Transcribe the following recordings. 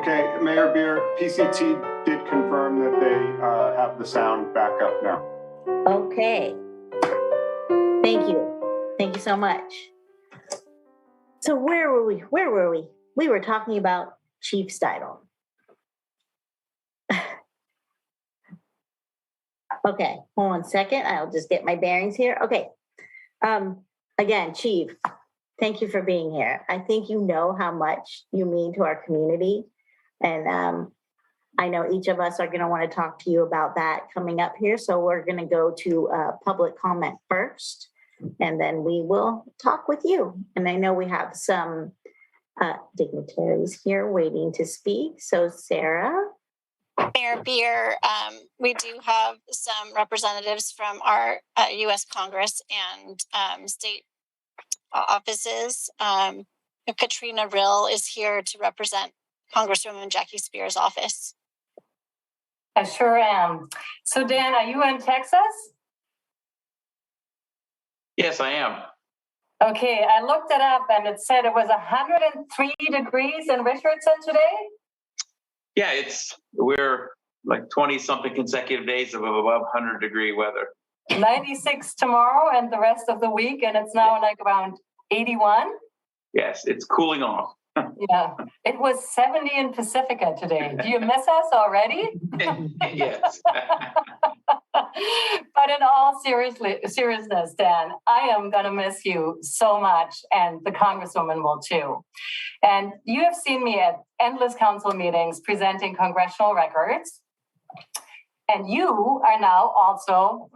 Okay, Mayor Beer, PCT did confirm that they have the sound back up now. Okay. Thank you. Thank you so much. So where were we? We were talking about Chief Steidel. Okay, hold on a second. I'll just get my bearings here. Okay. Again, Chief, thank you for being here. I think you know how much you mean to our community. And I know each of us are going to want to talk to you about that coming up here. So we're going to go to public comment first, and then we will talk with you. And I know we have some dignitaries here waiting to speak. So Sarah. Mayor Beer, we do have some representatives from our U.S. Congress and state offices. Katrina Rill is here to represent Congresswoman Jackie Spears' office. I sure am. So Dan, are you in Texas? Yes, I am. Okay, I looked it up and it said it was 103 degrees in Richardson today. Yeah, we're like 20 something consecutive days of above 100-degree weather. 96 tomorrow and the rest of the week, and it's now like around 81. Yes, it's cooling off. Yeah, it was 70 in Pacifica today. Do you miss us already? Yes. But in all seriousness, Dan, I am going to miss you so much, and the Congresswoman will too. And you have seen me at endless council meetings presenting congressional records, and you are now also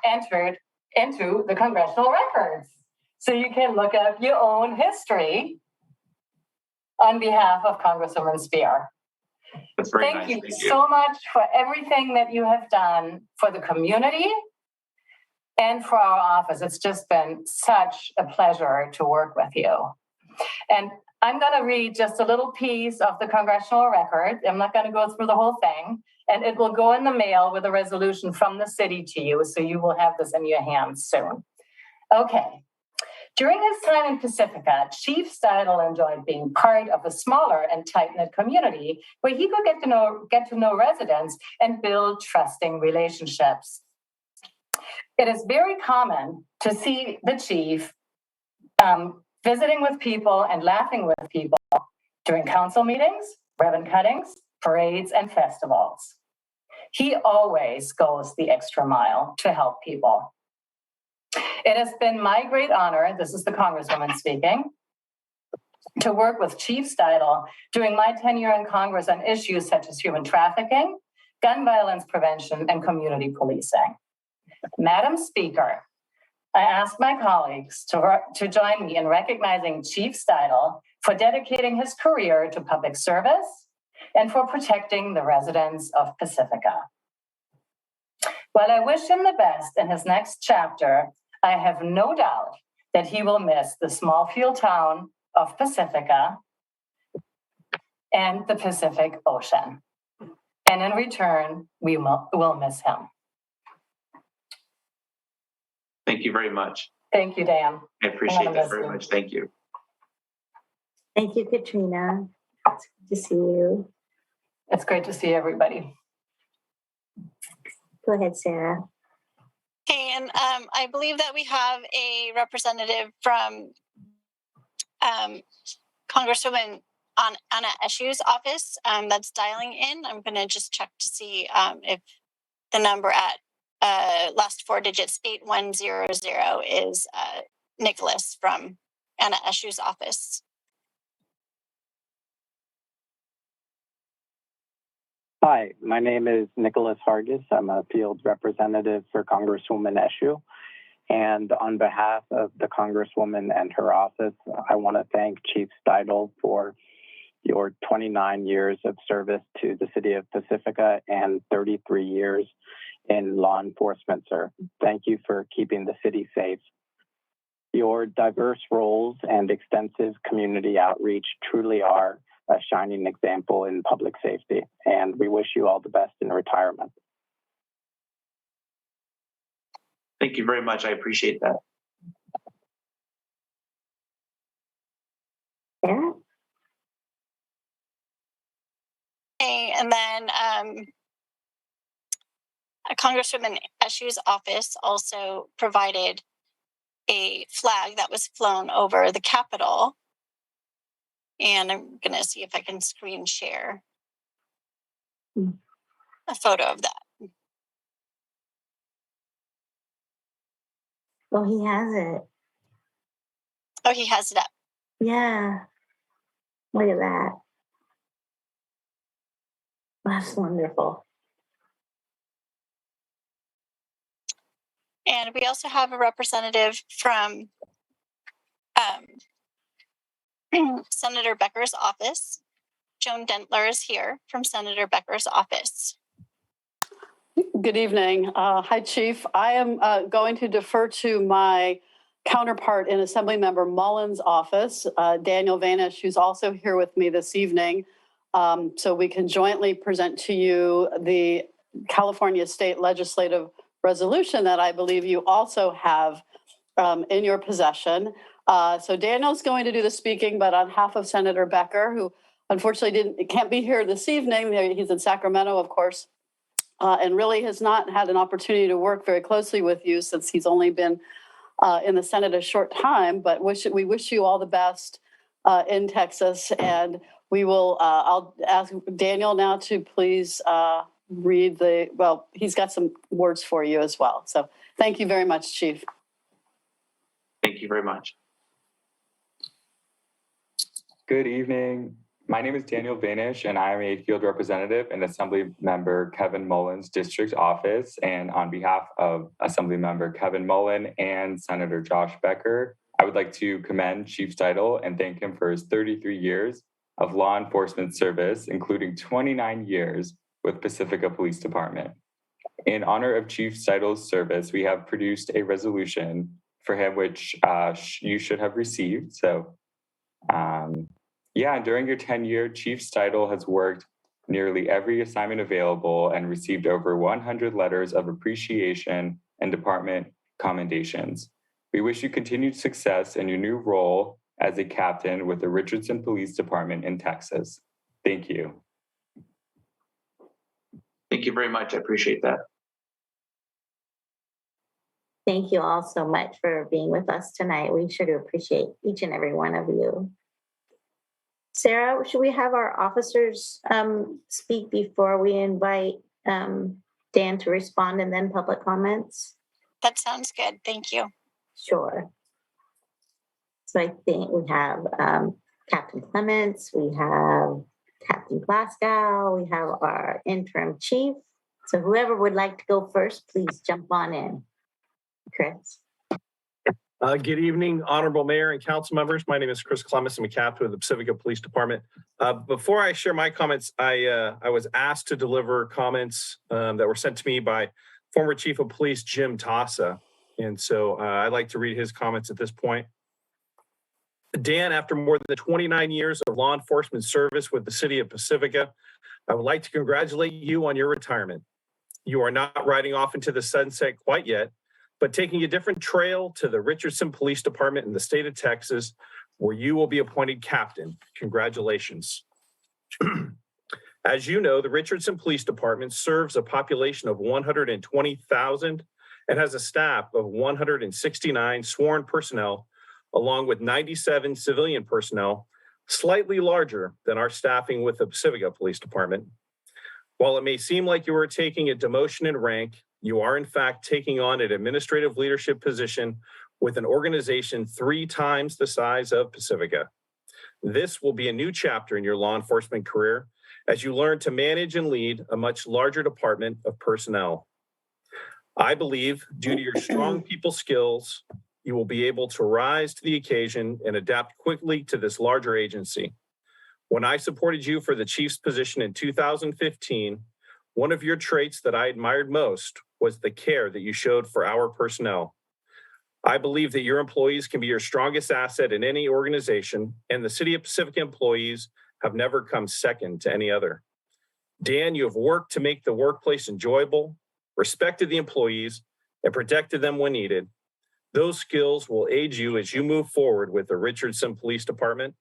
entered into the congressional records. So you can look up your own history on behalf of Congresswoman Spear. That's very Thank nice. you so much for everything that you have done for the community and for our office. It's just been such a pleasure to work with you. And I'm going to read just a little piece of the congressional record. I'm not going to go through the whole thing. And it will go in the mail with a resolution from the city to you. So you will have this in your hands soon. Okay. During his time in Pacifica, Chief Steidel enjoyed being part of a smaller and tight-knit community where he could get to know residents and build trusting relationships. It is very common to see the chief visiting with people and laughing with people during council meetings, ribbon cuttings, parades, and festivals. He always goes the extra mile to help people. It has been my great honor, this is the Congresswoman speaking, to work with Chief Steidel during my tenure in Congress on issues such as human trafficking, gun violence prevention, and community policing. Madam Speaker, I ask my colleagues to join me in recognizing Chief Steidel for dedicating his career to public service and for protecting the residents of Pacifica. While I wish him the best in his next chapter, I have no doubt that he will miss the small field town of Pacifica and the Pacific Ocean. And in return, we will miss him. Thank you very much. Thank you, Dan. I appreciate that very much. Thank you. Thank you, Katrina. It's good to see you. It's great to see everybody. Go ahead, Sarah. Okay, and I believe that we have a representative from Congresswoman Anna Eshu's office that's dialing in. I'm going to just check to see if the number at last four digits, 8100, is Nicholas from Anna Eshu's office. Hi, my name is Nicholas Hargis. I'm a field representative for Congresswoman Eshu. And on behalf of the Congresswoman and her office, I want to thank Chief Steidel for your 29 years of service to the city of Pacifica and 33 years in law enforcement, sir. Thank you for keeping the city safe. Your diverse roles and extensive community outreach truly are a shining example in public safety, and we wish you all the best in retirement. Thank you very much. I appreciate that. Yeah. And then Congresswoman Eshu's office also provided a flag that was flown over the Capitol. And I'm going to see if I can screen share a photo of that. Oh, he has it. Oh, he has it up. Yeah. Look at that. That's wonderful. And we also have a representative from Senator Becker's office. Joan Dentler is here from Senator Becker's office. Good evening. Hi, Chief. I am going to defer to my counterpart in Assemblymember Mullins' office, Daniel Vanish, who's also here with me this evening. So we can jointly present to you the California State Legislative Resolution that I believe you also have in your possession. So Daniel's going to do the speaking, but on behalf of Senator Becker, who unfortunately can't be here this evening. He's in Sacramento, of course, and really has not had an opportunity to work very closely with you since he's only been in the Senate a short time. But we wish you all the best in Texas, and we will. I'll ask Daniel now to please read he's got some words for you as well. So thank you very much, Chief. Thank you very much. Good evening. My name is Daniel Vanish, and I am a field representative in Assemblymember Kevin Mullen's district office. And on behalf of Assemblymember Kevin Mullen and Senator Josh Becker, I would like to commend Chief Steidel and thank him for his 33 years of law enforcement service, including 29 years with Pacifica Police Department. In honor of Chief Steidel's service, we have produced a resolution for him, which you should have received. So, during your tenure, Chief Steidel has worked nearly every assignment available and received over 100 letters of appreciation and department commendations. We wish you continued success in your new role as a captain with the Richardson Police Department in Texas. Thank you. Thank you very much. I appreciate that. Thank you all so much for being with us tonight. We sure do appreciate each and every one of you. Sarah, should we have our officers speak before we invite Dan to respond and then public comments? That sounds good. Thank you. Sure. So I think we have Captain Clements, we have Captain Glasgow, we have our interim chief. So whoever would like to go first, please jump on in. Chris. Good evening, Honorable Mayor and Council members. My name is Chris Clements. I'm a captain of the Pacifica Police Department. Before I share my comments, I was asked to deliver comments that were sent to me by former Chief of Police Jim Tassa. And so I'd like to read his comments at this point. Dan, after more than 29 years of law enforcement service with the city of Pacifica, I would like to congratulate you on your retirement. You are not riding off into the sunset quite yet, but taking a different trail to the Richardson Police Department in the state of Texas, where you will be appointed captain. Congratulations. As you know, the Richardson Police Department serves a population of 120,000 and has a staff of 169 sworn personnel, along with 97 civilian personnel, slightly larger than our staffing with the Pacifica Police Department. While it may seem like you are taking a demotion in rank, you are in fact taking on an administrative leadership position with an organization 3 times the size of Pacifica. This will be a new chapter in your law enforcement career as you learn to manage and lead a much larger department of personnel. I believe due to your strong people skills, you will be able to rise to the occasion and adapt quickly to this larger agency. When I supported you for the chief's position in 2015, one of your traits that I admired most was the care that you showed for our personnel. I believe that your employees can be your strongest asset in any organization, and the City of Pacifica employees have never come second to any other. Dan, you have worked to make the workplace enjoyable, respected the employees, and protected them when needed. Those skills will aid you as you move forward with the Richardson Police Department.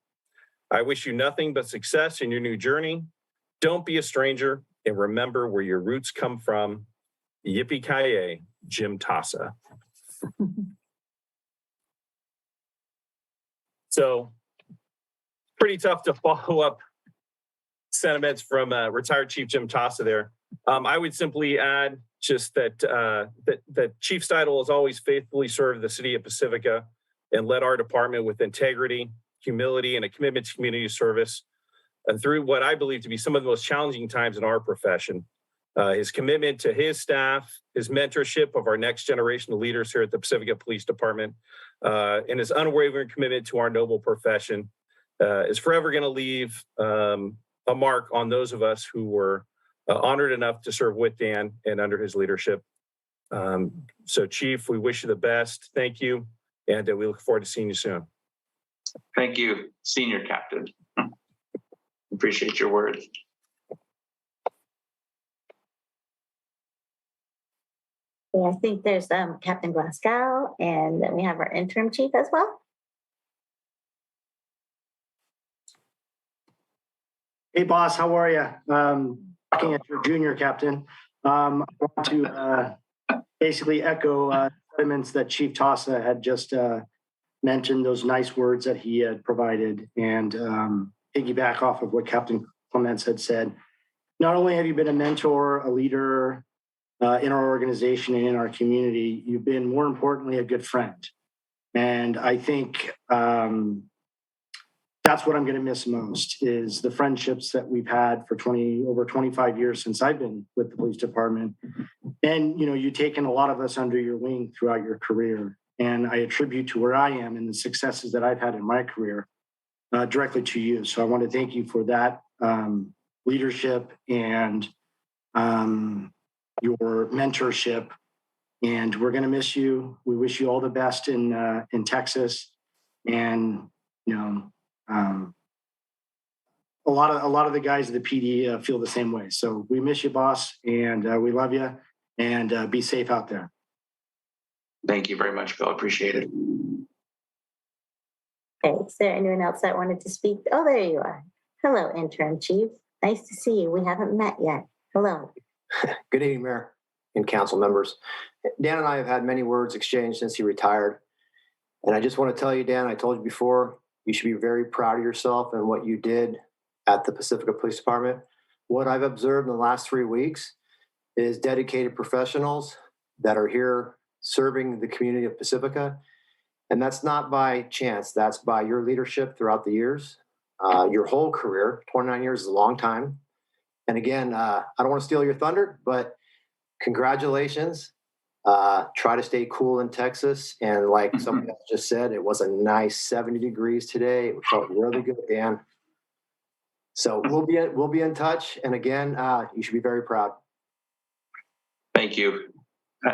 I wish you nothing but success in your new journey. Don't be a stranger and remember where your roots come from. Yippee-ki-yay, Jim Tassa. So pretty tough to follow up sentiments from retired Chief Jim Tassa there. I would simply add just that that Chief Steidel has always faithfully served the city of Pacifica and led our department with integrity, humility, and a commitment to community service. And through what I believe to be some of the most challenging times in our profession, his commitment to his staff, his mentorship of our next generation of leaders here at the Pacifica Police Department, and his unwavering commitment to our noble profession is forever going to leave a mark on those of us who were honored enough to serve with Dan and under his leadership. So, Chief, we wish you the best. Thank you. And we look forward to seeing you soon. Thank you, Senior Captain. Appreciate your words. I think there's Captain Glasgow, and then we have our interim chief as well. Hey, boss, how are you? Looking at your junior captain. I want to basically echo sentiments that Chief Tassa had just mentioned, those nice words that he had provided, and piggyback off of what Captain Clements had said. Not only have you been a mentor, a leader in our organization and in our community, you've been, more importantly, a good friend. And I think that's what I'm going to miss most, is the friendships that we've had for over 25 years since I've been with the police department. And, you know, you've taken a lot of us under your wing throughout your career. And I attribute to where I am and the successes that I've had in my career directly to you. So I want to thank you for that leadership and your mentorship. And we're going to miss you. We wish you all the best in Texas. And, you know, a lot of the guys at the PD feel the same way. So we miss you, boss, and we love you. And be safe out there. Thank you very much, Bill. Appreciate it. Okay, is there anyone else that wanted to speak? Oh, there you are. Hello, interim chief. Nice to see you. We haven't met yet. Hello. Good evening, Mayor and council members. Dan and I have had many words exchanged since he retired. And I just want to tell you, Dan, I told you before, you should be very proud of yourself and what you did at the Pacifica Police Department. What I've observed in the last 3 weeks is dedicated professionals that are here serving the community of Pacifica. And that's not by chance. That's by your leadership throughout the years. Your whole career, 29 years is a long time. And again, I don't want to steal your thunder, but congratulations. Try to stay cool in Texas. And like somebody else just said, it was a nice 70 degrees today. It felt really good, Dan. So we'll be in touch. And again, you should be very proud. Thank you,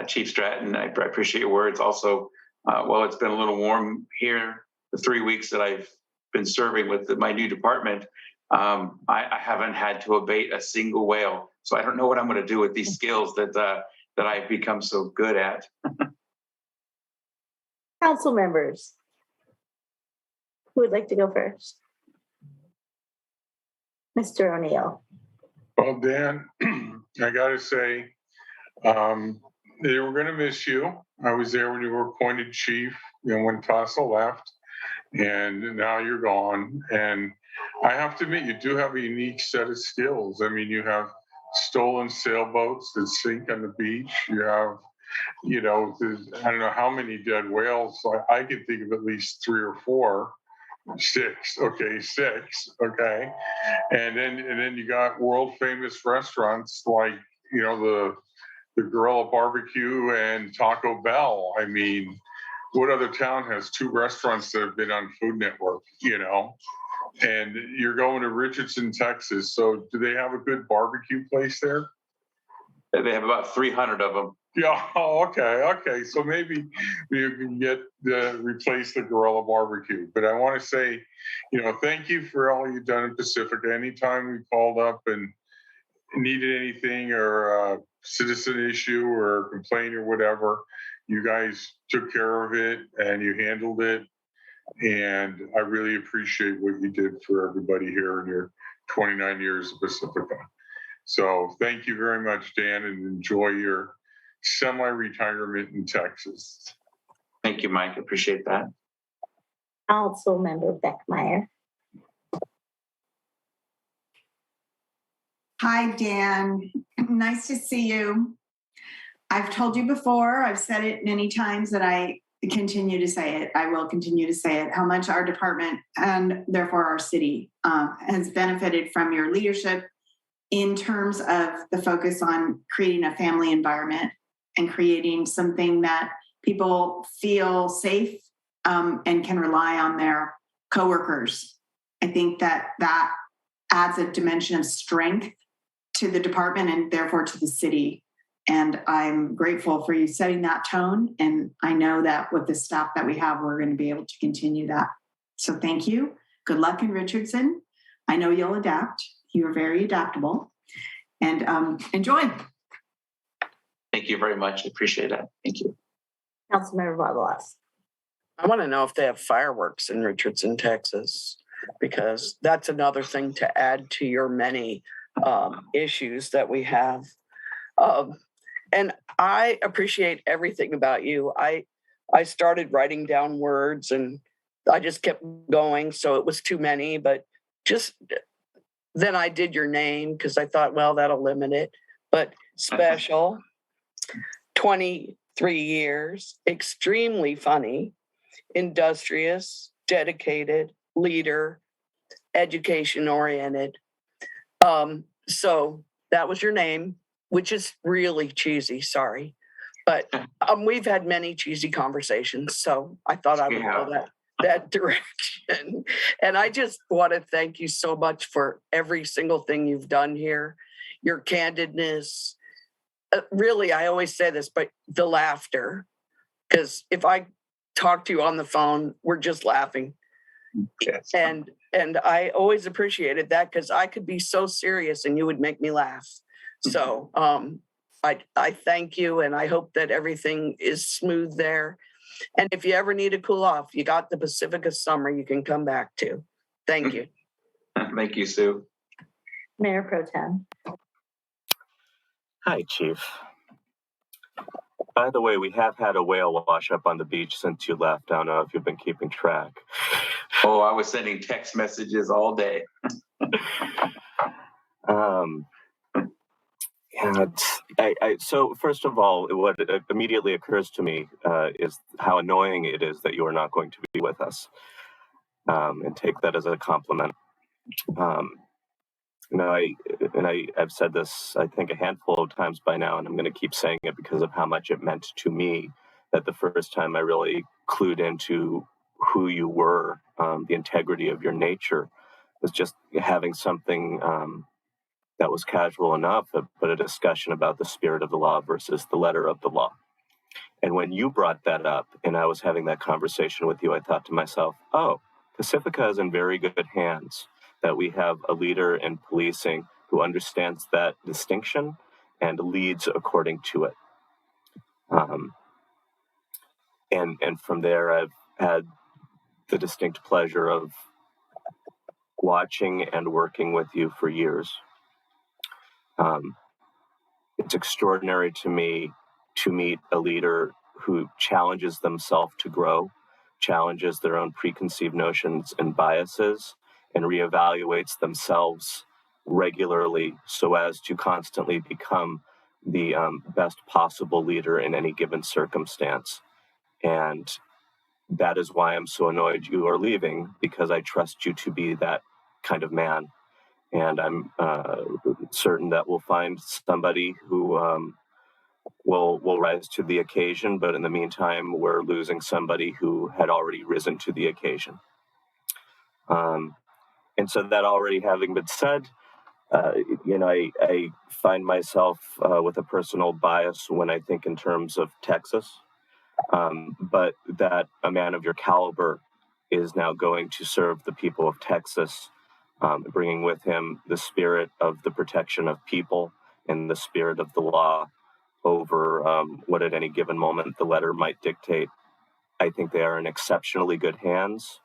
Chief Stratton. I appreciate your words. Also, well, it's been a little warm here the 3 weeks that I've been serving with my new department. I haven't had to abate a single whale. So I don't know what I'm going to do with these skills that I've become so good at. Council members, who would like to go first? Mr. O'Neill. Well, Dan, I got to say, they were going to miss you. I was there when you were appointed chief, you know, when Tassa left, and now you're gone. And I have to admit, you do have a unique set of skills. I mean, you have stolen sailboats that sink on the beach. You have, you know, I don't know how many dead whales. I can think of at least 3 or 4. 6. Okay, 6. Okay. And then you got world famous restaurants like, you know, the Gorilla Barbecue and Taco Bell. I mean, what other town has 2 restaurants that have been on Food Network, you know? And you're going to Richardson, Texas. So do they have a good barbecue place there? They have about 300 of them. Yeah. Oh, okay. So maybe you can replace the Gorilla Barbecue. But I want to say, you know, thank you for all you've done in Pacifica. Anytime we called up and needed anything or a citizen issue or a complaint or whatever, you guys took care of it and you handled it. And I really appreciate what you did for everybody here in your 29 years of Pacifica. So thank you very much, Dan, and enjoy your semi-retirement in Texas. Thank you, Mike. Appreciate that. Also member Beckmeyer. Hi, Dan. Nice to see you. I've told you before, I've said it many times, that I continue to say it. I will continue to say it, how much our department and therefore our city has benefited from your leadership in terms of the focus on creating a family environment and creating something that people feel safe and can rely on their coworkers. I think that adds a dimension of strength to the department and therefore to the city. And I'm grateful for you setting that tone. And I know that with the staff that we have, we're going to be able to continue that. So thank you. Good luck in Richardson. I know you'll adapt. You're very adaptable. And enjoy. Thank you very much. Appreciate it. Thank you. Councilmember Vargas. I want to know if they have fireworks in Richardson, Texas, because that's another thing to add to your many issues that we have. And I appreciate everything about you. I started writing down words and I just kept going. So it was too many, but just then I did your name because I thought, well, that'll limit it. But special, 23 years, extremely funny, industrious, dedicated, leader, education oriented. So that was your name, which is really cheesy. Sorry. But we've had many cheesy conversations. So I thought I would go that direction. And I just want to thank you so much for every single thing you've done here, your candidness. Really, I always say this, but the laughter, because if I talk to you on the phone, we're just laughing. Yes. And I always appreciated that because I could be so serious and you would make me laugh. So I thank you and I hope that everything is smooth there. And if you ever need to cool off, you got the Pacifica summer you can come back to. Thank you. Thank you, Sue. Mayor Pro Tem. Hi, Chief. By the way, we have had a whale wash up on the beach since you left. I don't know if you've been keeping track. Oh, I was sending text messages all day. So first of all, what immediately occurs to me is how annoying it is that you are not going to be with us, and take that as a compliment. I've said this, I think, a handful of times by now, and I'm going to keep saying it because of how much it meant to me that the first time I really clued into who you were, the integrity of your nature, was just having something that was casual enough, but a discussion about the spirit of the law versus the letter of the law. And when you brought that up and I was having that conversation with you, I thought to myself, oh, Pacifica is in very good hands, that we have a leader in policing who understands that distinction and leads according to it. And from there, I've had the distinct pleasure of watching and working with you for years. It's extraordinary to me to meet a leader who challenges themselves to grow, challenges their own preconceived notions and biases, and reevaluates themselves regularly so as to constantly become the best possible leader in any given circumstance. And that is why I'm so annoyed you are leaving, because I trust you to be that kind of man. And I'm certain that we'll find somebody who will rise to the occasion. But in the meantime, we're losing somebody who had already risen to the occasion. And so that already having been said, I find myself with a personal bias when I think in terms of Texas, but that a man of your caliber is now going to serve the people of Texas, bringing with him the spirit of the protection of people and the spirit of the law over what at any given moment the letter might dictate. I think they are in exceptionally good hands,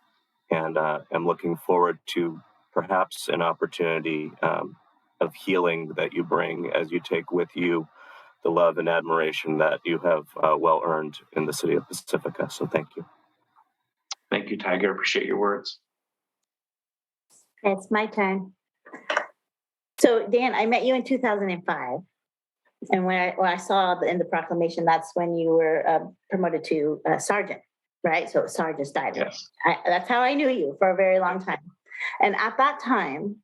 and I'm looking forward to perhaps an opportunity of healing that you bring as you take with you the love and admiration that you have well earned in the city of Pacifica. So thank you. Thank you, Tiger. Appreciate your words. It's my turn. So Dan, I met you in 2005. And when I saw in the proclamation, that's when you were promoted to sergeant, right? So sergeant title. Yes. That's how I knew you for a very long time. And at that time,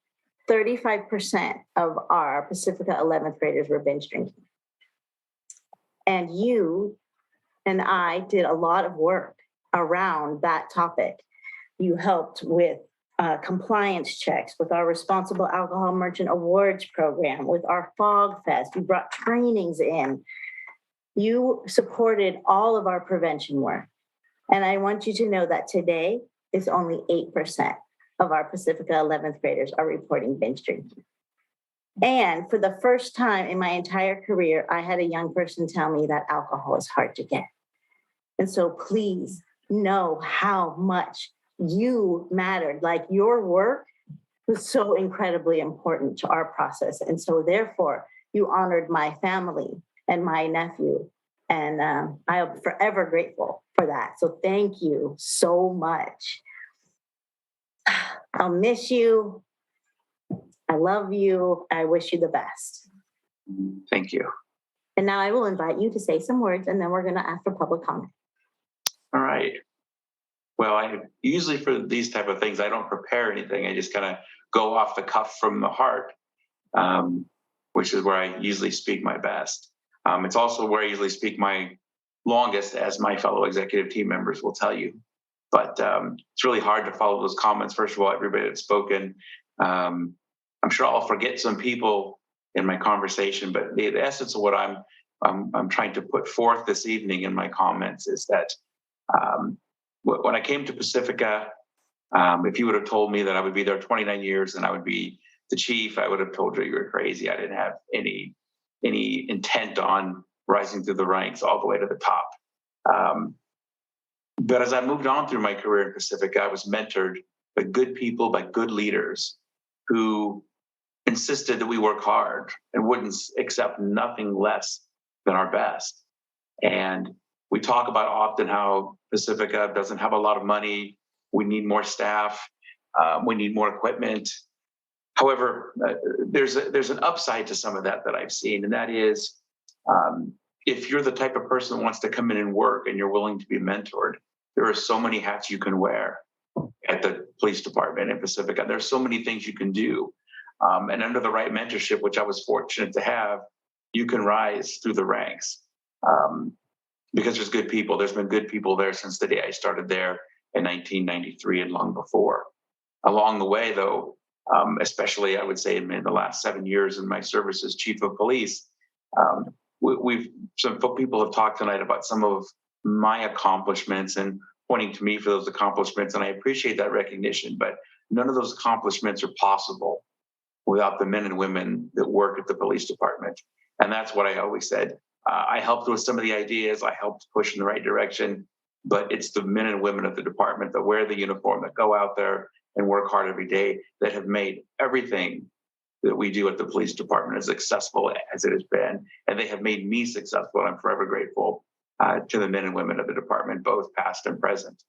35% of our Pacifica 11th graders were binge drinking. And you and I did a lot of work around that topic. You helped with compliance checks, with our Responsible Alcohol Merchant Awards program, with our Fog Fest. You brought trainings in. You supported all of our prevention work. And I want you to know that today is only 8% of our Pacifica 11th graders are reporting binge drinking. And for the first time in my entire career, I had a young person tell me that alcohol is hard to get. And so please know how much you mattered. Like, your work was so incredibly important to our process. And so therefore, you honored my family and my nephew. And I am forever grateful for that. So thank you so much. I'll miss you. I love you. I wish you the best. Thank you. And now I will invite you to say some words, and then we're going to ask for public comment. All right. Well, I usually for these type of things, I don't prepare anything. I just kind of go off the cuff from the heart, which is where I usually speak my best. It's also where I usually speak my longest, as my fellow executive team members will tell you. But it's really hard to follow those comments. First of all, everybody that's spoken. I'm sure I'll forget some people in my conversation, but the essence of what I'm trying to put forth this evening in my comments is that when I came to Pacifica, if you would have told me that I would be there 29 years and I would be the chief, I would have told you were crazy. I didn't have any intent on rising through the ranks all the way to the top. But as I moved on through my career in Pacifica, I was mentored by good people, by good leaders who insisted that we work hard and wouldn't accept nothing less than our best. And we talk about often how Pacifica doesn't have a lot of money. We need more staff. We need more equipment. However, there's an upside to some of that I've seen, and that is if you're the type of person that wants to come in and work and you're willing to be mentored, there are so many hats you can wear at the police department in Pacifica. There's so many things you can do. And under the right mentorship, which I was fortunate to have, you can rise through the ranks because there's good people. There's been good people there since the day I started there in 1993 and long before. Along the way, though, especially I would say in the last 7 years in my service as chief of police, some people have talked tonight about some of my accomplishments and pointing to me for those accomplishments. And I appreciate that recognition, but none of those accomplishments are possible without the men and women that work at the police department. And that's what I always said. I helped with some of the ideas, I helped push in the right direction, but it's the men and women of the department that wear the uniform, that go out there and work hard every day, that have made everything that we do at the police department as successful as it has been. And they have made me successful. And I'm forever grateful to the men and women of the department, both past and present.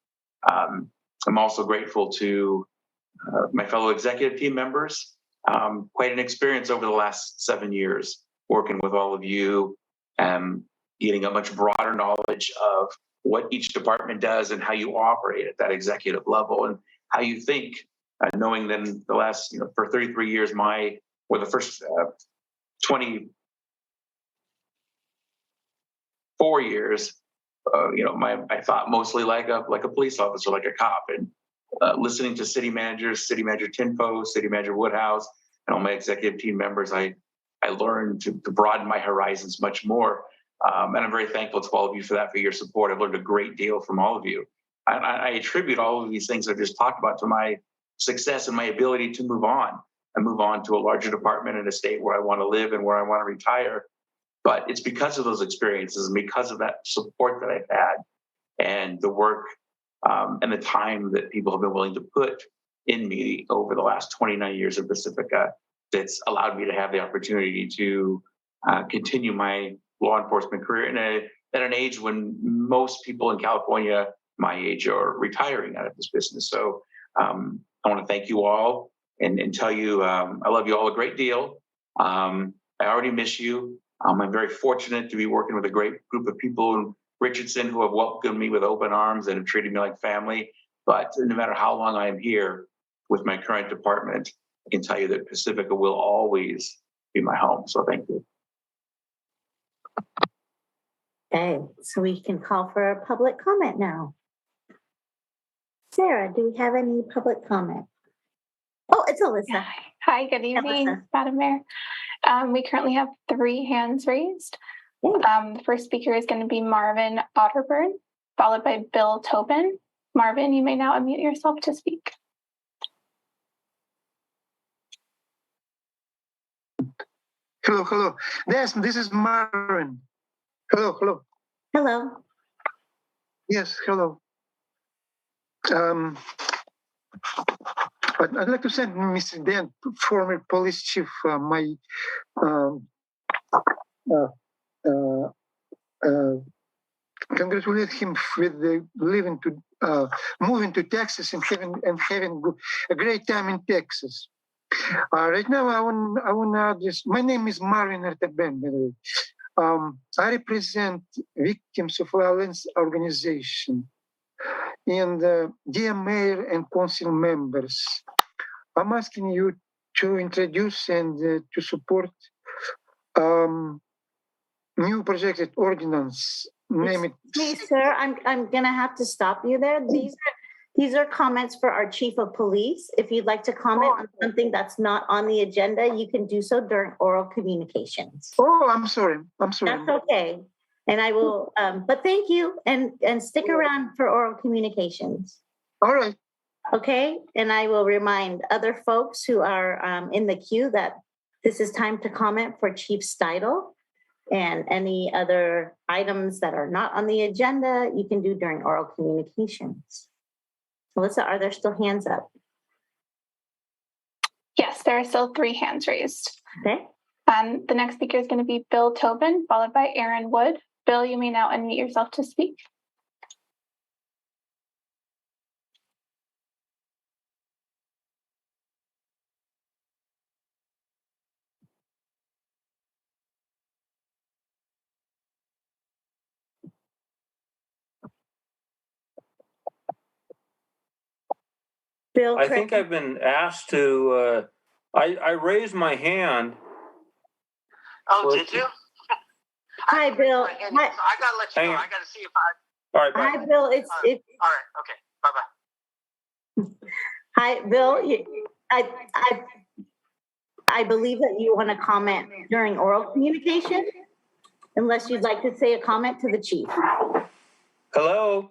I'm also grateful to my fellow executive team members. Quite an experience over the last 7 years working with all of you, getting a much broader knowledge of what each department does and how you operate at that executive level and how you think, knowing then the last, for 33 years, the first 24 years, I thought mostly like a police officer, like a cop, and listening to city managers, City Manager Tinfo, City Manager Woodhouse, and all my executive team members, I learned to broaden my horizons much more. And I'm very thankful to all of you for that, for your support. I've learned a great deal from all of you. I attribute all of these things I just talked about to my success and my ability to move on and move on to a larger department in a state where I want to live and where I want to retire. But it's because of those experiences and because of that support that I've had and the work and the time that people have been willing to put in me over the last 29 years of Pacifica that's allowed me to have the opportunity to continue my law enforcement career at an age when most people in California my age are retiring out of this business. So I want to thank you all and tell you I love you all a great deal. I already miss you. I'm very fortunate to be working with a great group of people in Richardson who have welcomed me with open arms and have treated me like family. But no matter how long I am here with my current department, I can tell you that Pacifica will always be my home. So thank you. Okay, so we can call for a public comment now. Sarah, do we have any public comment? Oh, it's Alyssa. Hi, good evening, Madam Mayor. We currently have 3 hands raised. The first speaker is going to be Marvin Otterburn, followed by Bill Tobin. Marvin, you may now unmute yourself to speak. Hello. Yes, this is Marvin. Hello. Hello. Yes, hello. I'd like to send Mr. Dan, former police chief, my congratulate him with the moving to Texas and having a great time in Texas. Right now, I want to address. My name is Marvin Ertaben, by the way. I represent Victims of Violence organization. And dear Mayor and Council members, I'm asking you to introduce and to support new projected ordinance. Name it. Please, sir, I'm gonna have to stop you there. These are comments for our chief of police. If you'd like to comment on something that's not on the agenda, you can do so during oral communications. Oh, I'm sorry. That's okay. And I will, but thank you and stick around for oral communications. All right. Okay. And I will remind other folks who are in the queue that this is time to comment for Chief Steidel, and any other items that are not on the agenda, you can do during oral communications. Melissa, are there still hands up? Yes, there are still 3 hands raised. Okay. The next speaker is going to be Bill Tobin, followed by Aaron Wood. Bill, you may now unmute yourself to speak. Bill, I think I've been asked to, I raised my hand. Oh, did you? Hi, Bill. Hi. So I gotta let you know. I gotta see if I. All right, bye. Hi, Bill. All right. Okay. Bye-bye. Hi, Bill. I believe that you want to comment during oral communication, unless you'd like to say a comment to the chief. Hello.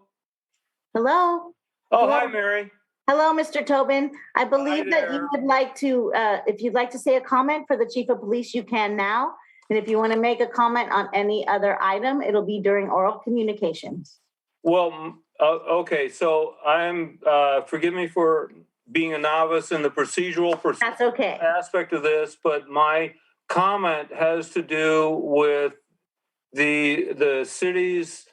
Hello. Oh, hi, Mary. Hello, Mr. Tobin. I believe that you would like to, if you'd like to say a comment for the chief of police, you can now. And if you want to make a comment on any other item, it'll be during oral communications. Well, okay. So I'm, forgive me for being a novice in the procedural That's okay. aspect of this, but my comment has to do with the city's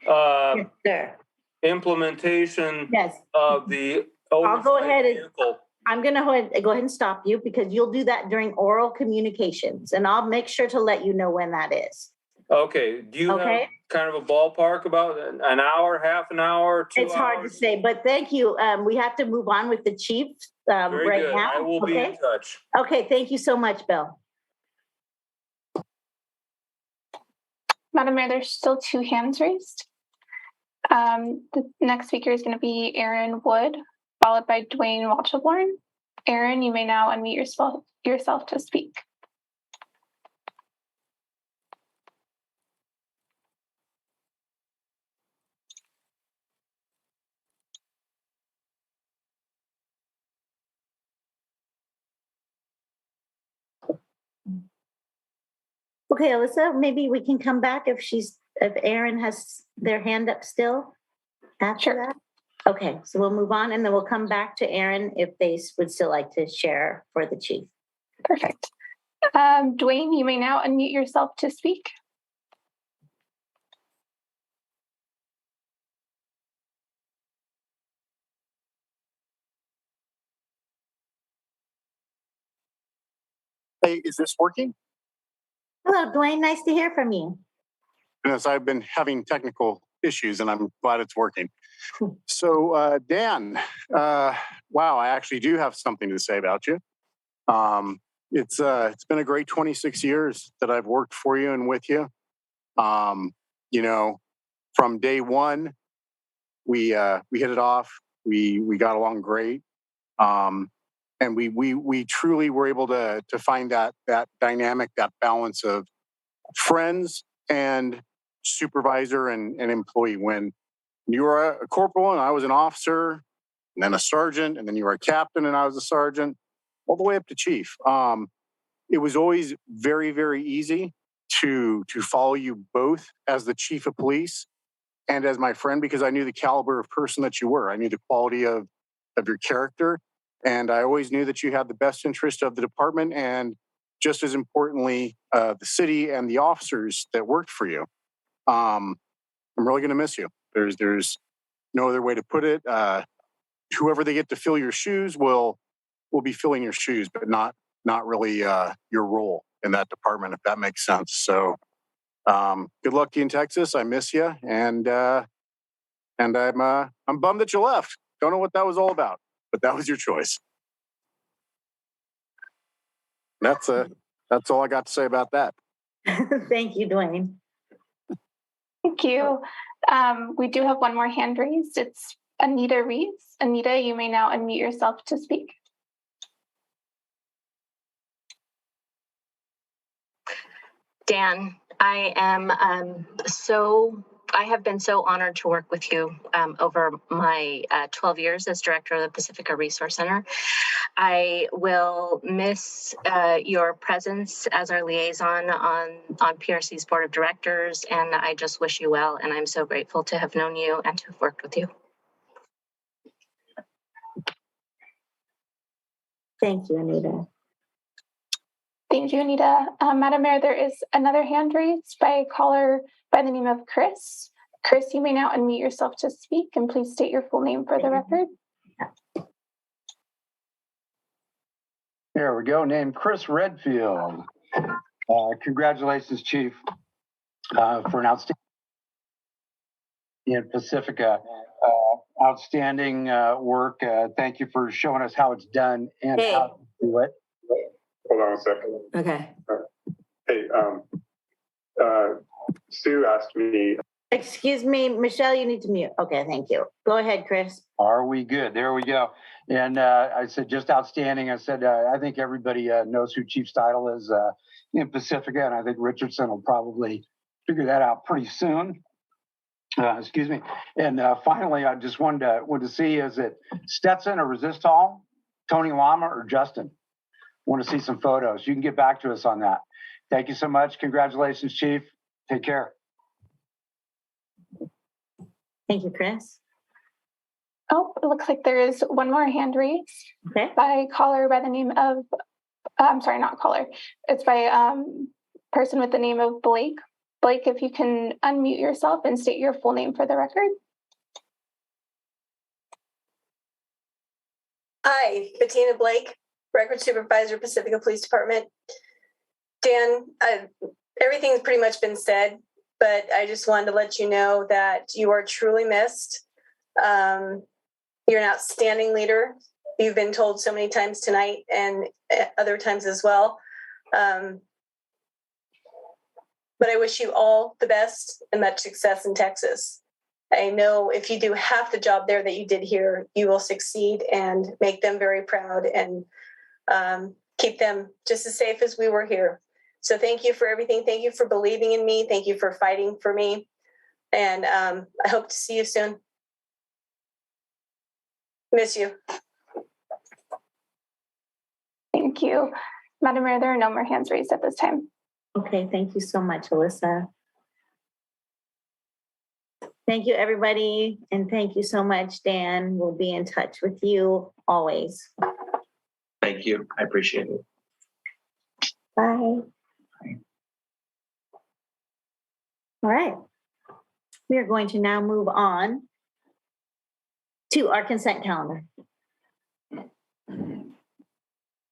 Yes, sir. implementation Yes. of the I'll go ahead and vehicle. I'm going to go ahead and stop you because you'll do that during oral communications, and I'll make sure to let you know when that is. Okay. Do you have kind of a ballpark about an hour, half an hour, 2 hours? It's hard to say, but thank you. We have to move on with the chief Very right good. now. I will be in touch. Okay. Thank you so much, Bill. Madam Mayor, there's still 2 hands raised. The next speaker is going to be Aaron Wood, followed by Dwayne Walchborn. Aaron, you may now unmute yourself to speak. Okay, Alyssa, maybe we can come back if Aaron has their hand up still after that. Okay, so we'll move on and then we'll come back to Aaron if they would still like to share for the chief. Perfect. Dwayne, you may now unmute yourself to speak. Hey, is this working? Hello, Dwayne. Nice to hear from you. Yes, I've been having technical issues and I'm glad it's working. So, Dan, wow, I actually do have something to say about you. It's been a great 26 years that I've worked for you and with you. You know, from day one, we hit it off. We got along great. And we truly were able to find that dynamic, that balance of friends and supervisor and employee. When you were a corporal and I was an officer, and then a sergeant, and then you were a captain and I was a sergeant, all the way up to chief. It was always very, very easy to follow you both as the chief of police and as my friend, because I knew the caliber of person that you were. I knew the quality of your character. And I always knew that you had the best interest of the department and, just as importantly, the city and the officers that worked for you. I'm really going to miss you. There's no other way to put it. Whoever they get to fill your shoes will be filling your shoes, but not really your role in that department, if that makes sense. So good luck to you in Texas. I miss you, and I'm bummed that you left. Don't know what that was all about, but that was your choice. That's all I got to say about that. Thank you, Dwayne. Thank you. We do have one more hand raised. It's Anita Reeves. Anita, you may now unmute yourself to speak. Dan, I have been so honored to work with you over my 12 years as director of the Pacifica Resource Center. I will miss your presence as our liaison on PRC's board of directors, and I just wish you well, and I'm so grateful to have known you and to have worked with you. Thank you, Anita. Thank you, Anita. Madam Mayor, there is another hand raised by a caller by the name of Chris. Chris, you may now unmute yourself to speak, and please state your full name for the record. There we go. Named Chris Redfield. Congratulations, Chief, for an outstanding in Pacifica. Outstanding work. Thank you for showing us how it's done and how to do it. Hold on a second. Okay. Hey, Sue asked me. Excuse me, Michelle, you need to mute. Okay, thank you. Go ahead, Chris. Are we good? There we go. And I said, just outstanding. I said, I think everybody knows who Chief Steidle is in Pacifica, and I think Richardson will probably figure that out pretty soon. Excuse me. And finally, I just wanted to see, is it Stetson or Resistol, Tony Lama or Justin? Want to see some photos. You can get back to us on that. Thank you so much. Congratulations, Chief. Take care. Thank you, Chris. Oh, it looks like there is one more hand raised by a caller by the name of, I'm sorry, not caller. It's by a person with the name of Blake. Blake, if you can unmute yourself and state your full name for the record. Hi, Bettina Blake, Record Supervisor, Pacifica Police Department. Dan, everything's pretty much been said, but I just wanted to let you know that you are truly missed. You're an outstanding leader. You've been told so many times tonight and other times as well. But I wish you all the best and much success in Texas. I know if you do half the job there that you did here, you will succeed and make them very proud and keep them just as safe as we were here. So thank you for everything. Thank you for believing in me. Thank you for fighting for me. And I hope to see you soon. Miss you. Thank you. Madam Mayor, there are no more hands raised at this time. Okay, thank you so much, Alyssa. Thank you, everybody. And thank you so much, Dan. We'll be in touch with you always. Thank you. I appreciate it. Bye. All right. We are going to now move on to our consent calendar.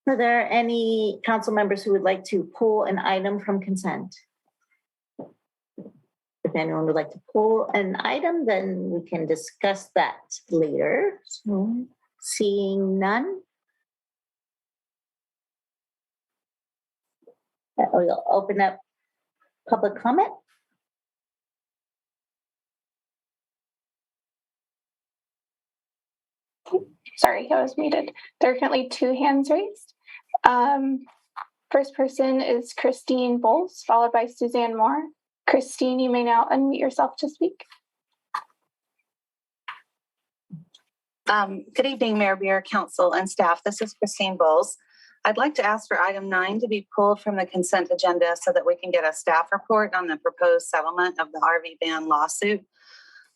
Are there any council members who would like to pull an item from consent? If anyone would like to pull an item, then we can discuss that later. So, seeing none. We'll open up public comment. Sorry, I was muted. There are currently 2 hands raised. First person is Christine Bowles, followed by Suzanne Moore. Christine, you may now unmute yourself to speak. Good evening, Mayor Beer, Council, and staff. This is Christine Bowles. I'd like to ask for item 9 to be pulled from the consent agenda so that we can get a staff report on the proposed settlement of the RV ban lawsuit.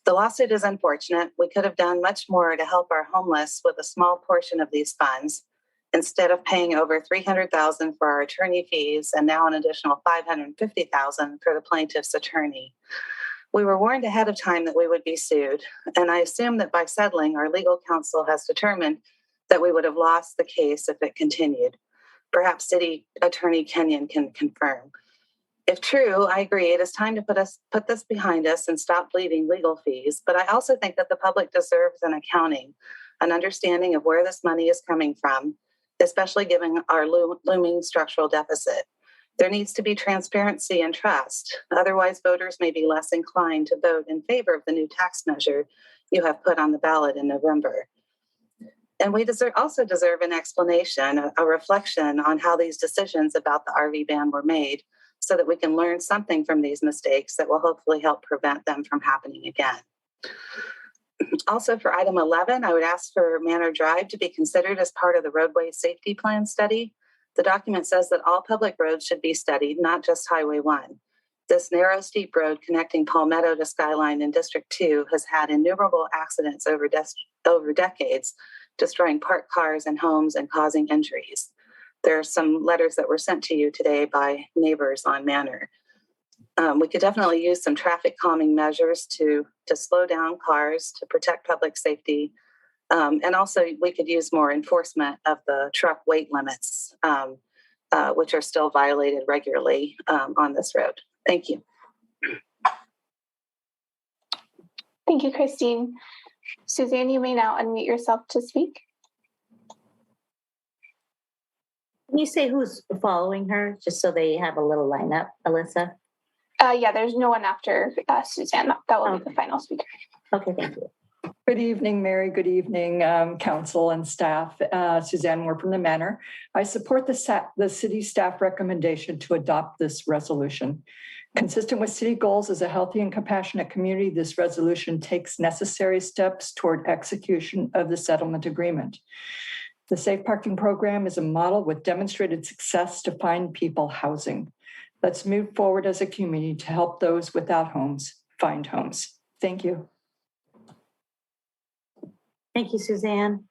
The lawsuit is unfortunate. We could have done much more to help our homeless with a small portion of these funds instead of paying over $300,000 for our attorney fees and now an additional $550,000 for the plaintiff's attorney. We were warned ahead of time that we would be sued, and I assume that by settling, our legal counsel has determined that we would have lost the case if it continued. Perhaps City Attorney Kenyon can confirm. If true, I agree it is time to put this behind us and stop bleeding legal fees, but I also think that the public deserves an accounting, an understanding of where this money is coming from, especially given our looming structural deficit. There needs to be transparency and trust. Otherwise, voters may be less inclined to vote in favor of the new tax measure you have put on the ballot in November. And we also deserve an explanation, a reflection on how these decisions about the RV ban were made so that we can learn something from these mistakes that will hopefully help prevent them from happening again. Also for item 11, I would ask for Manor Drive to be considered as part of the roadway safety plan study. The document says that all public roads should be studied, not just Highway 1. This narrow, steep road connecting Palmetto to Skyline in District 2 has had innumerable accidents over decades, destroying parked cars and homes and causing injuries. There are some letters that were sent to you today by neighbors on Manor. We could definitely use some traffic calming measures to slow down cars, to protect public safety. And also we could use more enforcement of the truck weight limits, which are still violated regularly on this road. Thank you. Thank you, Christine. Suzanne, you may now unmute yourself to speak. Can you say who's following her, just so they have a little lineup, Alyssa? Yeah, there's no one after Suzanne. That will be the final speaker. Okay, thank you. Good evening, Mary. Good evening, council and staff. Suzanne Moore from the Manor. I support the city staff recommendation to adopt this resolution. Consistent with city goals as a healthy and compassionate community, this resolution takes necessary steps toward execution of the settlement agreement. The Safe Parking Program is a model with demonstrated success to find people housing. Let's move forward as a community to help those without homes find homes. Thank you. Thank you, Suzanne.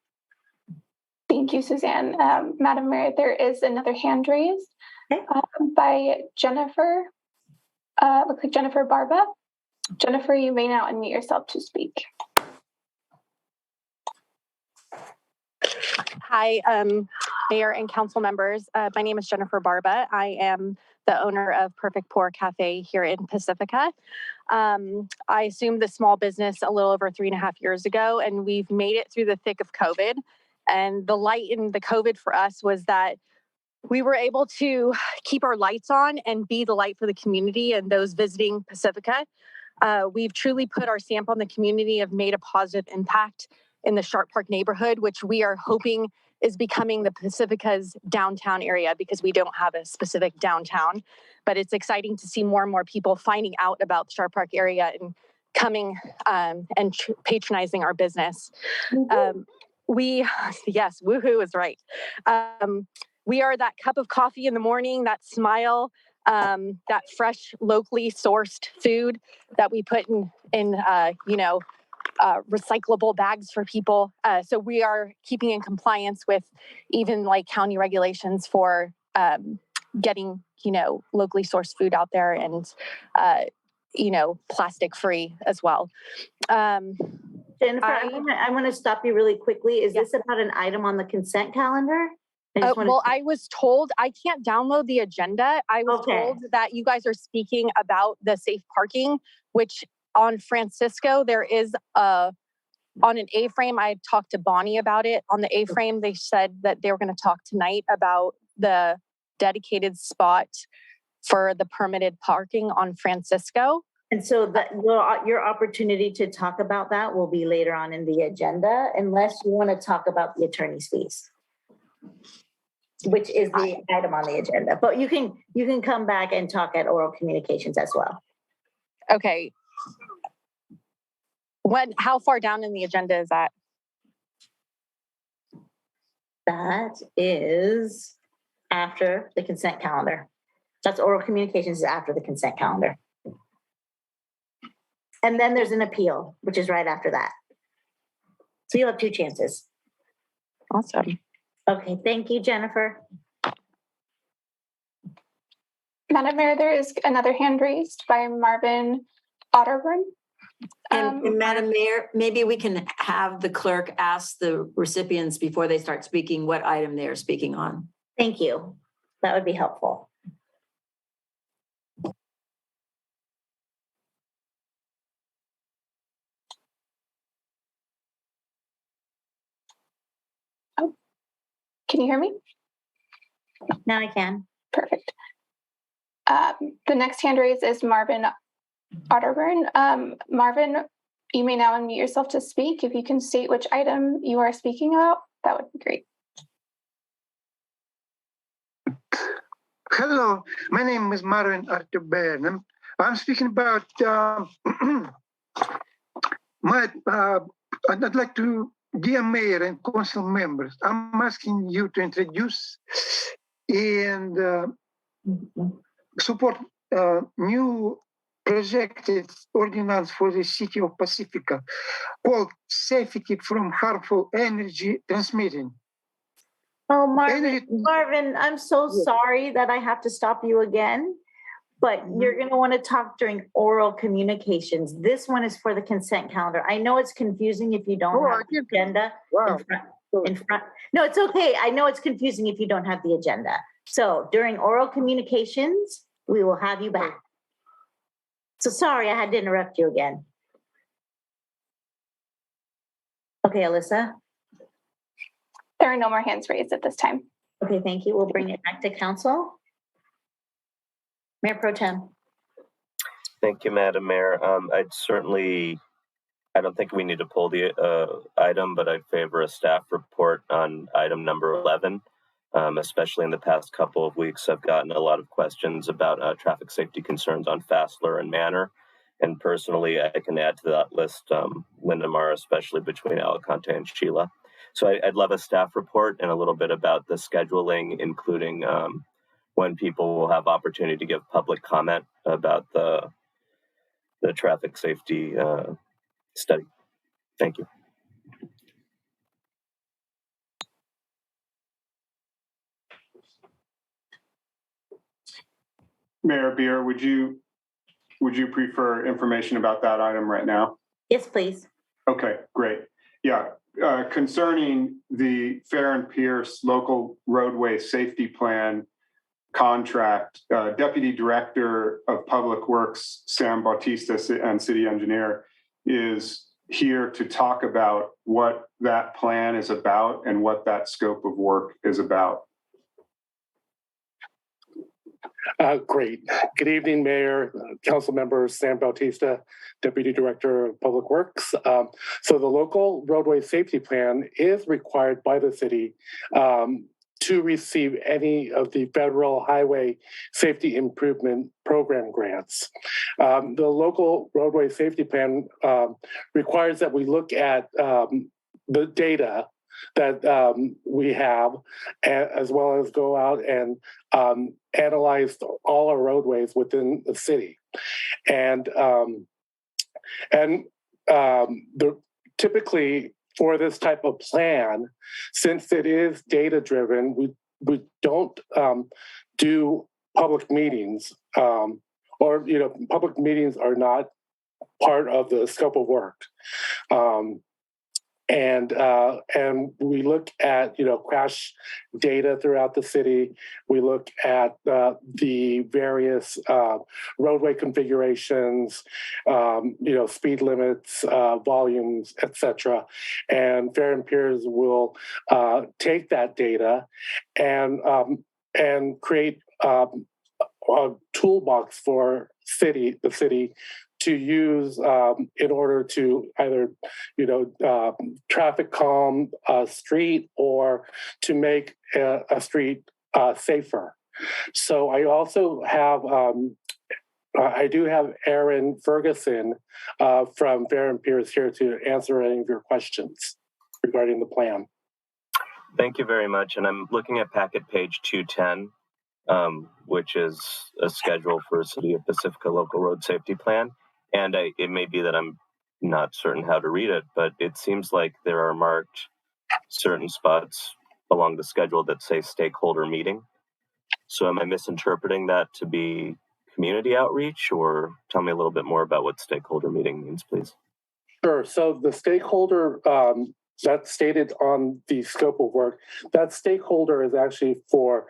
Thank you, Suzanne. Madam Mayor, there is another hand raised by Jennifer. Looks like Jennifer Barba. Jennifer, you may now unmute yourself to speak. Hi, Mayor and council members. My name is Jennifer Barba. I am the owner of Perfect Pour Cafe here in Pacifica. I assumed the small business a little over 3.5 years ago, and we've made it through the thick of COVID. And the light in the COVID for us was that we were able to keep our lights on and be the light for the community and those visiting Pacifica. We've truly put our stamp on the community, have made a positive impact in the Sharp Park neighborhood, which we are hoping is becoming the Pacifica's downtown area because we don't have a specific downtown. But it's exciting to see more and more people finding out about the Sharp Park area and coming and patronizing our business. Yes, woohoo is right. We are that cup of coffee in the morning, that smile that fresh, locally sourced food that we put in recyclable bags for people. So we are keeping in compliance with even like county regulations for getting, locally sourced food out there and, plastic free as well. Jennifer, I want to stop you really quickly. Is this about an item on the consent calendar? I was told I can't download the agenda. I was told that you guys are speaking about the safe parking, which on Francisco, there is on an A-frame. I talked to Bonnie about it. On the A-frame, they said that they were going to talk tonight about the dedicated spot for the permitted parking on Francisco. And so that your opportunity to talk about that will be later on in the agenda, unless you want to talk about the attorney's fees, which is the item on the agenda. But you can come back and talk at oral communications as well. Okay. How far down in the agenda is that? That is after the consent calendar. That's oral communications is after the consent calendar. And then there's an appeal, which is right after that. So you'll have 2 chances. Awesome. Okay, thank you, Jennifer. Madam Mayor, there is another hand raised by Marvin Otterburn. And Madam Mayor, maybe we can have the clerk ask the recipients before they start speaking what item they are speaking on. Thank you. That would be helpful. Oh, can you hear me? Now I can. Perfect. The next hand raise is Marvin Otterburn. Marvin, you may now unmute yourself to speak. If you can state which item you are speaking about, that would be great. Hello, my name is Marvin Otterburn. I'm speaking about I'd like to, dear Mayor and Council members, I'm asking you to introduce and support new projected ordinance for the city of Pacifica called Safety from Harmful Energy Transmitting. Oh, Marvin, I'm so sorry that I have to stop you again, but you're going to want to talk during oral communications. This one is for the consent calendar. I know it's confusing if you don't have the agenda in front. No, it's okay. I know it's confusing if you don't have the agenda. So during oral communications, we will have you back. So sorry, I had to interrupt you again. Okay, Alyssa. There are no more hands raised at this time. Okay, thank you. We'll bring it back to council. Mayor Pro Tem. Thank you, Madam Mayor. I don't think we need to pull the item, but I'd favor a staff report on item number 11. Especially in the past couple of weeks, I've gotten a lot of questions about traffic safety concerns on Fassler and Manor. And personally, I can add to that list Lindemar, especially between Alicante and Sheila. So I'd love a staff report and a little bit about the scheduling, including when people will have opportunity to give public comment about the traffic safety study. Thank you. Mayor Beer, would you prefer information about that item right now? Yes, please. Okay, great. Yeah, concerning the Fair and Pierce local roadway safety plan contract, Deputy Director of Public Works, Sam Bautista, and City Engineer is here to talk about what that plan is about and what that scope of work is about. Great. Good evening, Mayor, Council members, Sam Bautista, Deputy Director of Public Works. So the local roadway safety plan is required by the city to receive any of the federal highway safety improvement program grants. The local roadway safety plan requires that we look at the data that we have, as well as go out and analyzed all our roadways within the city, and typically for this type of plan, since it is data driven, we don't do public meetings, or public meetings are not part of the scope of work. And we look at crash data throughout the city. We look at the various roadway configurations, speed limits, volumes, etc. And Fair and Peers will take that data and create a toolbox for the city to use in order to either, traffic calm a street or to make a street safer. So I also have, I do have Aaron Ferguson from Fair and Peers here to answer any of your questions regarding the plan. Thank you very much. And I'm looking at packet page 210, which is a schedule for a City of Pacifica Local Road Safety Plan. And it may be that I'm not certain how to read it, but it seems like there are marked certain spots along the schedule that say stakeholder meeting. So am I misinterpreting that to be community outreach, or tell me a little bit more about what stakeholder meeting means, please? Sure. So the stakeholder that's stated on the scope of work, that stakeholder is actually for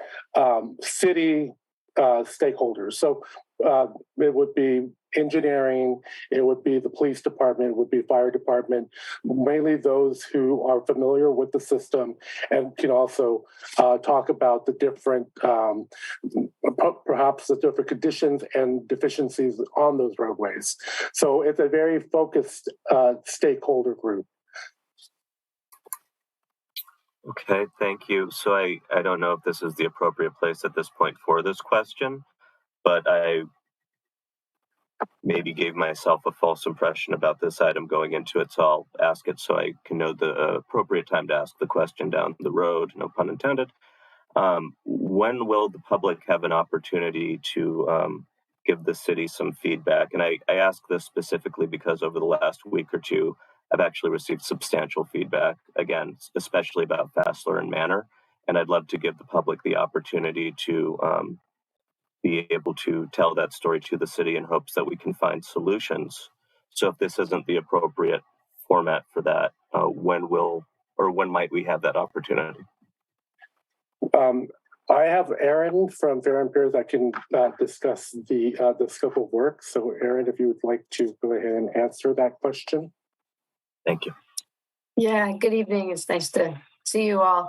city stakeholders. So it would be engineering, it would be the police department, it would be fire department, mainly those who are familiar with the system and can also talk about the different, perhaps the different conditions and deficiencies on those roadways. So it's a very focused stakeholder group. Okay, thank you. So I don't know if this is the appropriate place at this point for this question, but I maybe gave myself a false impression about this item going into it, so I'll ask it so I can know the appropriate time to ask the question down the road, no pun intended. When will the public have an opportunity to give the city some feedback? And I ask this specifically because over the last week or two, I've actually received substantial feedback, again, especially about Fassler and Manor, and I'd love to give the public the opportunity to be able to tell that story to the city in hopes that we can find solutions. So if this isn't the appropriate format for that, when might we have that opportunity? I have Aaron from Fair and Peers that can discuss the scope of work. So Aaron, if you would like to go ahead and answer that question. Thank you. Yeah, good evening. It's nice to see you all.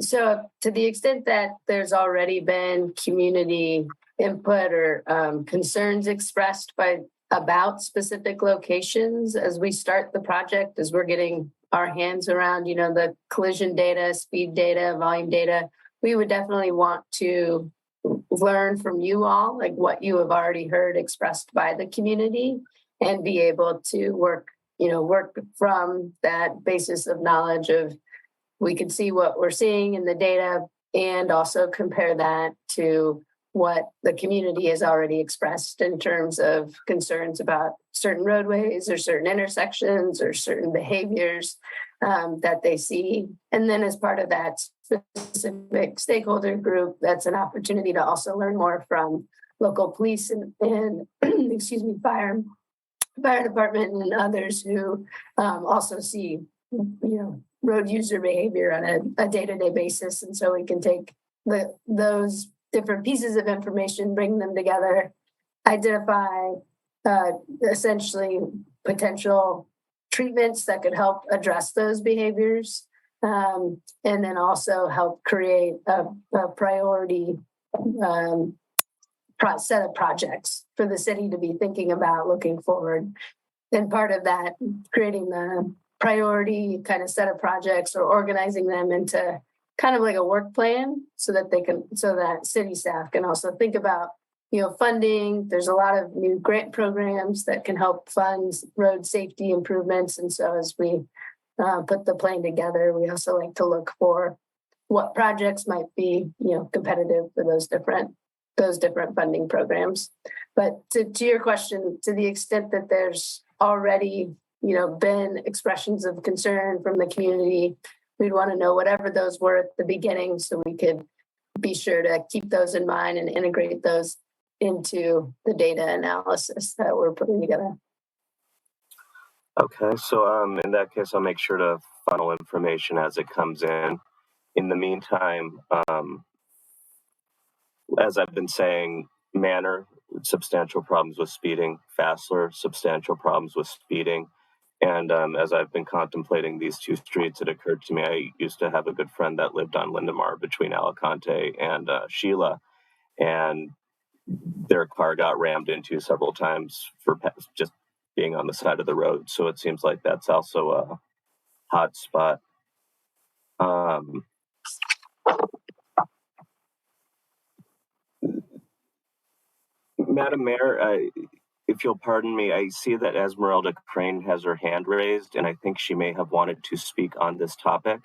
So to the extent that there's already been community input or concerns expressed about specific locations as we start the project, as we're getting our hands around, the collision data, speed data, volume data, we would definitely want to learn from you all, like what you have already heard expressed by the community, and be able to work from that basis of knowledge of, we can see what we're seeing in the data and also compare that to what the community has already expressed in terms of concerns about certain roadways or certain intersections or certain behaviors that they see. And then as part of that specific stakeholder group, that's an opportunity to also learn more from local police and fire department and others who also see, road user behavior on a day-to-day basis. And so we can take those different pieces of information, bring them together, identify essentially potential treatments that could help address those behaviors, and then also help create a priority set of projects for the city to be thinking about looking forward. And part of that, creating the priority kind of set of projects or organizing them into kind of like a work plan so that city staff can also think about, funding. There's a lot of new grant programs that can help fund road safety improvements. And so as we put the plan together, we also like to look for what projects might be, competitive for those different funding programs. But to your question, to the extent that there's already, been expressions of concern from the community, we'd want to know whatever those were at the beginning so we could be sure to keep those in mind and integrate those into the data analysis that we're putting together. Okay, so in that case, I'll make sure to funnel information as it comes in. In the meantime, as I've been saying, Manor, substantial problems with speeding, Fassler, substantial problems with speeding. And as I've been contemplating these two streets, it occurred to me I used to have a good friend that lived on Lindemar between Alicante and Sheila, and their car got rammed into several times for just being on the side of the road. So it seems like that's also a hot spot. Madam Mayor, if you'll pardon me, I see that Esmeralda Crane has her hand raised, and I think she may have wanted to speak on this topic.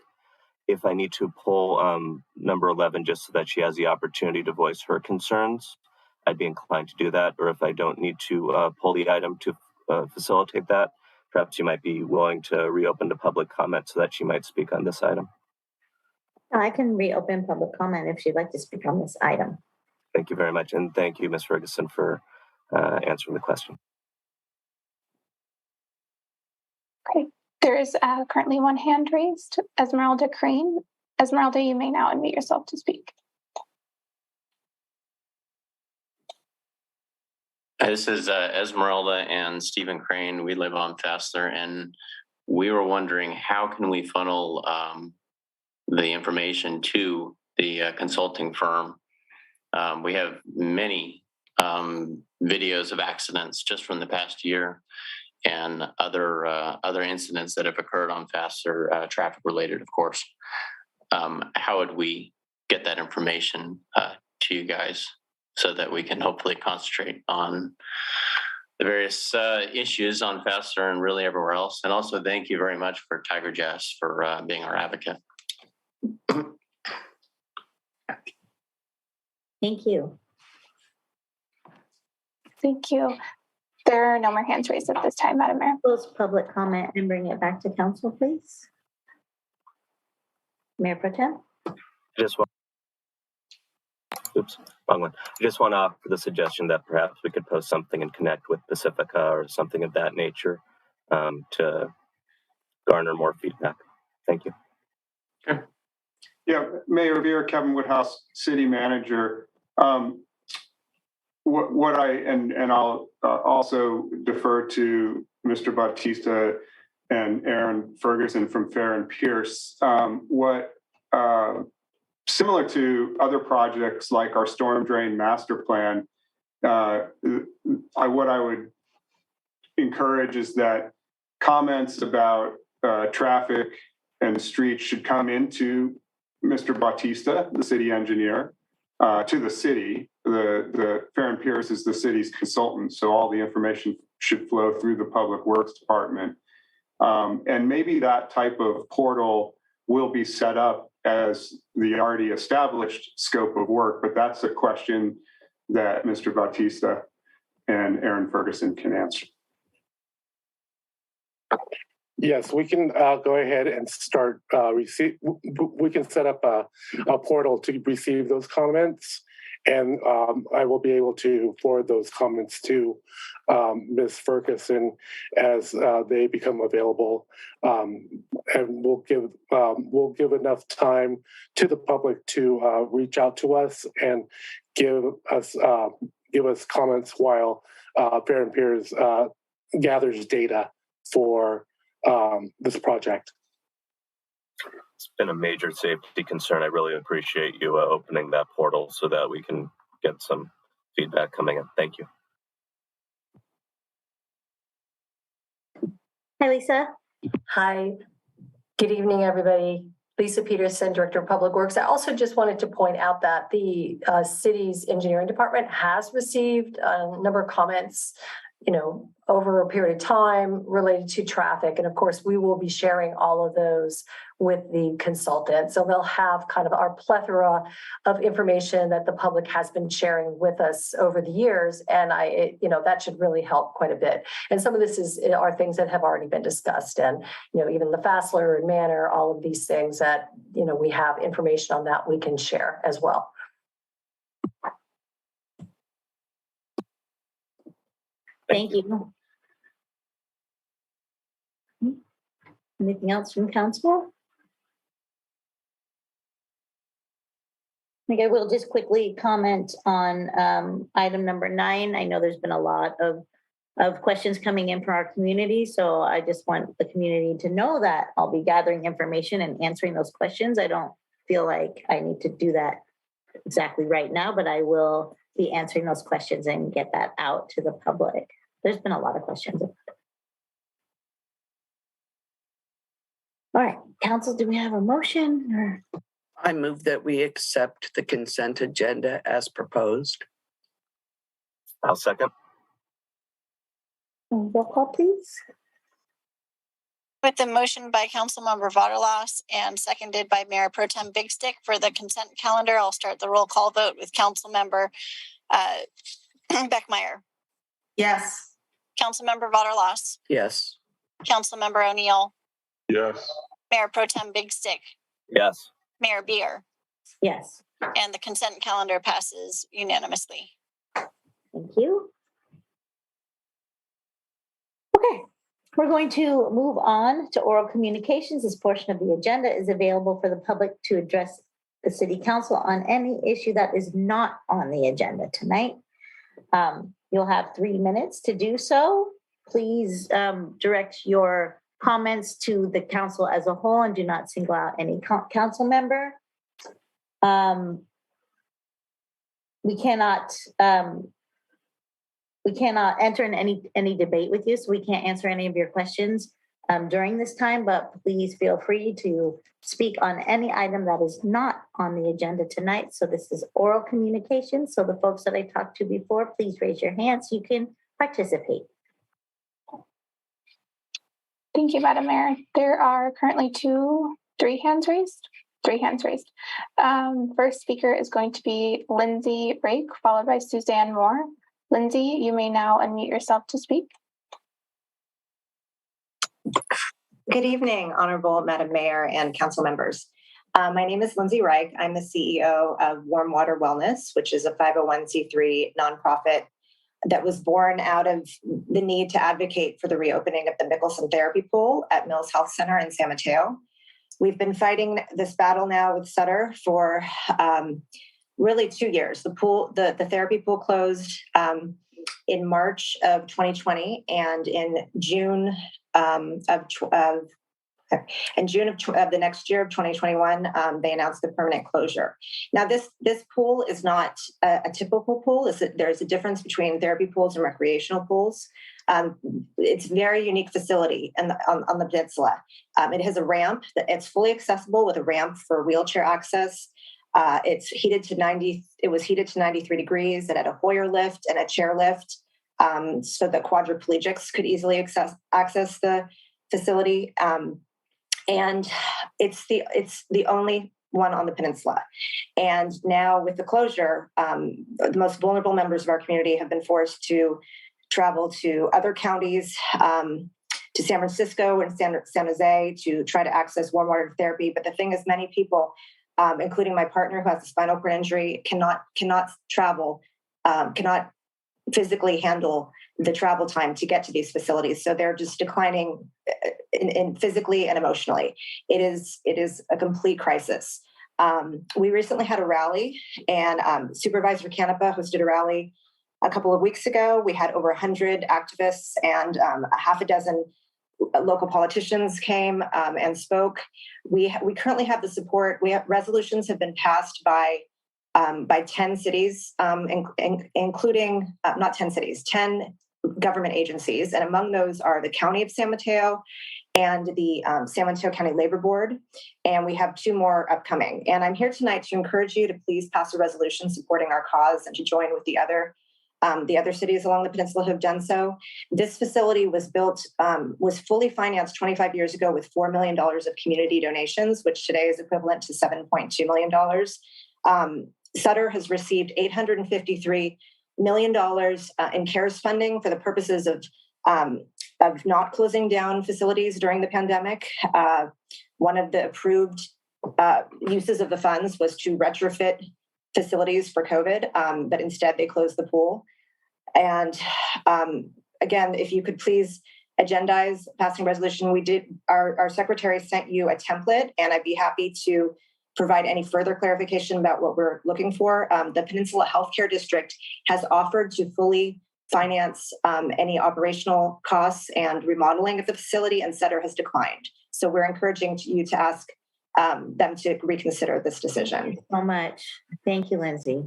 If I need to pull number 11 just so that she has the opportunity to voice her concerns, I'd be inclined to do that. Or if I don't need to pull the item to facilitate that, perhaps you might be willing to reopen to public comment so that she might speak on this item. I can reopen public comment if she'd like to speak on this item. Thank you very much. And thank you, Ms. Ferguson, for answering the question. Okay, there is currently one hand raised, Esmeralda Crane. Esmeralda, you may now unmute yourself to speak. This is Esmeralda and Stephen Crane. We live on Fassler, and we were wondering how can we funnel the information to the consulting firm. We have many videos of accidents just from the past year and other incidents that have occurred on Fassler, traffic related, of course. How would we get that information to you guys so that we can hopefully concentrate on the various issues on Fassler and really everywhere else? And also thank you very much for Tiger Jess for being our advocate. Thank you. Thank you. There are no more hands raised at this time, Madam Mayor. Close public comment and bring it back to council, please. Mayor Pro Tem. Wrong one. I just want to offer the suggestion that perhaps we could post something and connect with Pacifica or something of that nature to garner more feedback. Thank you. Okay. Yeah, Mayor Rivera, Kevin Woodhouse, City Manager. What I'll also defer to Mr. Bautista and Aaron Ferguson from Fair and Pierce. Similar to other projects like our storm drain master plan, what I would encourage is that comments about traffic and streets should come into Mr. Bautista, the city engineer, to the city. The Fair and Pierce is the city's consultant, so all the information should flow through the Public Works Department. And maybe that type of portal will be set up as the already established scope of work, but that's a question that Mr. Bautista and Aaron Ferguson can answer. Yes, we can go ahead and start we can set up a portal to receive those comments, and I will be able to forward those comments to Ms. Ferguson as they become available, and we'll give enough time to the public to reach out to us and give us comments while Fair and Pierce gathers data for this project. It's been a major safety concern. I really appreciate you opening that portal so that we can get some feedback coming in. Thank you. Hi, Lisa. Hi. Good evening, everybody. Lisa Peterson, Director of Public Works. I also just wanted to point out that the city's engineering department has received a number of comments over a period of time related to traffic. And of course, we will be sharing all of those with the consultant. So they'll have kind of our plethora of information that the public has been sharing with us over the years. And that should really help quite a bit. And some of this are things that have already been discussed. And, even the Fassler and Manor, all of these things that, we have information on that we can share as well. Thank you. Anything else from council? I think I will just quickly comment on item number 9. I know there's been a lot of questions coming in from our community, so I just want the community to know that I'll be gathering information and answering those questions. I don't feel like I need to do that exactly right now, but I will be answering those questions and get that out to the public. There's been a lot of questions. All right, council, do we have a motion? I move that we accept the consent agenda as proposed. I'll second. Roll call, please. With the motion by Councilmember Vaterlas and seconded by Mayor Pro Tem Big Stick for the consent calendar, I'll start the roll call vote with Councilmember Beckmeyer. Yes. Councilmember Vaterlas. Yes. Councilmember O'Neill. Yes. Mayor Pro Tem Big Stick. Yes. Mayor Beer. Yes. And the consent calendar passes unanimously. Thank you. Okay, we're going to move on to oral communications. This portion of the agenda is available for the public to address the city council on any issue that is not on the agenda tonight. You'll have 3 minutes to do so. Please direct your comments to the council as a whole and do not single out any council member. We cannot enter in any debate with you, so we can't answer any of your questions during this time, but please feel free to speak on any item that is not on the agenda tonight. So this is oral communication. So the folks that I talked to before, please raise your hands. You can participate. Thank you, Madam Mayor. There are currently three hands raised. First speaker is going to be Lindsay Rake, followed by Suzanne Moore. Lindsay, you may now unmute yourself to speak. Good evening, Honorable Madam Mayor and council members. My name is Lindsay Reich. I'm the CEO of Warm Water Wellness, which is a 501c3 nonprofit that was born out of the need to advocate for the reopening of the Mickelson Therapy Pool at Mills Health Center in San Mateo. We've been fighting this battle now with Sutter for really 2 years. The therapy pool closed in March of 2020, and in June of the next year of 2021, they announced the permanent closure. Now, this pool is not a typical pool. There's a difference between therapy pools and recreational pools. It's a very unique facility on the peninsula. It has a ramp it's fully accessible with a ramp for wheelchair access. It's heated to 90. It was heated to 93 degrees. It had a Hoyer lift and a chair lift, so that quadriplegics could easily access the facility. And it's the only one on the peninsula. And now with the closure, the most vulnerable members of our community have been forced to travel to other counties, to San Francisco and San Jose to try to access warm water therapy. But the thing is, many people, including my partner who has a spinal cord injury, cannot travel, cannot physically handle the travel time to get to these facilities. So they're just declining in physically and emotionally. It is a complete crisis. We recently had a rally, and Supervisor Canepa hosted a rally a couple of weeks ago. We had over 100 activists and a half a dozen local politicians came and spoke. We currently have the support. Resolutions have been passed by 10 cities, including not 10 cities, 10 government agencies. And among those are the County of San Mateo and the San Mateo County Labor Board. And we have 2 more upcoming. And I'm here tonight to encourage you to please pass a resolution supporting our cause and to join with the other The other cities along the peninsula have done so. This facility was fully financed 25 years ago with $4 million of community donations, which today is equivalent to $7.2 million. Sutter has received $853 million in CARES funding for the purposes of not closing down facilities during the pandemic. One of the approved uses of the funds was to retrofit facilities for COVID, but instead they closed the pool. And again, if you could please agendize passing resolution. Our secretary sent you a template, and I'd be happy to provide any further clarification about what we're looking for. The Peninsula Healthcare District has offered to fully finance any operational costs and remodeling of the facility, and Sutter has declined. So we're encouraging you to ask them to reconsider this decision. Thank you so much. Thank you, Lindsay.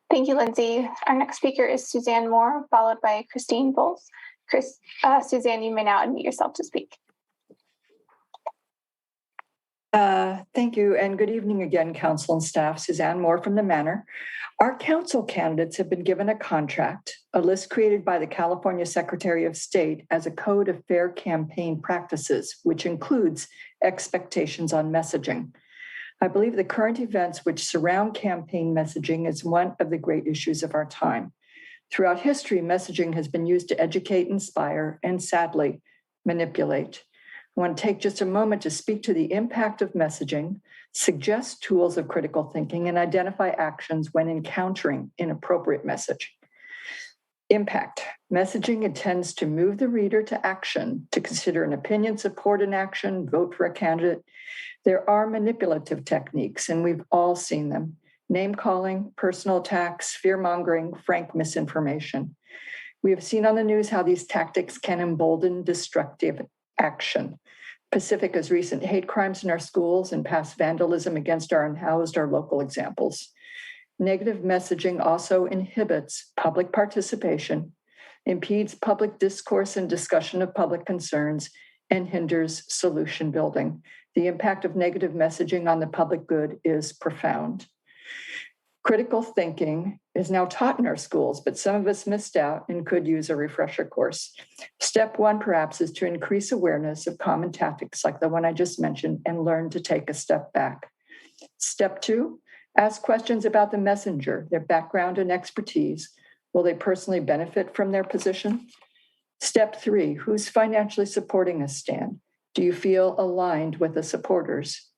Thank you, Lindsay. Our next speaker is Suzanne Moore, followed by Christine Bowles. Suzanne, you may now unmute yourself to speak. Thank you, and good evening again, council and staff. Suzanne Moore from the Manor. Our council candidates have been given a contract, a list created by the California Secretary of State as a code of fair campaign practices, which includes expectations on messaging. I believe the current events which surround campaign messaging is one of the great issues of our time. Throughout history, messaging has been used to educate, inspire, and sadly, manipulate. I want to take just a moment to speak to the impact of messaging, suggest tools of critical thinking, and identify actions when encountering inappropriate message. Impact. Messaging intends to move the reader to action, to consider an opinion, support an action, vote for a candidate. There are manipulative techniques, and we've all seen them. Name calling, personal attacks, fear-mongering, frank misinformation. We have seen on the news how these tactics can embolden destructive action. Pacifica's recent hate crimes in our schools and past vandalism against our unhoused are local examples. Negative messaging also inhibits public participation, impedes public discourse and discussion of public concerns, and hinders solution building. The impact of negative messaging on the public good is profound. Critical thinking is now taught in our schools, but some of us missed out and could use a refresher course. Step one, perhaps, is to increase awareness of common tactics like the one I just mentioned and learn to take a step back. Step two, ask questions about the messenger, their background and expertise. Will they personally benefit from their position? Step three, who's financially supporting a stand? Do you feel aligned with the supporters?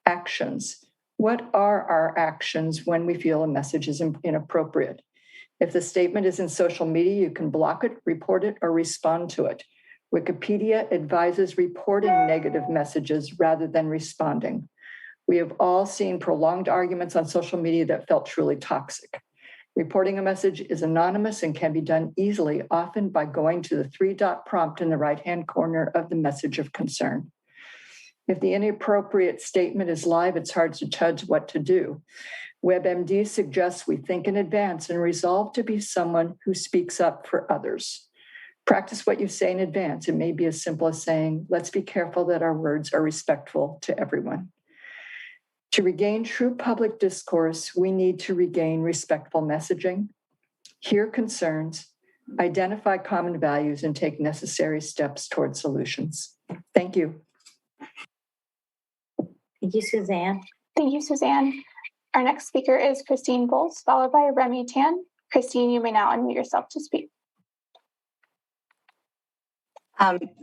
Actions. What are our actions when we feel a message is inappropriate? If the statement is in social media, you can block it, report it, or respond to it. Wikipedia advises reporting negative messages rather than responding. We have all seen prolonged arguments on social media that felt truly toxic. Reporting a message is anonymous and can be done easily, often by going to the 3-dot prompt in the right-hand corner of the message of concern. If the inappropriate statement is live, it's hard to judge what to do. WebMD suggests we think in advance and resolve to be someone who speaks up for others. Practice what you say in advance. It may be as simple as saying, let's be careful that our words are respectful to everyone. To regain true public discourse, we need to regain respectful messaging, hear concerns, identify common values, and take necessary steps toward solutions. Thank you. Thank you, Suzanne. Thank you, Suzanne. Our next speaker is Christine Bowles, followed by Remy Tan. Christine, you may now unmute yourself to speak.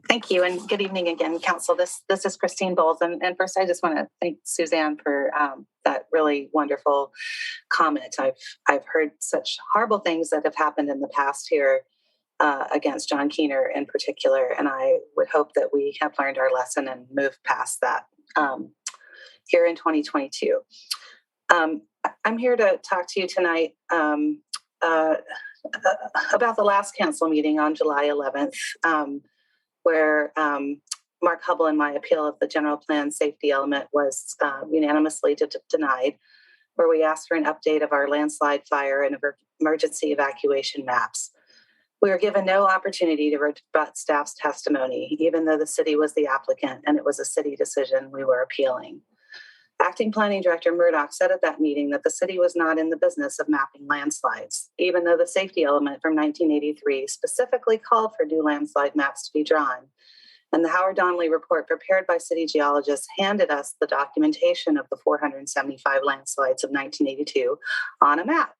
Thank you, and good evening again, Council. This is Christine Bowles, and first I just want to thank Suzanne for that really wonderful comment. I've heard such horrible things that have happened in the past here against John Keener in particular, and I would hope that we have learned our lesson and moved past that here in 2022. I'm here to talk to you tonight about the last council meeting on July 11th, where Mark Hubble and my appeal of the general plan safety element was unanimously denied, where we asked for an update of our landslide, fire, and emergency evacuation maps. We were given no opportunity to rebut staff's testimony, even though the city was the applicant and it was a city decision we were appealing. Acting Planning Director Murdoch said at that meeting that the city was not in the business of mapping landslides, even though the safety element from 1983 specifically called for new landslide maps to be drawn. And the Howard Donnelly report prepared by city geologists handed us the documentation of the 475 landslides of 1982 on a map.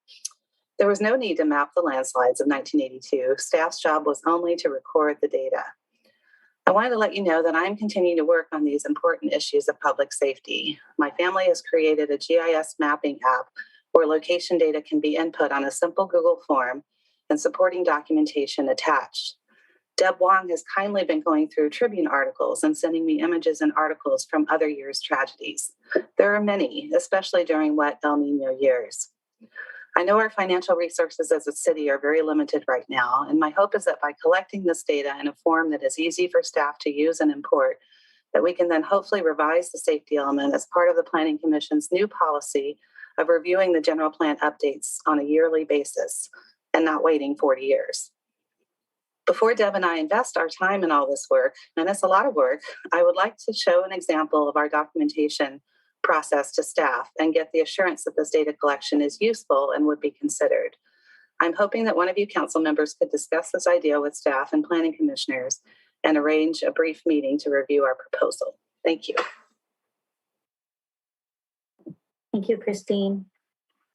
There was no need to map the landslides of 1982. Staff's job was only to record the data. I wanted to let you know that I'm continuing to work on these important issues of public safety. My family has created a GIS mapping app where location data can be input on a simple Google form and supporting documentation attached. Deb Wong has kindly been going through Tribune articles and sending me images and articles from other years' tragedies. There are many, especially during wet El Nino years. I know our financial resources as a city are very limited right now, and my hope is that by collecting this data in a form that is easy for staff to use and import, that we can then hopefully revise the safety element as part of the Planning Commission's new policy of reviewing the general plan updates on a yearly basis and not waiting 40 years. Before Deb and I invest our time in all this work, and it's a lot of work, I would like to show an example of our documentation process to staff and get the assurance that this data collection is useful and would be considered. I'm hoping that one of you council members could discuss this idea with staff and planning commissioners and arrange a brief meeting to review our proposal. Thank you. Thank you, Christine.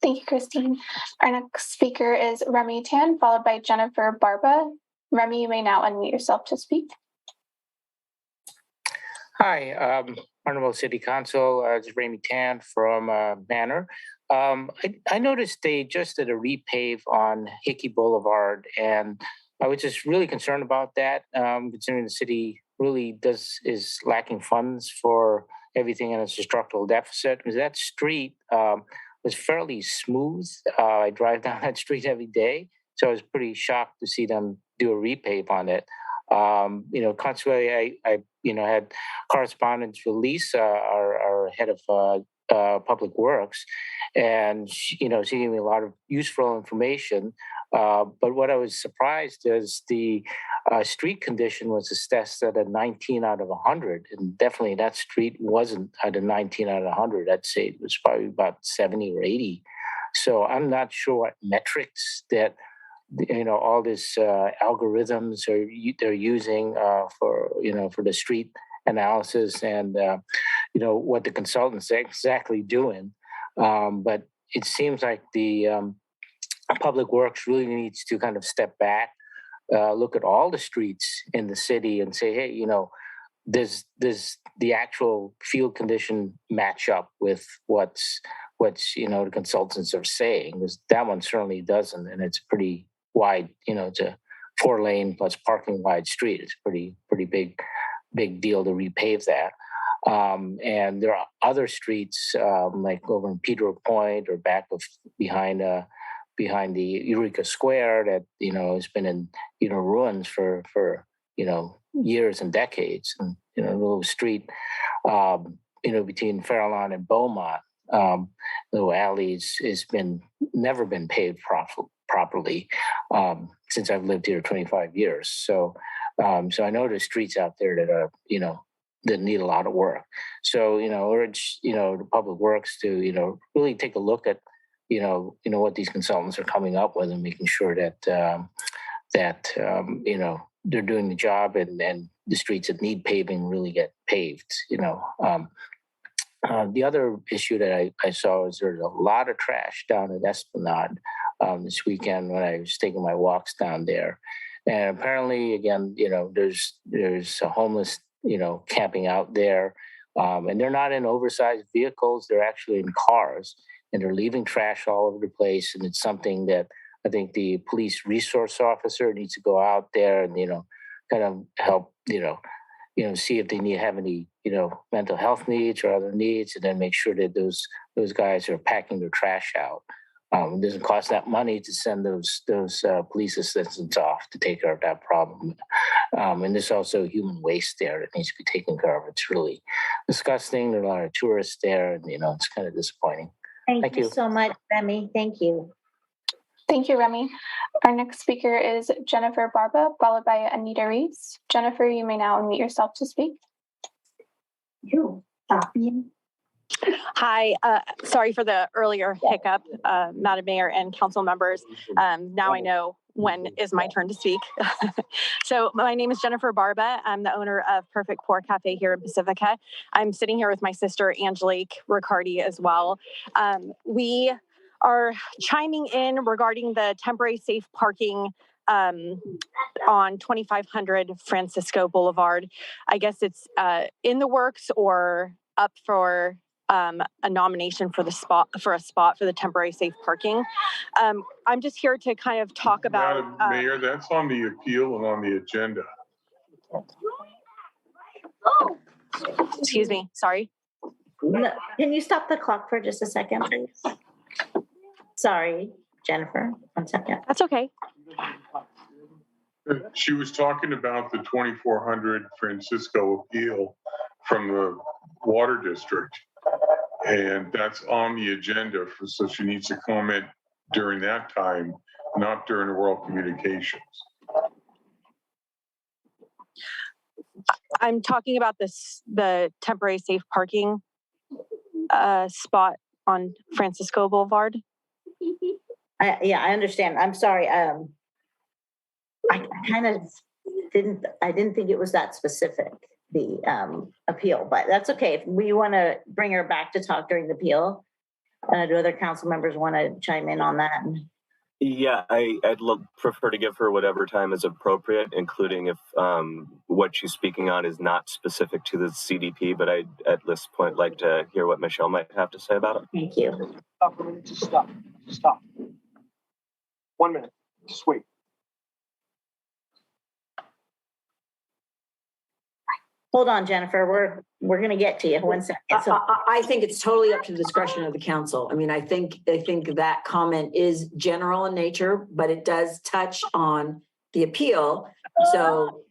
Thank you, Christine. Our next speaker is Remy Tan, followed by Jennifer Barba. Remy, you may now unmute yourself to speak. Hi, Honorable City Council. This is Remy Tan from Manor. I noticed they just did a repave on Hickey Boulevard, and I was just really concerned about that, considering the city really is lacking funds for everything and it's a structural deficit. Because that street was fairly smooth. I drive down that street every day, so I was pretty shocked to see them do a repave on it. Consequently, I had correspondence with Lisa, our head of Public Works, and she gave me a lot of useful information. But what I was surprised is the street condition was assessed at a 19 out of 100, and definitely that street wasn't at a 19 out of 100. I'd say it was probably about 70 or 80. So I'm not sure what metrics that all this algorithms they're using for the street analysis and what the consultants are exactly doing. But it seems like the Public Works really needs to kind of step back, look at all the streets in the city and say, hey, does the actual field condition match up with what's the consultants are saying? Because that one certainly doesn't, and it's pretty wide. It's a 4-lane plus parking wide street. It's pretty big deal to repave that. And there are other streets like over in Pedro Point or behind the Eureka Square that has been in ruins for years and decades. And a little street between Farallon and Beaumont, little alleys has never been paved properly since I've lived here 25 years. So I know there's streets out there that are that need a lot of work. So urge the Public Works to really take a look at what these consultants are coming up with and making sure that they're doing the job and the streets that need paving really get paved. The other issue that I saw is there's a lot of trash down at Esplanade this weekend when I was taking my walks down there. And apparently, again, there's a homeless, camping out there. And they're not in oversized vehicles. They're actually in cars. And they're leaving trash all over the place. And it's something that I think the police resource officer needs to go out there and, kind of help, see if they have any, mental health needs or other needs, and then make sure that those guys are packing their trash out. It doesn't cost that money to send those police assistants off to take care of that problem. And there's also human waste there that needs to be taken care of. It's really disgusting. There are a lot of tourists there, and it's kind of disappointing. Thank you so much, Remy. Thank you. Thank you, Remy. Our next speaker is Jennifer Barba, followed by Anita Reeves. Jennifer, you may now unmute yourself to speak. Hi, sorry for the earlier hiccup, Madam Mayor and council members. Now I know when is my turn to speak. So my name is Jennifer Barba. I'm the owner of Perfect Pour Cafe here in Pacifica. I'm sitting here with my sister, Angelique Riccardi, as well. We are chiming in regarding the temporary safe parking on 2500 Francisco Boulevard. I guess it's in the works or up for a nomination for a spot for the temporary safe parking. I'm just here to kind of talk about. Madam Mayor, that's on the appeal and on the agenda. Excuse me, sorry. No, can you stop the clock for just a second, please? Sorry, Jennifer, 1 second. That's okay. She was talking about the 2400 Francisco appeal from the Water District. And that's on the agenda, so she needs to comment during that time, not during oral communications. I'm talking about the temporary safe parking spot on Francisco Boulevard. Yeah, I understand. I'm sorry. I kind of didn't think it was that specific, the appeal, but that's okay. If we want to bring her back to talk during the appeal, do other council members want to chime in on that? Yeah, I'd prefer to give her whatever time is appropriate, including if what she's speaking on is not specific to the CDP, but I'd at this point like to hear what Michelle might have to say about it. Thank you. Stop. 1 minute. Just wait. Hold on, Jennifer. We're going to get to you. 1 second. So I think it's totally up to the discretion of the council. I mean, I think that comment is general in nature, but it does touch on the appeal. So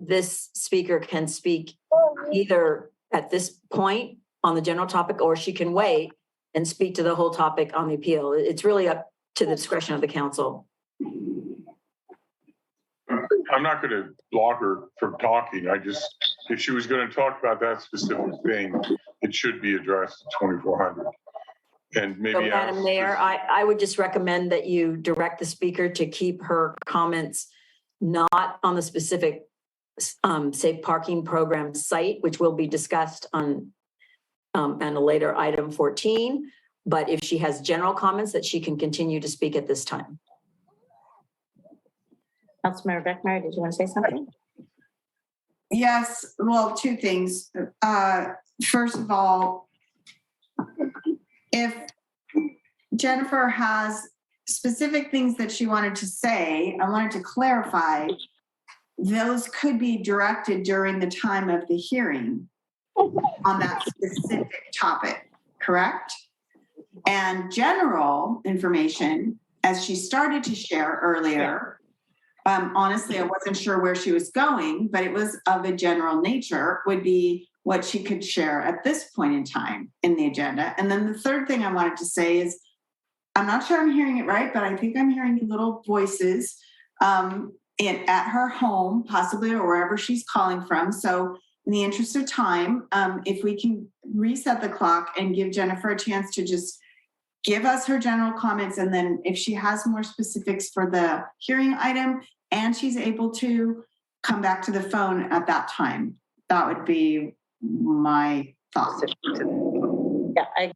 this speaker can speak either at this point on the general topic, or she can wait and speak to the whole topic on the appeal. It's really up to the discretion of the council. I'm not going to block her from talking. If she was going to talk about that specific thing, it should be addressed at 2400. And maybe, so, Madam Mayor, I would just recommend that you direct the speaker to keep her comments not on the specific safe parking program site, which will be discussed on a later item 14. But if she has general comments, that she can continue to speak at this time. Councilmember Beckmeyer, did you want to say something? Yes, well, two things. First of all, if Jennifer has specific things that she wanted to say, I wanted to clarify, those could be directed during the time of the hearing on that specific topic, correct? And general information, as she started to share earlier, honestly, I wasn't sure where she was going, but it was of a general nature, would be what she could share at this point in time in the agenda. And then the third thing I wanted to say is, I'm not sure I'm hearing it right, but I think I'm hearing little voices at her home, possibly, or wherever she's calling from. So in the interest of time, if we can reset the clock and give Jennifer a chance to just give us her general comments, and then if she has more specifics for the hearing item and she's able to come back to the phone at that time, that would be my thought. Yeah,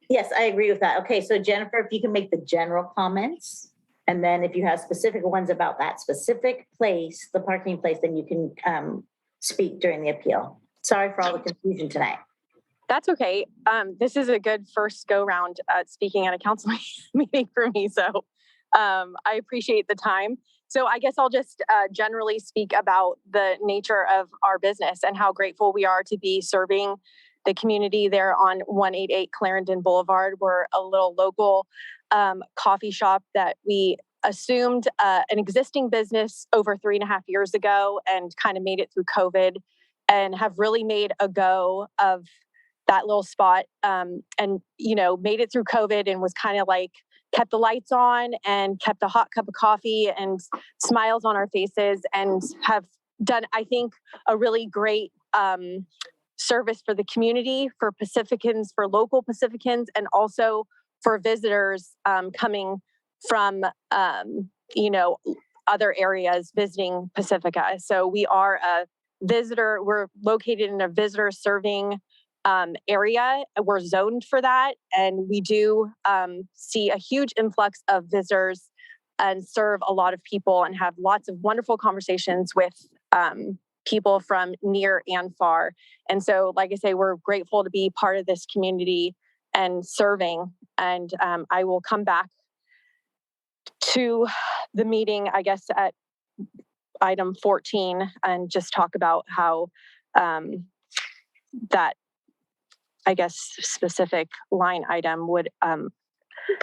yes, I agree with that. Okay, so Jennifer, if you can make the general comments, and then if you have specific ones about that specific place, the parking place, then you can speak during the appeal. Sorry for all the confusion tonight. That's okay. This is a good first go round speaking at a council meeting for me. So I appreciate the time. So I guess I'll just generally speak about the nature of our business and how grateful we are to be serving the community there on 188 Clarendon Boulevard. We're a little local coffee shop that we assumed an existing business over 3.5 years ago and kind of made it through COVID, and have really made a go of that little spot, and, made it through COVID and was kind of like, kept the lights on and kept a hot cup of coffee and smiles on our faces, and have done, I think, a really great service for the community, for Pacificans, for local Pacificans, and also for visitors coming from, other areas visiting Pacifica. So we are we're located in a visitor serving area. We're zoned for that. And we do see a huge influx of visitors and serve a lot of people and have lots of wonderful conversations with people from near and far. And so, like I say, we're grateful to be part of this community and serving. And I will come back to the meeting, I guess, at item 14 and just talk about how that, I guess, specific line item would,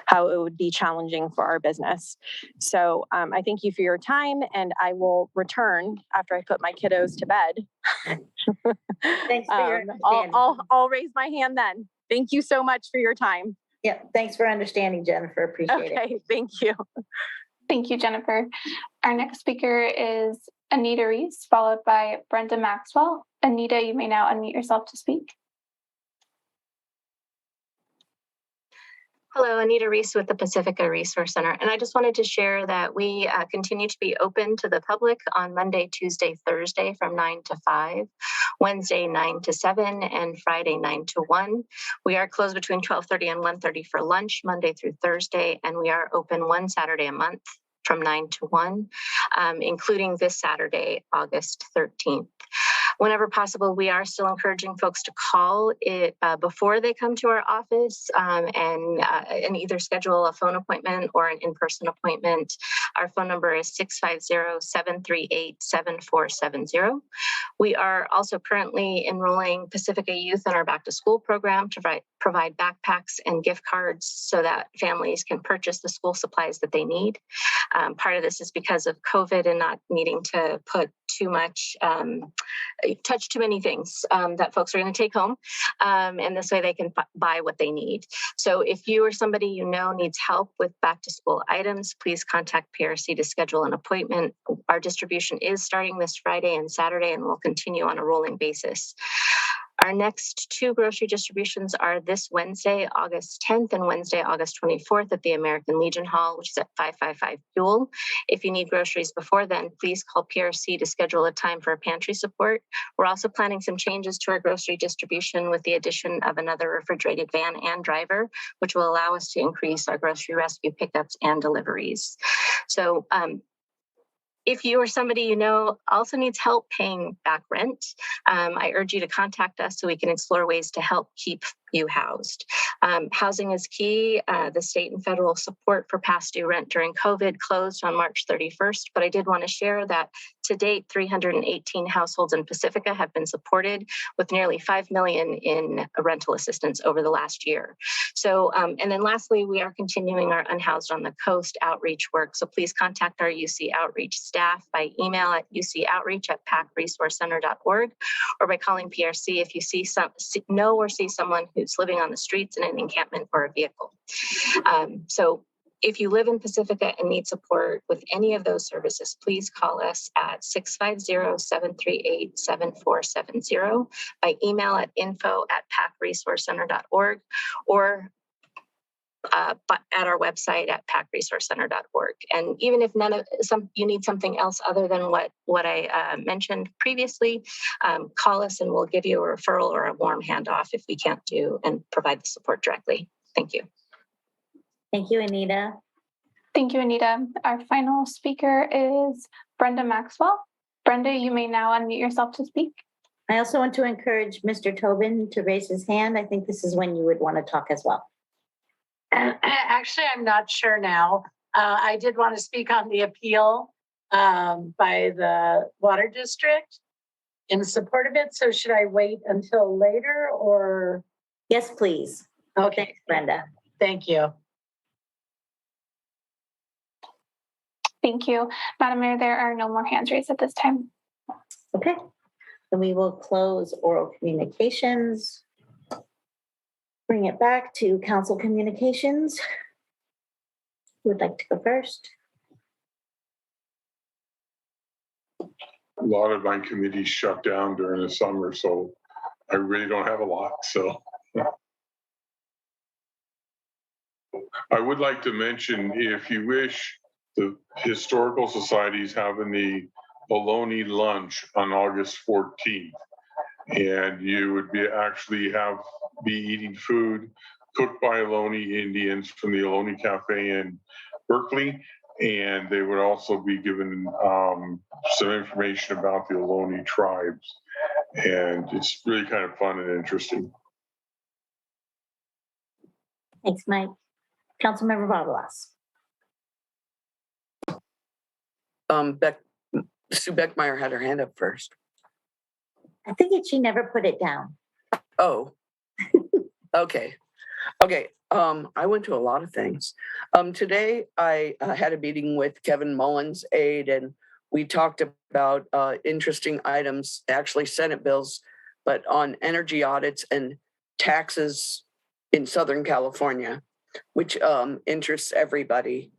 how it would be challenging for our business. So I thank you for your time, and I will return after I put my kiddos to bed. Thanks for your understanding. I'll raise my hand then. Thank you so much for your time. Yeah, thanks for understanding, Jennifer. Appreciate it. Okay, thank you. Thank you, Jennifer. Our next speaker is Anita Reese, followed by Brenda Maxwell. Anita, you may now unmute yourself to speak. Hello, Anita Reese with the Pacifica Resource Center. And I just wanted to share that we continue to be open to the public on Monday, Tuesday, Thursday from 9 to 5, Wednesday 9 to 7, and Friday 9 to 1. We are closed between 12:30 and 1:30 for lunch, Monday through Thursday, and we are open one Saturday a month from 9 to 1, including this Saturday, August 13th. Whenever possible, we are still encouraging folks to call it before they come to our office and either schedule a phone appointment or an in-person appointment. Our phone number is 650-738-7470. We are also currently enrolling Pacifica Youth in our Back to School program to provide backpacks and gift cards so that families can purchase the school supplies that they need. Part of this is because of COVID and not needing to put too much, touch too many things that folks are going to take home. And this way they can buy what they need. So if you or somebody you know needs help with back to school items, please contact PRC to schedule an appointment. Our distribution is starting this Friday and Saturday and will continue on a rolling basis. Our next two grocery distributions are this Wednesday, August 10th and Wednesday, August 24th at the American Legion Hall, which is at 555 Buell. If you need groceries before then, please call PRC to schedule a time for pantry support. We're also planning some changes to our grocery distribution with the addition of another refrigerated van and driver, which will allow us to increase our grocery rescue pickups and deliveries. So, if you or somebody you know also needs help paying back rent, I urge you to contact us so we can explore ways to help keep you housed. Housing is key. The state and federal support for past due rent during COVID closed on March 31st, but I did want to share that to date, 318 households in Pacifica have been supported with nearly $5 million in rental assistance over the last year. So, and then lastly, we are continuing our Unhoused on the Coast outreach work. So please contact our UC Outreach staff by email at ucoutreach@pacresourcecenter.org or by calling PRC if you see know or see someone who's living on the streets in an encampment or a vehicle. So if you live in Pacifica and need support with any of those services, please call us at 650-738-7470 by email at info@pacresourcecenter.org or at our website at pacresourcecenter.org. And even if you need something else other than what I mentioned previously, call us and we'll give you a referral or a warm handoff if we can't do and provide the support directly. Thank you. Thank you, Anita. Thank you, Anita. Our final speaker is Brenda Maxwell. Brenda, you may now unmute yourself to speak. I also want to encourage Mr. Tobin to raise his hand. I think this is when you would want to talk as well. Actually, I'm not sure now. I did want to speak on the appeal by the water district in support of it. So should I wait until later or? Yes, please. Okay. Thanks, Brenda. Thank you. Thank you. Madam Mayor, there are no more hands raised at this time. Okay. Then we will close oral communications. Bring it back to council communications. Who would like to go first? a lot of my committees shut down during the summer, so I really don't have a lot. So I would like to mention, if you wish, the Historical Society is having the bologna lunch on August 14th. And you would be eating food cooked by Ohlone Indians from the Ohlone Cafe in Berkeley. And they would also be given some information about the Ohlone tribes. And it's really kind of fun and interesting. Thanks, Mike. Councilmember Barbalas. Sue Beckmeyer had her hand up first. I think she never put it down. Oh, okay. I went to a lot of things. Today I had a meeting with Kevin Mullins, aide, and we talked about interesting items, actually Senate bills, but on energy audits and taxes in Southern California, which interests everybody.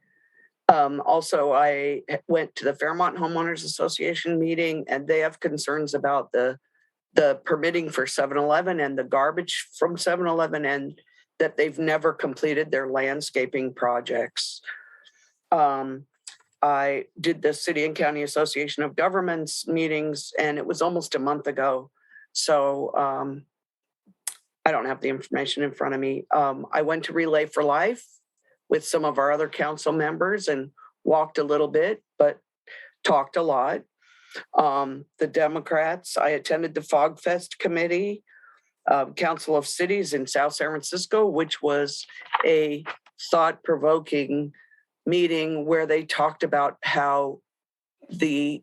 Also, I went to the Fairmont Homeowners Association meeting, and they have concerns about the permitting for 7-Eleven and the garbage from 7-Eleven, and that they've never completed their landscaping projects. I did the City and County Association of Governments meetings, and it was almost a month ago. So I don't have the information in front of me. I went to Relay for Life with some of our other council members and walked a little bit, but talked a lot. The Democrats, I attended the Fog Fest committee, Council of Cities in South San Francisco, which was a thought-provoking meeting where they talked about how the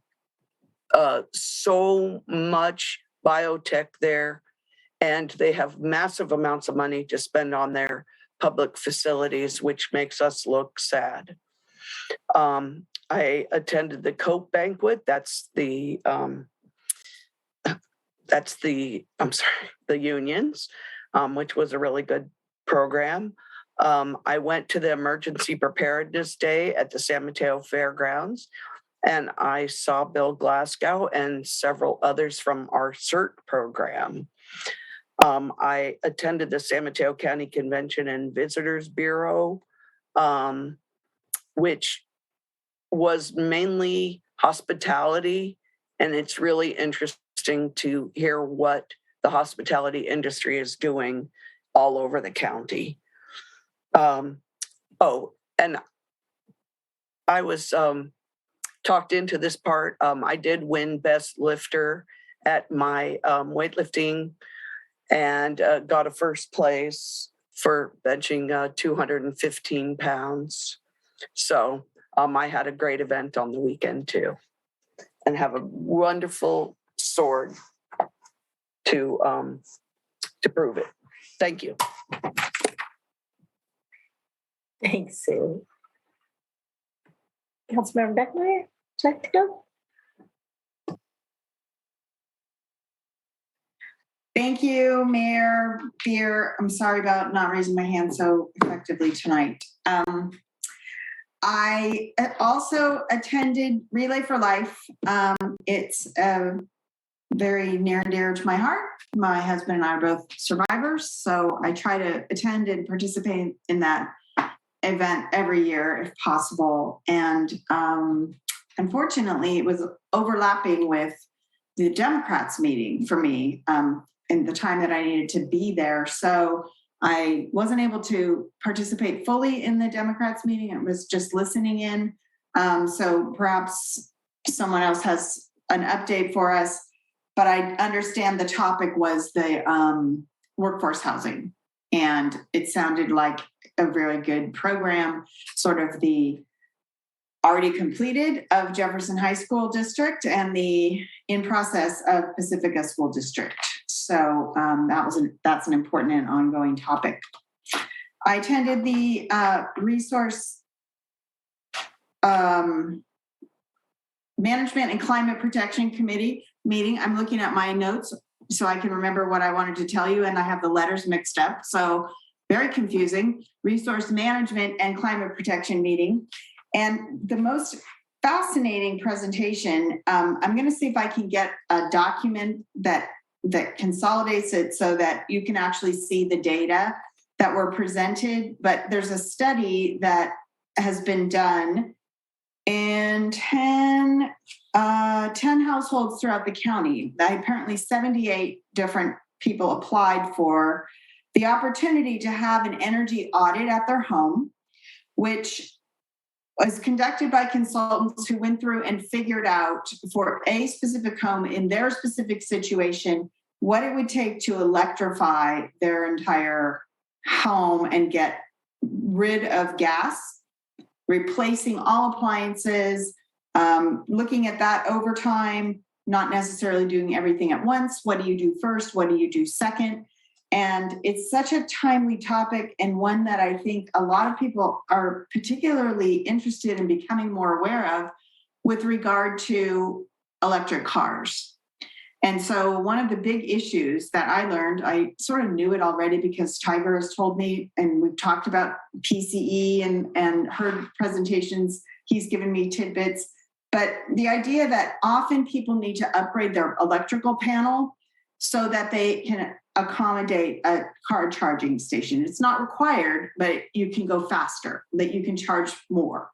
so much biotech there, and they have massive amounts of money to spend on their public facilities, which makes us look sad. I attended the Cope banquet. That's the unions, which was a really good program. I went to the Emergency Preparedness Day at the San Mateo Fairgrounds, and I saw Bill Glasgow and several others from our CERT program. I attended the San Mateo County Convention and Visitors Bureau, which was mainly hospitality, and it's really interesting to hear what the hospitality industry is doing all over the county. And I was talked into this part. I did win Best Lifter at my weightlifting, and got a first place for benching 215 pounds. So I had a great event on the weekend too, and have a wonderful sword to prove it. Thank you. Thanks, Sue. Councilmember Beckmeyer, would you like to go? Thank you, Mayor Beer. I'm sorry about not raising my hand so effectively tonight. I also attended Relay for Life. It's very near and dear to my heart. My husband and I are both survivors, so I try to attend and participate in that event every year if possible. And unfortunately, it was overlapping with the Democrats meeting for me in the time that I needed to be there. So I wasn't able to participate fully in the Democrats meeting. It was just listening in. So perhaps someone else has an update for us, but I understand the topic was the workforce housing. And it sounded like a very good program, sort of the already completed of Jefferson High School District and the in process of Pacifica School District. So that's an important and ongoing topic. I attended the Resource Management and Climate Protection Committee meeting. I'm looking at my notes so I can remember what I wanted to tell you, and I have the letters mixed up. So very confusing. Resource Management and Climate Protection meeting. And the most fascinating presentation. I'm going to see if I can get a document that consolidates it so that you can actually see the data that were presented. But there's a study that has been done in 10 households throughout the county. Apparently 78 different people applied for the opportunity to have an energy audit at their home, which was conducted by consultants who went through and figured out for a specific home in their specific situation what it would take to electrify their entire home and get rid of gas, replacing all appliances, looking at that over time, not necessarily doing everything at once. What do you do first? What do you do second? And it's such a timely topic, and one that I think a lot of people are particularly interested in becoming more aware of with regard to electric cars. And so one of the big issues that I learned, I sort of knew it already because Tiger has told me, and we've talked about PCE and heard presentations, he's given me tidbits, but the idea that often people need to upgrade their electrical panel so that they can accommodate a car charging station. It's not required, but you can go faster, that you can charge more.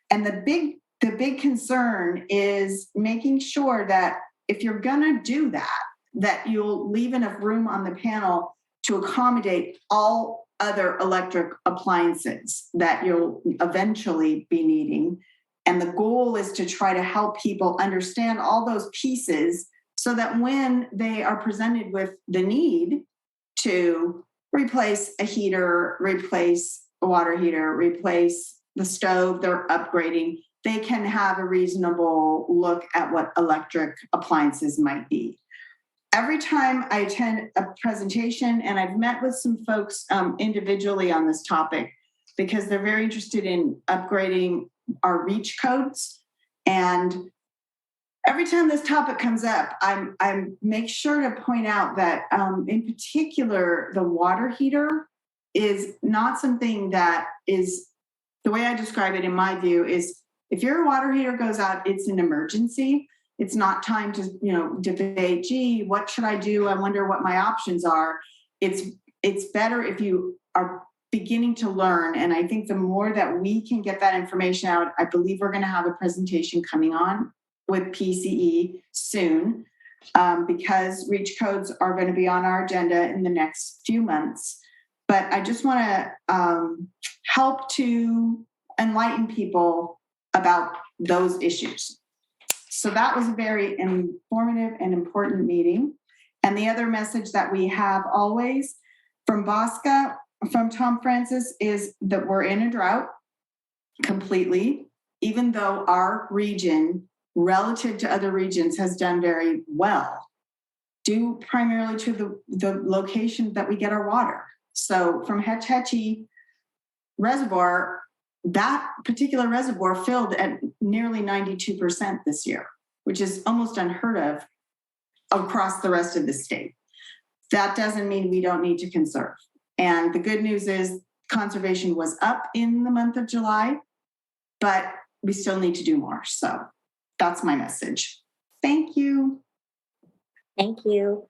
And the big concern is making sure that if you're gonna do that, that you'll leave enough room on the panel to accommodate all other electric appliances that you'll eventually be needing. And the goal is to try to help people understand all those pieces so that when they are presented with the need to replace a heater, replace a water heater, replace the stove they're upgrading, they can have a reasonable look at what electric appliances might be. Every time I attend a presentation, and I've met with some folks individually on this topic because they're very interested in upgrading our REACH codes. And every time this topic comes up, I make sure to point out that in particular, the water heater is not something that is, the way I describe it in my view is, if your water heater goes out, it's an emergency. It's not time to, debate, gee, what should I do? I wonder what my options are. It's better if you are beginning to learn. And I think the more that we can get that information out, I believe we're going to have a presentation coming on with PCE soon, because REACH codes are going to be on our agenda in the next few months. But I just want to help to enlighten people about those issues. So that was a very informative and important meeting. And the other message that we have always from Bosca, from Tom Francis, is that we're in a drought completely, even though our region, relative to other regions, has done very well, due primarily to the location that we get our water. So from Hetch Hetchy Reservoir, that particular reservoir filled at nearly 92% this year, which is almost unheard of across the rest of the state. That doesn't mean we don't need to conserve. And the good news is conservation was up in the month of July, but we still need to do more. So that's my message. Thank you. Thank you.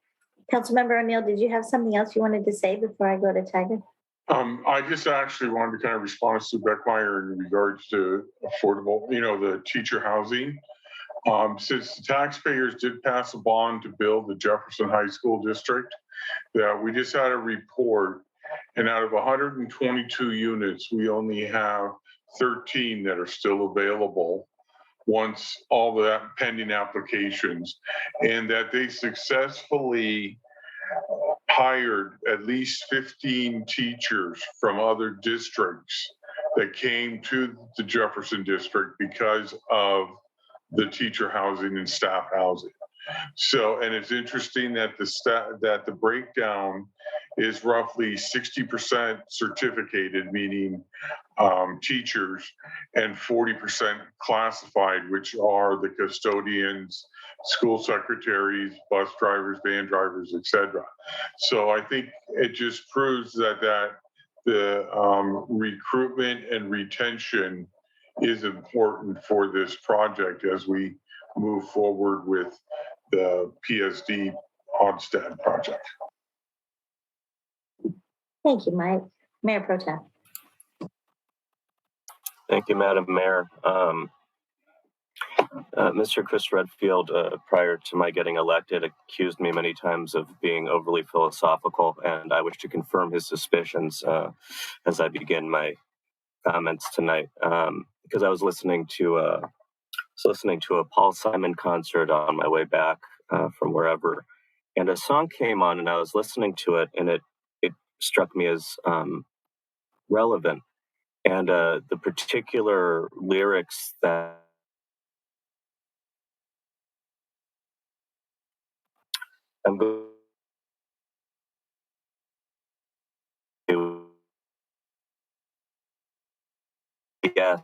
Councilmember O'Neill, did you have something else you wanted to say before I go to Tiger? I just actually wanted to kind of respond to Beckmeyer in regards to affordable, the teacher housing. Since the taxpayers did pass a bond to build the Jefferson High School District, that we just had a report, and out of 122 units, we only have 13 that are still available once all that pending applications, and that they successfully hired at least 15 teachers from other districts that came to the Jefferson district because of the teacher housing and staff housing. So, and it's interesting that the breakdown is roughly 60% certificated, meaning teachers, and 40% classified, which are the custodians, school secretaries, bus drivers, van drivers, etc. So I think it just proves that the recruitment and retention is important for this project as we move forward with the PSD Odstad project. Thank you, Mike. Mayor Pro Tem. Thank you, Madam Mayor. Mr. Chris Redfield, prior to my getting elected, accused me many times of being overly philosophical, and I wish to confirm his suspicions as I begin my comments tonight. Because I was listening to a Paul Simon concert on my way back from wherever, and a song came on, and I was listening to it, and it struck me as relevant, and the particular lyrics that I'm going to, yeah.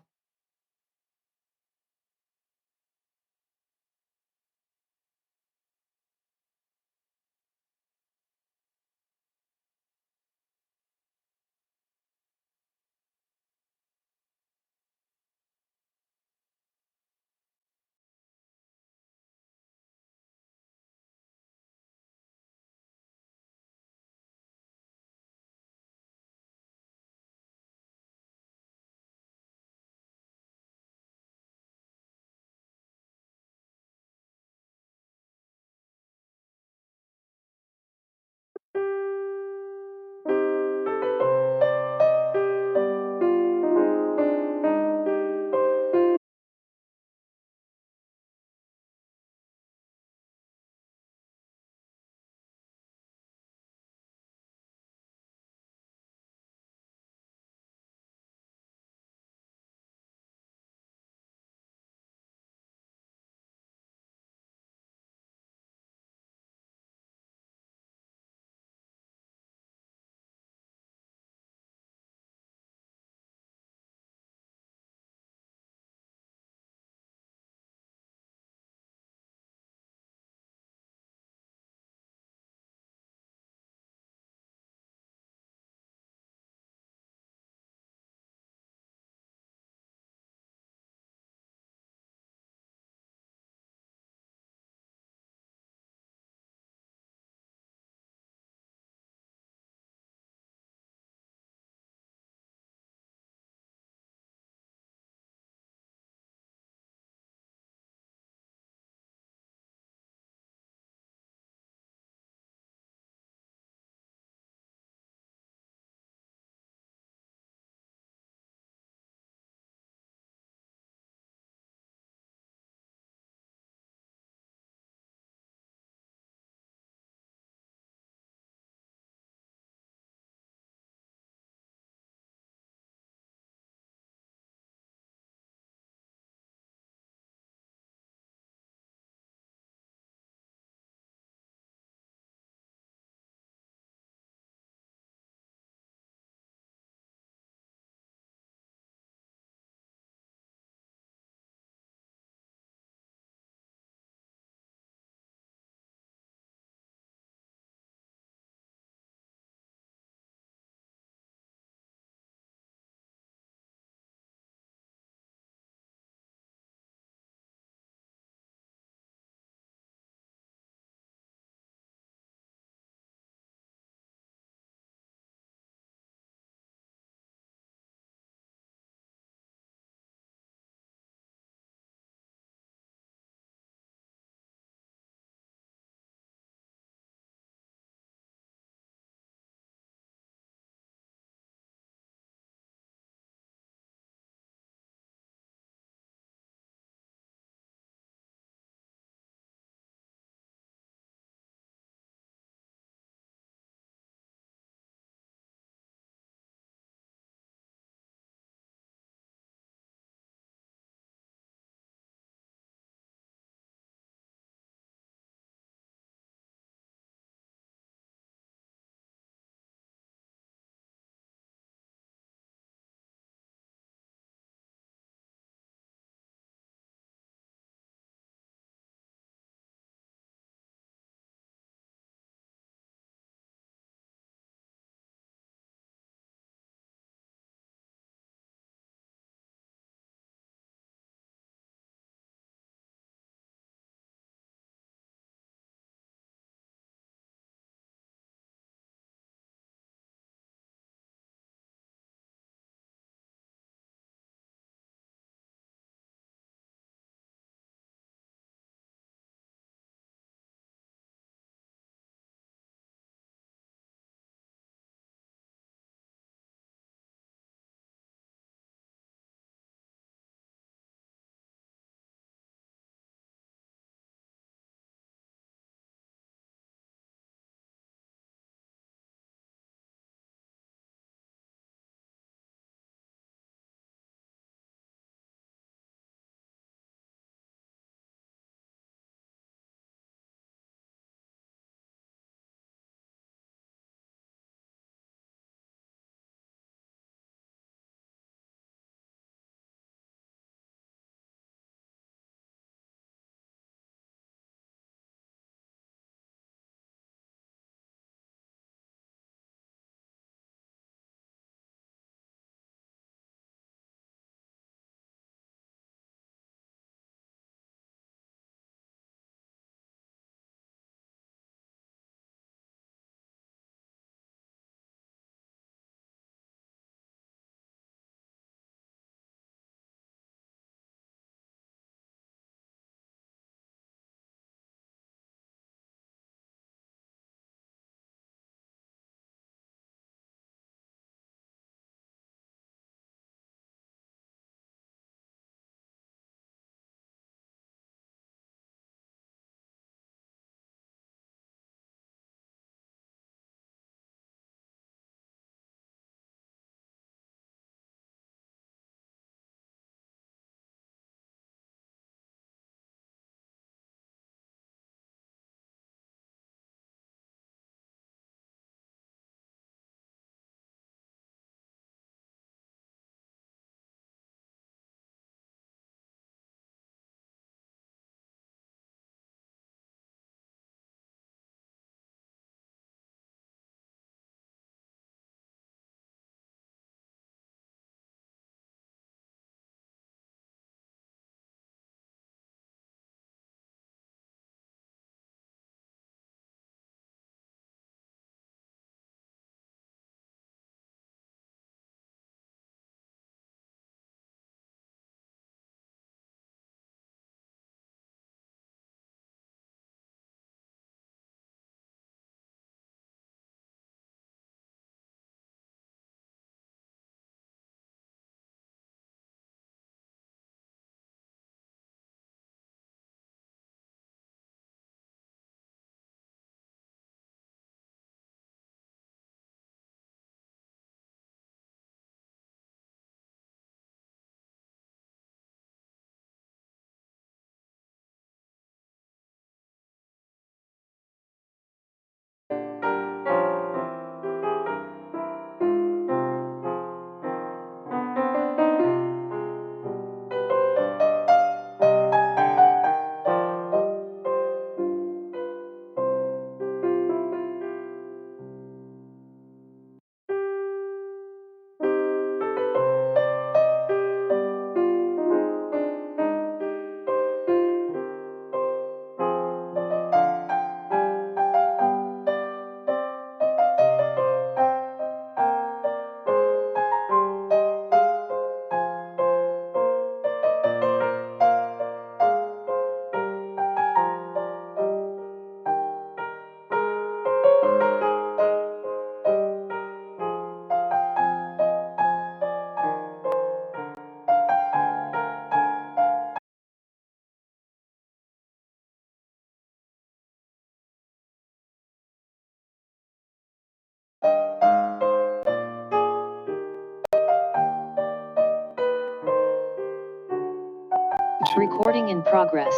Recording in progress.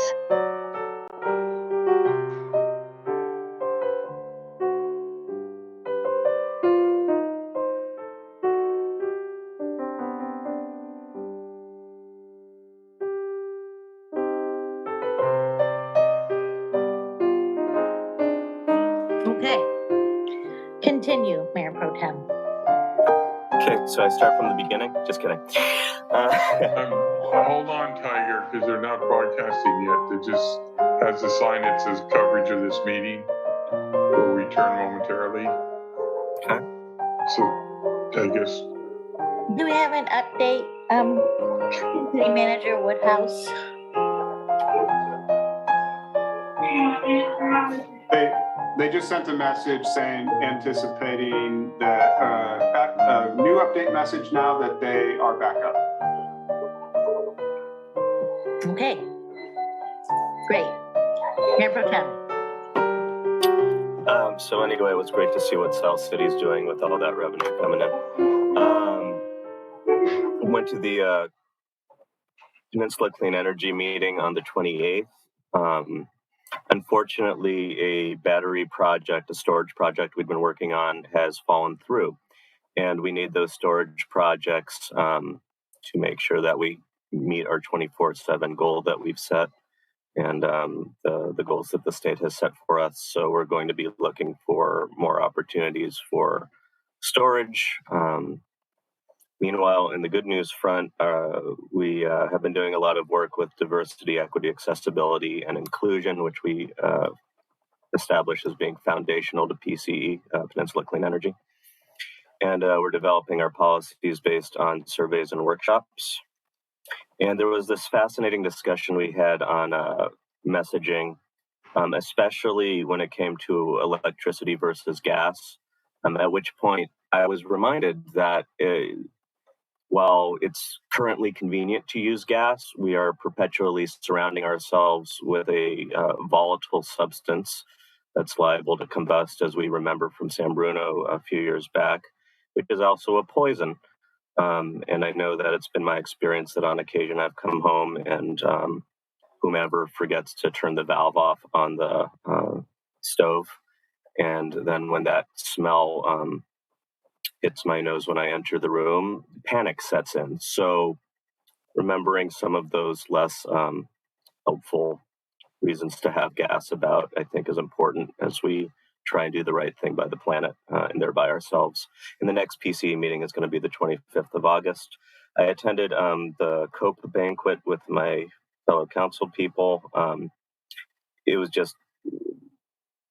Okay. Continue, Mayor Pro Tem. Okay, so I start from the beginning. Just kidding. Hold on, Tiger, because they're not broadcasting yet. It just has a sign that says coverage of this meeting will return momentarily. Okay. So I guess. Do we have an update, City Manager Woodhouse? They just sent a message saying, anticipating that new update message now that they are back up. Okay. Great. Mayor Pro Tem. So anyway, it was great to see what South City's doing with all that revenue coming in. Went to the Peninsula Clean Energy meeting on the 28th. Unfortunately, a battery project, a storage project we'd been working on, has fallen through. And we need those storage projects to make sure that we meet our 24/7 goal that we've set and the goals that the state has set for us. So we're going to be looking for more opportunities for storage. Meanwhile, in the good news front, we have been doing a lot of work with diversity, equity, accessibility, and inclusion, which we established as being foundational to PCE, Peninsula Clean Energy. And we're developing our policies based on surveys and workshops. And there was this fascinating discussion we had on messaging, especially when it came to electricity versus gas, at which point I was reminded that while it's currently convenient to use gas, we are perpetually surrounding ourselves with a volatile substance that's liable to combust, as we remember from San Bruno a few years back, which is also a poison. And I know that it's been my experience that on occasion I've come home and whomever forgets to turn the valve off on the stove. And then when that smell hits my nose when I enter the room, panic sets in. So remembering some of those less helpful reasons to have gas about, I think, is important as we try and do the right thing by the planet and thereby ourselves. And the next PCE meeting is going to be the 25th of August. I attended the COPE banquet with my fellow council people. It was just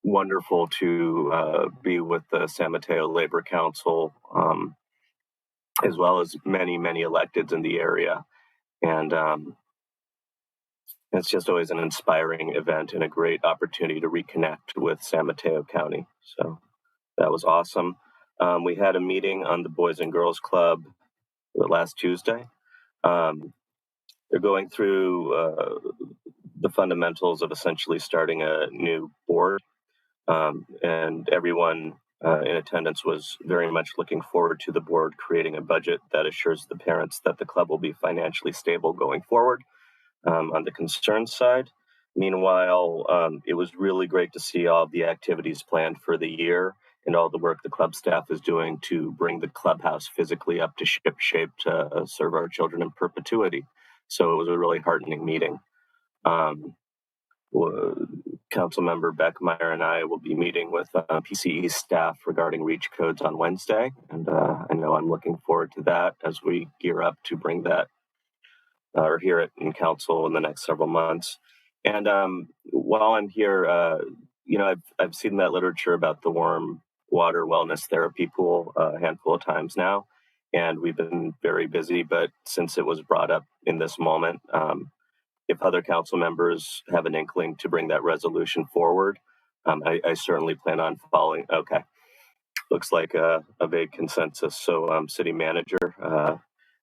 wonderful to be with the San Mateo Labor Council, as well as many, many electeds in the area. And it's just always an inspiring event and a great opportunity to reconnect with San Mateo County. So that was awesome. We had a meeting on the Boys and Girls Club last Tuesday. They're going through the fundamentals of essentially starting a new board. And everyone in attendance was very much looking forward to the board creating a budget that assures the parents that the club will be financially stable going forward. On the concern side, meanwhile, it was really great to see all of the activities planned for the year and all the work the club staff is doing to bring the clubhouse physically up to ship shape to serve our children in perpetuity. So it was a really heartening meeting. Councilmember Beckmeyer and I will be meeting with PCE staff regarding REACH codes on Wednesday. And I know I'm looking forward to that as we gear up to bring that or hear it in council in the next several months. And while I'm here, I've seen that literature about the warm water wellness therapy pool a handful of times now, and we've been very busy. But since it was brought up in this moment, if other council members have an inkling to bring that resolution forward, I certainly plan on following. Okay, looks like a big consensus. So, City Manager,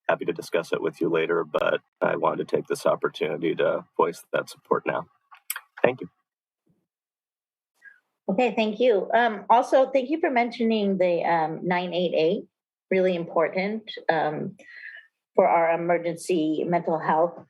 happy to discuss it with you later, but I wanted to take this opportunity to voice that support now. Thank you. Okay, thank you. Also, thank you for mentioning the 988, really important for our emergency mental health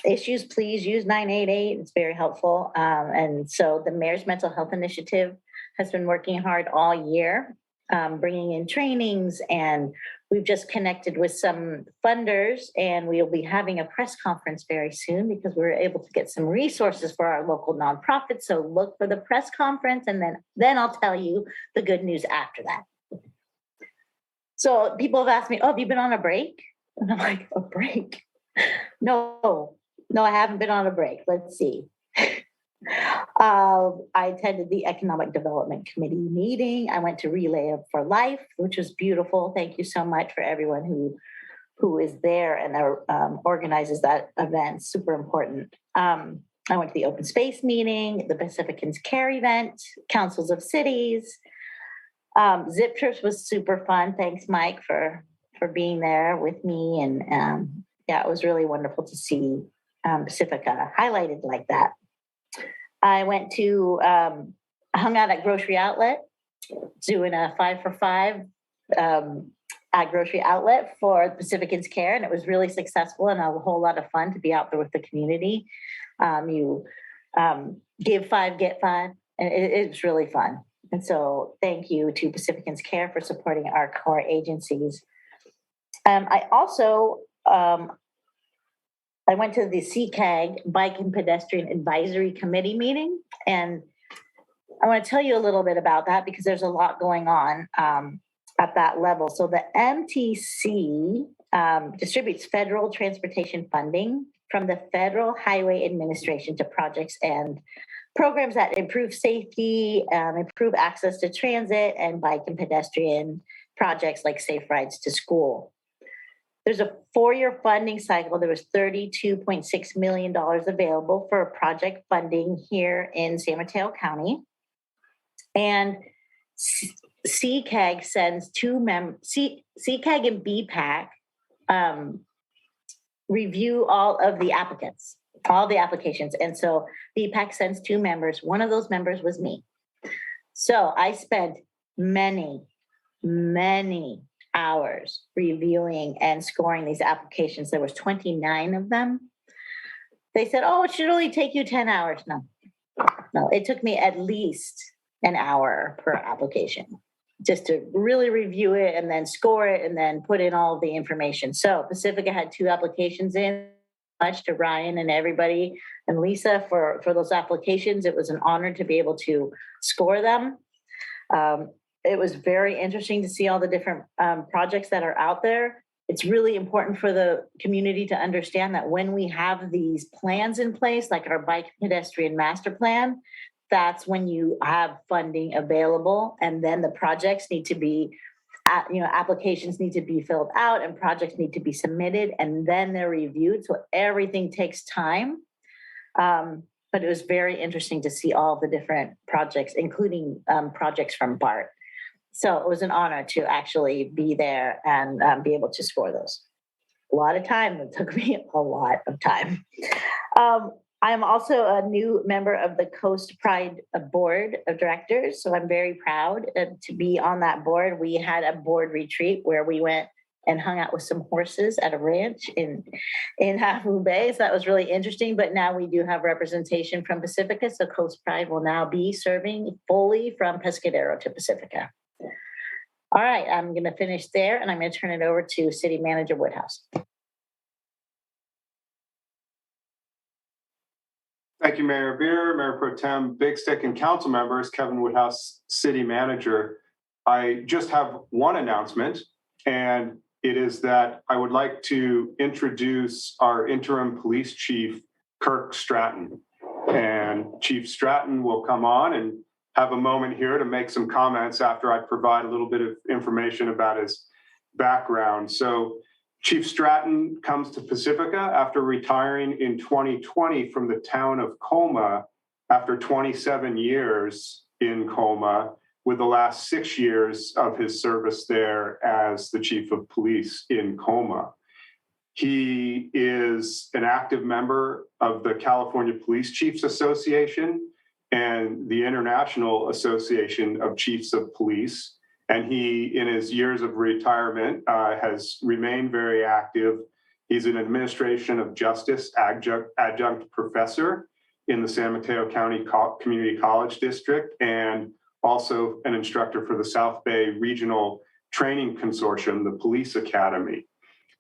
issues, please use 988. It's very helpful. And so the Mayor's Mental Health Initiative has been working hard all year, bringing in trainings, and we've just connected with some funders, and we'll be having a press conference very soon because we were able to get some resources for our local nonprofits. So look for the press conference, and then I'll tell you the good news after that. So people have asked me, oh, have you been on a break? And I'm like, a break? No, I haven't been on a break. Let's see. I attended the Economic Development Committee meeting. I went to Relay for Life, which was beautiful. Thank you so much for everyone who is there and organizes that event. Super important. I went to the Open Space meeting, the Pacificans Care event, Councils of Cities. Zip Trips was super fun. Thanks, Mike, for being there with me. And yeah, it was really wonderful to see Pacifica highlighted like that. I went to, hung out at Grocery Outlet, doing a 5 for 5 at Grocery Outlet for Pacificans Care, and it was really successful and a whole lot of fun to be out there with the community. You give 5, get 5, and it's really fun. And so thank you to Pacificans Care for supporting our core agencies. I also, I went to the CCAG Bike and Pedestrian Advisory Committee meeting, and I want to tell you a little bit about that because there's a lot going on at that level. So the MTC distributes federal transportation funding from the Federal Highway Administration to projects and programs that improve safety, improve access to transit, and bike and pedestrian projects like Safe Rides to School. There's a 4-year funding cycle. There was $32.6 million available for project funding here in San Mateo County. And CCAG sends CCAG and BPAC review all of the applicants, all the applications. And so BPAC sends 2 members. One of those members was me. So I spent many hours reviewing and scoring these applications. There was 29 of them. They said, oh, it should only take you 10 hours. No, it took me at least an hour per application just to really review it and then score it and then put in all of the information. So Pacifica had 2 applications in. Much to Ryan and everybody and Lisa for those applications. It was an honor to be able to score them. It was very interesting to see all the different projects that are out there. It's really important for the community to understand that when we have these plans in place, like our bike pedestrian master plan, that's when you have funding available, and then the projects need to be, applications need to be filled out and projects need to be submitted, and then they're reviewed. So everything takes time. But it was very interesting to see all the different projects, including projects from BART. So it was an honor to actually be there and be able to score those. A lot of time. It took me a lot of time. I'm also a new member of the Coast Pride Board of Directors, so I'm very proud to be on that board. We had a board retreat where we went and hung out with some horses at a ranch in Hafu Bay. So that was really interesting. But now we do have representation from Pacifica, so Coast Pride will now be serving fully from Pescadero to Pacifica. All right, I'm going to finish there, and I'm going to turn it over to City Manager Woodhouse. Thank you, Mayor Beer, Mayor Pro Tem Big Stick, and council members. Kevin Woodhouse, City Manager. I just have one announcement, and it is that I would like to introduce our interim police chief, Kirk Stratton. And Chief Stratton will come on and have a moment here to make some comments after I provide a little bit of information about his background. So Chief Stratton comes to Pacifica after retiring in 2020 from the town of Colma after 27 years in Colma, with the last 6 years of his service there as the chief of police in Colma. He is an active member of the California Police Chiefs Association and the International Association of Chiefs of Police. And he, in his years of retirement, has remained very active He's an administration of justice adjunct professor in the San Mateo County Community College District, and also an instructor for the South Bay Regional Training Consortium, the Police Academy.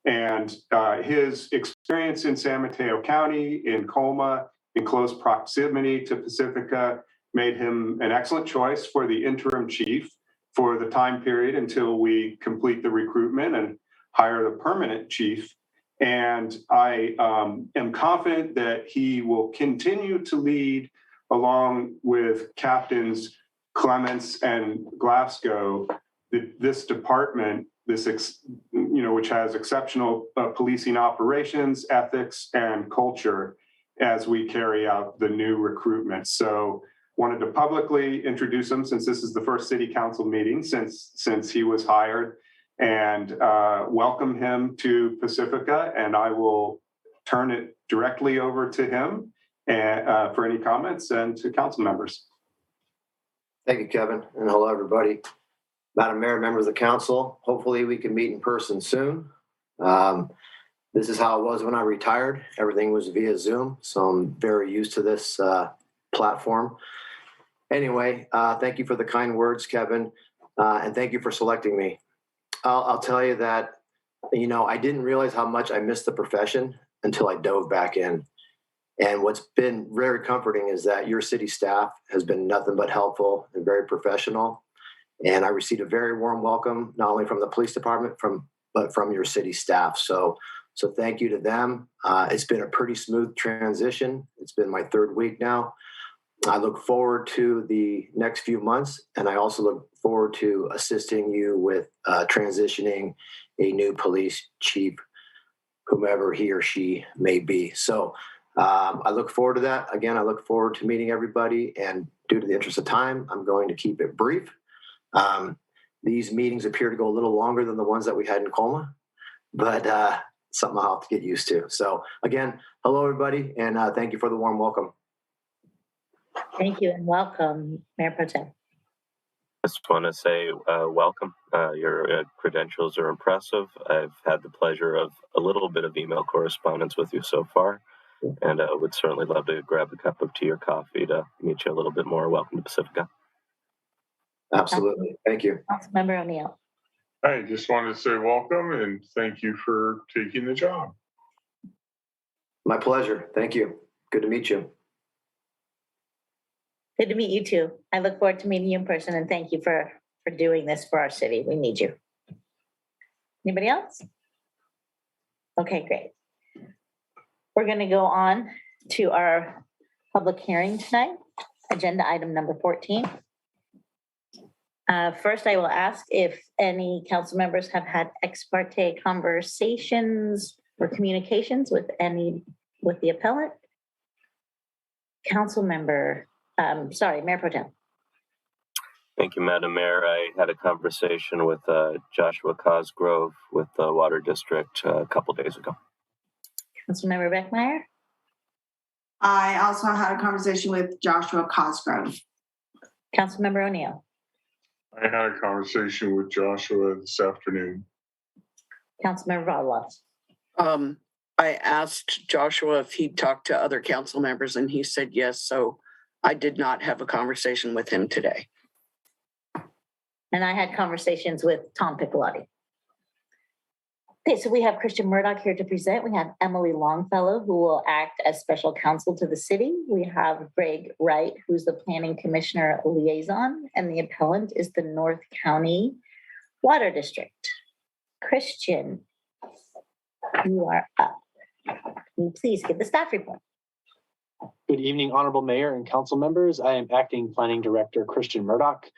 And his experience in San Mateo County, in Colma, in close proximity to Pacifica, made him an excellent choice for the interim chief for the time period until we complete the recruitment and hire the permanent chief. And I am confident that he will continue to lead, along with Captains Clements and Glasgow, this department, which has exceptional policing operations, ethics, and culture as we carry out the new recruitment. So wanted to publicly introduce him, since this is the first city council meeting since he was hired, and welcome him to Pacifica. And I will turn it directly over to him and, for any comments, and to council members. Thank you, Kevin, and hello, everybody. Madam Mayor, members of the council, hopefully we can meet in person soon. This is how it was when I retired. Everything was via Zoom, so I'm very used to this platform. Anyway, thank you for the kind words, Kevin, and thank you for selecting me. I'll tell you that, I didn't realize how much I missed the profession until I dove back in. And what's been very comforting is that your city staff has been nothing but helpful and very professional. And I received a very warm welcome, not only from the police department, but from your city staff. So thank you to them. It's been a pretty smooth transition. It's been my third week now. I look forward to the next few months, and I also look forward to assisting you with transitioning a new police chief, whomever he or she may be. So I look forward to that. Again, I look forward to meeting everybody, and due to the interest of time, I'm going to keep it brief. These meetings appear to go a little longer than the ones that we had in Colma, but something I'll have to get used to. So again, hello, everybody, and thank you for the warm welcome. Thank you and welcome, Mayor Pro Tem. I just want to say welcome. Your credentials are impressive. I've had the pleasure of a little bit of email correspondence with you so far, and would certainly love to grab a cup of tea or coffee to meet you a little bit more. Welcome to Pacifica. Absolutely. Thank you. Councilmember O'Neill. I just wanted to say welcome and thank you for taking the job. My pleasure. Thank you. Good to meet you. Good to meet you too. I look forward to meeting you in person, and thank you for doing this for our city. We need you. Anybody else? Okay, great. We're going to go on to our public hearing tonight, agenda item number 14. First, I will ask if any council members have had ex parte conversations or communications with the appellant. Council member, Mayor Pro Tem. Thank you, Madam Mayor. I had a conversation with Joshua Cosgrove with the Water District a couple days ago. Councilmember Beckmeyer. I also had a conversation with Joshua Cosgrove. Councilmember O'Neill. I had a conversation with Joshua this afternoon. Councilmember Vottelos. I asked Joshua if he'd talked to other council members, and he said yes. So I did not have a conversation with him today. And I had conversations with Tom Piccolotti. Okay, so we have Christian Murdoch here to present. We have Emily Longfellow, who will act as special counsel to the city. We have Greg Wright, who's the planning commissioner liaison, and the appellant is the North County Water District. Christian, you are up. Can you please give the staff report? Good evening, Honorable Mayor and council members. I am Acting Planning Director Christian Murdoch.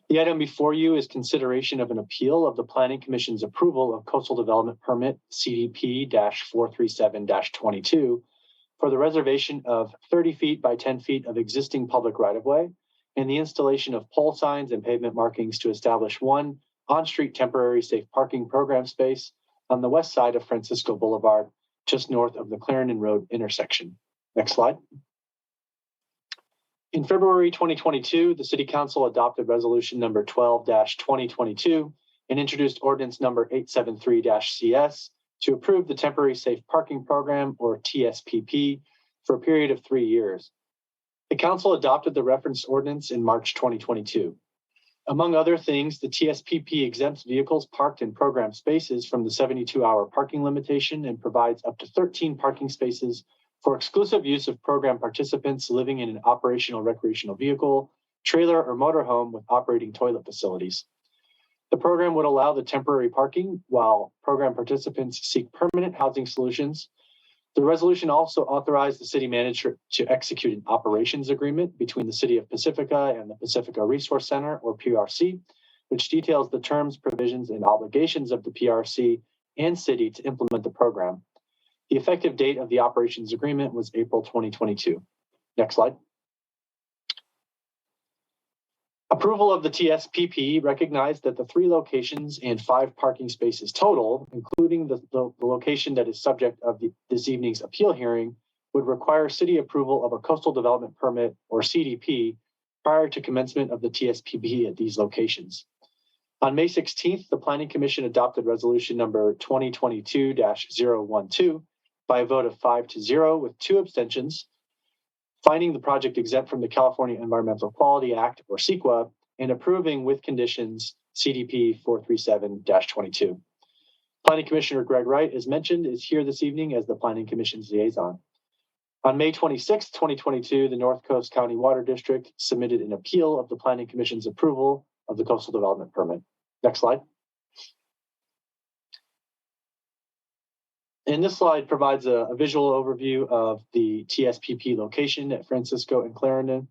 The item before you is consideration of an appeal of the Planning Commission's approval of Coastal Development Permit CDP-437-22 for the reservation of 30 feet by 10 feet of existing public right-of-way and the installation of pole signs and pavement markings to establish one on-street temporary safe parking program space on the west side of Francisco Boulevard, just north of the Clarendon Road intersection. Next slide. In February 2022, the City Council adopted Resolution number 12-2022 and introduced ordinance number 873-CS to approve the Temporary Safe Parking Program, or TSPP, for a period of 3 years. The council adopted the referenced ordinance in March 2022. Among other things, the TSPP exempts vehicles parked in program spaces from the 72-hour parking limitation and provides up to 13 parking spaces for exclusive use of program participants living in an operational recreational vehicle, trailer, or motorhome with operating toilet facilities. The program would allow the temporary parking while program participants seek permanent housing solutions. The resolution also authorized the city manager to execute an operations agreement between the City of Pacifica and the Pacifica Resource Center, or PRC, which details the terms, provisions, and obligations of the PRC and city to implement the program. The effective date of the operations agreement was April 2022. Next slide. Approval of the TSPP recognized that the 3 locations and 5 parking spaces total, including the location that is subject of this evening's appeal hearing, would require city approval of a coastal development permit, or CDP, prior to commencement of the TSPP at these locations. On May 16th, the Planning Commission adopted resolution number 2022-012 by a vote of 5-0 with 2 abstentions, finding the project exempt from the California Environmental Quality Act, or CEQA, and approving with conditions CDP 437-22. Planning Commissioner Greg Wright, as mentioned, is here this evening as the Planning Commission's liaison. On May 26, 2022, the North Coast County Water District submitted an appeal of the Planning Commission's approval of the coastal development permit. Next slide. And this slide provides a visual overview of the TSPP location at Francisco and Clarendon.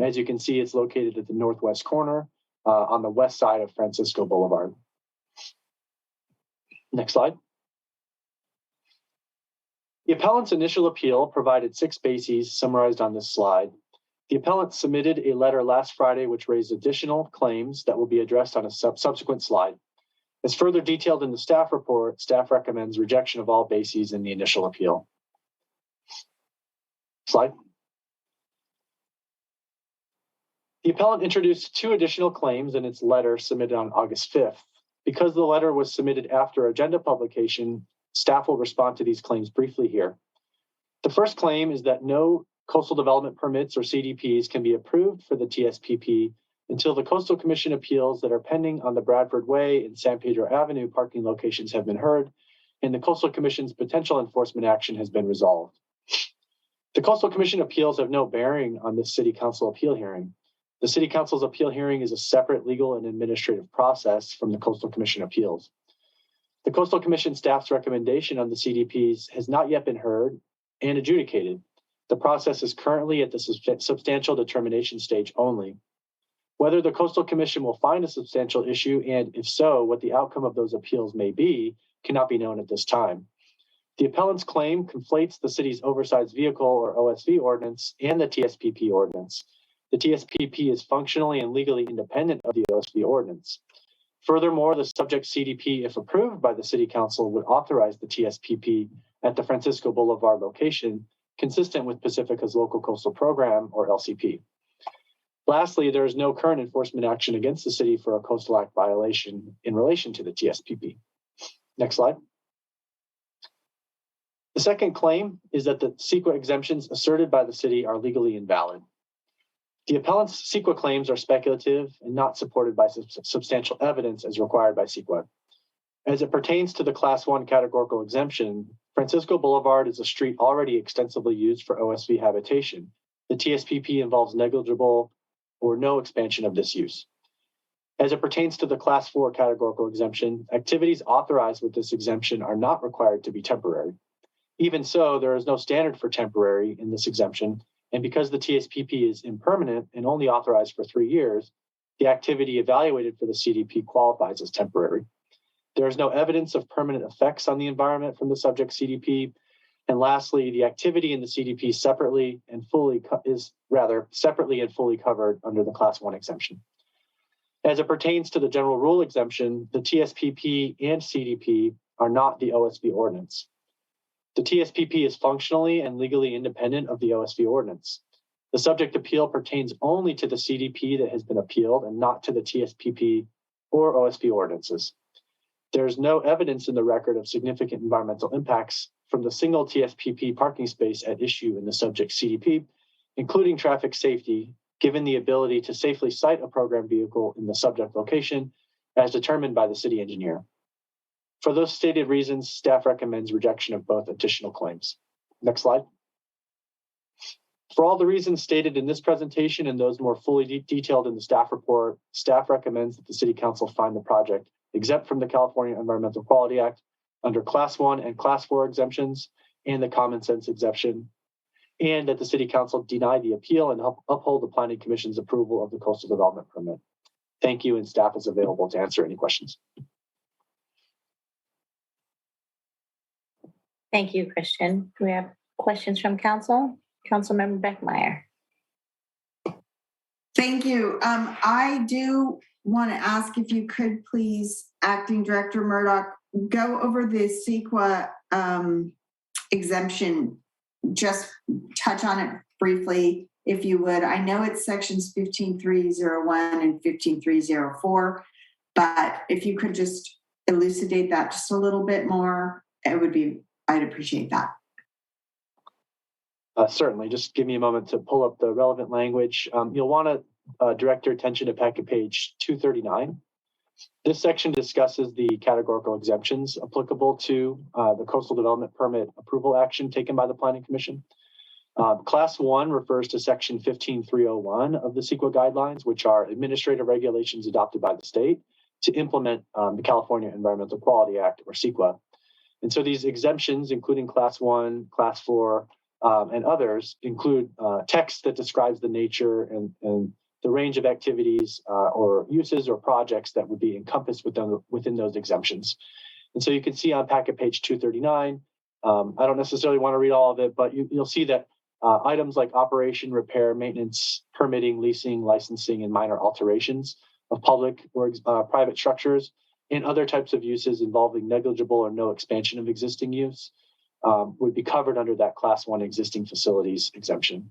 As you can see, it's located at the northwest corner on the west side of Francisco Boulevard. Next slide. The appellant's initial appeal provided 6 bases summarized on this slide. The appellant submitted a letter last Friday which raised additional claims that will be addressed on a subsequent slide. As further detailed in the staff report, staff recommends rejection of all bases in the initial appeal. Slide. The appellant introduced 2 additional claims in its letter submitted on August 5th. Because the letter was submitted after agenda publication, staff will respond to these claims briefly here. The first claim is that no coastal development permits, or CDPs, can be approved for the TSPP until the Coastal Commission appeals that are pending on the Bradford Way and San Pedro Avenue parking locations have been heard, and the Coastal Commission's potential enforcement action has been resolved. The Coastal Commission appeals have no bearing on this City Council appeal hearing. The City Council's appeal hearing is a separate legal and administrative process from the Coastal Commission appeals. The Coastal Commission staff's recommendation on the CDPs has not yet been heard and adjudicated. The process is currently at the substantial determination stage only. Whether the Coastal Commission will find a substantial issue, and if so, what the outcome of those appeals may be, cannot be known at this time. The appellant's claim conflates the city's oversized vehicle, or OSV, ordinance and the TSPP ordinance. The TSPP is functionally and legally independent of the OSV ordinance. Furthermore, the subject CDP, if approved by the City Council, would authorize the TSPP at the Francisco Boulevard location, consistent with Pacifica's Local Coastal Program, or LCP. Lastly, there is no current enforcement action against the city for a Coastal Act violation in relation to the TSPP. Next slide. The second claim is that the CEQA exemptions asserted by the city are legally invalid. The appellant's CEQA claims are speculative and not supported by substantial evidence as required by CEQA. As it pertains to the Class 1 categorical exemption, Francisco Boulevard is a street already extensively used for OSV habitation. The TSPP involves negligible or no expansion of this use. As it pertains to the Class 4 categorical exemption, activities authorized with this exemption are not required to be temporary. Even so, there is no standard for temporary in this exemption, and because the TSPP is impermanent and only authorized for 3 years, the activity evaluated for the CDP qualifies as temporary. There is no evidence of permanent effects on the environment from the subject CDP. And lastly, the activity in the CDP separately and fully covered under the Class 1 exemption. As it pertains to the general rule exemption, the TSPP and CDP are not the OSV ordinance. The TSPP is functionally and legally independent of the OSV ordinance. The subject appeal pertains only to the CDP that has been appealed and not to the TSPP or OSV ordinances. There's no evidence in the record of significant environmental impacts from the single TSPP parking space at issue in the subject CDP, including traffic safety, given the ability to safely site a program vehicle in the subject location as determined by the city engineer. For those stated reasons, staff recommends rejection of both additional claims. Next slide. For all the reasons stated in this presentation and those more fully detailed in the staff report, staff recommends that the City Council find the project exempt from the California Environmental Quality Act under Class 1 and Class 4 exemptions and the common sense exception, and that the City Council deny the appeal and uphold the Planning Commission's approval of the coastal development permit. Thank you, and staff is available to answer any questions. Thank you, Christian. Do we have questions from council? Councilmember Beckmeyer. Thank you. I do want to ask if you could please, Acting Director Murdoch, go over the CEQA exemption. Just touch on it briefly, if you would. I know it's sections 15301 and 15304, but if you could just elucidate that just a little bit more, I'd appreciate that. Certainly. Just give me a moment to pull up the relevant language. You'll want to direct your attention to packet page 239. This section discusses the categorical exemptions applicable to the coastal development permit approval action taken by the Planning Commission. Class 1 refers to section 15301 of the CEQA guidelines, which are administrative regulations adopted by the state to implement the California Environmental Quality Act, or CEQA. And so these exemptions, including Class 1, Class 4, and others, include text that describes the nature and the range of activities or uses or projects that would be encompassed within those exemptions. And so you can see on packet page 239, I don't necessarily want to read all of it, but you'll see that items like operation, repair, maintenance, permitting, leasing, licensing, and minor alterations of public or private structures and other types of uses involving negligible or no expansion of existing use would be covered under that Class 1 existing facilities exemption.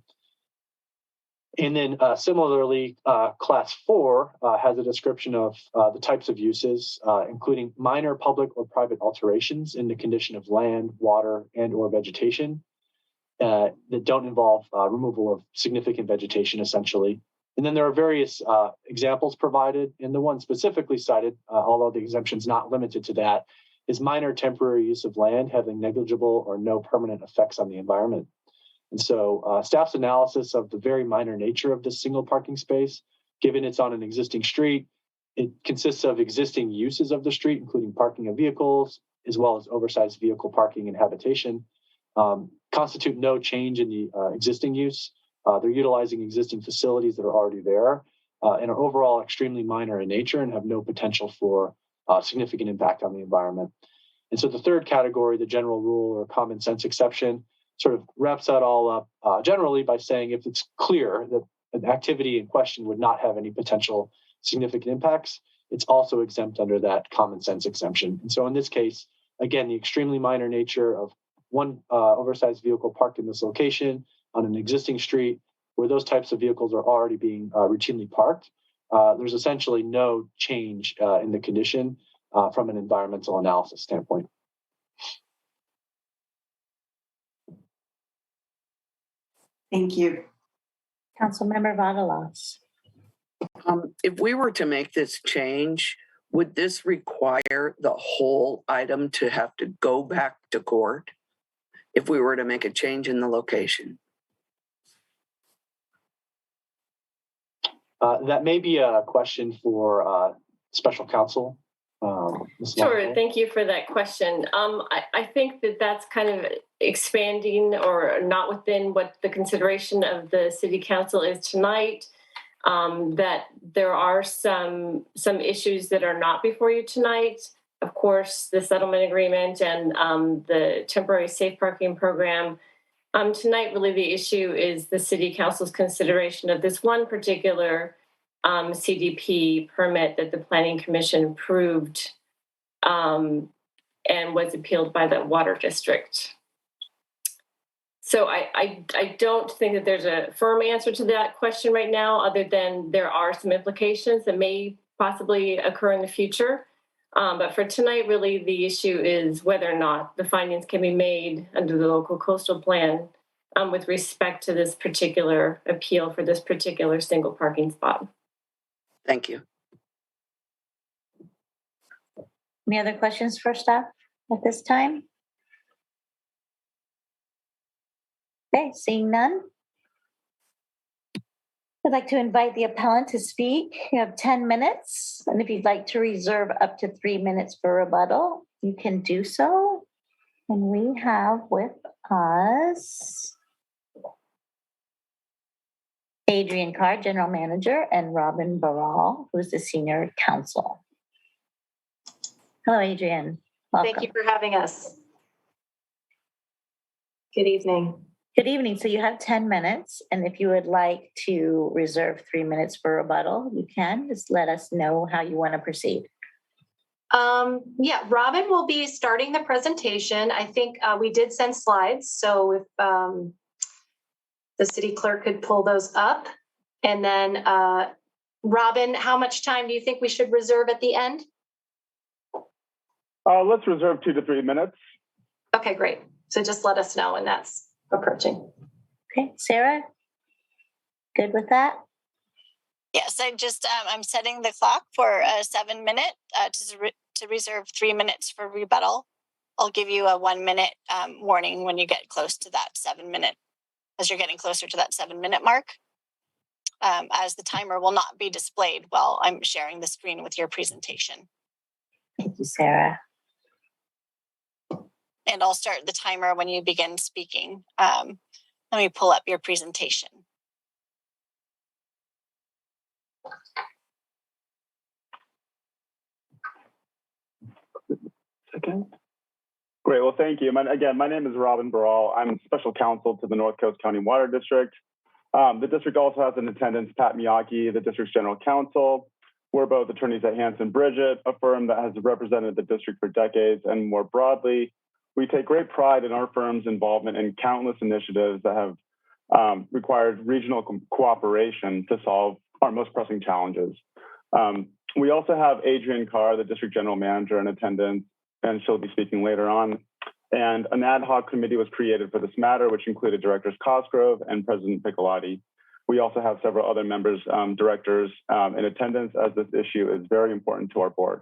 And then similarly, Class 4 has a description of the types of uses, including minor public or private alterations in the condition of land, water, and or vegetation that don't involve removal of significant vegetation, essentially. And then there are various examples provided, and the one specifically cited, although the exemption is not limited to that, is minor temporary use of land having negligible or no permanent effects on the environment. And so staff's analysis of the very minor nature of this single parking space, given it's on an existing street, it consists of existing uses of the street, including parking of vehicles, as well as oversized vehicle parking and habitation, constitute no change in the existing use. They're utilizing existing facilities that are already there and are overall extremely minor in nature and have no potential for significant impact on the environment. And so the third category, the general rule or common sense exception, sort of wraps that all up generally by saying if it's clear that an activity in question would not have any potential significant impacts, it's also exempt under that common sense exemption. And so in this case, again, the extremely minor nature of one oversized vehicle parked in this location on an existing street where those types of vehicles are already being routinely parked, there's essentially no change in the condition from an environmental analysis standpoint. Thank you. Councilmember Vadalos. If we were to make this change, would this require the whole item to have to go back to court if we were to make a change in the location? That may be a question for special counsel. Sure, thank you for that question. I think that that's kind of expanding or not within what the consideration of the city council is tonight. That there are some issues that are not before you tonight. Of course, the settlement agreement and the temporary safe parking program. Tonight, really the issue is the city council's consideration of this one particular CDP permit that the Planning Commission approved and was appealed by the Water District. So I don't think that there's a firm answer to that question right now, other than there are some implications that may possibly occur in the future. But for tonight, really, the issue is whether or not the findings can be made under the local coastal plan with respect to this particular appeal for this particular single parking spot. Thank you. Any other questions for staff at this time? Okay, seeing none. I'd like to invite the appellant to speak. You have 10 minutes, and if you'd like to reserve up to 3 minutes for rebuttal, you can do so. And we have with us Adrian Carr, General Manager, and Robin Barral, who's the Senior Counsel. Hello, Adrian. Welcome. Thank you for having us. Good evening. Good evening. So you have 10 minutes, and if you would like to reserve 3 minutes for rebuttal, you can. Just let us know how you want to proceed. Yeah, Robin will be starting the presentation. I think we did send slides, so if the city clerk could pull those up. And then, Robin, how much time do you think we should reserve at the end? Let's reserve 2 to 3 minutes. Okay, great. So just let us know when that's approaching. Okay, Sarah, good with that? Yes, I'm setting the clock for a 7 minute to reserve 3 minutes for rebuttal. I'll give you a 1 minute warning when you get close to that 7 minute, as you're getting closer to that 7 minute mark, as the timer will not be displayed while I'm sharing the screen with your presentation. Thank you, Sarah. And I'll start the timer when you begin speaking. Let me pull up your presentation. Second. Great. Well, thank you. My name is Robin Barral. I'm special counsel to the North Coast County Water District. The district also has in attendance Pat Miyake, the district's general counsel. We're both attorneys at Hanson Bridget, a firm that has represented the district for decades. And more broadly, we take great pride in our firm's involvement in countless initiatives that have required regional cooperation to solve our most pressing challenges. We also have Adrian Carr, the district general manager, in attendance, and she'll be speaking later on. And an ad hoc committee was created for this matter, which included Directors Cosgrove and President Piccolotti. We also have several other members, directors in attendance, as this issue is very important to our board.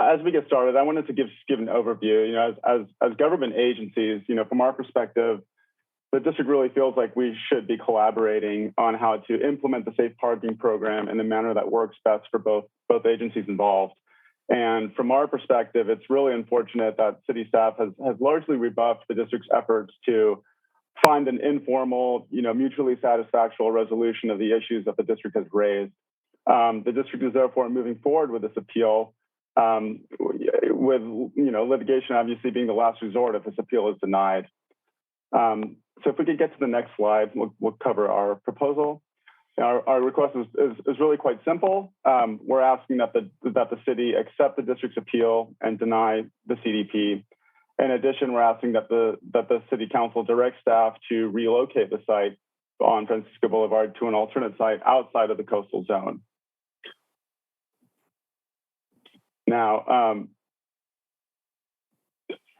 As we get started, I wanted to give an overview. As government agencies, from our perspective, the district really feels like we should be collaborating on how to implement the safe parking program in a manner that works best for both agencies involved. And from our perspective, it's really unfortunate that city staff has largely rebuffed the district's efforts to find an informal, mutually satisfactory resolution of the issues that the district has raised. The district is therefore moving forward with this appeal, with litigation obviously being the last resort if this appeal is denied. So if we could get to the next slide, we'll cover our proposal. Our request is really quite simple. We're asking that the city accept the district's appeal and deny the CDP. In addition, we're asking that the city council direct staff to relocate the site on Francisco Boulevard to an alternate site outside of the coastal zone. Now,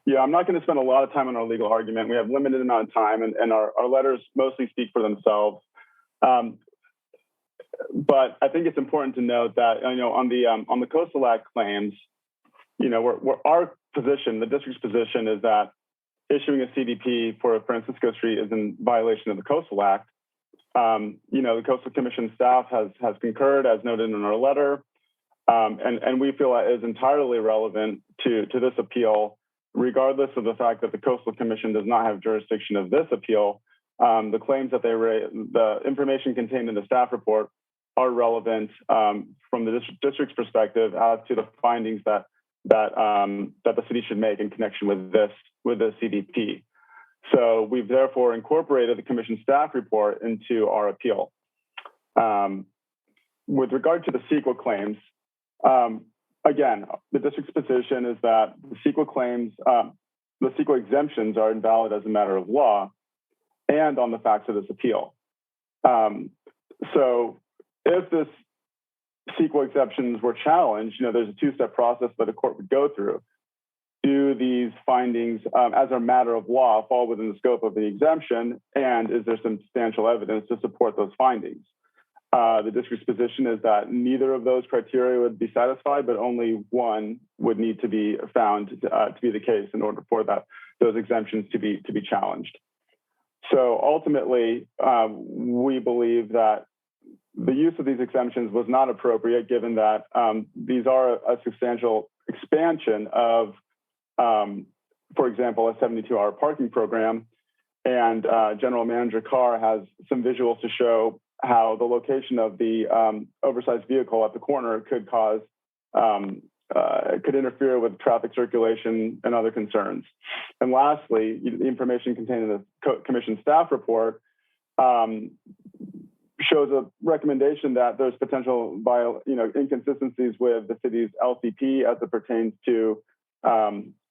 I'm not going to spend a lot of time on our legal argument. We have limited amount of time, and our letters mostly speak for themselves. But I think it's important to note that on the Coastal Act claims, our position, the district's position, is that issuing a CDP for Francisco Street is in violation of the Coastal Act. The Coastal Commission staff has concurred, as noted in our letter, and we feel that is entirely relevant to this appeal, regardless of the fact that the Coastal Commission does not have jurisdiction of this appeal. The claims that they raise, the information contained in the staff report, are relevant from the district's perspective as to the findings that the city should make in connection with this CDP. So we've therefore incorporated the commission staff report into our appeal. With regard to the CEQA claims, again, the district's position is that the CEQA claims, the CEQA exemptions are invalid as a matter of law and on the facts of this appeal. So if this CEQA exceptions were challenged, there's a two-step process that a court would go through. Do these findings, as a matter of law, fall within the scope of the exemption? And is there substantial evidence to support those findings? The district's position is that neither of those criteria would be satisfied, but only one would need to be found to be the case in order for those exemptions to be challenged. So ultimately, we believe that the use of these exemptions was not appropriate, given that these are a substantial expansion of, for example, a 72-hour parking program. And General Manager Carr has some visuals to show how the location of the oversized vehicle at the corner could interfere with traffic circulation and other concerns. And lastly, the information contained in the Commission staff report shows a recommendation that there's potential inconsistencies with the city's LCP as it pertains to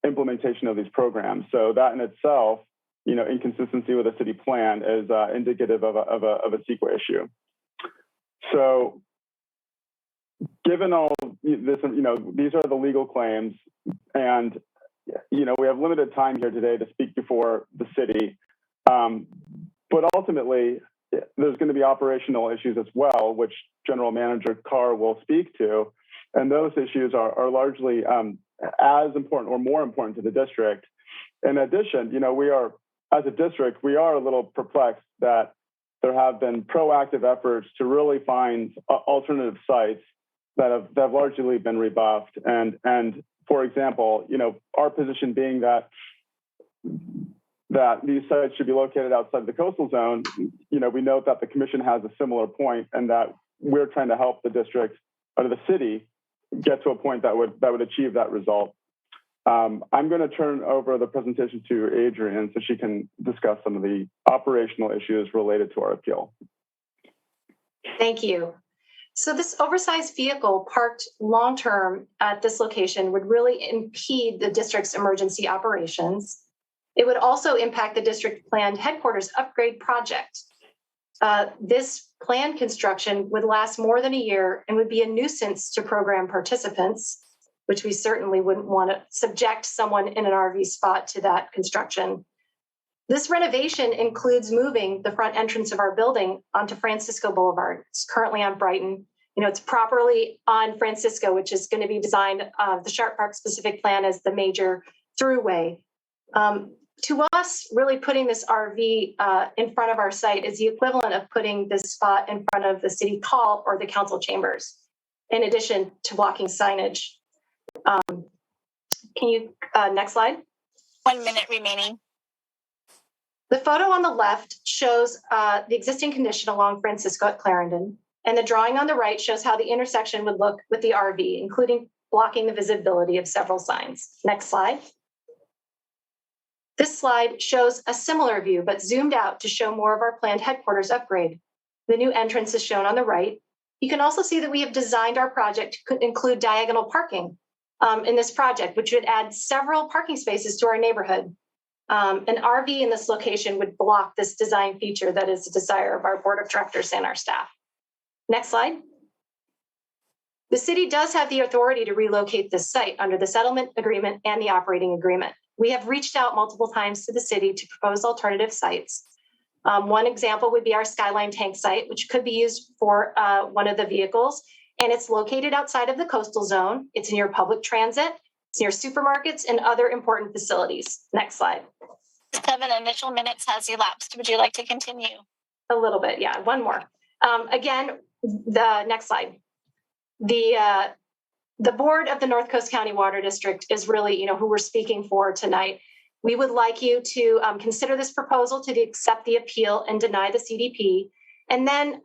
implementation of these programs. So that in itself, inconsistency with a city plan is indicative of a CEQA issue. So given all this, these are the legal claims, and we have limited time here today to speak before the city. But ultimately, there's going to be operational issues as well, which General Manager Carr will speak to. And those issues are largely as important or more important to the district. In addition, as a district, we are a little perplexed that there have been proactive efforts to really find alternative sites that have largely been rebuffed. And for example, our position being that these sites should be located outside the coastal zone, we note that the Commission has a similar point, and that we're trying to help the district or the city get to a point that would achieve that result. I'm going to turn over the presentation to Adrienne so she can discuss some of the operational issues related to our appeal. Thank you. So this oversized vehicle parked long-term at this location would really impede the district's emergency operations. It would also impact the district planned headquarters upgrade project. This planned construction would last more than a year and would be a nuisance to program participants, which we certainly wouldn't want to subject someone in an RV spot to that construction. This renovation includes moving the front entrance of our building onto Francisco Boulevard. It's currently on Brighton. It's properly on Francisco, which is going to be designed, the Sharp Park specific plan as the major throughway. To us, really putting this RV in front of our site is the equivalent of putting this spot in front of the city hall or the council chambers, in addition to blocking signage. Can you, next slide? 1 minute remaining. The photo on the left shows the existing condition along Francisco at Clarendon, and the drawing on the right shows how the intersection would look with the RV, including blocking the visibility of several signs. Next slide. This slide shows a similar view, but zoomed out to show more of our planned headquarters upgrade. The new entrance is shown on the right. You can also see that we have designed our project to include diagonal parking in this project, which would add several parking spaces to our neighborhood. An RV in this location would block this design feature that is the desire of our board of directors and our staff. Next slide. The city does have the authority to relocate this site under the settlement agreement and the operating agreement. We have reached out multiple times to the city to propose alternative sites. One example would be our Skyline Tank site, which could be used for one of the vehicles. And it's located outside of the coastal zone. It's near public transit. It's near supermarkets and other important facilities. Next slide. 7 initial minutes has elapsed. Would you like to continue? A little bit, yeah. One more. Again, the next slide. The board of the North Coast County Water District is really, who we're speaking for tonight. We would like you to consider this proposal to accept the appeal and deny the CDP, and then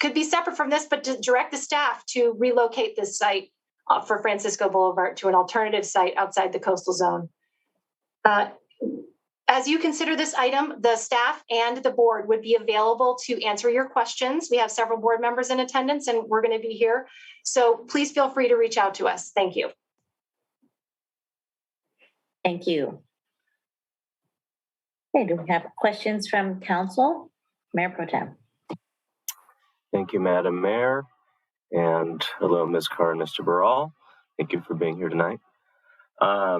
could be separate from this, but to direct the staff to relocate this site for Francisco Boulevard to an alternative site outside the coastal zone. As you consider this item, the staff and the board would be available to answer your questions. We have several board members in attendance and we're going to be here. So please feel free to reach out to us. Thank you. Thank you. Okay, do we have questions from council? Mayor Pro Tem. Thank you, Madam Mayor. And hello, Ms. Carr and Mr. Burrell. Thank you for being here tonight. I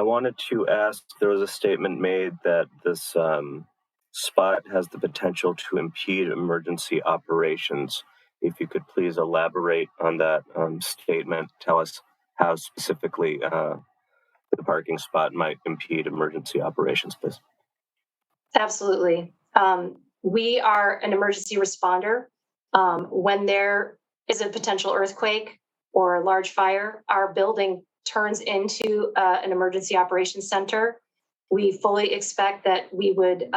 wanted to ask, there was a statement made that this spot has the potential to impede emergency operations. If you could please elaborate on that statement, tell us how specifically the parking spot might impede emergency operations, please. Absolutely. We are an emergency responder. When there is a potential earthquake or a large fire, our building turns into an emergency operations center. We fully expect that we would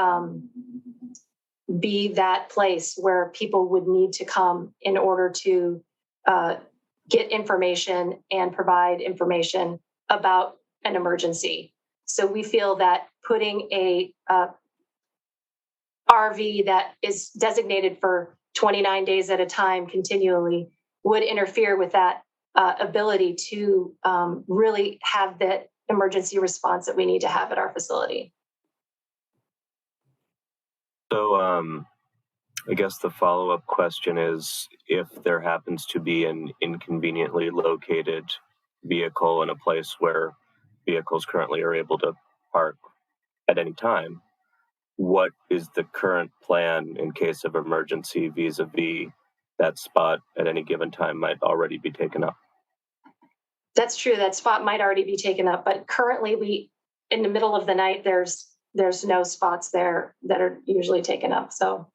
be that place where people would need to come in order to get information and provide information about an emergency. So we feel that putting a RV that is designated for 29 days at a time continually would interfere with that ability to really have that emergency response that we need to have at our facility. So I guess the follow-up question is, if there happens to be an inconveniently located vehicle in a place where vehicles currently are able to park at any time, what is the current plan in case of emergency vis-a-vis that spot at any given time might already be taken up? That's true. That spot might already be taken up, but currently in the middle of the night, there's no spots there that are usually taken up. So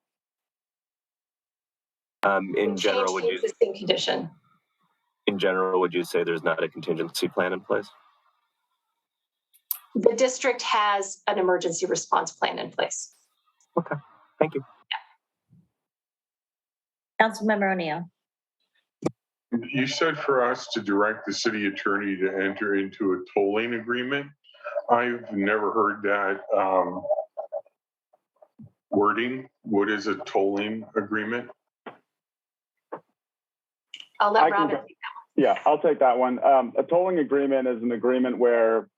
in general, would you existing condition? In general, would you say there's not a contingency plan in place? The district has an emergency response plan in place. Okay, thank you. Councilmember O'Neill. You said for us to direct the city attorney to enter into a tolling agreement. I've never heard that wording. What is a tolling agreement? I'll let Robin. Yeah, I'll take that one. A tolling agreement is an agreement where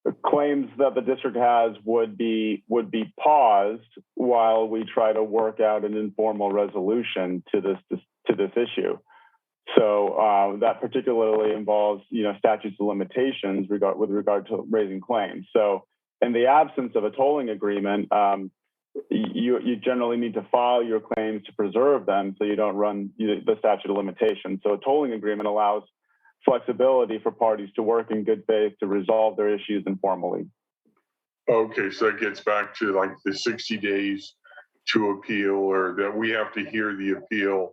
the claims that the district has would be paused while we try to work out an informal resolution to this issue. So that particularly involves, statutes of limitations with regard to raising claims. So in the absence of a tolling agreement, you generally need to file your claims to preserve them so you don't run the statute of limitations. So a tolling agreement allows flexibility for parties to work in good faith to resolve their issues informally. Okay, so it gets back to like the 60 days to appeal, or that we have to hear the appeal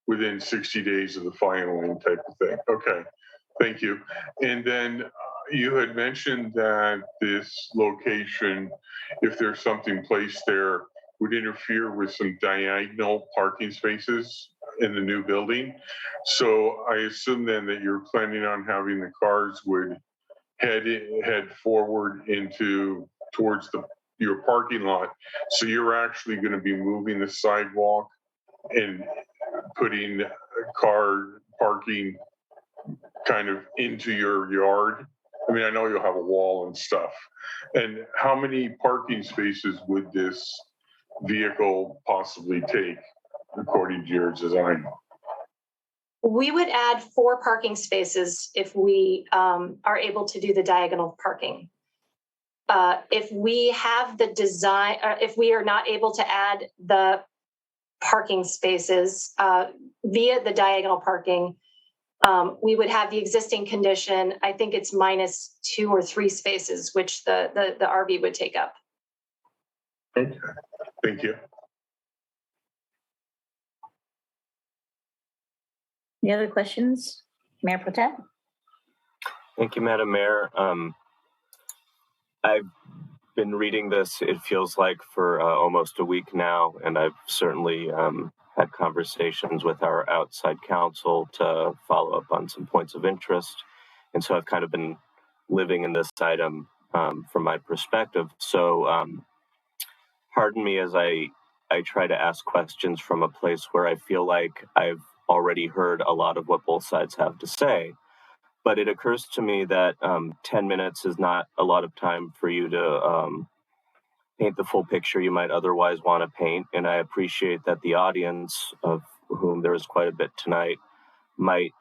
within 60 days of the filing type of thing. Okay, thank you. And then you had mentioned that this location, if there's something placed there, would interfere with some diagonal parking spaces in the new building. So I assume then that you're planning on having the cars would head forward towards your parking lot. So you're actually going to be moving the sidewalk and putting car parking kind of into your yard. I mean, I know you'll have a wall and stuff. And how many parking spaces would this vehicle possibly take, according to your design? We would add 4 parking spaces if we are able to do the diagonal parking. If we have the design, if we are not able to add the parking spaces via the diagonal parking, we would have the existing condition. I think it's minus 2 or 3 spaces, which the RV would take up. Okay, thank you. Any other questions? Mayor Pro Tem? Thank you, Madam Mayor. I've been reading this, it feels like, for almost a week now, and I've certainly had conversations with our outside counsel to follow up on some points of interest. And so I've kind of been living in this item from my perspective. So pardon me as I try to ask questions from a place where I feel like I've already heard a lot of what both sides have to say. But it occurs to me that 10 minutes is not a lot of time for you to paint the full picture you might otherwise want to paint. And I appreciate that the audience of whom there is quite a bit tonight, might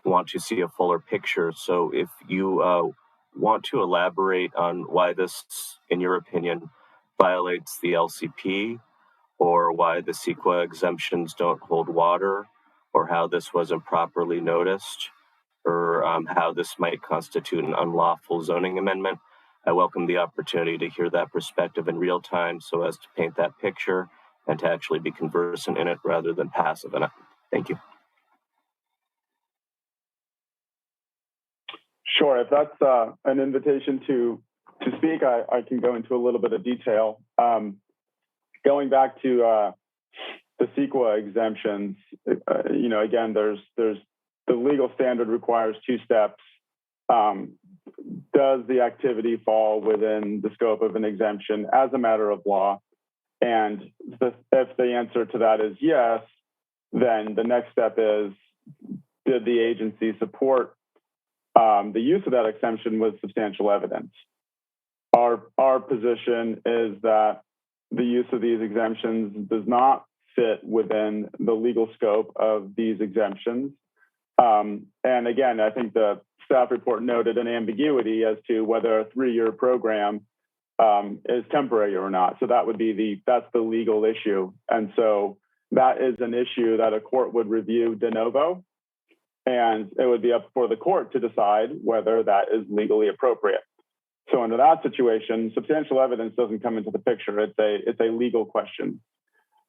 want to see a fuller picture. So if you want to elaborate on why this, in your opinion, violates the LCP, or why the CEQA exemptions don't hold water, or how this was improperly noticed, or how this might constitute an unlawful zoning amendment, I welcome the opportunity to hear that perspective in real time so as to paint that picture and to actually be conversant in it rather than passive in it. Thank you. Sure. If that's an invitation to speak, I can go into a little bit of detail. Going back to the CEQA exemptions, again, there's the legal standard requires 2 steps. Does the activity fall within the scope of an exemption as a matter of law? And if the answer to that is yes, then the next step is, did the agency support the use of that exemption with substantial evidence? Our position is that the use of these exemptions does not fit within the legal scope of these exemptions. And again, I think the staff report noted an ambiguity as to whether a 3-year program is temporary or not. So that would be that's the legal issue. And so that is an issue that a court would review de novo, and it would be up for the court to decide whether that is legally appropriate. So under that situation, substantial evidence doesn't come into the picture. It's a legal question.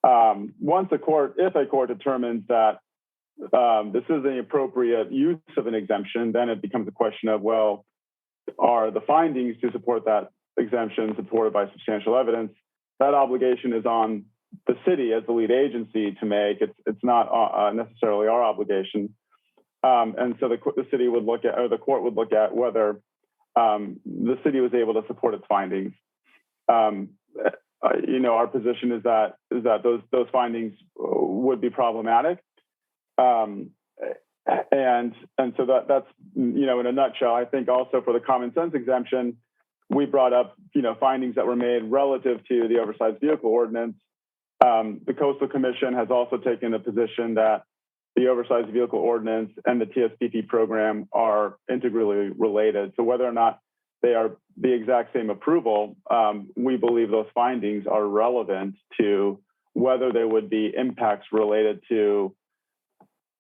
If a court determines that this is the appropriate use of an exemption, then it becomes a question of, well, are the findings to support that exemption supported by substantial evidence? That obligation is on the city as the lead agency to make. It's not necessarily our obligation. And so the city would look at, or the court would look at whether the city was able to support its findings. Our position is that those findings would be problematic. And so that's, in a nutshell. I think also for the common sense exemption, we brought up, findings that were made relative to the oversized vehicle ordinance. The Coastal Commission has also taken a position that the oversized vehicle ordinance and the TSPP program are integrally related. So whether or not they are the exact same approval, we believe those findings are relevant to whether there would be impacts related to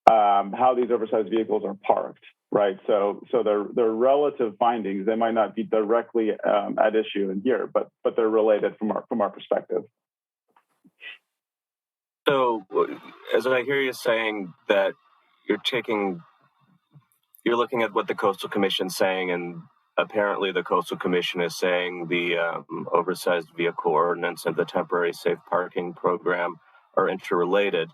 how these oversized vehicles are parked, right? So they're relative findings. They might not be directly at issue in here, but they're related from our perspective. So, as I hear you saying that you're looking at what the Coastal Commission's saying, and apparently the Coastal Commission is saying the oversized vehicle ordinance and the temporary safe parking program are interrelated.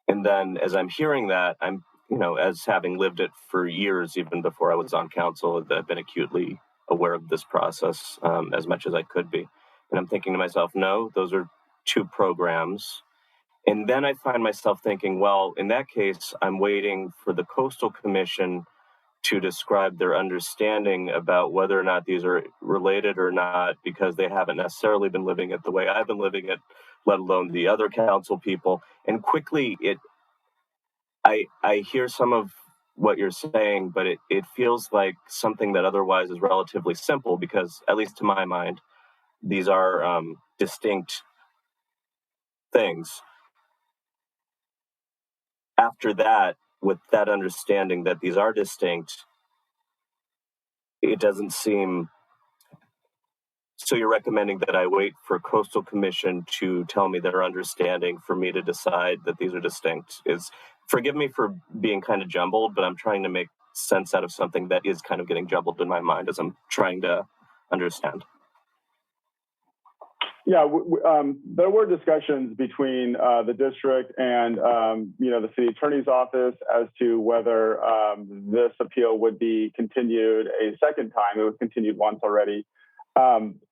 And then as I'm hearing that, I'm, as having lived it for years, even before I was on council, I've been acutely aware of this process as much as I could be. And I'm thinking to myself, no, those are 2 programs. And then I find myself thinking, well, in that case, I'm waiting for the Coastal Commission to describe their understanding about whether or not these are related or not, because they haven't necessarily been living it the way I've been living it, let alone the other council people. And quickly, I hear some of what you're saying, but it feels like something that otherwise is relatively simple, because at least to my mind, these are distinct things. After that, with that understanding that these are distinct, it doesn't seem. So you're recommending that I wait for Coastal Commission to tell me their understanding for me to decide that these are distinct? Forgive me for being kind of jumbled, but I'm trying to make sense out of something that is kind of getting jumbled in my mind as I'm trying to understand. Yeah, there were discussions between the district and the city attorney's office as to whether this appeal would be continued a second time. It was continued once already.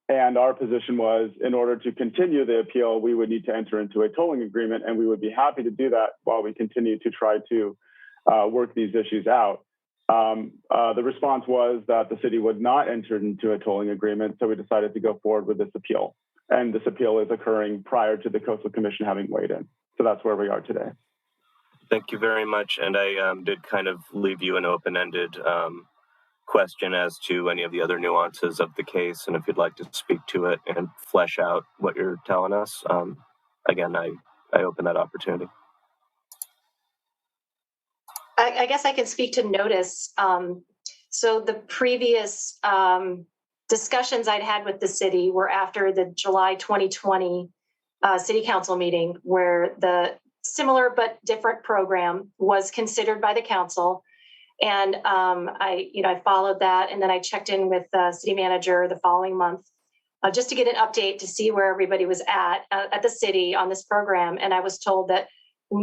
And our position was, in order to continue the appeal, we would need to enter into a tolling agreement, and we would be happy to do that while we continue to try to work these issues out. The response was that the city would not enter into a tolling agreement, so we decided to go forward with this appeal. And this appeal is occurring prior to the Coastal Commission having weighed in. So that's where we are today. Thank you very much. And I did kind of leave you an open-ended question as to any of the other nuances of the case, and if you'd like to speak to it and flesh out what you're telling us. Again, I open that opportunity. I guess I can speak to notice. So the previous discussions I'd had with the city were after the July 2020 city council meeting, where the similar but different program was considered by the council. And I followed that, and then I checked in with the city manager the following month just to get an update to see where everybody was at the city on this program. And I was told that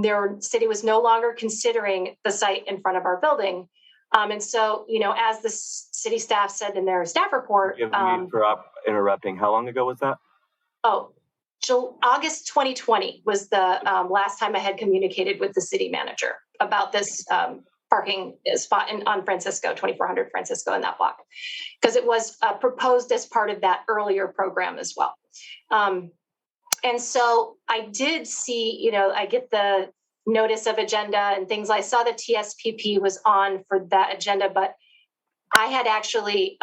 their city was no longer considering the site in front of our building. And so, as the city staff said in their staff report, Forgive me for interrupting. How long ago was that? August 2020 was the last time I had communicated with the city manager about this parking spot on Francisco, 2400 Francisco in that block, because it was proposed as part of that earlier program as well. And so I did see, I get the notice of agenda and things. I saw the TSPP was on for that agenda, but I had actually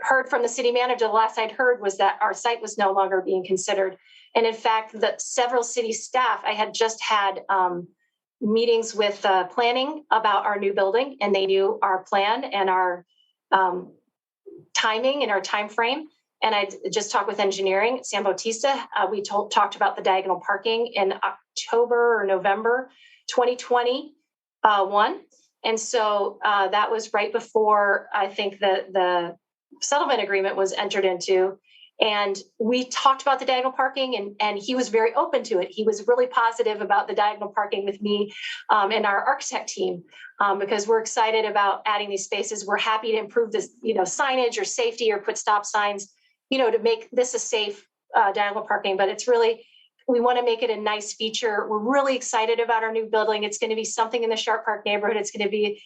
heard from the city manager. The last I'd heard was that our site was no longer being considered. And in fact, that several city staff, I had just had meetings with planning about our new building, and they knew our plan and our timing and our time frame. And I just talked with engineering, San Bautista. We talked about the diagonal parking in October or November 2021. And so that was right before I think the settlement agreement was entered into. And we talked about the diagonal parking, and he was very open to it. He was really positive about the diagonal parking with me and our architect team, because we're excited about adding these spaces. We're happy to improve this, signage or safety or put stop signs, to make this a safe diagonal parking. But it's really, we want to make it a nice feature. We're really excited about our new building. It's going to be something in the Sharp Park neighborhood. It's going to be,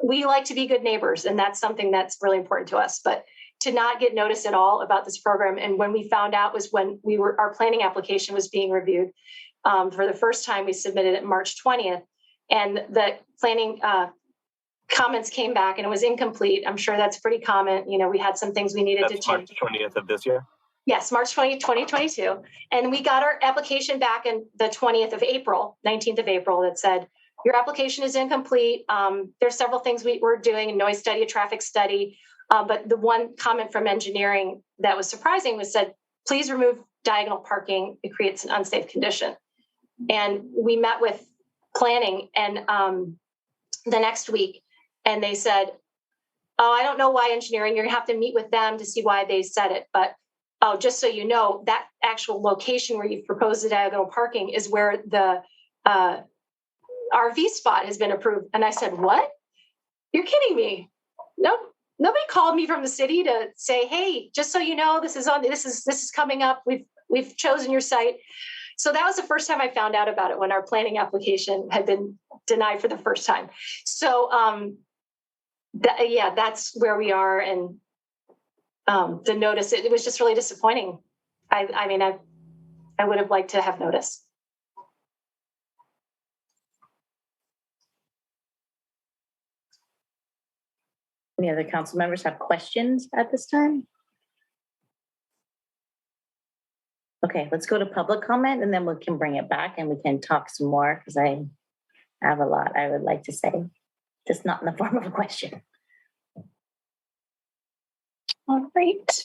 we like to be good neighbors, and that's something that's really important to us. But to not get notice at all about this program, and when we found out was when our planning application was being reviewed for the first time. We submitted it March 20th, and the planning comments came back, and it was incomplete. I'm sure that's pretty common. We had some things we needed to change. March 20th of this year? Yes, March 20, 2022. And we got our application back in the 20th of April, 19th of April, that said, your application is incomplete. There's several things we're doing, a noise study, a traffic study. But the one comment from engineering that was surprising was said, please remove diagonal parking. It creates an unsafe condition. And we met with planning and the next week, and they said, oh, I don't know why engineering, you're gonna have to meet with them to see why they said it. But just so you know, that actual location where you've proposed the diagonal parking is where the RV spot has been approved. And I said, what? You're kidding me. Nope. Nobody called me from the city to say, hey, just so you know, this is coming up. We've chosen your site. So that was the first time I found out about it, when our planning application had been denied for the first time. So that's where we are. And the notice, it was just really disappointing. I would have liked to have noticed. Any other council members have questions at this time? Okay, let's go to public comment, and then we can bring it back and we can talk some more, because I have a lot I would like to say, just not in the form of a question. All right.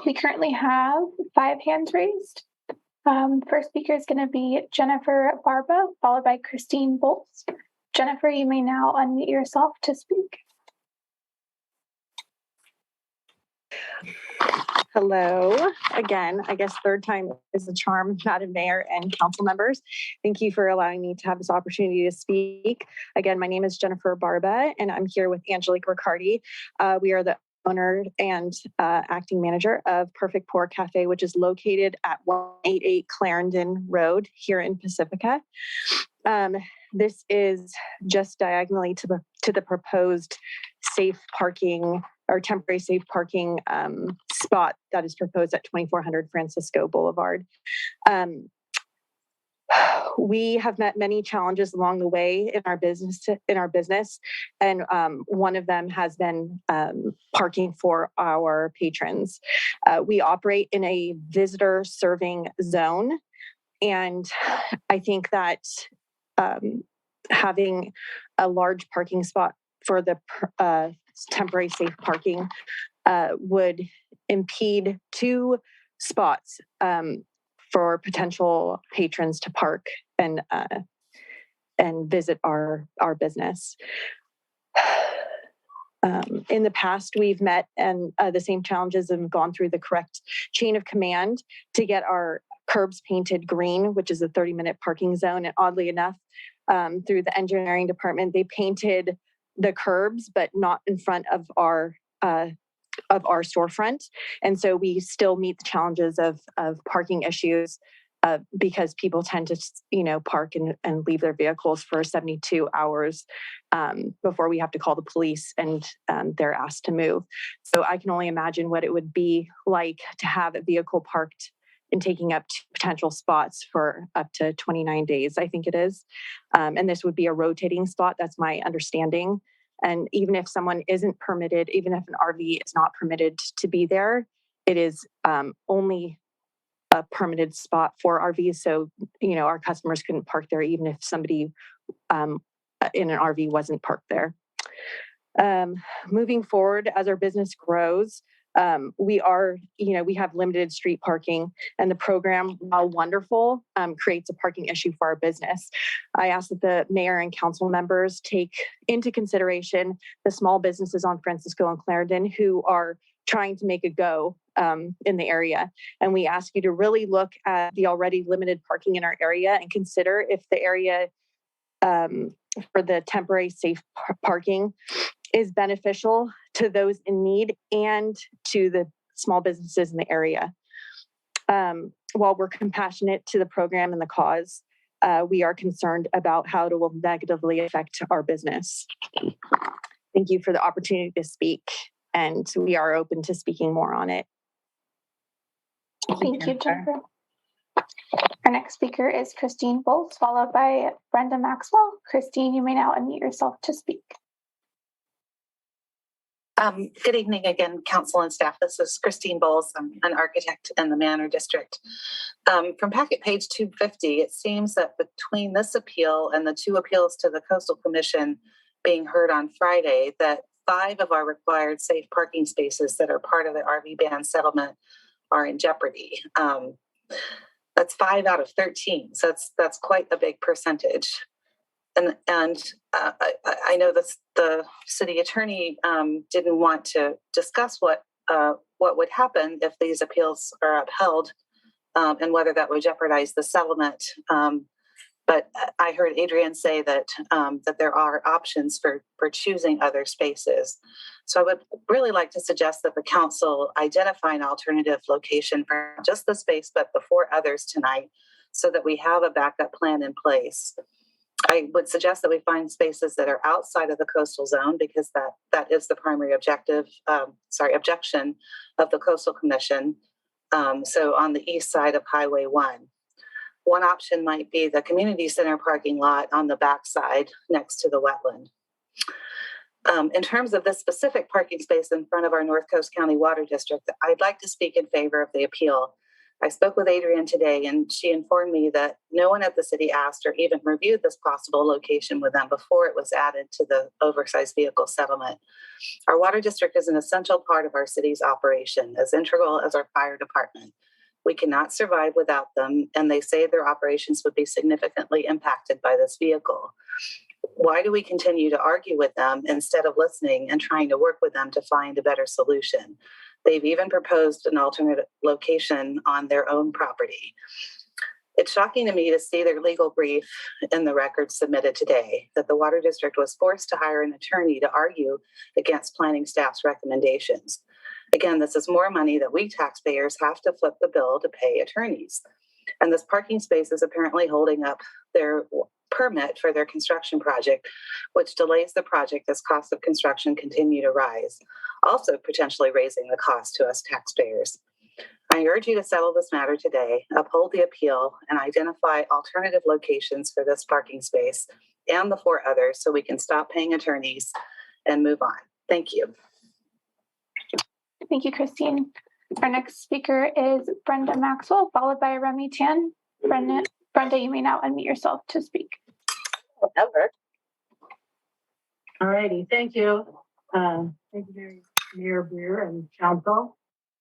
We currently have 5 hands raised. First speaker is going to be Jennifer Barba, followed by Christine Bolts. Jennifer, you may now unmute yourself to speak. Hello again. I guess third time is a charm, Madam Mayor and council members. Thank you for allowing me to have this opportunity to speak. Again, my name is Jennifer Barba, and I'm here with Angelique Riccardi. We are the owner and acting manager of Perfect Pour Cafe, which is located at 188 Clarendon Road here in Pacifica. This is just diagonally to the proposed safe parking or temporary safe parking spot that is proposed at 2400 Francisco Boulevard. we have met many challenges along the way in our business, and one of them has been parking for our patrons. We operate in a visitor serving zone, and I think that having a large parking spot for the temporary safe parking would impede 2 spots for potential patrons to park and visit our business. In the past, we've met and the same challenges and gone through the correct chain of command to get our curbs painted green, which is a 30-minute parking zone. And oddly enough, through the engineering department, they painted the curbs, but not in front of our storefront. And so we still meet the challenges of parking issues because people tend to, park and leave their vehicles for 72 hours before we have to call the police and they're asked to move. So I can only imagine what it would be like to have a vehicle parked and taking up 2 potential spots for up to 29 days, I think it is. And this would be a rotating spot. That's my understanding. And even if someone isn't permitted, even if an RV is not permitted to be there, it is only a permitted spot for RVs. So, our customers couldn't park there even if somebody in an RV wasn't parked there. Moving forward, as our business grows, we have limited street parking, and the program, while wonderful, creates a parking issue for our business. I ask that the mayor and council members take into consideration the small businesses on Francisco and Clarendon who are trying to make a go in the area. And we ask you to really look at the already limited parking in our area and consider if the area for the temporary safe parking is beneficial to those in need and to the small businesses in the area. While we're compassionate to the program and the cause, we are concerned about how it will negatively affect our business. Thank you for the opportunity to speak, and we are open to speaking more on it. Thank you, Jennifer. Our next speaker is Christine Bowles, followed by Brenda Maxwell. Christine, you may now unmute yourself to speak. Good evening again, council and staff. This is Christine Bowles. I'm an architect in the Manor District. From packet page 250, it seems that between this appeal and the 2 appeals to the Coastal Commission being heard on Friday, that 5 of our required safe parking spaces that are part of the RV ban settlement are in jeopardy. That's 5 out of 13. So that's quite a big percentage. And I know the city attorney didn't want to discuss what would happen if these appeals are upheld and whether that would jeopardize the settlement. But I heard Adrian say that there are options for choosing other spaces. So I would really like to suggest that the council identify an alternative location for not just the space, but the 4 others tonight, so that we have a backup plan in place. I would suggest that we find spaces that are outside of the coastal zone, because that is the primary objection of the Coastal Commission. So on the east side of Highway 1. One option might be the community center parking lot on the backside next to the wetland. In terms of this specific parking space in front of our North Coast County Water District, I'd like to speak in favor of the appeal. I spoke with Adrienne today, and she informed me that no one at the city asked or even reviewed this possible location with them before it was added to the oversized vehicle settlement. Our water district is an essential part of our city's operation, as integral as our fire department. We cannot survive without them, and they say their operations would be significantly impacted by this vehicle. Why do we continue to argue with them instead of listening and trying to work with them to find a better solution? They've even proposed an alternate location on their own property. It's shocking to me to see their legal brief in the record submitted today, that the Water District was forced to hire an attorney to argue against planning staff's recommendations. Again, this is more money that we taxpayers have to flip the bill to pay attorneys. And this parking space is apparently holding up their permit for their construction project, which delays the project as costs of construction continue to rise, also potentially raising the cost to us taxpayers. I urge you to settle this matter today, uphold the appeal, and identify alternative locations for this parking space and the 4 others so we can stop paying attorneys and move on. Thank you. Thank you, Christine. Our next speaker is Brenda Maxwell, followed by Remy Tan. Brenda, you may now unmute yourself to speak. Whatever. All righty, thank you. Thank you, Mayor Beer and Council.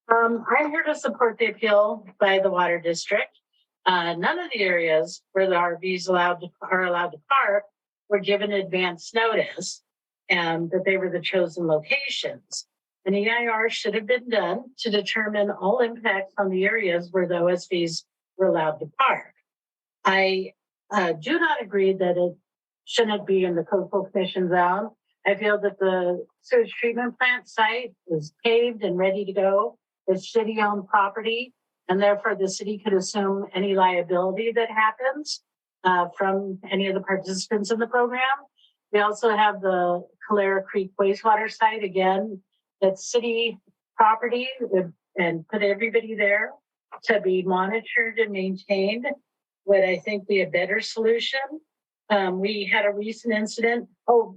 I'm here to support the appeal by the Water District. None of the areas where the RVs are allowed to park were given advance notice and that they were the chosen locations. An EIR should have been done to determine all impacts on the areas where the OSVs were allowed to park. I do not agree that it shouldn't be in the coastal commission zone. I feel that the sewage treatment plant site is paved and ready to go. It's city-owned property, and therefore the city could assume any liability that happens from any of the participants in the program. We also have the Calera Creek wastewater site, again, that's city property, and put everybody there to be monitored and maintained. Would I think be a better solution? We had a recent incident.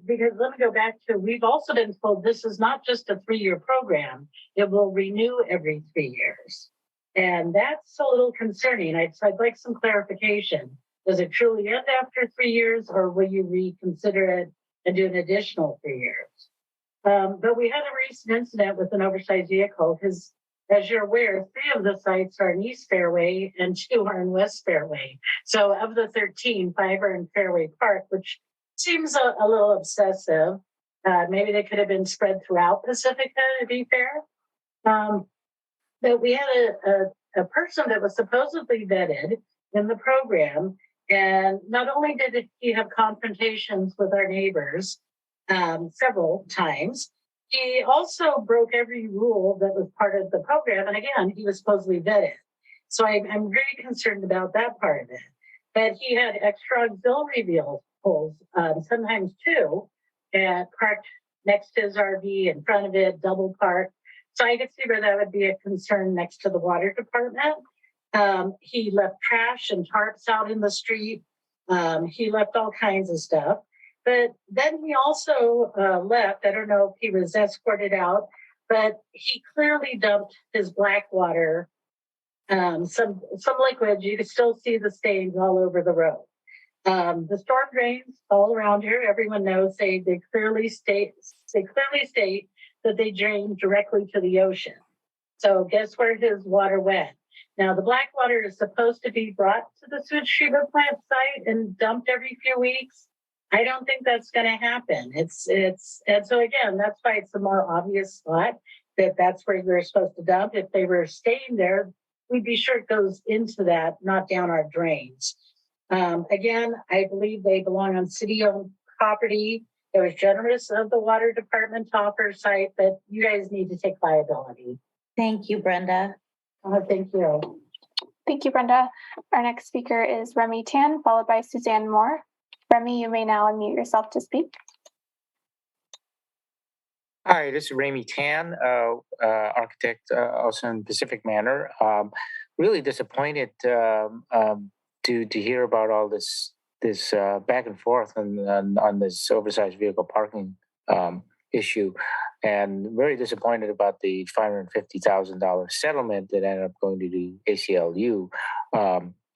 Because let me go back to, we've also been told this is not just a 3-year program. It will renew every 3 years. And that's a little concerning. I'd like some clarification. Does it truly end after 3 years, or will you reconsider it and do an additional 3 years? But we had a recent incident with an oversized vehicle because, as you're aware, 3 of the sites are in East Fairway and 2 are in West Fairway. So of the 13, 5 are in Fairway Park, which seems a little obsessive. Maybe they could have been spread throughout Pacifica, to be fair. But we had a person that was supposedly vetted in the program. And not only did he have confrontations with our neighbors several times, he also broke every rule that was part of the program. And again, he was supposedly vetted. So I'm very concerned about that part of it. But he had extra auxiliary vehicles, sometimes 2, and parked next to his RV, in front of it, double parked. So I could see where that would be a concern next to the water department. He left trash and tarps out in the street. He left all kinds of stuff. But then he also left. I don't know if he was escorted out, but he clearly dumped his black water, some liquid. You can still see the stains all over the road. The storm drains all around here, everyone knows they clearly state that they drain directly to the ocean. So guess where his water went? Now the black water is supposed to be brought to the sewage treatment plant site and dumped every few weeks. I don't think that's going to happen. And so again, that's why it's a more obvious spot that's where they're supposed to dump. If they were staying there, we'd be sure it goes into that, not down our drains. Again, I believe they belong on city-owned property. It was generous of the water department to offer site, but you guys need to take liability. Thank you, Brenda. Thank you. Thank you, Brenda. Our next speaker is Remy Tan, followed by Suzanne Moore. Remy, you may now unmute yourself to speak. Hi, this is Remy Tan, architect also in Pacific Manor. Really disappointed to hear about all this back and forth on this oversized vehicle parking issue, and very disappointed about the $550,000 settlement that ended up going to the ACLU.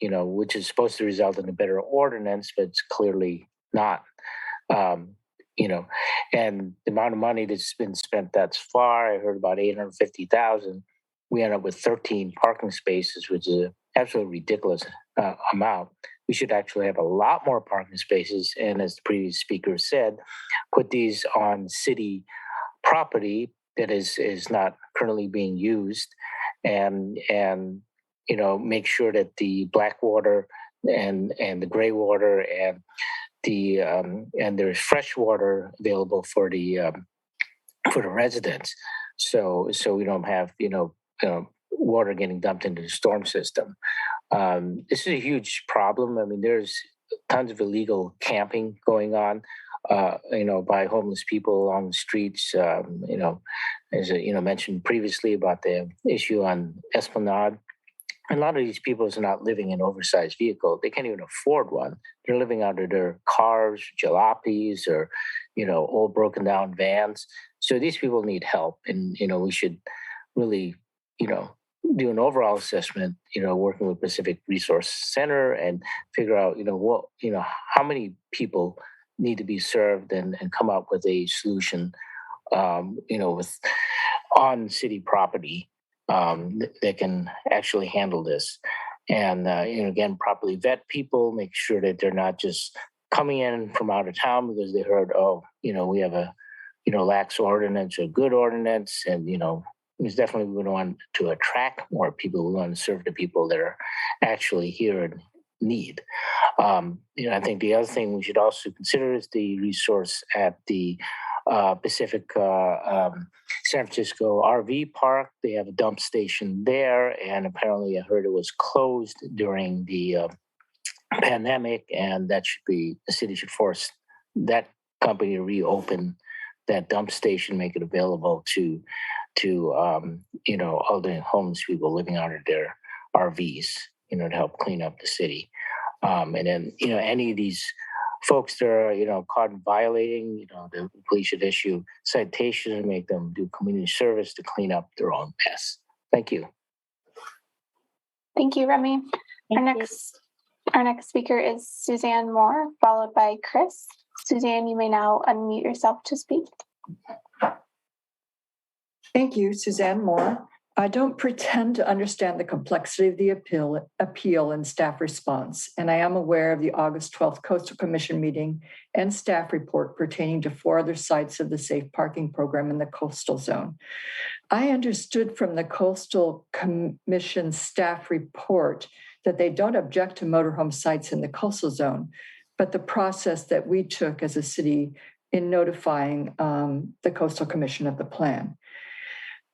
Which is supposed to result in a better ordinance, but it's clearly not. And the amount of money that's been spent thus far, I heard about $850,000. We end up with 13 parking spaces, which is an absolutely ridiculous amount. We should actually have a lot more parking spaces, and as the previous speaker said, put these on city property that is not currently being used, and make sure that the black water and the gray water and there's fresh water available for the residents. So we don't have water getting dumped into the storm system. This is a huge problem. I mean, there's tons of illegal camping going on by homeless people along the streets. As mentioned previously about the issue on Esplanade. A lot of these people are not living in oversized vehicles. They can't even afford one. They're living out of their cars, jalopies, or, old broken down vans. So these people need help. And, we should really, do an overall assessment, working with Pacific Resource Center and figure out, how many people need to be served and come up with a solution, with on city property that can actually handle this. And, again, properly vet people, make sure that they're not just coming in from out of town because they heard, we have a, lax ordinance or good ordinance. And, it's definitely we want to attract more people. We want to serve the people that are actually here in need. I think the other thing we should also consider is the resource at the Pacifica San Francisco RV park. They have a dump station there, and apparently I heard it was closed during the pandemic, and the city should force that company to reopen that dump station, make it available to all the homeless people living out of their RVs, to help clean up the city. And then, any of these folks that are, caught violating, the police should issue citations and make them do community service to clean up their own mess. Thank you. Thank you, Remy. Our next speaker is Suzanne Moore, followed by Chris. Suzanne, you may now unmute yourself to speak. Thank you, Suzanne Moore. I don't pretend to understand the complexity of the appeal and staff response, and I am aware of the August 12th Coastal Commission meeting and staff report pertaining to 4 other sites of the Safe Parking Program in the coastal zone. I understood from the Coastal Commission staff report that they don't object to motorhome sites in the coastal zone, but the process that we took as a city in notifying the Coastal Commission of the plan.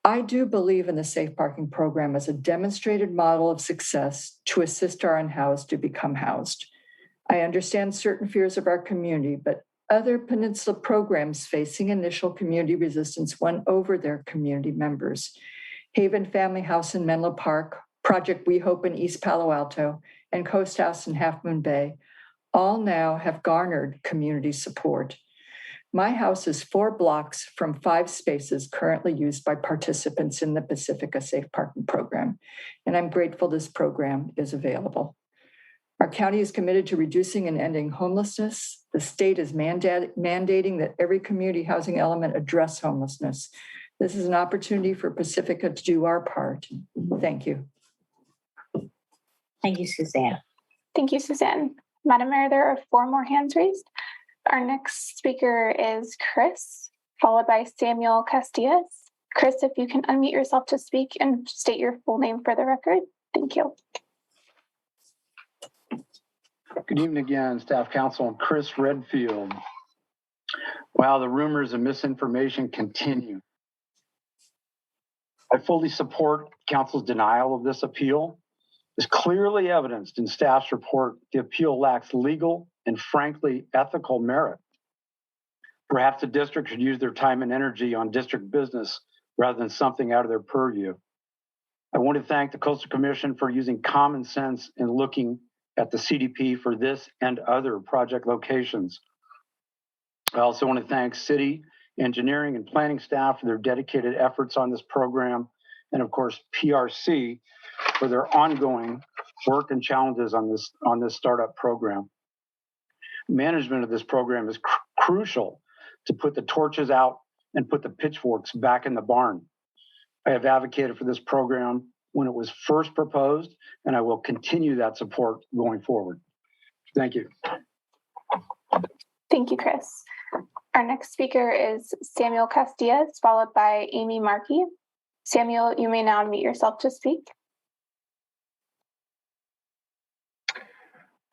I do believe in the Safe Parking Program as a demonstrated model of success to assist our unhoused to become housed. I understand certain fears of our community, but other peninsula programs facing initial community resistance won over their community members. Haven Family House in Menlo Park, Project We Hope in East Palo Alto, and Coast House in Half Moon Bay all now have garnered community support. My house is 4 blocks from 5 spaces currently used by participants in the Pacifica Safe Parking Program, and I'm grateful this program is available. Our county is committed to reducing and ending homelessness. The state is mandating that every community housing element address homelessness. This is an opportunity for Pacifica to do our part. Thank you. Thank you, Suzanne. Thank you, Suzanne. Madam Mayor, there are 4 more hands raised. Our next speaker is Chris, followed by Samuel Castillas. Chris, if you can unmute yourself to speak and state your full name for the record. Thank you. Good evening again, Staff Council. Chris Redfield. Wow, the rumors and misinformation continue. I fully support Council's denial of this appeal. As clearly evidenced in staff's report, the appeal lacks legal and frankly ethical merit. Perhaps the district should use their time and energy on district business rather than something out of their purview. I want to thank the Coastal Commission for using common sense in looking at the CDP for this and other project locations. I also want to thank city engineering and planning staff for their dedicated efforts on this program, and of course PRC for their ongoing work and challenges on this startup program. Management of this program is crucial to put the torches out and put the pitchforks back in the barn. I have advocated for this program when it was first proposed, and I will continue that support going forward. Thank you. Thank you, Chris. Our next speaker is Samuel Castillas, followed by Amy Markey. Samuel, you may now unmute yourself to speak.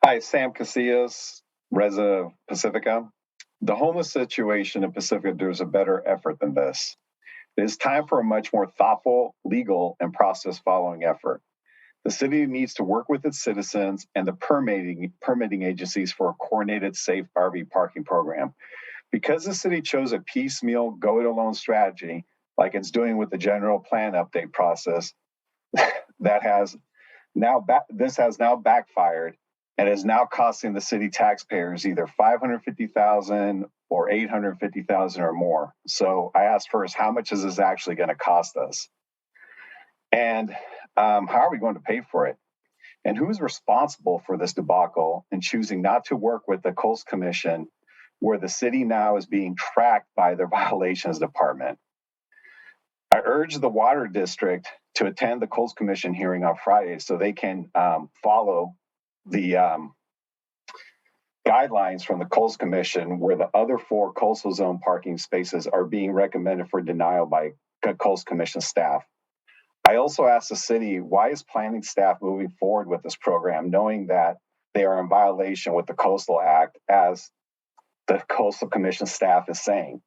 Hi, Sam Casillas, Reza Pacifica. The homeless situation in Pacifica deserves a better effort than this. It is time for a much more thoughtful, legal, and process-following effort. The city needs to work with its citizens and the permitting agencies for a coordinated, safe RV parking program. Because the city chose a piecemeal go-it-alone strategy, like it's doing with the general plan update process, this has now backfired and is now costing the city taxpayers either $550,000 or $850,000 or more. So I asked first, how much is this actually going to cost us? And how are we going to pay for it? And who's responsible for this debacle and choosing not to work with the Coast Commission, where the city now is being tracked by their violations department? I urge the Water District to attend the Coast Commission hearing on Friday so they can follow the guidelines from the Coast Commission, where the other 4 coastal zone parking spaces are being recommended for denial by Coast Commission staff. I also asked the city, why is planning staff moving forward with this program, knowing that they are in violation with the Coastal Act, as the Coastal Commission staff is saying?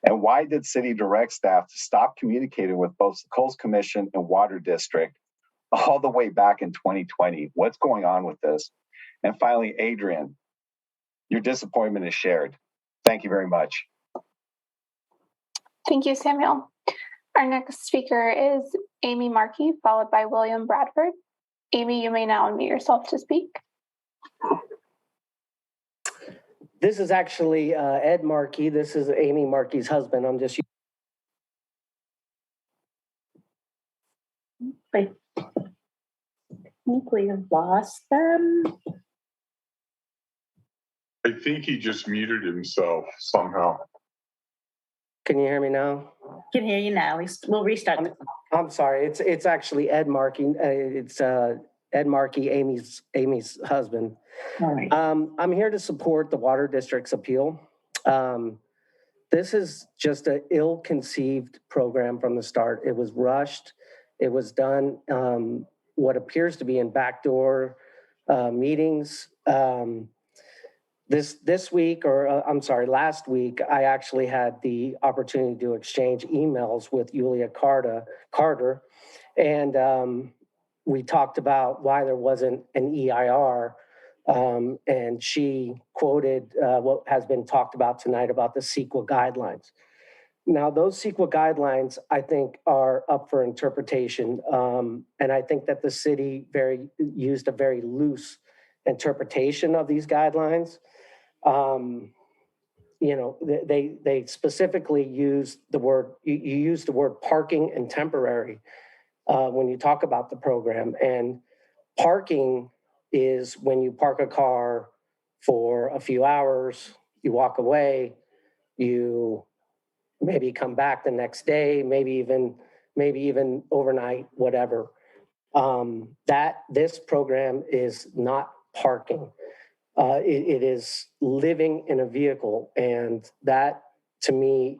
And why did city direct staff to stop communicating with both the Coast Commission and Water District all the way back in 2020? What's going on with this? And finally, Adrian, your disappointment is shared. Thank you very much. Thank you, Samuel. Our next speaker is Amy Markey, followed by William Bradford. Amy, you may now unmute yourself to speak. This is actually Ed Markey. This is Amy Markey's husband. I'm just. I think we have lost them. I think he just muted himself somehow. Can you hear me now? Can hear you now. We'll restart. I'm sorry. It's actually Ed Markey. It's Ed Markey, Amy's husband. All right. I'm here to support the Water District's appeal. This is just an ill-conceived program from the start. It was rushed. It was done what appears to be in backdoor meetings. This week, last week, I actually had the opportunity to exchange emails with Julia Carter, and we talked about why there wasn't an EIR, and she quoted what has been talked about tonight about the CEQA guidelines. Now, those CEQA guidelines, I think, are up for interpretation, and I think that the city used a very loose interpretation of these guidelines. They specifically use the word, you use the word parking and temporary when you talk about the program. And parking is when you park a car for a few hours, you walk away, you maybe come back the next day, maybe even overnight, whatever. This program is not parking. It is living in a vehicle, and that, to me,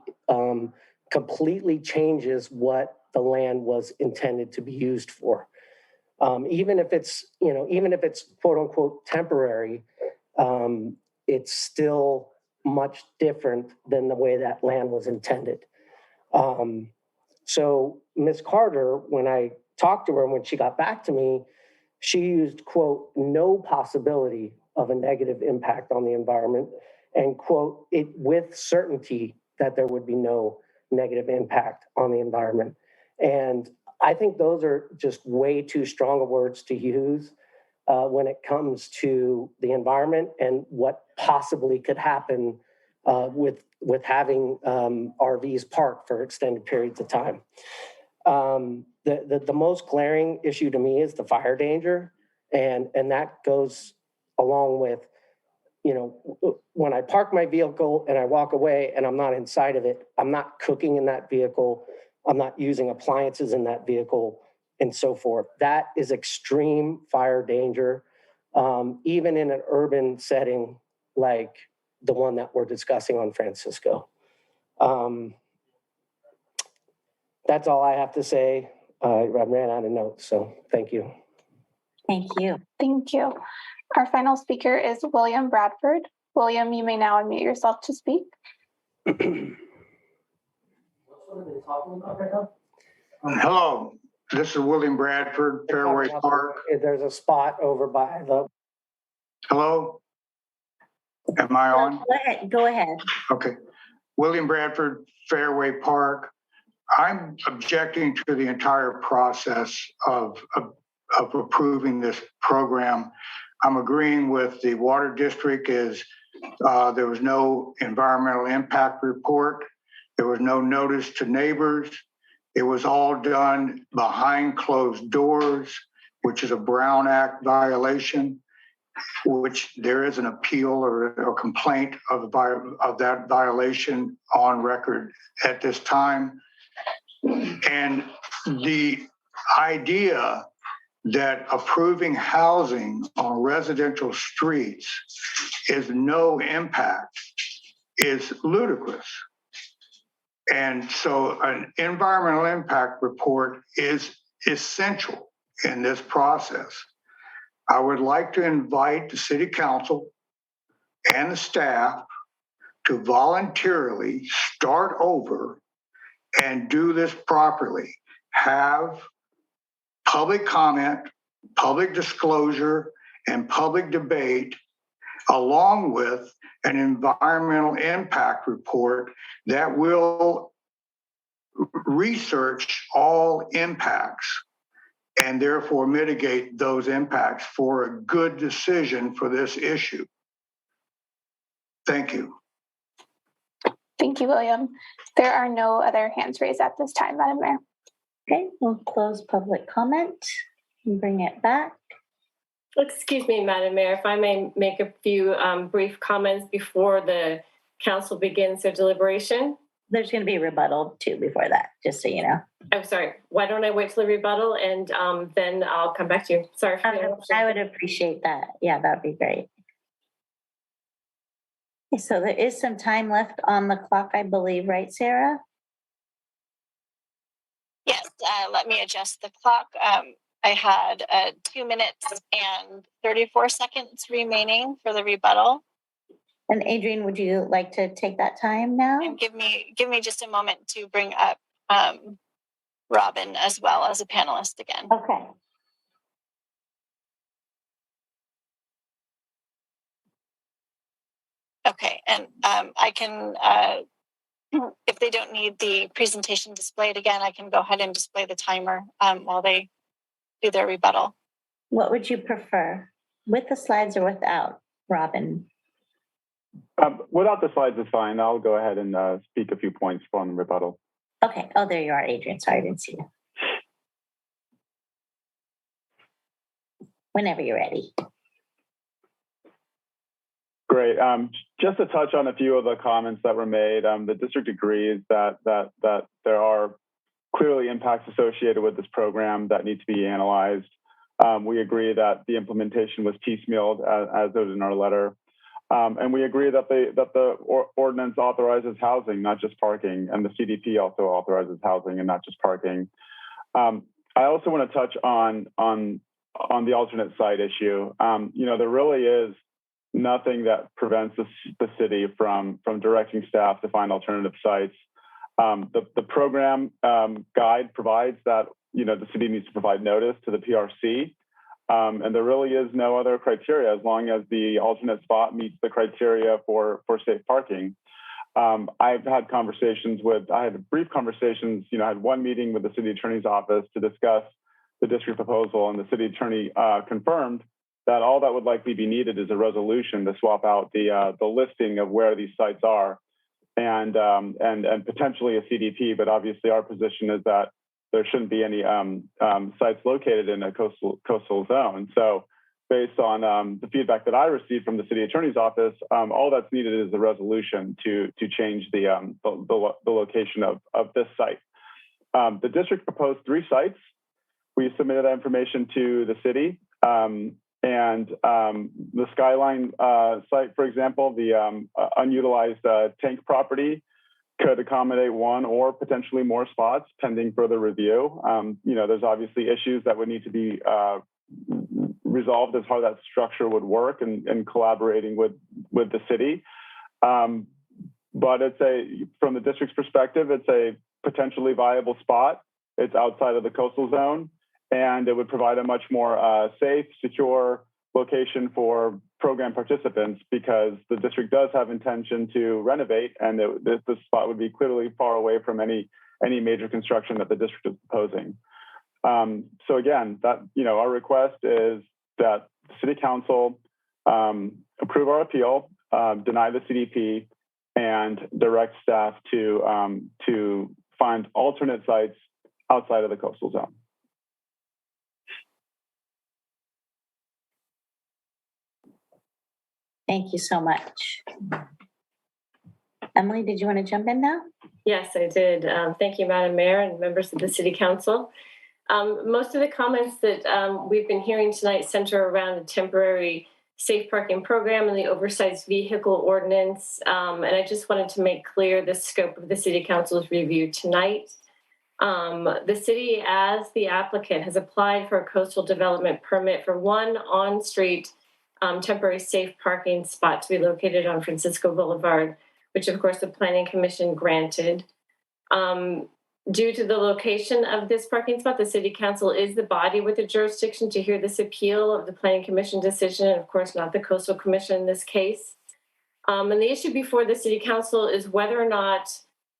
completely changes what the land was intended to be used for. Even if it's quote unquote temporary, it's still much different than the way that land was intended. So Ms. Carter, when I talked to her and when she got back to me, she used, quote, no possibility of a negative impact on the environment, and, quote, it with certainty that there would be no negative impact on the environment. And I think those are just way too strong of words to use when it comes to the environment and what possibly could happen with having RVs parked for extended periods of time. The most glaring issue to me is the fire danger, and that goes along with, when I park my vehicle and I walk away and I'm not inside of it, I'm not cooking in that vehicle, I'm not using appliances in that vehicle, and so forth. That is extreme fire danger, even in an urban setting like the one that we're discussing on Francisco. That's all I have to say. I ran out of notes, so thank you. Thank you. Thank you. Our final speaker is William Bradford. William, you may now unmute yourself to speak. Hello, this is William Bradford, Fairway Park. There's a spot over by the. Hello? Am I on? Go ahead. Go ahead. Okay. William Bradford, Fairway Park. I'm objecting to the entire process of approving this program. I'm agreeing with the water district is there was no environmental impact report. There was no notice to neighbors. It was all done behind closed doors, which is a Brown Act violation, which there is an appeal or complaint of that violation on record at this time. And the idea that approving housing on residential streets is no impact is ludicrous. And so an environmental impact report is essential in this process. I would like to invite the city council and the staff to voluntarily start over and do this properly. Have public comment, public disclosure, and public debate, along with an environmental impact report that will research all impacts and therefore mitigate those impacts for a good decision for this issue. Thank you. Thank you, William. There are no other hands raised at this time, Madam Mayor. Okay, we'll close public comment and bring it back. Excuse me, Madam Mayor, if I may make a few brief comments before the council begins their deliberation. There's going to be a rebuttal too before that, just so you know. I'm sorry. Why don't I wait till the rebuttal and then I'll come back to you. Sorry for the interruption. I would appreciate that. Yeah, that'd be great. Okay, so there is some time left on the clock, I believe, right, Sarah? Yes, let me adjust the clock. I had 2 minutes and 34 seconds remaining for the rebuttal. And Adrienne, would you like to take that time now? And give me just a moment to bring up Robin as well as a panelist again. Okay. Okay, and I can, if they don't need the presentation displayed again, I can go ahead and display the timer while they do their rebuttal. What would you prefer, with the slides or without, Robin? Without the slides is fine. I'll go ahead and speak a few points on the rebuttal. Okay. Oh, there you are, Adrienne. Sorry, I didn't see you. Whenever you're ready. Great. Just to touch on a few of the comments that were made, the district agrees that there are clearly impacts associated with this program that need to be analyzed. We agree that the implementation was piecemealed, as noted in our letter. And we agree that the ordinance authorizes housing, not just parking, and the CDP also authorizes housing and not just parking. I also want to touch on the alternate site issue. There really is nothing that prevents the city from directing staff to find alternative sites. The program guide provides that the city needs to provide notice to the PRC. And there really is no other criteria as long as the alternate spot meets the criteria for safe parking. I've had brief conversations, I had one meeting with the city attorney's office to discuss the district proposal, and the city attorney confirmed that all that would likely be needed is a resolution to swap out the listing of where these sites are and potentially a CDP, but obviously our position is that there shouldn't be any sites located in a coastal zone. So based on the feedback that I received from the city attorney's office, all that's needed is a resolution to change the location of this site. The district proposed 3 sites. We submitted that information to the city. And the Skyline site, for example, the unutilized tank property could accommodate 1 or potentially more spots pending further review. There's obviously issues that would need to be resolved as how that structure would work and collaborating with the city. But from the district's perspective, it's a potentially viable spot. It's outside of the coastal zone, and it would provide a much more safe, secure location for program participants because the district does have intention to renovate, and the spot would be clearly far away from any major construction that the district is proposing. So again, that our request is that the City Council approve our appeal, deny the CDP, and direct staff to find alternate sites outside of the coastal zone. Thank you so much. Emily, did you want to jump in now? Yes, I did. Thank you, Madam Mayor and members of the City Council. Most of the comments that we've been hearing tonight center around the temporary safe parking program and the oversized vehicle ordinance. And I just wanted to make clear the scope of the City Council's review tonight. The city, as the applicant, has applied for a coastal development permit for one on-street temporary safe parking spot to be located on Francisco Boulevard, which of course the Planning Commission granted. Due to the location of this parking spot, the City Council is the body with the jurisdiction to hear this appeal of the Planning Commission decision, and of course not the Coastal Commission in this case. And the issue before the City Council is whether or not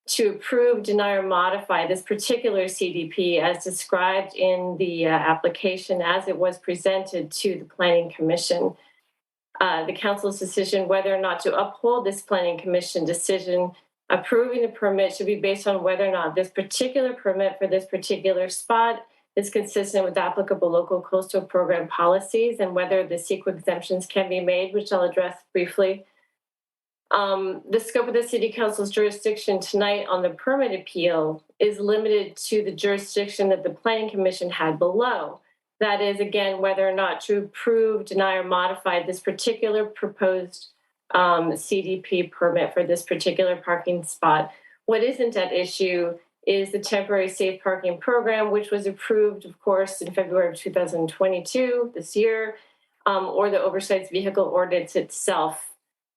to approve, deny, or modify this particular CDP as described in the application as it was presented to the Planning Commission. The Council's decision whether or not to uphold this Planning Commission decision approving the permit should be based on whether or not this particular permit for this particular spot is consistent with applicable local coastal program policies and whether the CEQA exemptions can be made, which I'll address briefly. The scope of the City Council's jurisdiction tonight on the permit appeal is limited to the jurisdiction that the Planning Commission had below. That is, again, whether or not to approve, deny, or modify this particular proposed CDP permit for this particular parking spot. What isn't at issue is the temporary safe parking program, which was approved, of course, in February of 2022, this year, or the oversized vehicle ordinance itself.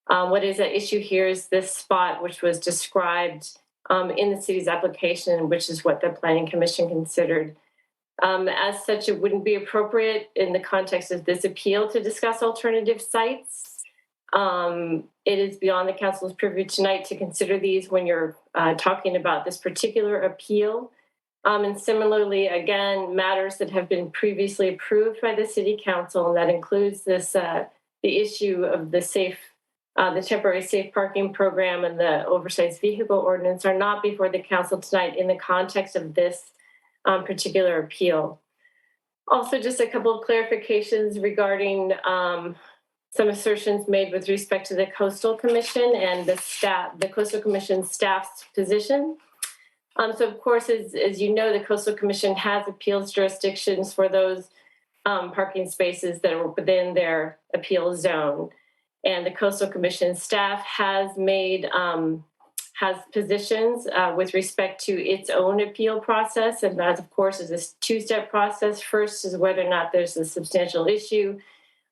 What is at issue here is this spot, which was described in the city's application, which is what the Planning Commission considered. As such, it wouldn't be appropriate in the context of this appeal to discuss alternative sites. It is beyond the Council's purview tonight to consider these when you're talking about this particular appeal. And similarly, again, matters that have been previously approved by the City Council, and that includes this the issue of the temporary safe parking program and the oversized vehicle ordinance, are not before the Council tonight in the context of this particular appeal. Also, just a couple of clarifications regarding some assertions made with respect to the Coastal Commission and the Coastal Commission staff's position. So, of course, as you know, the Coastal Commission has appeals jurisdictions for those parking spaces that are within their appeal zone. And the Coastal Commission staff has positions with respect to its own appeal process. And that, of course, is a two-step process. First is whether or not there's a substantial issue,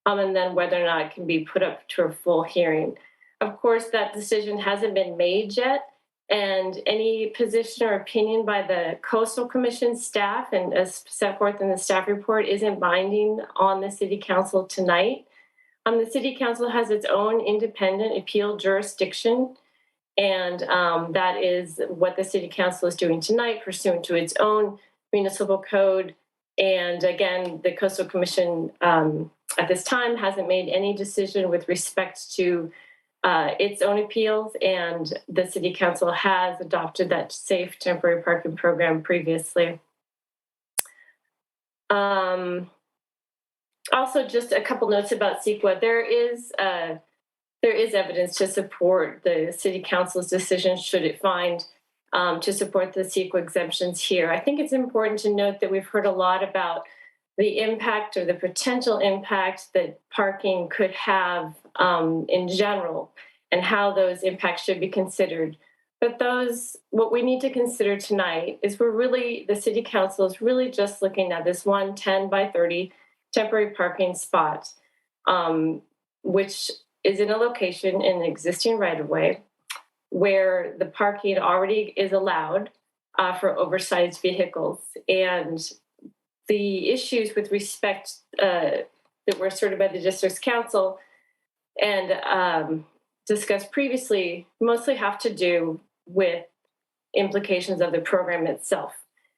and then whether or not it can be put up to a full hearing. Of course, that decision hasn't been made yet, and any position or opinion by the Coastal Commission staff, and as set forth in the staff report, isn't binding on the City Council tonight. The City Council has its own independent appeal jurisdiction, and that is what the City Council is doing tonight, pursuant to its own municipal code. And again, the Coastal Commission at this time hasn't made any decision with respect to its own appeals, and the City Council has adopted that safe temporary parking program previously. Also, just a couple notes about CEQA. There is evidence to support the City Council's decision, should it find to support the CEQA exemptions here. I think it's important to note that we've heard a lot about the impact or the potential impact that parking could have in general and how those impacts should be considered. But what we need to consider tonight is the City Council is really just looking at this 10 by 30 temporary parking spot, which is in a location in an existing right-of-way where the parking already is allowed for oversized vehicles. And the issues with respect that were asserted by the district's council and discussed previously mostly have to do with implications of the program itself.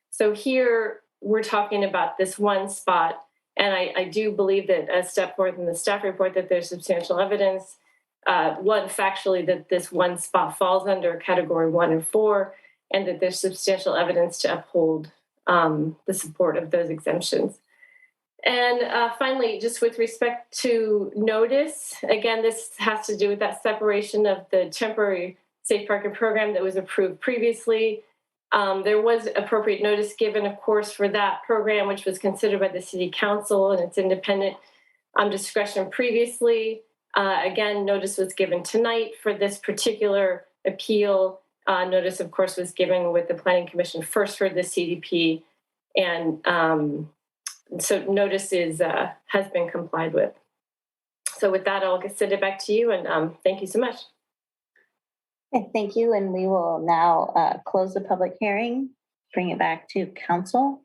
So here we're talking about this one spot, and I do believe that, as set forth in the staff report, that there's substantial evidence, one, factually, that this one spot falls under category 1 and 4, and that there's substantial evidence to uphold the support of those exemptions. And finally, just with respect to notice, again, this has to do with that separation of the temporary safe parking program that was approved previously. There was appropriate notice given, of course, for that program, which was considered by the City Council and its independent discretion previously. Again, notice was given tonight for this particular appeal. Notice, of course, was given with the Planning Commission first for the CDP, and so notice has been complied with. So with that, I'll send it back to you, and thank you so much. Okay, thank you, and we will now close the public hearing, bring it back to council.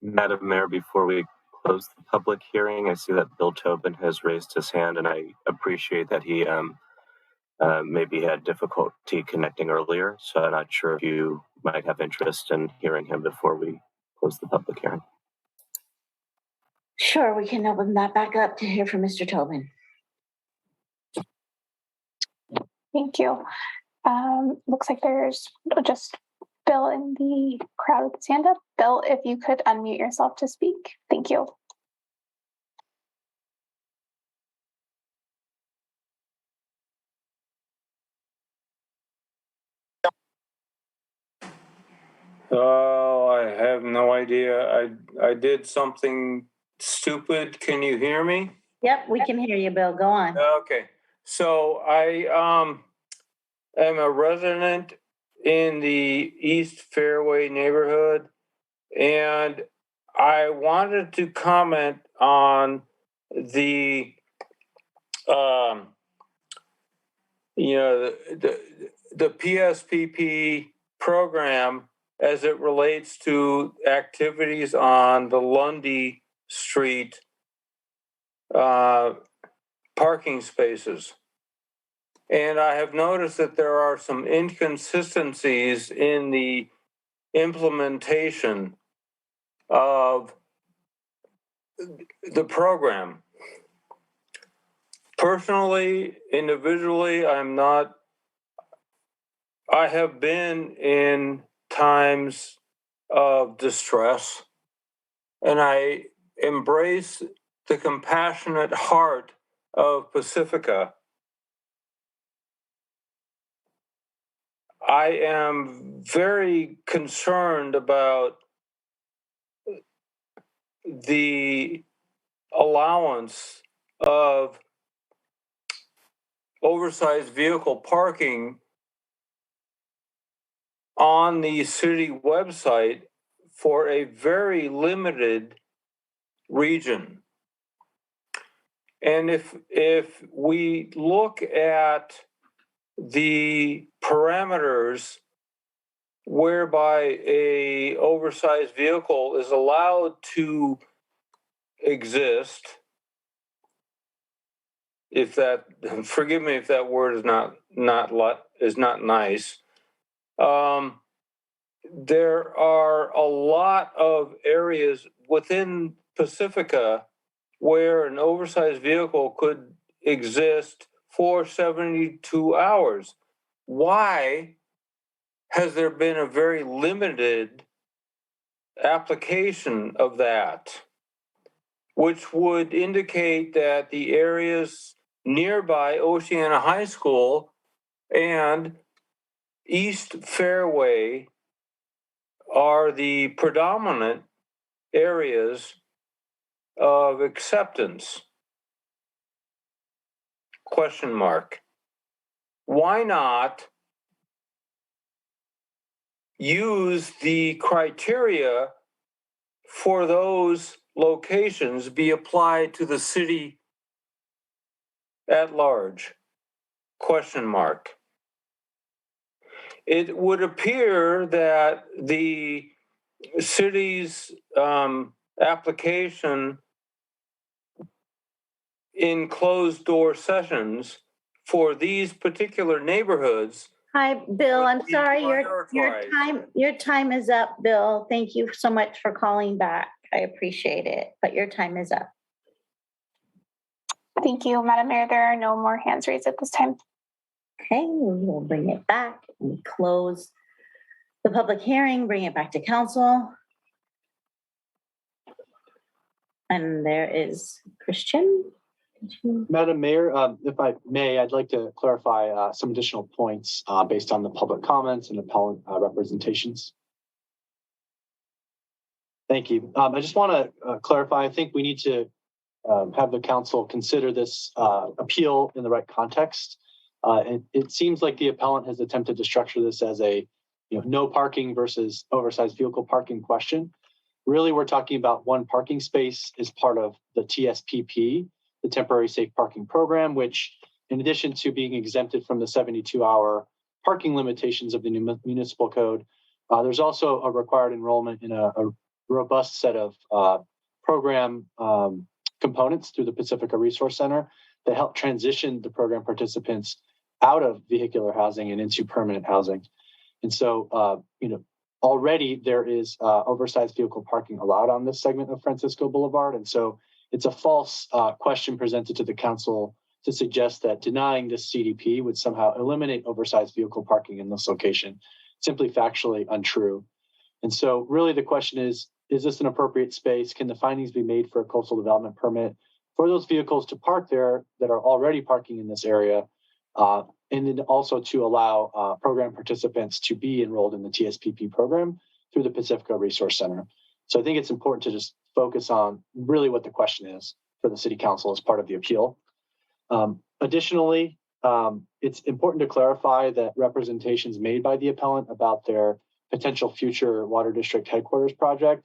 Madam Mayor, before we close the public hearing, I see that Bill Tobin has raised his hand, and I appreciate that he maybe had difficulty connecting earlier, so I'm not sure if you might have interest in hearing him before we close the public hearing. Sure, we can open that back up to hear from Mr. Tobin. Thank you. Looks like there's just Bill in the crowd with his hand up. Bill, if you could unmute yourself to speak. Thank you. Oh, I have no idea. I did something stupid. Can you hear me? Yep, we can hear you, Bill. Go on. Okay. So I am a resident in the East Fairway neighborhood, and I wanted to comment on the the PSPP program as it relates to activities on the Lundy Street parking spaces. And I have noticed that there are some inconsistencies in the implementation of the program. Personally, individually, I have been in times of distress, and I embrace the compassionate heart of Pacifica. I am very concerned about the allowance of oversized vehicle parking on the city website for a very limited region. And if we look at the parameters whereby a oversized vehicle is allowed to exist, if that, forgive me if that word is not nice. There are a lot of areas within Pacifica where an oversized vehicle could exist for 72 hours. Why has there been a very limited application of that, which would indicate that the areas nearby Oceana High School and East Fairway are the predominant areas of acceptance? Question mark. Why not use the criteria for those locations be applied to the city at large? Question mark. It would appear that the city's application in closed door sessions for these particular neighborhoods. Hi, Bill. I'm sorry, prioritized. your time is up, Bill. Thank you so much for calling back. I appreciate it, but your time is up. Thank you, Madam Mayor. There are no more hands raised at this time. Okay, we'll bring it back. We close the public hearing, bring it back to council. And there is Christian. Madam Mayor, if I may, I'd like to clarify some additional points based on the public comments and appellant representations. Thank you. I just want to clarify, I think we need to have the council consider this appeal in the right context. It seems like the appellant has attempted to structure this as a no parking versus oversized vehicle parking question. Really, we're talking about one parking space as part of the TSPP, the Temporary Safe Parking Program, which, in addition to being exempted from the 72-hour parking limitations of the new municipal code, there's also a required enrollment in a robust set of program components through the Pacifica Resource Center that help transition the program participants out of vehicular housing and into permanent housing. And so, already there is oversized vehicle parking allowed on this segment of Francisco Boulevard. And so it's a false question presented to the council to suggest that denying this CDP would somehow eliminate oversized vehicle parking in this location. Simply factually untrue. And so really the question is this an appropriate space? Can the findings be made for a coastal development permit for those vehicles to park there that are already parking in this area? And then also to allow program participants to be enrolled in the TSPP program through the Pacifica Resource Center. So I think it's important to just focus on really what the question is for the City Council as part of the appeal. Additionally, it's important to clarify that representations made by the appellant about their potential future Water District headquarters project,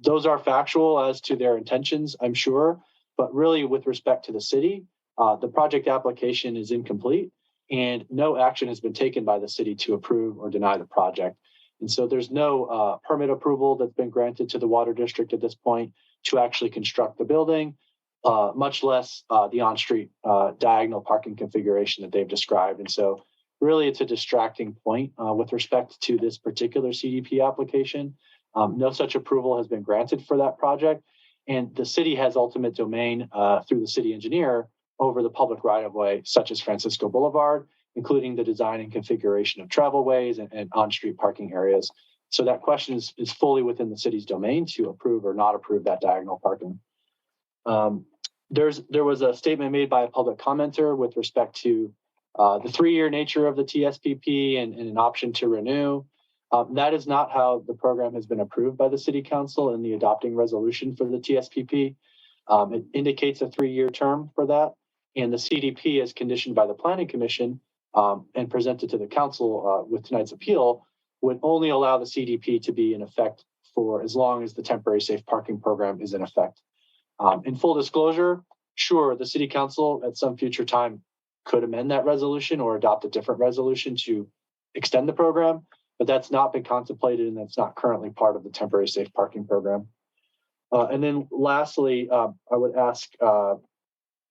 those are factual as to their intentions, I'm sure, but really with respect to the city, the project application is incomplete and no action has been taken by the city to approve or deny the project. And so there's no permit approval that's been granted to the Water District at this point to actually construct the building, much less the on-street diagonal parking configuration that they've described. And so really it's a distracting point with respect to this particular CDP application. No such approval has been granted for that project. And the city has ultimate domain through the city engineer over the public right-of-way, such as Francisco Boulevard, including the design and configuration of travel ways and on-street parking areas. So that question is fully within the city's domain to approve or not approve that diagonal parking. There was a statement made by a public commenter with respect to the 3-year nature of the TSPP and an option to renew. That is not how the program has been approved by the City Council in the adopting resolution for the TSPP. It indicates a 3-year term for that. And the CDP, as conditioned by the Planning Commission and presented to the Council with tonight's appeal, would only allow the CDP to be in effect for as long as the temporary safe parking program is in effect. In full disclosure, sure, the City Council at some future time could amend that resolution or adopt a different resolution to extend the program, but that's not been contemplated and that's not currently part of the temporary safe parking program. And then lastly, I would ask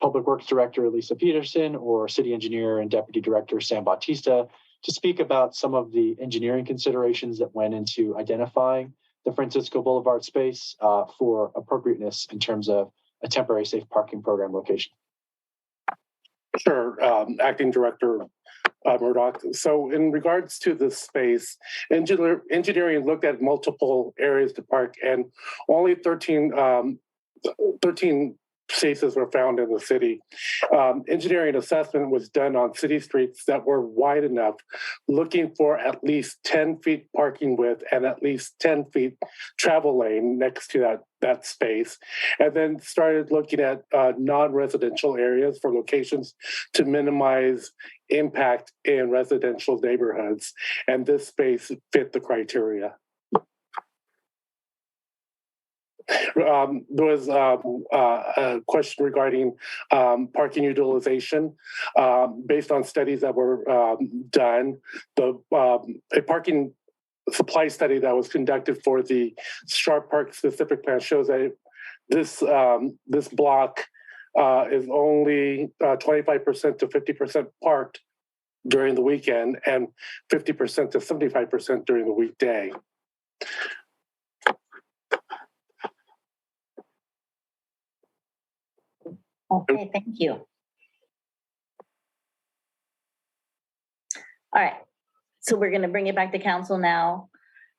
Public Works Director Lisa Peterson or City Engineer and Deputy Director Sam Bautista to speak about some of the engineering considerations that went into identifying the Francisco Boulevard space for appropriateness in terms of a temporary safe parking program location. Sure, Acting Director Murdoch. So in regards to this space, engineering looked at multiple areas to park and only 13 spaces were found in the city. Engineering assessment was done on city streets that were wide enough, looking for at least 10 feet parking width and at least 10 feet travel lane next to that space. And then started looking at non-residential areas for locations to minimize impact in residential neighborhoods. And this space fit the criteria. There was a question regarding parking utilization. Based on studies that were done, a parking supply study that was conducted for the Sharp Park specific plan shows that this block is only 25% to 50% parked during the weekend and 50% to 75% during the weekday. Okay, thank you. All right, so we're going to bring it back to council now.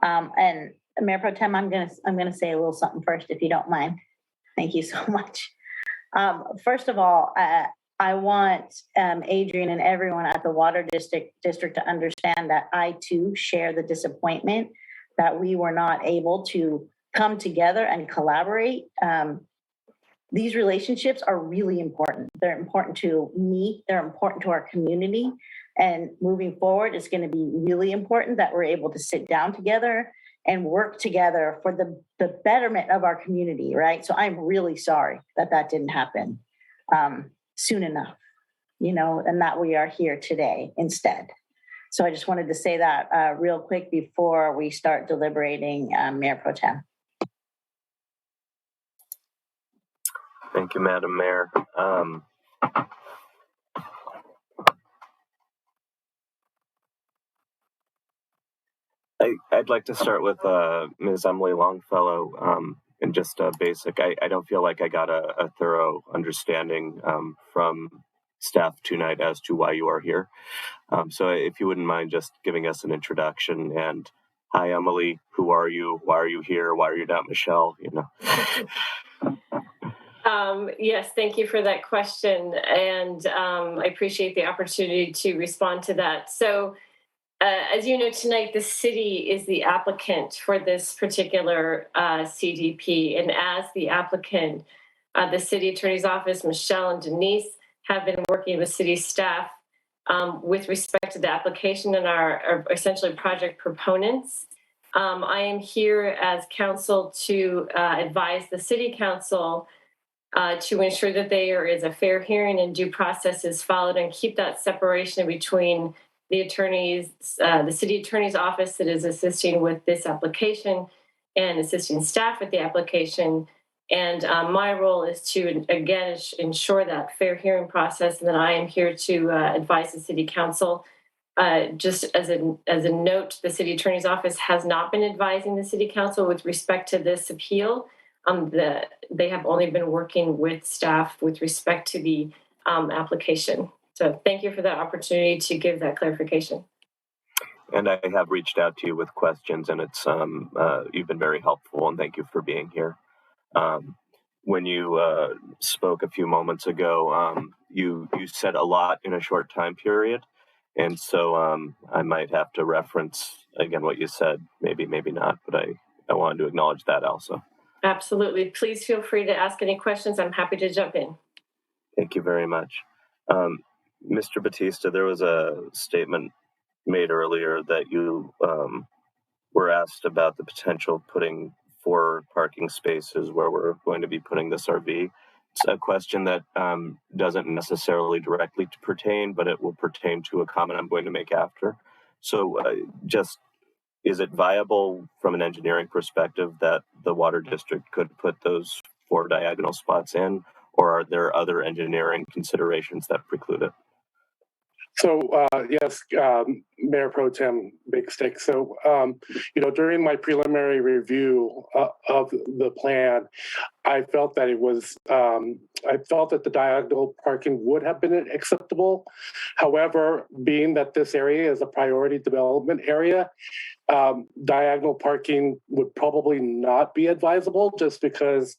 And Mayor Pro Tem, I'm gonna say a little something first, if you don't mind. Thank you so much. First of all, I want Adrian and everyone at the Water District to understand that I too share the disappointment that we were not able to come together and collaborate. These relationships are really important. They're important to me, they're important to our community. And moving forward, it's going to be really important that we're able to sit down together and work together for the betterment of our community, right? So I'm really sorry that that didn't happen soon enough, you know, and that we are here today instead. So I just wanted to say that real quick before we start deliberating, Mayor Pro Tem. Thank you, Madam Mayor. I'd like to start with Ms. Emily Longfellow, and just a basic. I don't feel like I got a thorough understanding from staff tonight as to why you are here. So if you wouldn't mind just giving us an introduction and, hi, Emily, who are you? Why are you here? Why are you not Michelle? You know. Yes, thank you for that question. And I appreciate the opportunity to respond to that. So as you know, tonight, the city is the applicant for this particular CDP. And as the applicant, the city attorney's office, Michelle and Denise, have been working with city staff with respect to the application and our essentially project proponents. I am here as counsel to advise the city council to ensure that there is a fair hearing and due process is followed, and keep that separation between the attorneys, the city attorney's office that is assisting with this application and assisting staff with the application. And my role is to, again, ensure that fair hearing process. And then I am here to advise the city council. Just as a note, the city attorney's office has not been advising the city council with respect to this appeal. They have only been working with staff with respect to the application. So thank you for that opportunity to give that clarification. And I have reached out to you with questions, and it's you've been very helpful, and thank you for being here. When you spoke a few moments ago, you said a lot in a short time period, and so I might have to reference again what you said, maybe not, but I wanted to acknowledge that also. Absolutely. Please feel free to ask any questions. I'm happy to jump in. Thank you very much. Mr. Batista, there was a statement made earlier that you were asked about the potential of putting 4 parking spaces where we're going to be putting this RV. It's a question that doesn't necessarily directly pertain, but it will pertain to a comment I'm going to make after. So is it viable from an engineering perspective that the water district could put those 4 diagonal spots in, or are there other engineering considerations that preclude it? So yes, Mayor Pro Tem Big Stick. So during my preliminary review of the plan, I felt that the diagonal parking would have been acceptable. However, being that this area is a priority development area, diagonal parking would probably not be advisable, just because,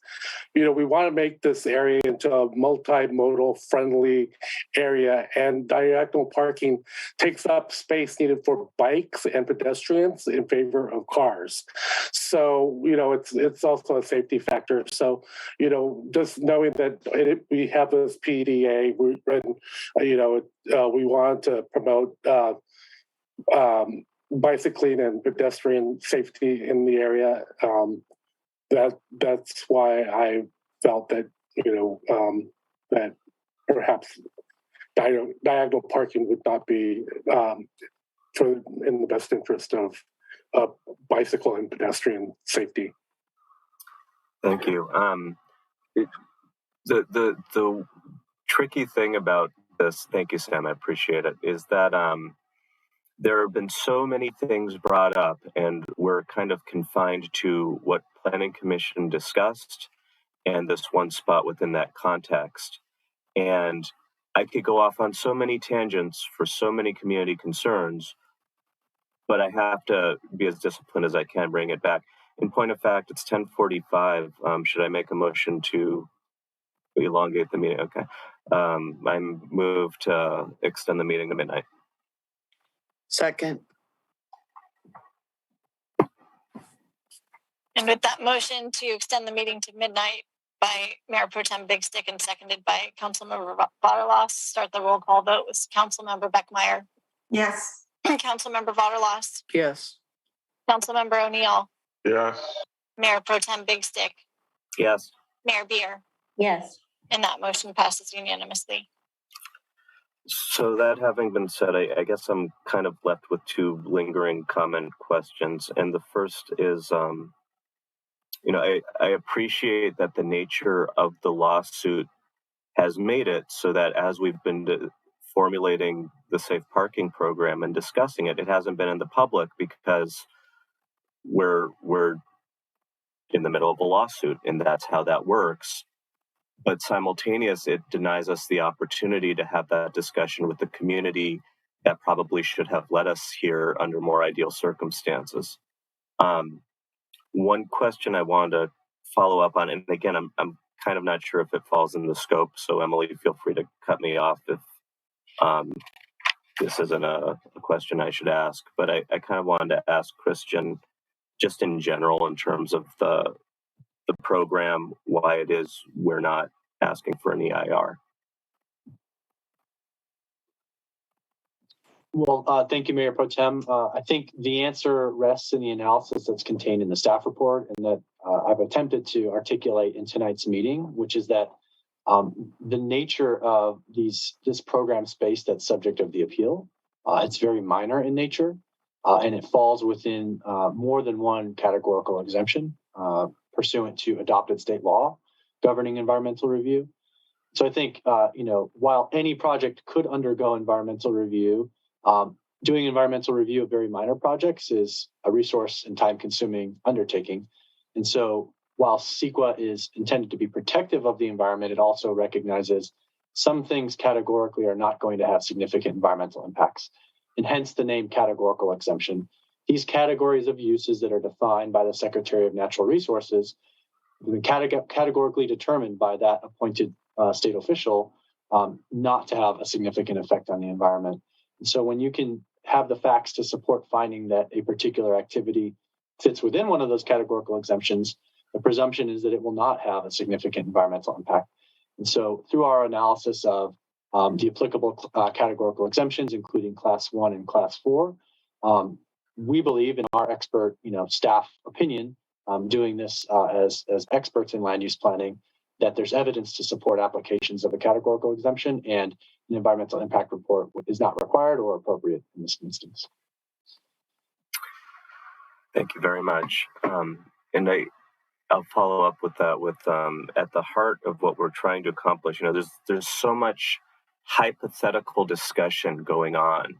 we want to make this area into a multimodal friendly area, and diagonal parking takes up space needed for bikes and pedestrians in favor of cars. So, it's also a safety factor. So, just knowing that we have this PDA, we want to promote bicycling and pedestrian safety in the area. That's why I felt that that perhaps diagonal parking would not be in the best interest of bicycle and pedestrian safety. Thank you. The tricky thing about this, thank you, Sam, I appreciate it, is that there have been so many things brought up, and we're kind of confined to what Planning Commission discussed and this one spot within that context. And I could go off on so many tangents for so many community concerns, but I have to be as disciplined as I can, bring it back. In point of fact, it's 10:45. Should I make a motion to elongate the meeting? Okay. I move to extend the meeting to midnight. Second. And with that motion to extend the meeting to midnight by Mayor Pro Tem Big Stick and seconded by Councilmember Vaterlos, start the roll call vote with Councilmember Beckmeyer. Yes. Councilmember Vaterlos. Yes. Councilmember O'Neill. Yes. Mayor Pro Tem Big Stick. Yes. Mayor Beer. Yes. And that motion passes unanimously. So that having been said, I guess I'm kind of left with two lingering comment questions. And the first is, I appreciate that the nature of the lawsuit has made it so that as we've been formulating the safe parking program and discussing it, it hasn't been in the public because we're in the middle of a lawsuit, and that's how that works. But simultaneous, it denies us the opportunity to have that discussion with the community that probably should have led us here under more ideal circumstances. One question I wanted to follow up on, and again, I'm kind of not sure if it falls in the scope, so Emily, feel free to cut me off if this isn't a question I should ask, but I kind of wanted to ask Christian, just in general, in terms of the program, why it is we're not asking for an EIR. Well, thank you, Mayor Pro Tem. I think the answer rests in the analysis that's contained in the staff report and that I've attempted to articulate in tonight's meeting, which is that the nature of this program space that's subject of the appeal, it's very minor in nature, and it falls within more than one categorical exemption pursuant to adopted state law governing environmental review. So I think, while any project could undergo environmental review, doing environmental review of very minor projects is a resource and time-consuming undertaking. And so while CEQA is intended to be protective of the environment, it also recognizes some things categorically are not going to have significant environmental impacts, and hence the name categorical exemption. These categories of uses that are defined by the Secretary of Natural Resources have been categorically determined by that appointed state official not to have a significant effect on the environment. And so when you can have the facts to support finding that a particular activity fits within one of those categorical exemptions, the presumption is that it will not have a significant environmental impact. And so through our analysis of the applicable categorical exemptions, including class 1 and class 4, we believe in our expert, staff opinion, doing this as experts in land use planning, that there's evidence to support applications of a categorical exemption, and an environmental impact report is not required or appropriate in this instance. Thank you very much. And I'll follow up with that with at the heart of what we're trying to accomplish. There's so much hypothetical discussion going on,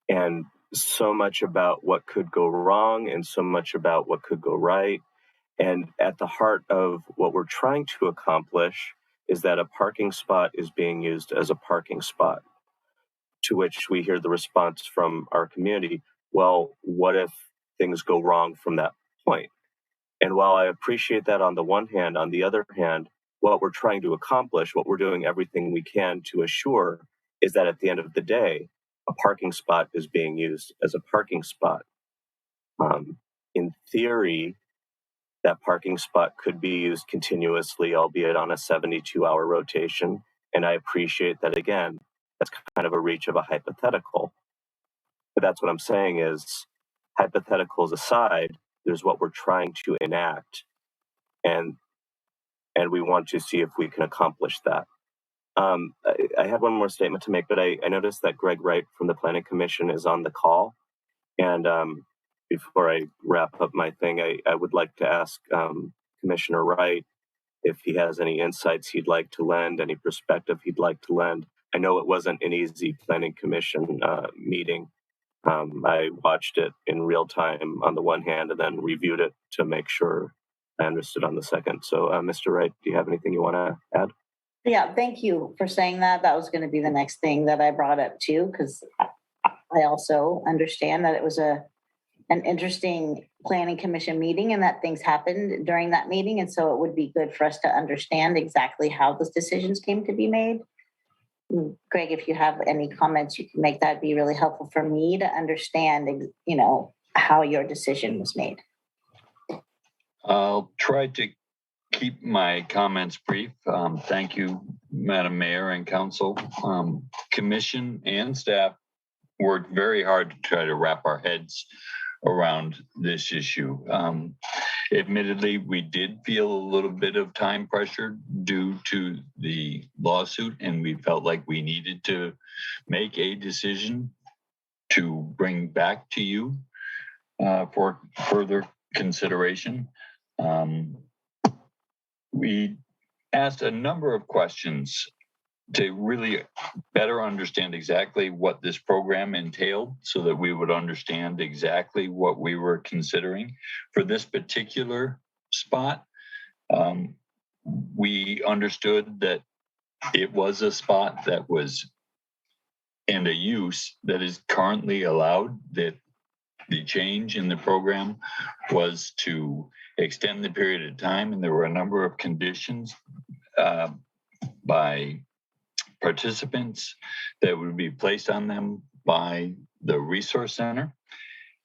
and so much about what could go wrong and so much about what could go right. And at the heart of what we're trying to accomplish is that a parking spot is being used as a parking spot, to which we hear the response from our community, well, what if things go wrong from that point? And while I appreciate that on the one hand, on the other hand, what we're trying to accomplish, what we're doing everything we can to assure, is that at the end of the day, a parking spot is being used as a parking spot. In theory, that parking spot could be used continuously, albeit on a 72-hour rotation. And I appreciate that, again, that's kind of a reach of a hypothetical. But that's what I'm saying is, hypotheticals aside, there's what we're trying to enact. And we want to see if we can accomplish that. I had one more statement to make, but I noticed that Greg Wright from the Planning Commission is on the call. And before I wrap up my thing, I would like to ask Commissioner Wright if he has any insights he'd like to lend, any perspective he'd like to lend. I know it wasn't an easy planning commission meeting. I watched it in real time on the one hand and then reviewed it to make sure I understood on the second. So, Mr. Wright, do you have anything you want to add? Yeah, thank you for saying that. That was going to be the next thing that I brought up too, because I also understand that it was an interesting planning commission meeting and that things happened during that meeting. And so it would be good for us to understand exactly how those decisions came to be made. Greg, if you have any comments you can make, that'd be really helpful for me to understand, how your decision was made. I'll try to keep my comments brief. Thank you, Madam Mayor and Council. Commission and staff worked very hard to try to wrap our heads around this issue. Admittedly, we did feel a little bit of time pressure due to the lawsuit, and we felt like we needed to make a decision to bring back to you for further consideration. We asked a number of questions to really better understand exactly what this program entailed so that we would understand exactly what we were considering. For this particular spot, we understood that it was a spot that was and a use that is currently allowed, that the change in the program was to extend the period of time, and there were a number of conditions by participants that would be placed on them by the resource center.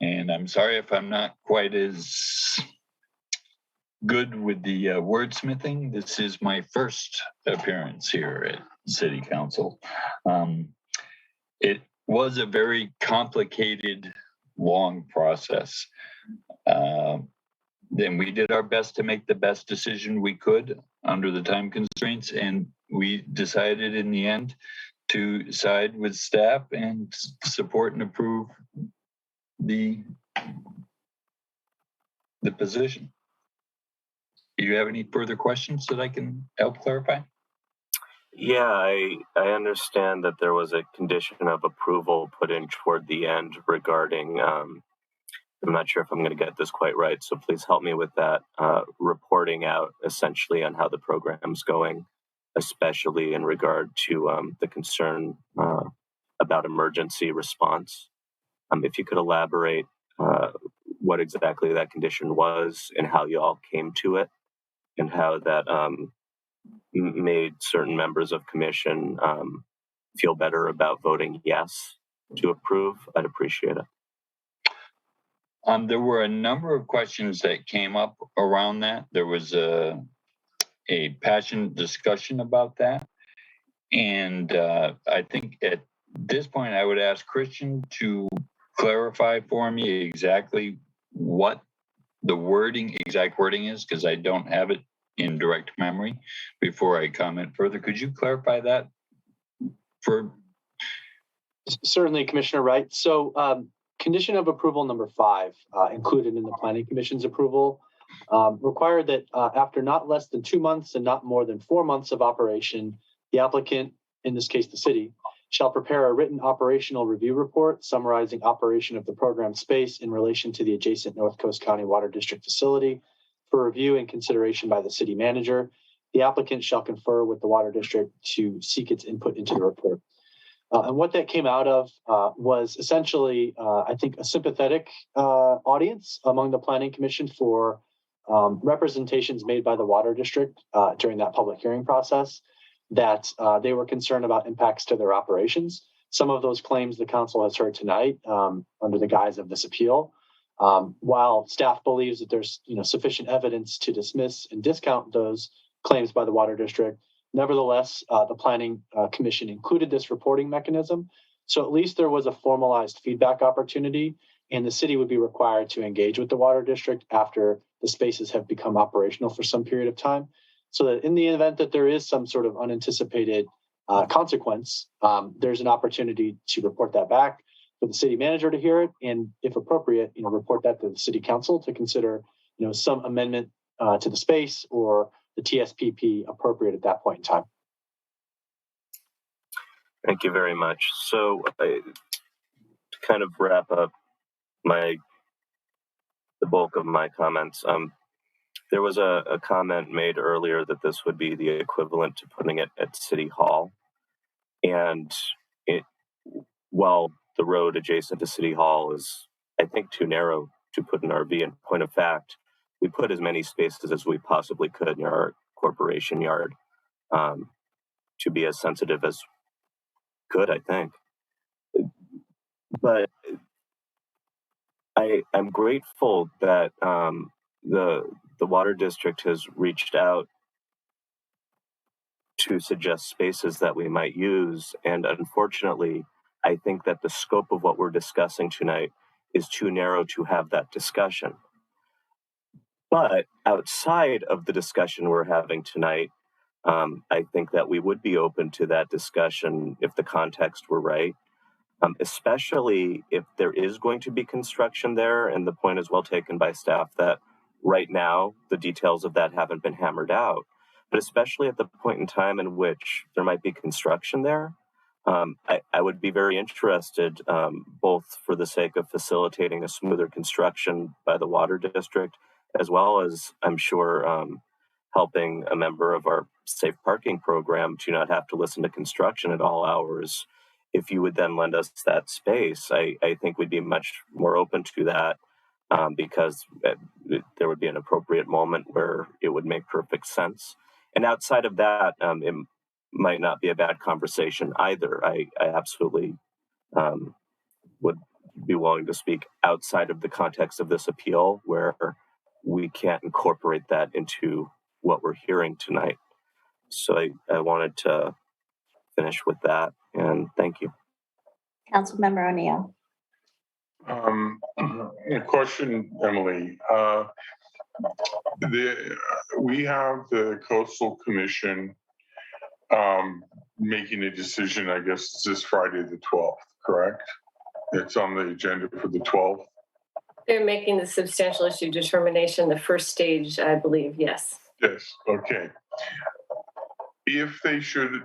And I'm sorry if I'm not quite as good with the wordsmithing. This is my first appearance here at City Council. It was a very complicated, long process. Then we did our best to make the best decision we could under the time constraints, and we decided in the end to side with staff and support and approve the position. Do you have any further questions that I can help clarify? Yeah, I understand that there was a condition of approval put in toward the end regarding, I'm not sure if I'm going to get this quite right, so please help me with that, reporting out essentially on how the program's going, especially in regard to the concern about emergency response. If you could elaborate what exactly that condition was and how you all came to it and how that made certain members of commission feel better about voting yes to approve, I'd appreciate it. There were a number of questions that came up around that. There was a passionate discussion about that. And I think at this point, I would ask Christian to clarify for me exactly what the exact wording is, because I don't have it in direct memory before I comment further. Could you clarify that? Certainly, Commissioner Wright. So condition of approval number 5, included in the Planning Commission's approval, required that after not less than 2 months and not more than 4 months of operation, the applicant, in this case the city, shall prepare a written operational review report summarizing operation of the program space in relation to the adjacent North Coast County Water District facility for review and consideration by the city manager. The applicant shall confer with the Water District to seek its input into the report. And what that came out of was essentially, I think, a sympathetic audience among the Planning Commission for representations made by the Water District during that public hearing process, that they were concerned about impacts to their operations. Some of those claims the council has heard tonight under the guise of this appeal. While staff believes that there's sufficient evidence to dismiss and discount those claims by the Water District, nevertheless, the Planning Commission included this reporting mechanism. So at least there was a formalized feedback opportunity, and the city would be required to engage with the Water District after the spaces have become operational for some period of time. So that in the event that there is some sort of unanticipated consequence, there's an opportunity to report that back for the city manager to hear it, and if appropriate, report that to the city council to consider, some amendment to the space or the TSPP appropriate at that point in time. Thank you very much. So to kind of wrap up the bulk of my comments, there was a comment made earlier that this would be the equivalent to putting it at City Hall. And while the road adjacent to City Hall is, I think, too narrow to put an RV in, point of fact, we put as many spaces as we possibly could in our corporation yard to be as sensitive as could, I think. But I'm grateful that the water district has reached out to suggest spaces that we might use. And unfortunately, I think that the scope of what we're discussing tonight is too narrow to have that discussion. But outside of the discussion we're having tonight, I think that we would be open to that discussion if the context were right, especially if there is going to be construction there. And the point is well taken by staff that right now the details of that haven't been hammered out. But especially at the point in time in which there might be construction there, I would be very interested, both for the sake of facilitating a smoother construction by the water district, as well as, I'm sure, helping a member of our safe parking program to not have to listen to construction at all hours. If you would then lend us that space, I think we'd be much more open to that, because there would be an appropriate moment where it would make perfect sense. And outside of that, it might not be a bad conversation either. I absolutely would be willing to speak outside of the context of this appeal, where we can't incorporate that into what we're hearing tonight. So I wanted to finish with that, and thank you. Councilmember O'Neill. A question, Emily. We have the Coastal Commission making a decision, I guess, it's this Friday the 12th, correct? It's on the agenda for the 12th. They're making the substantial issue determination, the first stage, I believe, yes. Yes, okay. If they should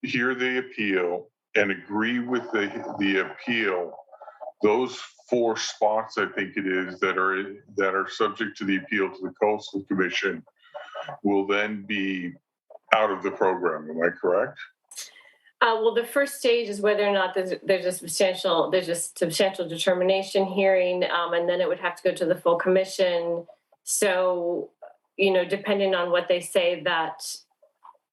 hear the appeal and agree with the appeal, those 4 spots, I think it is, that are subject to the appeal to the Coastal Commission will then be out of the program. Am I correct? Well, the first stage is whether or not there's a substantial determination hearing, and then it would have to go to the full commission. So, depending on what they say, that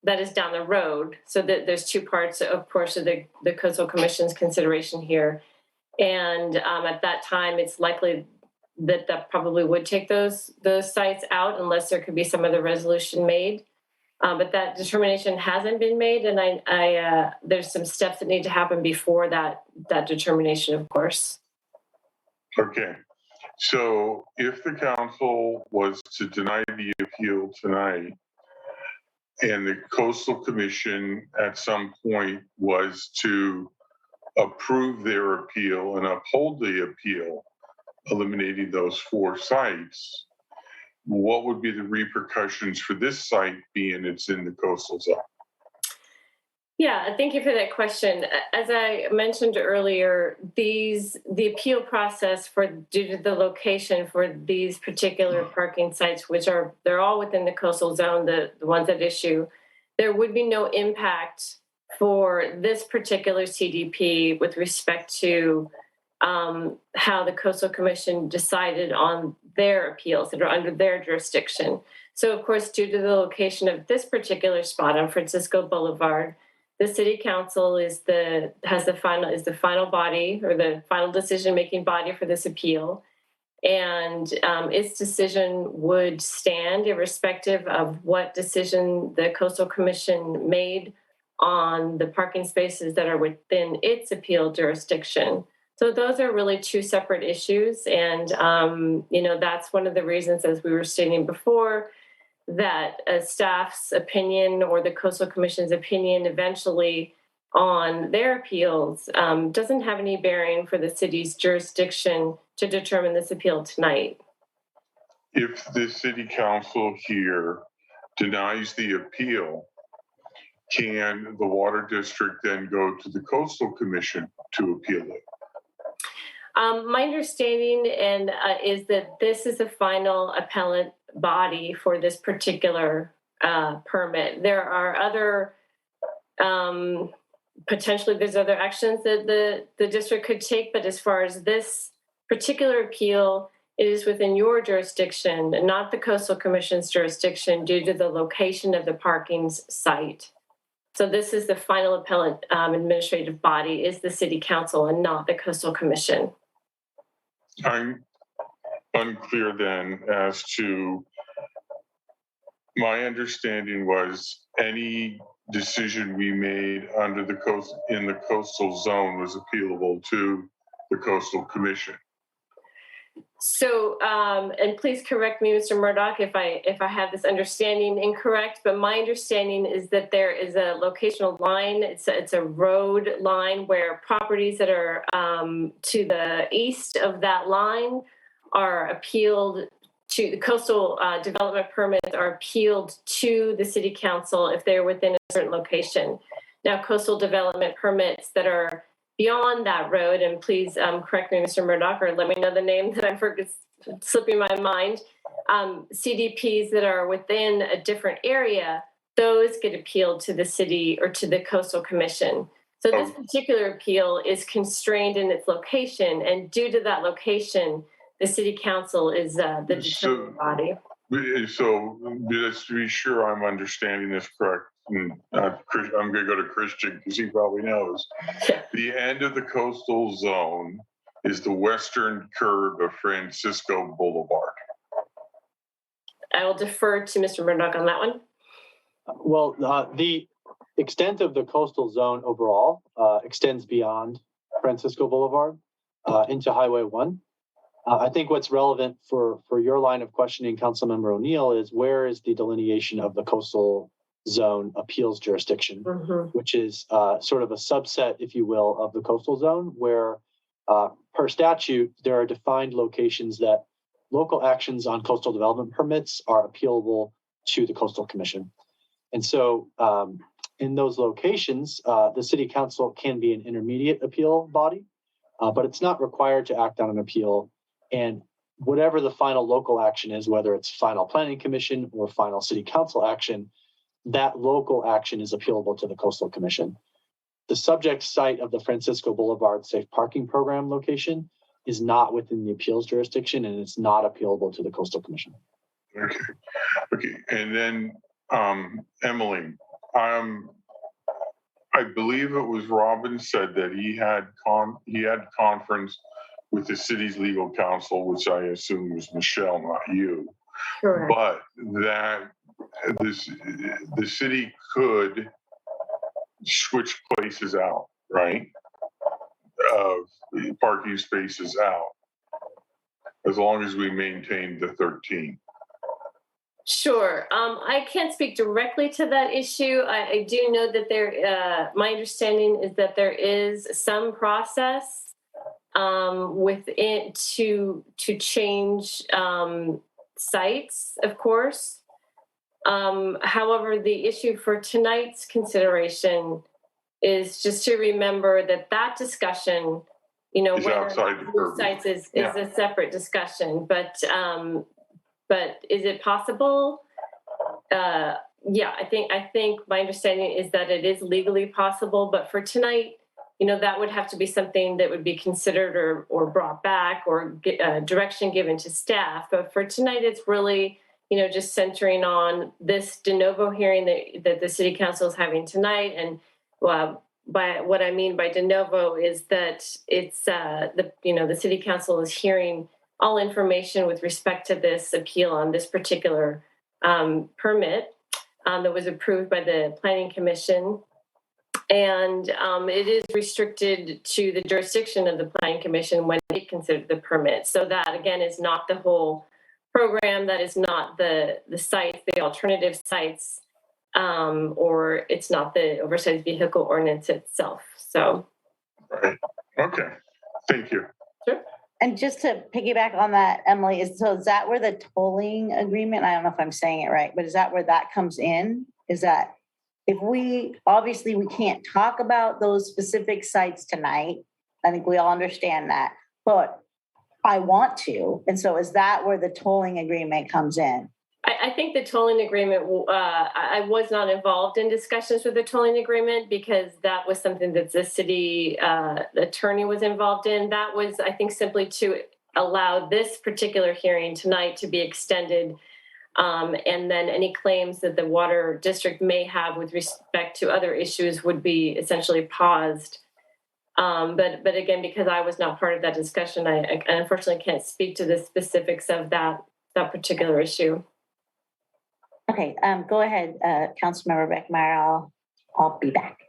is down the road. So that there's 2 parts, of course, of the Coastal Commission's consideration here. And at that time, it's likely that probably would take those sites out unless there could be some other resolution made. But that determination hasn't been made, and I there's some steps that need to happen before that determination, of course. Okay. So if the council was to deny the appeal tonight, and the Coastal Commission at some point was to approve their appeal and uphold the appeal, eliminating those 4 sites, what would be the repercussions for this site being it's in the coastal zone? Yeah, thank you for that question. As I mentioned earlier, the appeal process due to the location for these particular parking sites, they're all within the coastal zone, the ones at issue, there would be no impact for this particular CDP with respect to how the Coastal Commission decided on their appeals that are under their jurisdiction. So, of course, due to the location of this particular spot on Francisco Boulevard, the City Council is the final body, or the final decision-making body for this appeal, and its decision would stand irrespective of what decision the Coastal Commission made on the parking spaces that are within its appeal jurisdiction. So those are really 2 separate issues. And, that's one of the reasons, as we were stating before, that a staff's opinion or the Coastal Commission's opinion eventually on their appeals doesn't have any bearing for the city's jurisdiction to determine this appeal tonight. If the City Council here denies the appeal, can the water district then go to the coastal commission to appeal it? My understanding is that this is the final appellate body for this particular permit. There are other, potentially there's other actions that the district could take, but as far as this particular appeal, it is within your jurisdiction, not the Coastal Commission's jurisdiction due to the location of the parking site. So this is the final appellate administrative body is the City Council and not the Coastal Commission. I'm unclear then as to, my understanding was any decision we made under the in the coastal zone was appealable to the Coastal Commission. So, and please correct me, Mr. Murdoch, if I have this understanding incorrect, but my understanding is that there is a locational line. It's a road line where properties that are to the east of that line are appealed to the coastal development permits are appealed to the City Council if they're within a certain location. Now, coastal development permits that are beyond that road, and please correct me, Mr. Murdoch, or let me know the name that I'm slipping my mind. CDPs that are within a different area, those get appealed to the city or to the Coastal Commission. So this particular appeal is constrained in its location, and due to that location, the City Council is the determining body. So just to be sure I'm understanding this correct, I'm going to go to Christian because he probably knows. The end of the coastal zone is the western curve of Francisco Boulevard. I will defer to Mr. Murdoch on that one. Well, the extent of the coastal zone overall extends beyond Francisco Boulevard into Highway 1. I think what's relevant for your line of questioning, Councilmember O'Neill, is where is the delineation of the coastal zone appeals jurisdiction, which is sort of a subset, if you will, of the coastal zone, where per statute, there are defined locations that local actions on coastal development permits are appealable to the Coastal Commission. And so in those locations, the City Council can be an intermediate appeal body, but it's not required to act on an appeal. And whatever the final local action is, whether it's final planning commission or final City Council action, that local action is appealable to the Coastal Commission. The subject site of the Francisco Boulevard Safe Parking Program location is not within the appeals jurisdiction, and it's not appealable to the Coastal Commission. Okay. And then Emily, I believe it was Robin said that he had conference with the city's legal counsel, which I assume was Michelle, not you. Correct. But that the city could switch places out, right? Parking spaces out, as long as we maintain the 13. Sure. I can't speak directly to that issue. I do know that my understanding is that there is some process within to change sites, of course. However, the issue for tonight's consideration is just to remember that discussion, Is outside the purview. sites is a separate discussion. But is it possible? Yeah, I think my understanding is that it is legally possible. But for tonight, that would have to be something that would be considered or brought back or direction given to staff. But for tonight, it's really, just centering on this de novo hearing that the City Council is having tonight. And by what I mean by de novo is that it's the City Council is hearing all information with respect to this appeal on this particular permit that was approved by the Planning Commission. And it is restricted to the jurisdiction of the Planning Commission when they consider the permit. So that, again, is not the whole program. That is not the sites, the alternative sites, or it's not the oversized vehicle ordinance itself. So. Right. Okay. Thank you. Sure. And just to piggyback on that, Emily, is that where the tolling agreement, I don't know if I'm saying it right, but is that where that comes in? Is that if obviously we can't talk about those specific sites tonight. I think we all understand that, but I want to. And so is that where the tolling agreement comes in? I think the tolling agreement, I was not involved in discussions with the tolling agreement because that was something that the city attorney was involved in. That was, I think, simply to allow this particular hearing tonight to be extended. And then any claims that the water district may have with respect to other issues would be essentially paused. But again, because I was not part of that discussion, I unfortunately can't speak to the specifics of that particular issue. Okay, go ahead, Councilmember Beckmeyer. I'll be back.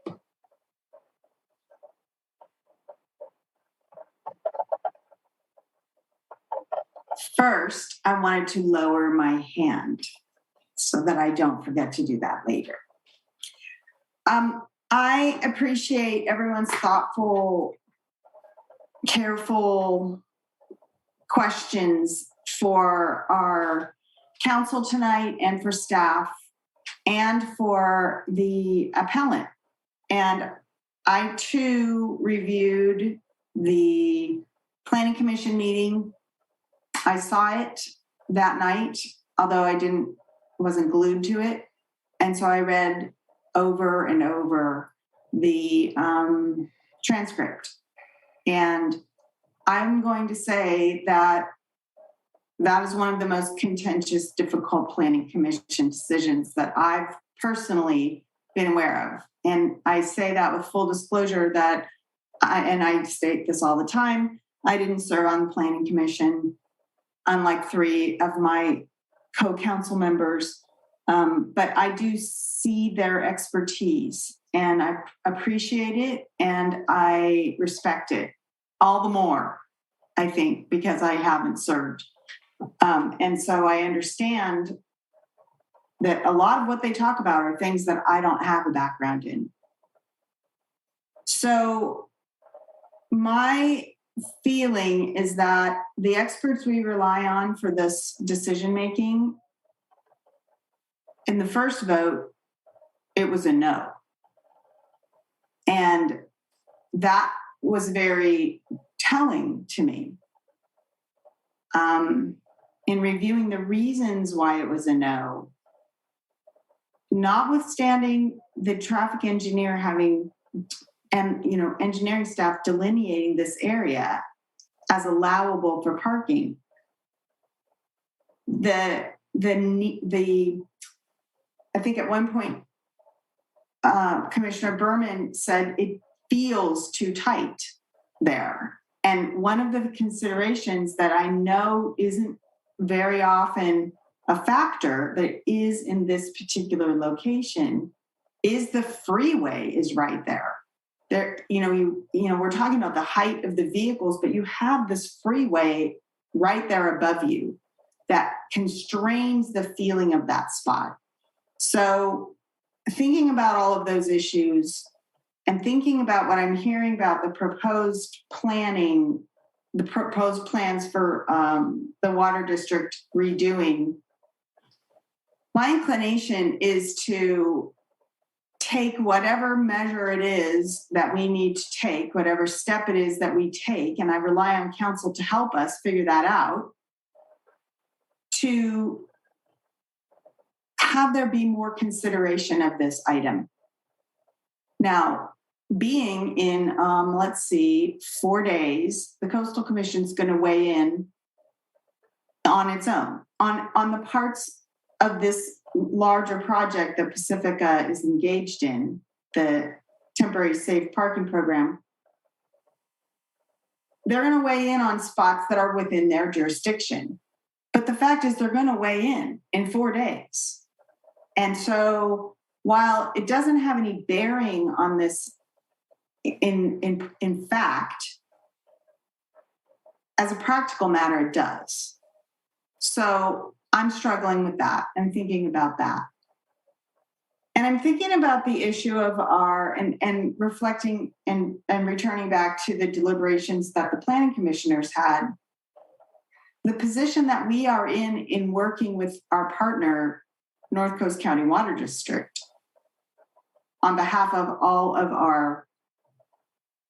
First, I wanted to lower my hand so that I don't forget to do that later. I appreciate everyone's thoughtful, careful questions for our council tonight and for staff and for the appellant. And I too reviewed the Planning Commission meeting. I saw it that night, although I wasn't glued to it. And so I read over and over the transcript. And I'm going to say that is one of the most contentious, difficult planning commission decisions that I've personally been aware of. And I say that with full disclosure that, I state this all the time, I didn't serve on the planning commission, unlike 3 of my co-council members. But I do see their expertise and I appreciate it and I respect it all the more, I think, because I haven't served. And so I understand that a lot of what they talk about are things that I don't have a background in. So my feeling is that the experts we rely on for this decision-making, in the first vote, it was a no. And that was very telling to me. In reviewing the reasons why it was a no, notwithstanding the traffic engineer having and engineering staff delineating this area as allowable for parking, I think at one point Commissioner Berman said it feels too tight there. And one of the considerations that I know isn't very often a factor, but it is in this particular location, is the freeway is right there. There, we're talking about the height of the vehicles, but you have this freeway right there above you that constrains the feeling of that spot. So thinking about all of those issues and thinking about what I'm hearing about the proposed planning, the proposed plans for the water district redoing, my inclination is to take whatever measure it is that we need to take, whatever step it is that we take, and I rely on council to help us figure that out, to have there be more consideration of this item. Now, being in, 4 days, the Coastal Commission is going to weigh in on its own, on the parts of this larger project that Pacifica is engaged in, the temporary safe parking program. They're going to weigh in on spots that are within their jurisdiction. But the fact is they're going to weigh in 4 days. And so while it doesn't have any bearing on this in fact, as a practical matter, it does. So I'm struggling with that. I'm thinking about that. And I'm thinking about the issue of and reflecting and returning back to the deliberations that the planning commissioners had. The position that we are in working with our partner, North Coast County Water District, on behalf of all of our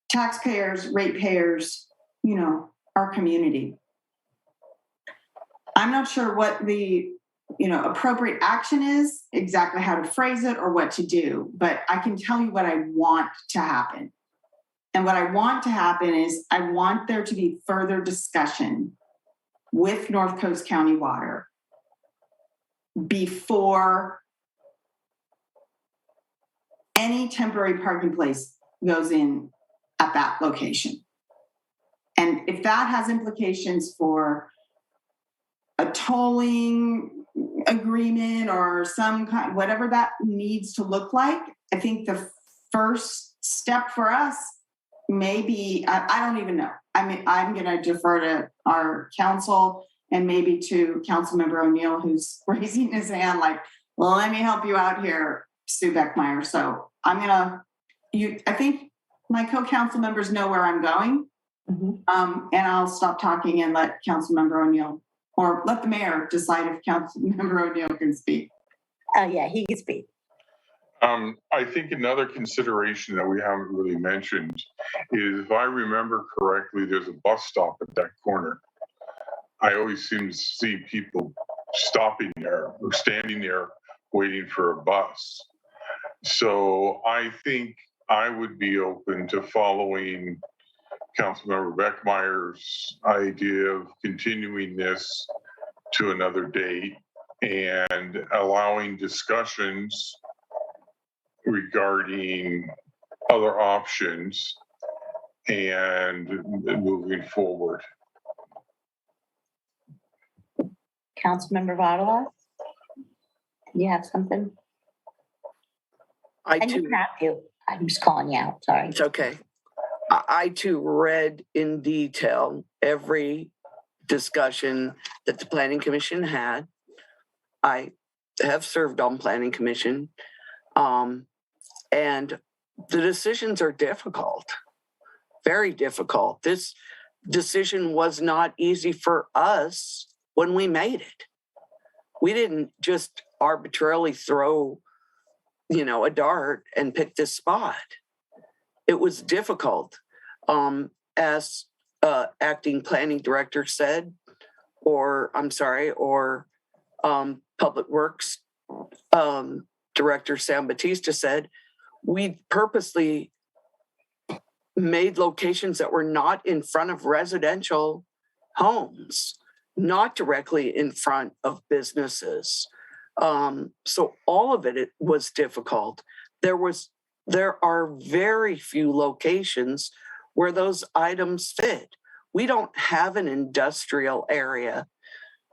taxpayers, ratepayers, our community. I'm not sure what the appropriate action is, exactly how to phrase it or what to do, but I can tell you what I want to happen. And what I want to happen is I want there to be further discussion with North Coast County Water before any temporary parking place goes in at that location. And if that has implications for a tolling agreement or some kind, whatever that needs to look like, I think the first step for us may be, I don't even know. I mean, I'm going to defer to our council and maybe to Councilmember O'Neill, who's raising his hand like, well, let me help you out here, Sue Beckmeyer. So I think my co-council members know where I'm going. Mm-hmm. And I'll stop talking and let Councilmember O'Neill, or let the mayor decide if Councilmember O'Neill can speak. Oh yeah, he can speak. I think another consideration that we haven't really mentioned is, if I remember correctly, there's a bus stop at that corner. I always seem to see people stopping there or standing there waiting for a bus. So I think I would be open to following Councilmember Beckmeyer's idea of continuing this to another date and allowing discussions regarding other options and moving forward. Councilmember Vadala, you have something? I too. I'm just calling you out. Sorry. It's okay. I too read in detail every discussion that the Planning Commission had. I have served on Planning Commission, and the decisions are difficult, very difficult. This decision was not easy for us when we made it. We didn't just arbitrarily throw, a dart and pick this spot. It was difficult. As acting planning director said, or Public Works Director Sam Batista said, we purposely made locations that were not in front of residential homes, not directly in front of businesses. So all of it was difficult. There are very few locations where those items fit. We don't have an industrial area.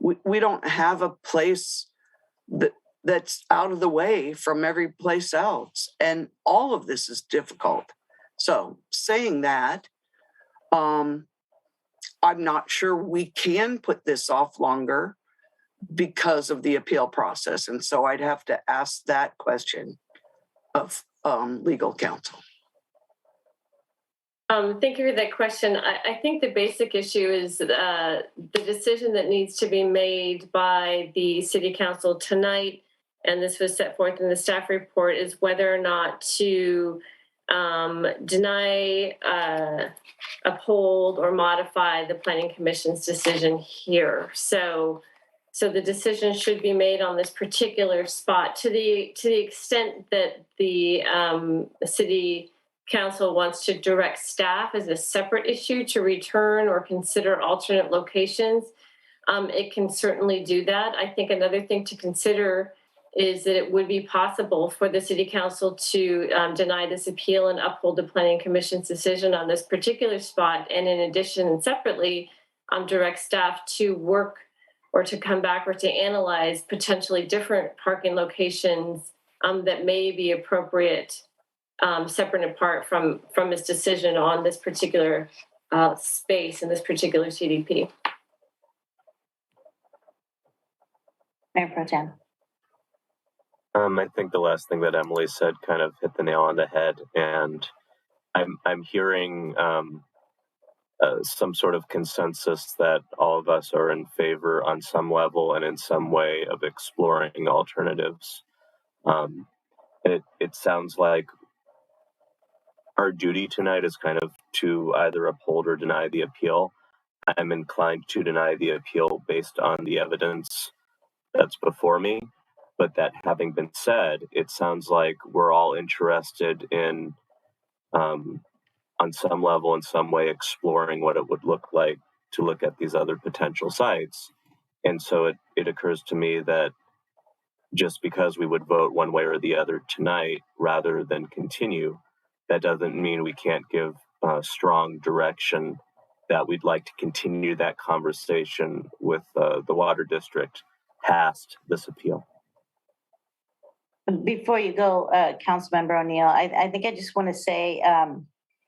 We don't have a place that's out of the way from every place else. And all of this is difficult. So saying that, I'm not sure we can put this off longer because of the appeal process. And so I'd have to ask that question of legal counsel. Thank you for that question. I think the basic issue is the decision that needs to be made by the City Council tonight, and this was set forth in the staff report, is whether or not to deny, uphold, or modify the Planning Commission's decision here. So the decision should be made on this particular spot. To the extent that the City Council wants to direct staff as a separate issue to return or consider alternate locations, it can certainly do that. I think another thing to consider is that it would be possible for the City Council to deny this appeal and uphold the Planning Commission's decision on this particular spot, and in addition and separately, direct staff to work or to come back or to analyze potentially different parking locations that may be appropriate, separate and apart from this decision on this particular space in this particular CDP. Mayor Pro Tem. I think the last thing that Emily said kind of hit the nail on the head, and I'm hearing some sort of consensus that all of us are in favor on some level and in some way of exploring alternatives. It sounds like our duty tonight is kind of to either uphold or deny the appeal. I'm inclined to deny the appeal based on the evidence that's before me. But that having been said, it sounds like we're all interested in, on some level, in some way, exploring what it would look like to look at these other potential sites. And so it occurs to me that just because we would vote one way or the other tonight rather than continue, that doesn't mean we can't give strong direction that we'd like to continue that conversation with the water district past this appeal. Before you go, Councilmember O'Neill, I think I just want to say,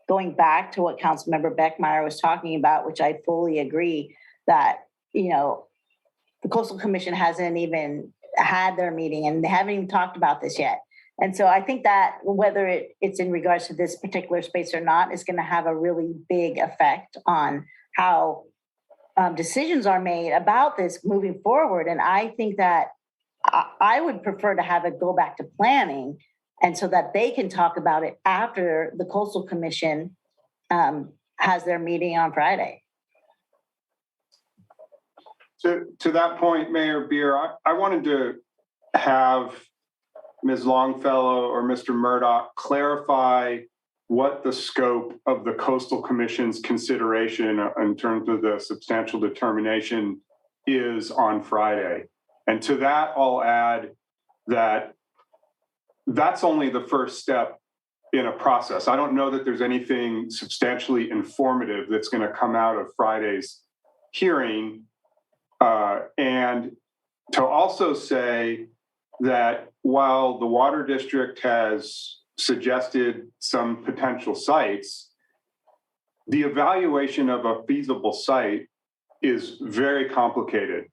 going back to what Councilmember Beckmeyer was talking about, which I fully agree that, the Coastal Commission hasn't even had their meeting and they haven't even talked about this yet. And so I think that whether it's in regards to this particular space or not is going to have a really big effect on how decisions are made about this moving forward. And I think that I would prefer to have it go back to planning, and so that they can talk about it after the Coastal Commission has their meeting on Friday. To that point, Mayor Beer, I wanted to have Ms. Longfellow or Mr. Murdoch clarify what the scope of the Coastal Commission's consideration in terms of the substantial determination is on Friday. And to that, I'll add that that's only the first step in a process. I don't know that there's anything substantially informative that's going to come out of Friday's hearing. And to also say that while the Water District has suggested some potential sites, the evaluation of a feasible site is very complicated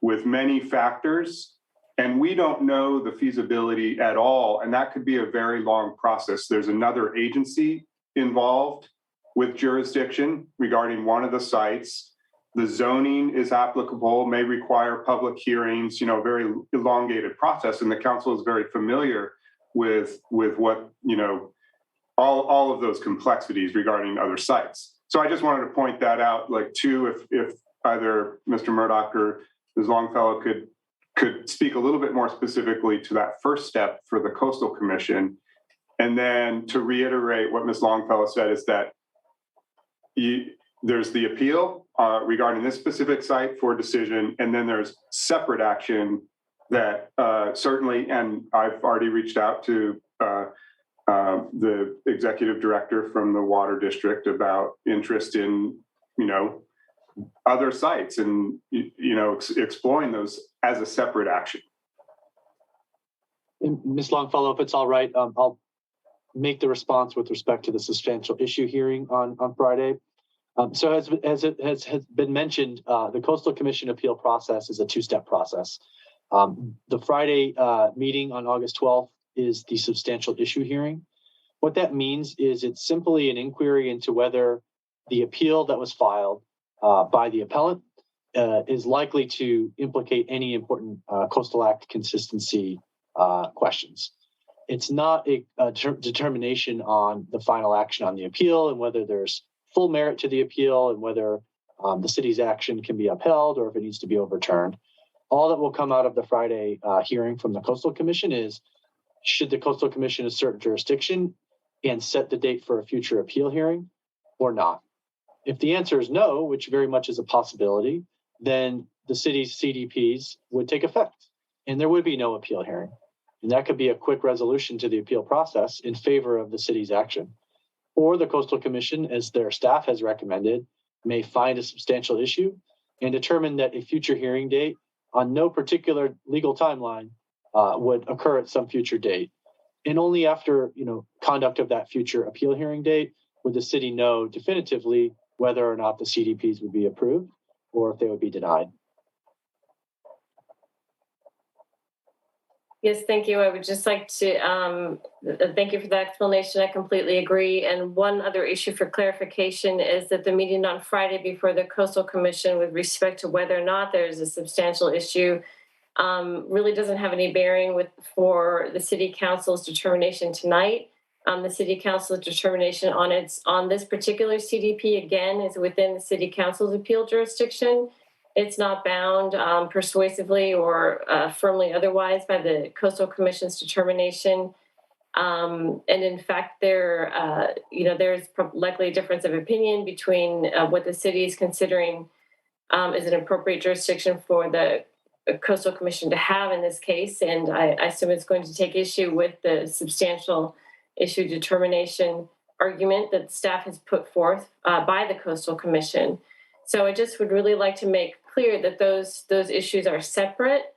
with many factors, and we don't know the feasibility at all, and that could be a very long process. There's another agency involved with jurisdiction regarding one of the sites. The zoning is applicable, may require public hearings, very elongated process, and the council is very familiar with what, all of those complexities regarding other sites. So I just wanted to point that out, if either Mr. Murdoch or Ms. Longfellow could speak a little bit more specifically to that first step for the Coastal Commission. And then to reiterate what Ms. Longfellow said is that there's the appeal regarding this specific site for decision, and then there's separate action that certainly, and I've already reached out to the executive director from the Water District about interest in, other sites and, exploring those as a separate action. Ms. Longfellow, if it's all right, I'll make the response with respect to the substantial issue hearing on Friday. So as it has been mentioned, the Coastal Commission appeal process is a two-step process. The Friday meeting on August 12th is the substantial issue hearing. What that means is it's simply an inquiry into whether the appeal that was filed by the appellant is likely to implicate any important Coastal Act consistency questions. It's not a determination on the final action on the appeal and whether there's full merit to the appeal and whether the city's action can be upheld or if it needs to be overturned. All that will come out of the Friday hearing from the Coastal Commission is, should the Coastal Commission assert jurisdiction and set the date for a future appeal hearing or not? If the answer is no, which very much is a possibility, then the city's CDPs would take effect and there would be no appeal hearing. And that could be a quick resolution to the appeal process in favor of the city's action. Or the Coastal Commission, as their staff has recommended, may find a substantial issue and determine that a future hearing date on no particular legal timeline would occur at some future date. And only after conduct of that future appeal hearing date would the city know definitively whether or not the CDPs would be approved or if they would be denied. Yes, thank you. I would just like to thank you for that explanation. I completely agree. And one other issue for clarification is that the meeting on Friday before the Coastal Commission with respect to whether or not there's a substantial issue really doesn't have any bearing for the City Council's determination tonight. The City Council's determination on this particular CDP, again, is within the City Council's appeal jurisdiction. It's not bound persuasively or firmly otherwise by the Coastal Commission's determination. And in fact, there's likely a difference of opinion between what the city is considering as an appropriate jurisdiction for the Coastal Commission to have in this case. And I assume it's going to take issue with the substantial issue determination argument that staff has put forth by the Coastal Commission. So I just would really like to make clear that those issues are separate.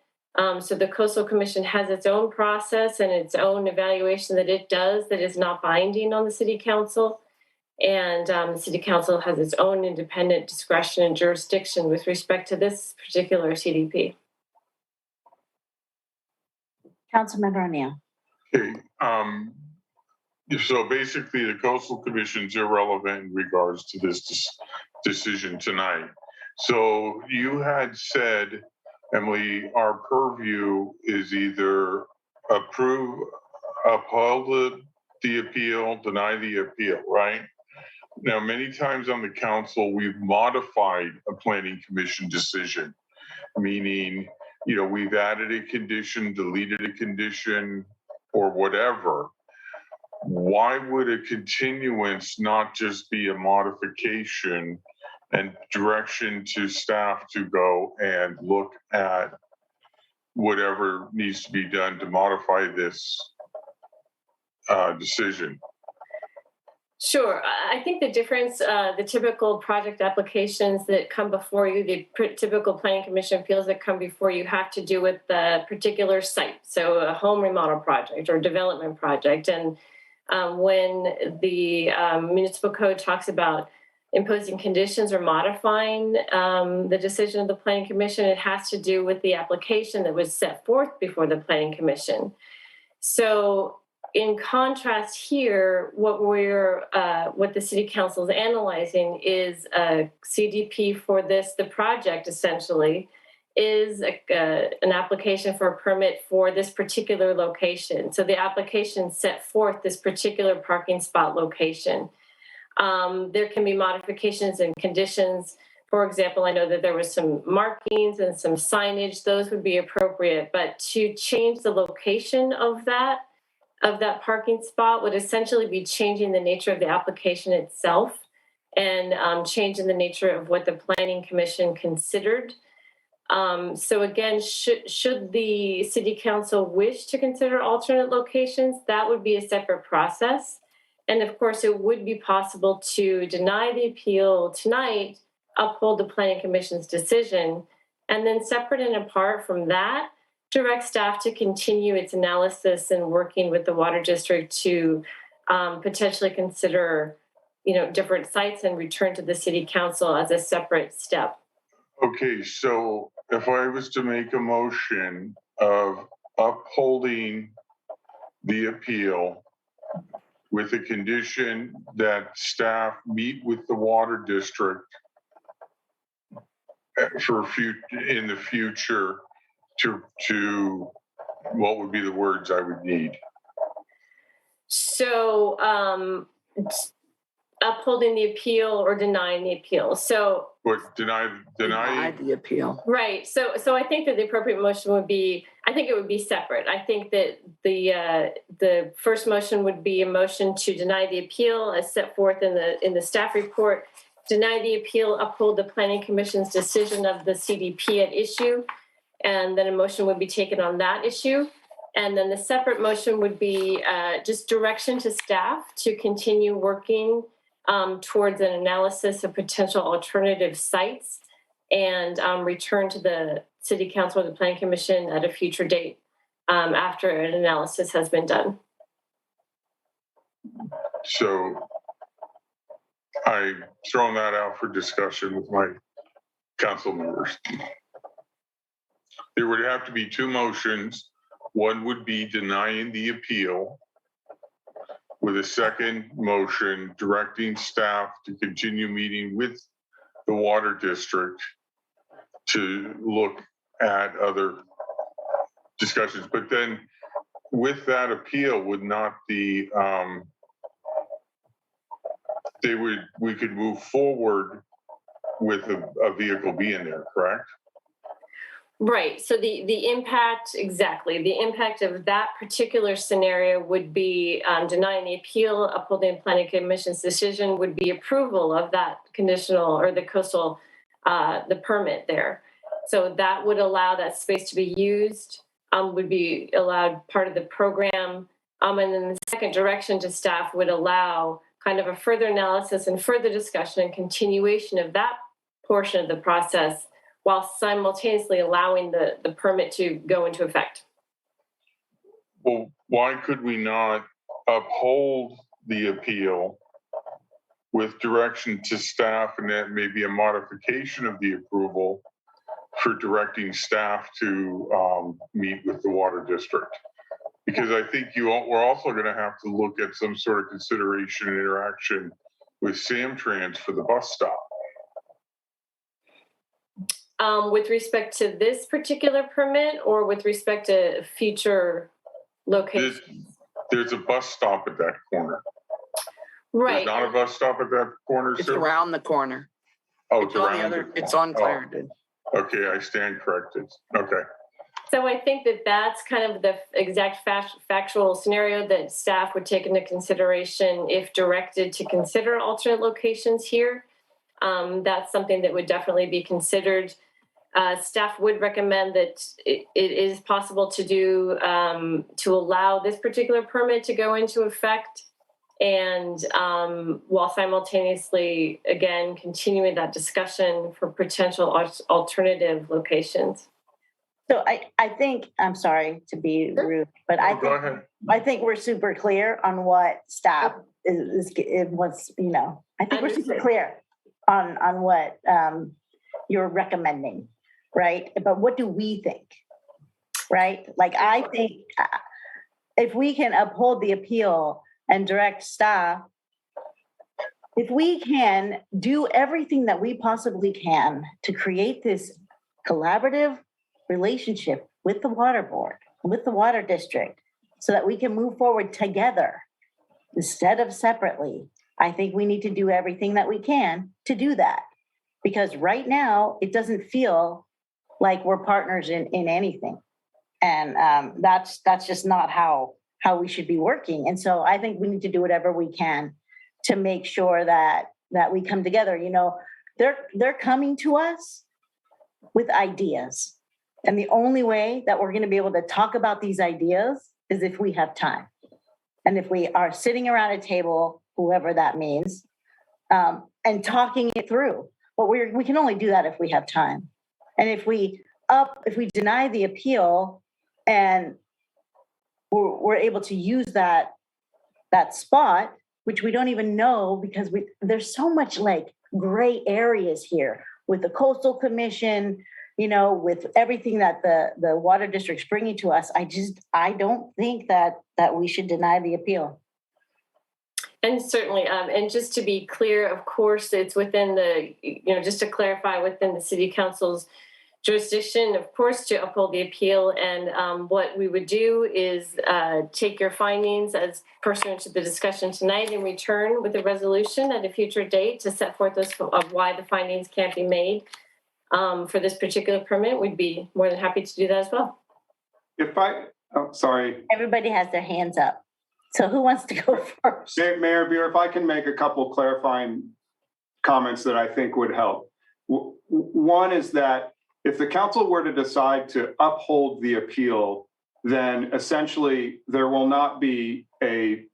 So the Coastal Commission has its own process and its own evaluation that it does that is not binding on the City Council. And the City Council has its own independent discretion and jurisdiction with respect to this particular CDP. Councilmember O'Neill. Okay. So basically, the Coastal Commission's irrelevant in regards to this decision tonight. So you had said, Emily, our purview is either uphold the appeal, deny the appeal, right? Now, many times on the council, we've modified a planning commission decision, meaning, we've added a condition, deleted a condition, or whatever. Why would a continuance not just be a modification and direction to staff to go and look at whatever needs to be done to modify this decision? Sure. I think the difference, the typical project applications that come before you, the typical planning commission appeals that come before you have to do with the particular site. So a home remodel project or development project. And when the municipal code talks about imposing conditions or modifying the decision of the planning commission, it has to do with the application that was set forth before the planning commission. So in contrast here, what the City Council is analyzing is a CDP for the project essentially is an application for a permit for this particular location. So the application set forth this particular parking spot location. There can be modifications and conditions. For example, I know that there was some markings and some signage, those would be appropriate, but to change the location of that parking spot would essentially be changing the nature of the application itself and changing the nature of what the Planning Commission considered. So again, should the City Council wish to consider alternate locations, that would be a separate process. And of course, it would be possible to deny the appeal tonight, uphold the Planning Commission's decision, and then separate and apart from that, direct staff to continue its analysis and working with the Water District to potentially consider, different sites and return to the City Council as a separate step. Okay, so if I was to make a motion of upholding the appeal with the condition that staff meet with the Water District in the future to what would be the words I would need? So upholding the appeal or denying the appeal. So what deny the appeal. Right. So I think that the appropriate motion would be, I think it would be separate. I think that the first motion would be a motion to deny the appeal as set forth in the staff report, deny the appeal, uphold the Planning Commission's decision of the CDP at issue, and then a motion would be taken on that issue. And then the separate motion would be just direction to staff to continue working towards an analysis of potential alternative sites and return to the City Council or the Planning Commission at a future date after an analysis has been done. So I'm throwing that out for discussion with my council members. There would have to be two motions. One would be denying the appeal with a second motion directing staff to continue meeting with the water district to look at other discussions. But then with that appeal, would not the, we could move forward with a vehicle being there, correct? Right. So the impact, exactly, the impact of that particular scenario would be denying the appeal, upholding the planning commission's decision would be approval of that conditional or the coastal, the permit there. So that would allow that space to be used, would be allowed part of the program. And then the second direction to staff would allow kind of a further analysis and further discussion and continuation of that portion of the process while simultaneously allowing the permit to go into effect. Well, why could we not uphold the appeal with direction to staff, and that may be a modification of the approval for directing staff to meet with the water district? Because I think we're also going to have to look at some sort of consideration and interaction with Samtrans for the bus stop. With respect to this particular permit or with respect to future locations? There's a bus stop at that corner. Right. There's not a bus stop at that corner, It's sir? around the corner. Oh, it's around the corner. It's on Clarendon. Okay, I stand corrected. Okay. So I think that that's kind of the exact factual scenario that staff would take into consideration if directed to consider alternate locations here. That's something that would definitely be considered. Staff would recommend that it is possible to do to allow this particular permit to go into effect, and while simultaneously, again, continuing that discussion for potential alternative locations. So I think, I'm sorry to be rude, but I think we're super clear on what staff is what's, I think we're super clear on what you're recommending, right? But what do we think, right? Like, I think if we can uphold the appeal and direct staff, if we can do everything that we possibly can to create this collaborative relationship with the water board, with the water district, so that we can move forward together instead of separately, I think we need to do everything that we can to do that. Because right now, it doesn't feel like we're partners in anything. And that's just not how we should be working. And so I think we need to do whatever we can to make sure that we come together. They're coming to us with ideas. And the only way that we're going to be able to talk about these ideas is if we have time. And if we are sitting around a table, whoever that means, and talking it through. But we can only do that if we have time. And if we deny the appeal and we're able to use that spot, which we don't even know because there's so much like gray areas here with the Coastal Commission, with everything that the water district's bringing to us. I don't think that we should deny the appeal. And certainly, and just to be clear, of course, it's within the, just to clarify, within the City Council's jurisdiction, of course, to uphold the appeal. And what we would do is take your findings as pursuant to the discussion tonight and return with a resolution at a future date to set forth of why the findings can't be made for this particular permit. We'd be more than happy to do that as well. Sorry. Everybody has their hands up. So who wants to go first? Mayor Beer, if I can make a couple clarifying comments that I think would help. One is that if the council were to decide to uphold the appeal, then essentially there will not be a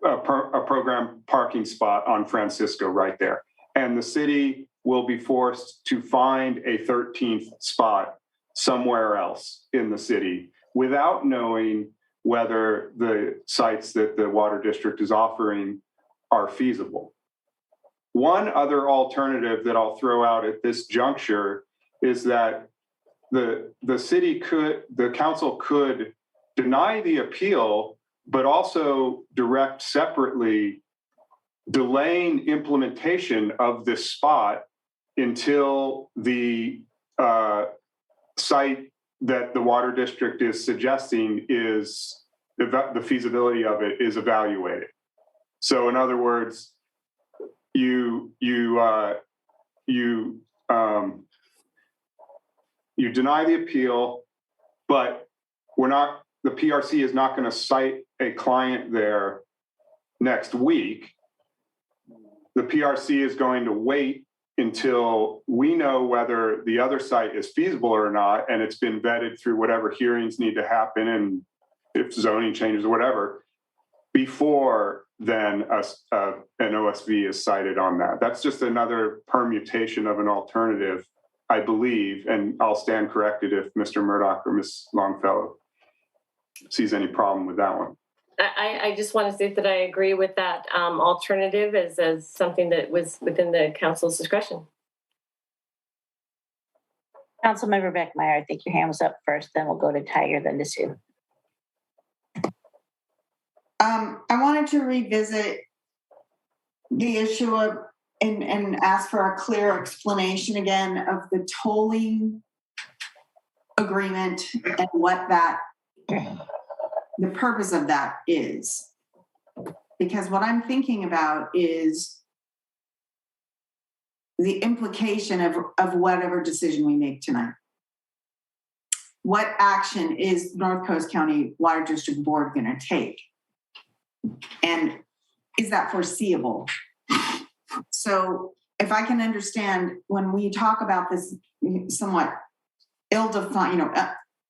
program parking spot on Francisco right there. And the city will be forced to find a 13th spot somewhere else in the city without knowing whether the sites that the water district is offering are feasible. One other alternative that I'll throw out at this juncture is that the council could deny the appeal, but also direct separately delaying implementation of this spot until the site that the water district is suggesting is the feasibility of it is evaluated. So in other words, you deny the appeal, but the PRC is not going to cite a client there next week. The PRC is going to wait until we know whether the other site is feasible or not, and it's been vetted through whatever hearings need to happen and if zoning changes or whatever, before then an OSV is cited on that. That's just another permutation of an alternative, I believe, and I'll stand corrected if Mr. Murdoch or Ms. Longfellow sees any problem with that one. I just want to say that I agree with that alternative as something that was within the council's discretion. Councilmember Beckmeyer, I think your hand was up first, then we'll go to Tiger, then to Sue. I wanted to revisit the issue of and ask for a clear explanation again of the tolling agreement and what the purpose of that is. Because what I'm thinking about is the implication of whatever decision we make tonight. What action is North Coast County Water District Board going to take? And is that foreseeable? So if I can understand, when we talk about this somewhat ill-defined,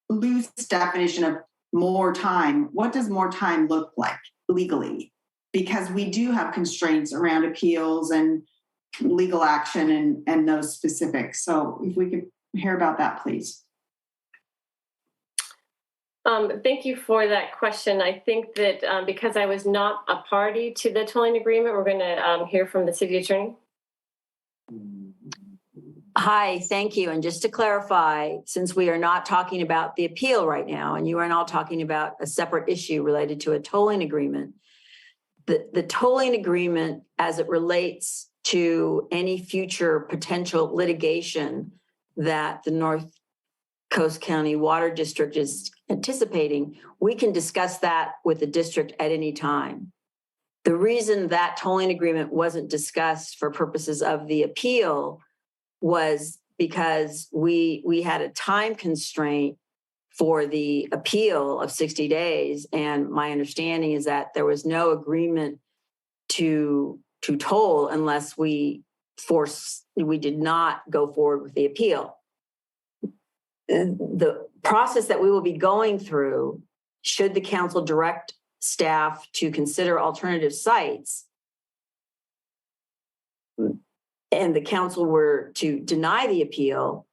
loose definition of more time, what does more time look like legally? Because we do have constraints around appeals and legal action and those specifics. So if we could hear about that, please. Thank you for that question. I think that because I was not a party to the tolling agreement, we're going to hear from the city attorney. Hi, thank you. And just to clarify, since we are not talking about the appeal right now, and you are not talking about a separate issue related to a tolling agreement, the tolling agreement as it relates to any future potential litigation that the North Coast County Water District is anticipating, we can discuss that with the district at any time. The reason that tolling agreement wasn't discussed for purposes of the appeal was because we had a time constraint for the appeal of 60 days. And my understanding is that there was no agreement to toll unless we did not go forward with the appeal. The process that we will be going through, should the council direct staff to consider alternative sites, and the council were to deny the appeal,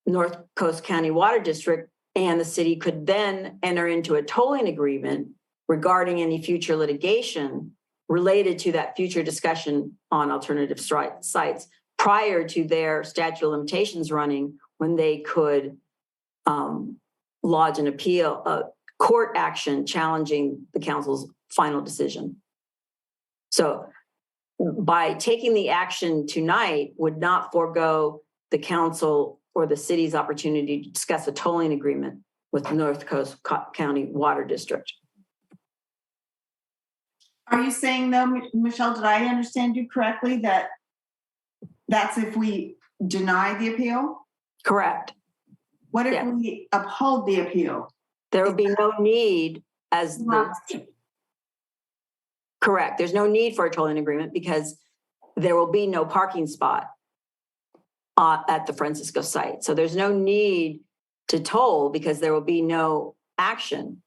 North Coast County Water District and the city could then enter into a tolling agreement regarding any future litigation related to that future discussion on alternative sites prior to their statute of limitations running, when they could lodge an appeal, a court action challenging the council's final decision. So by taking the action tonight would not forego the council or the city's opportunity to discuss a tolling agreement with the North Coast County Water District. Are you saying though, Michelle, did I understand you correctly, that that's if we deny the appeal? Correct. What if we uphold the appeal? There will be no need correct. There's no need for a tolling agreement because there will be no parking spot at the Francisco site. So there's no need to toll because there will be no action,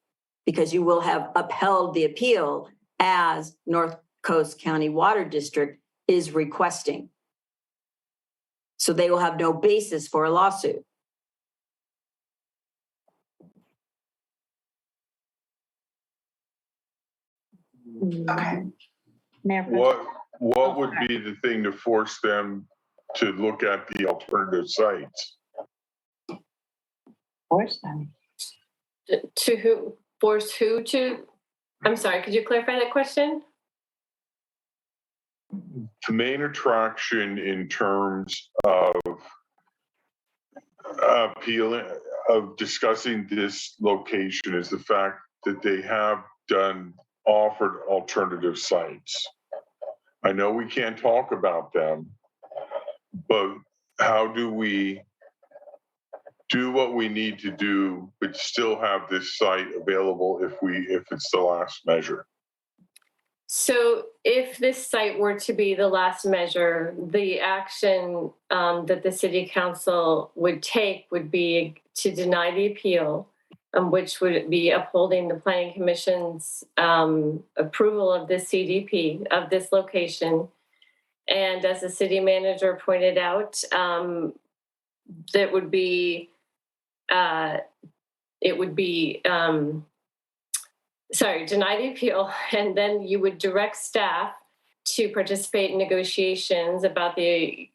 because you will have upheld the appeal as North Coast County Water District is requesting. So they will have no basis for a lawsuit. Okay. What would be the thing to force them to look at the alternative sites? Force them. To who? Force who to? I'm sorry, could you clarify that question? The main attraction in terms of appealing, of discussing this location is the fact that they have offered alternative sites. I know we can't talk about them, but how do we do what we need to do, but still have this site available if it's the last measure? So if this site were to be the last measure, the action that the city council would take would be to deny the appeal, which would be upholding the planning commission's approval of this CDP of this location. And as the city manager pointed out, that would be, deny the appeal, and then you would direct staff to participate in negotiations about the,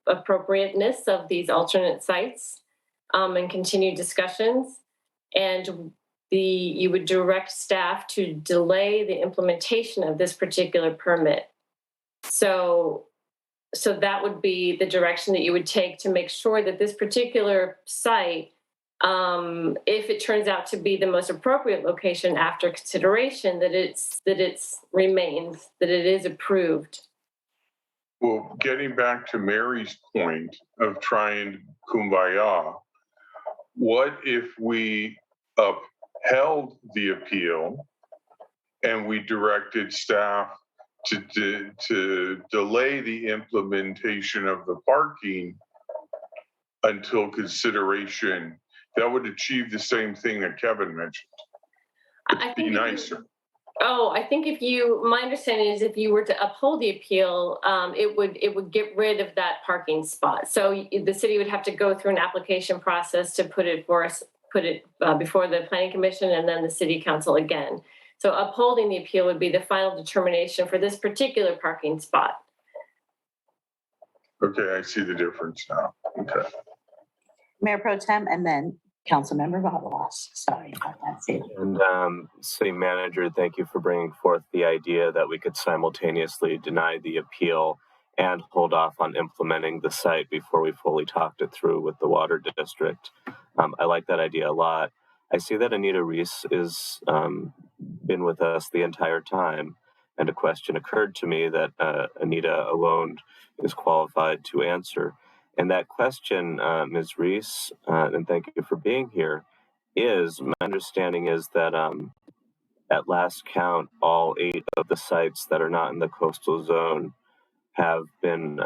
appropriateness of these alternate sites, and continue discussions. And you would direct staff to delay the implementation of this particular permit. So that would be the direction that you would take to make sure that this particular site, if it turns out to be the most appropriate location after consideration, that it is approved. Well, getting back to Mary's point of trying kumbaya, what if we upheld the appeal and we directed staff to delay the implementation of the parking until consideration? That would achieve the same thing that Kevin mentioned. It'd be nicer. I think my understanding is if you were to uphold the appeal, it would get rid of that parking spot. So the city would have to go through an application process to put it before the planning commission and then the city council again. So upholding the appeal would be the final determination for this particular parking spot. Okay, I see the difference now. Okay. Mayor Pro Tem, and then Councilmember Vavalos. Sorry about that. And City Manager, thank you for bringing forth the idea that we could simultaneously deny the appeal and hold off on implementing the site before we fully talked it through with the water district. I like that idea a lot. I see that Anita Reese is been with us the entire time, and a question occurred to me that Anita alone is qualified to answer. And that question, Ms. Reese, and thank you for being here, is my understanding is that at last count, all 8 of the sites that are not in the coastal zone have been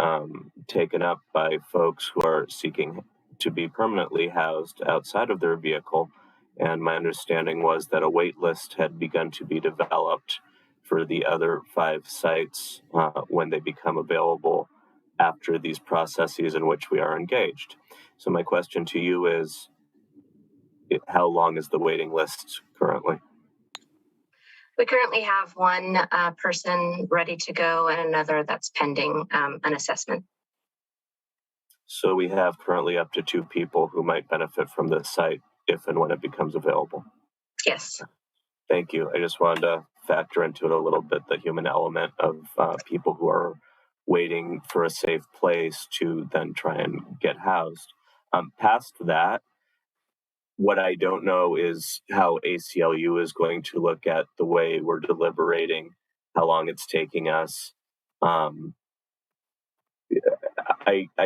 taken up by folks who are seeking to be permanently housed outside of their vehicle. And my understanding was that a wait list had begun to be developed for the other 5 sites when they become available after these processes in which we are engaged. So my question to you is, how long is the waiting list currently? We currently have one person ready to go and another that's pending an assessment. So we have currently up to 2 people who might benefit from this site if and when it becomes available. Yes. Thank you. I just wanted to factor into it a little bit, the human element of people who are waiting for a safe place to then try and get housed. Past that, what I don't know is how ACLU is going to look at the way we're deliberating, how long it's taking us. I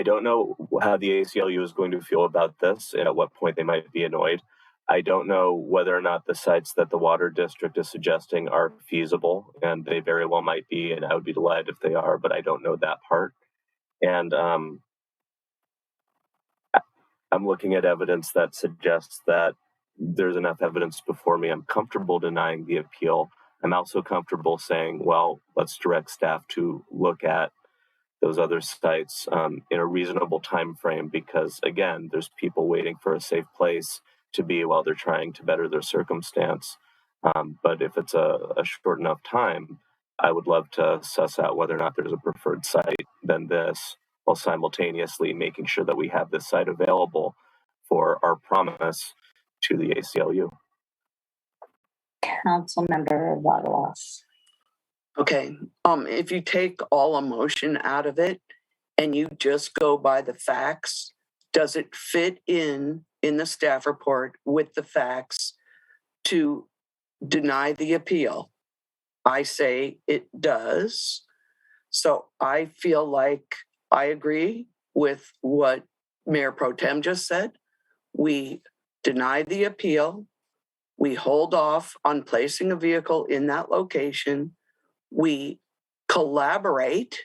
don't know how the ACLU is going to feel about this and at what point they might be annoyed. I don't know whether or not the sites that the water district is suggesting are feasible, and they very well might be, and I would be delighted if they are, but I don't know that part. And I'm looking at evidence that suggests that there's enough evidence before me. I'm comfortable denying the appeal. I'm also comfortable saying, well, let's direct staff to look at those other sites in a reasonable time frame, because again, there's people waiting for a safe place to be while they're trying to better their circumstance. But if it's a short enough time, I would love to suss out whether or not there's a preferred site than this, while simultaneously making sure that we have this site available for our promise to the ACLU. Councilmember Vagalos. Okay, if you take all emotion out of it and you just go by the facts, does it fit in the staff report with the facts to deny the appeal? I say it does. So I feel like I agree with what Mayor Pro Tem just said. We deny the appeal. We hold off on placing a vehicle in that location. We collaborate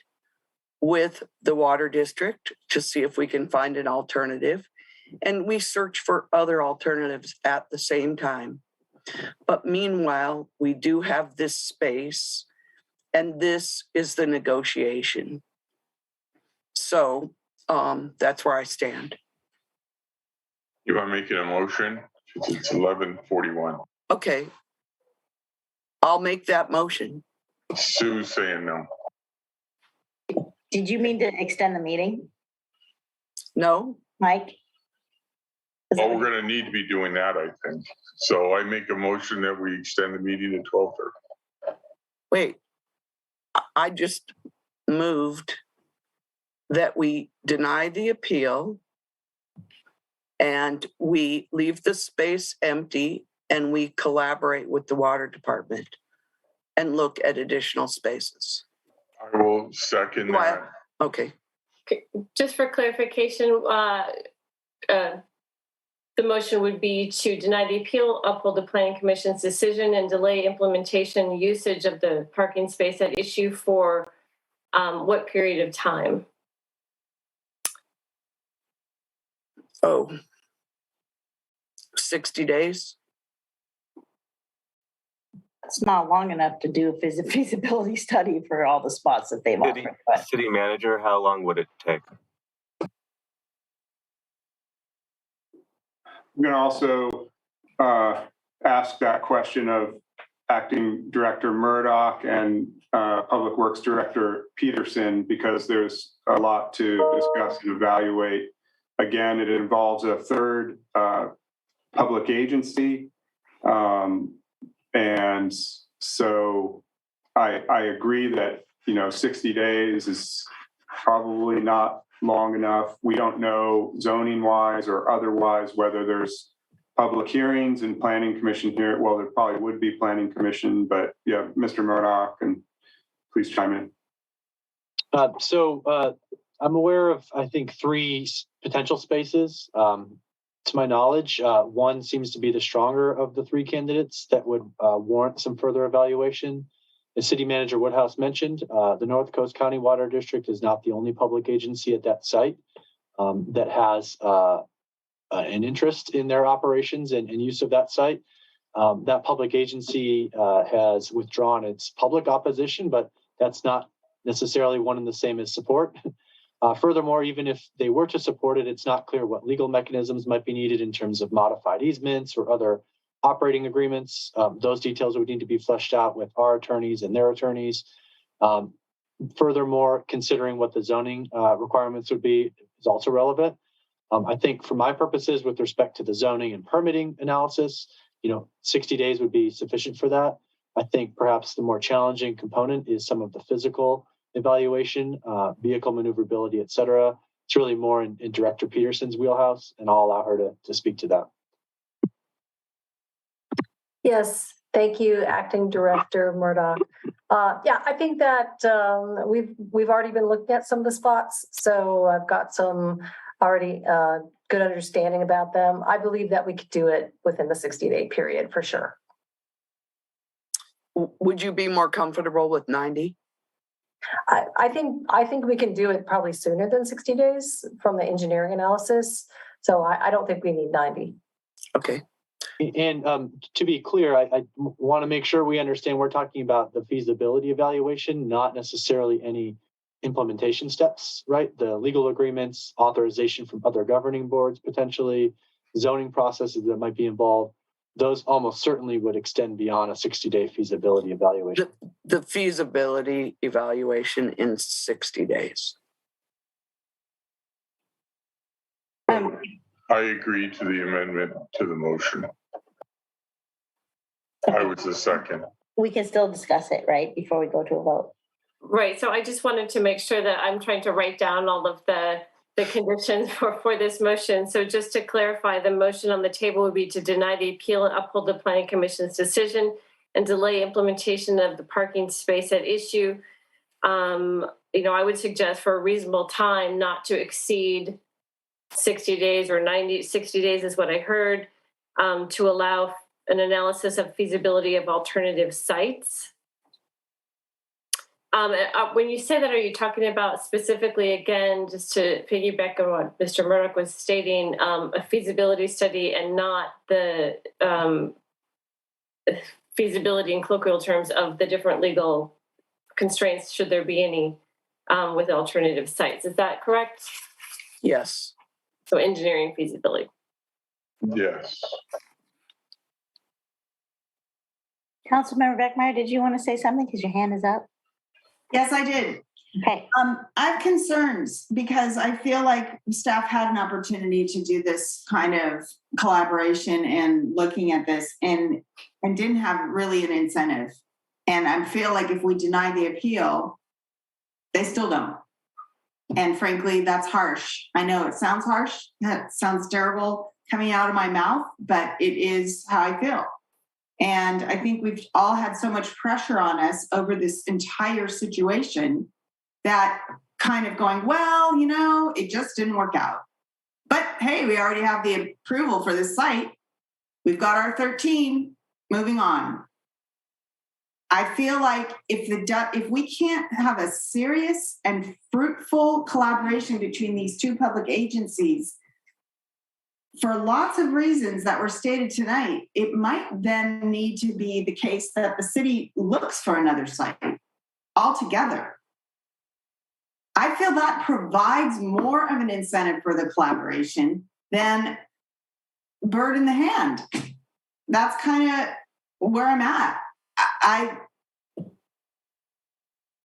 with the water district to see if we can find an alternative. And we search for other alternatives at the same time. But meanwhile, we do have this space, and this is the negotiation. So that's where I stand. You want to make an motion? It's 11:41. Okay. I'll make that motion. Sue's saying no. Did you mean to extend the meeting? No. Mike? Well, we're going to need to be doing that, I think. So I make a motion that we extend the meeting to 12:30. Wait, I just moved that we deny the appeal and we leave the space empty and we collaborate with the water department and look at additional spaces. I will second that. Okay. Just for clarification, the motion would be to deny the appeal, uphold the Planning Commission's decision, and delay implementation usage of the parking space at issue for what period of time? 60 days. It's not long enough to do a feasibility study for all the spots that they've offered. But City manager, how long would it take? I'm going to also ask that question of Acting Director Murdoch and Public Works Director Peterson, because there's a lot to discuss and evaluate. Again, it involves a third public agency. And so I agree that, 60 days is probably not long enough. We don't know zoning wise or otherwise whether there's public hearings and planning commission here. Well, there probably would be planning commission, but yeah, Mr. Murdoch, and please chime in. I'm aware of, I think, 3 potential spaces. To my knowledge, one seems to be the stronger of the 3 candidates that would warrant some further evaluation. As City Manager Woodhouse mentioned, the North Coast County Water District is not the only public agency at that site that has an interest in their operations and use of that site. That public agency has withdrawn its public opposition, but that's not necessarily one and the same as support. Furthermore, even if they were to support it, it's not clear what legal mechanisms might be needed in terms of modified easements or other operating agreements. Those details would need to be fleshed out with our attorneys and their attorneys. Furthermore, considering what the zoning requirements would be is also relevant. I think for my purposes, with respect to the zoning and permitting analysis, 60 days would be sufficient for that. I think perhaps the more challenging component is some of the physical evaluation, vehicle maneuverability, et cetera. It's really more in Director Peterson's wheelhouse, and I'll allow her to speak to that. Yes, thank you, Acting Director Murdoch. I think that we've already been looking at some of the spots, so I've got some already good understanding about them. I believe that we could do it within the 60-day period for sure. Would you be more comfortable with 90? I think we can do it probably sooner than 60 days from the engineering analysis. So I don't think we need 90. Okay. And to be clear, I want to make sure we understand we're talking about the feasibility evaluation, not necessarily any implementation steps, right? The legal agreements, authorization from other governing boards, potentially zoning processes that might be involved. Those almost certainly would extend beyond a 60-day feasibility evaluation. The feasibility evaluation in 60 days. I agree to the amendment to the motion. I was the second. We can still discuss it, right, before we go to a vote. Right. So I just wanted to make sure that I'm trying to write down all of the conditions for this motion. So just to clarify, the motion on the table would be to deny the appeal and uphold the Planning Commission's decision and delay implementation of the parking space at issue. I would suggest for a reasonable time not to exceed 60 days or 60 days is what I heard, to allow an analysis of feasibility of alternative sites. When you say that, are you talking about specifically, again, just to piggyback on what Mr. Murdoch was stating, a feasibility study and not the feasibility in colloquial terms of the different legal constraints, should there be any, with alternative sites? Is that correct? Yes. So engineering feasibility. Yes. Councilmember Beckmeyer, did you want to say something because your hand is up? Yes, I did. Okay. I have concerns because I feel like staff had an opportunity to do this kind of collaboration and looking at this and didn't have really an incentive. And I feel like if we deny the appeal, they still don't. And frankly, that's harsh. I know it sounds harsh. That sounds terrible coming out of my mouth, but it is how I feel. And I think we've all had so much pressure on us over this entire situation that kind of going, well, it just didn't work out. But hey, we already have the approval for this site. We've got our 13, moving on. I feel like if we can't have a serious and fruitful collaboration between these two public agencies, for lots of reasons that were stated tonight, it might then need to be the case that the city looks for another site altogether. I feel that provides more of an incentive for the collaboration than bird in the hand. That's kind of where I'm at. I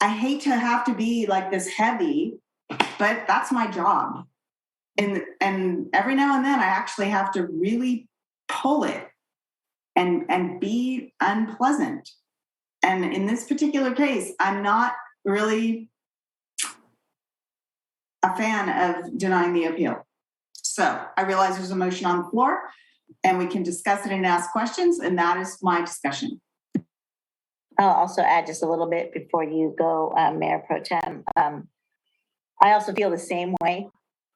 hate to have to be like this heavy, but that's my job. And every now and then I actually have to really pull it and be unpleasant. And in this particular case, I'm not really a fan of denying the appeal. So I realize there's a motion on the floor and we can discuss it and ask questions, and that is my discussion. I'll also add just a little bit before you go, Mayor Pro Tem. I also feel the same way.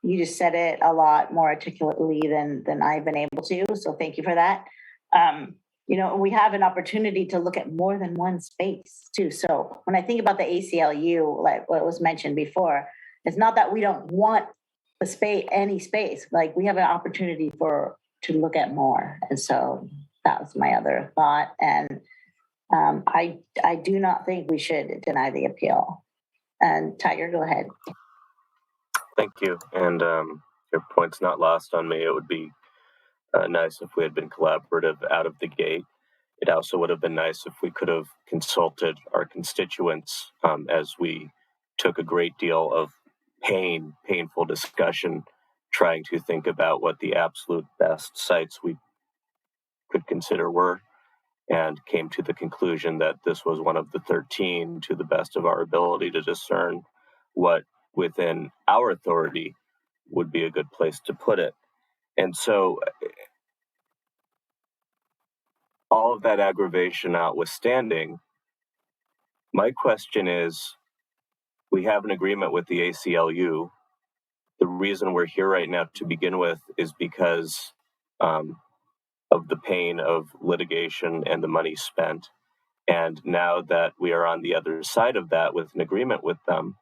You just said it a lot more articulately than I've been able to. So thank you for that. We have an opportunity to look at more than one space too. So when I think about the ACLU, like what was mentioned before, it's not that we don't want the space, any space. Like we have an opportunity to look at more. And so that was my other thought. And I do not think we should deny the appeal. And Tiger, go ahead. Thank you. And your point's not lost on me. It would be nice if we had been collaborative out of the gate. It also would have been nice if we could have consulted our constituents as we took a great deal of painful discussion, trying to think about what the absolute best sites we could consider were, and came to the conclusion that this was one of the 13 to the best of our ability to discern what within our authority would be a good place to put it. And so all of that aggravation notwithstanding, my question is, we have an agreement with the ACLU. The reason we're here right now to begin with is because of the pain of litigation and the money spent. And now that we are on the other side of that with an agreement with them,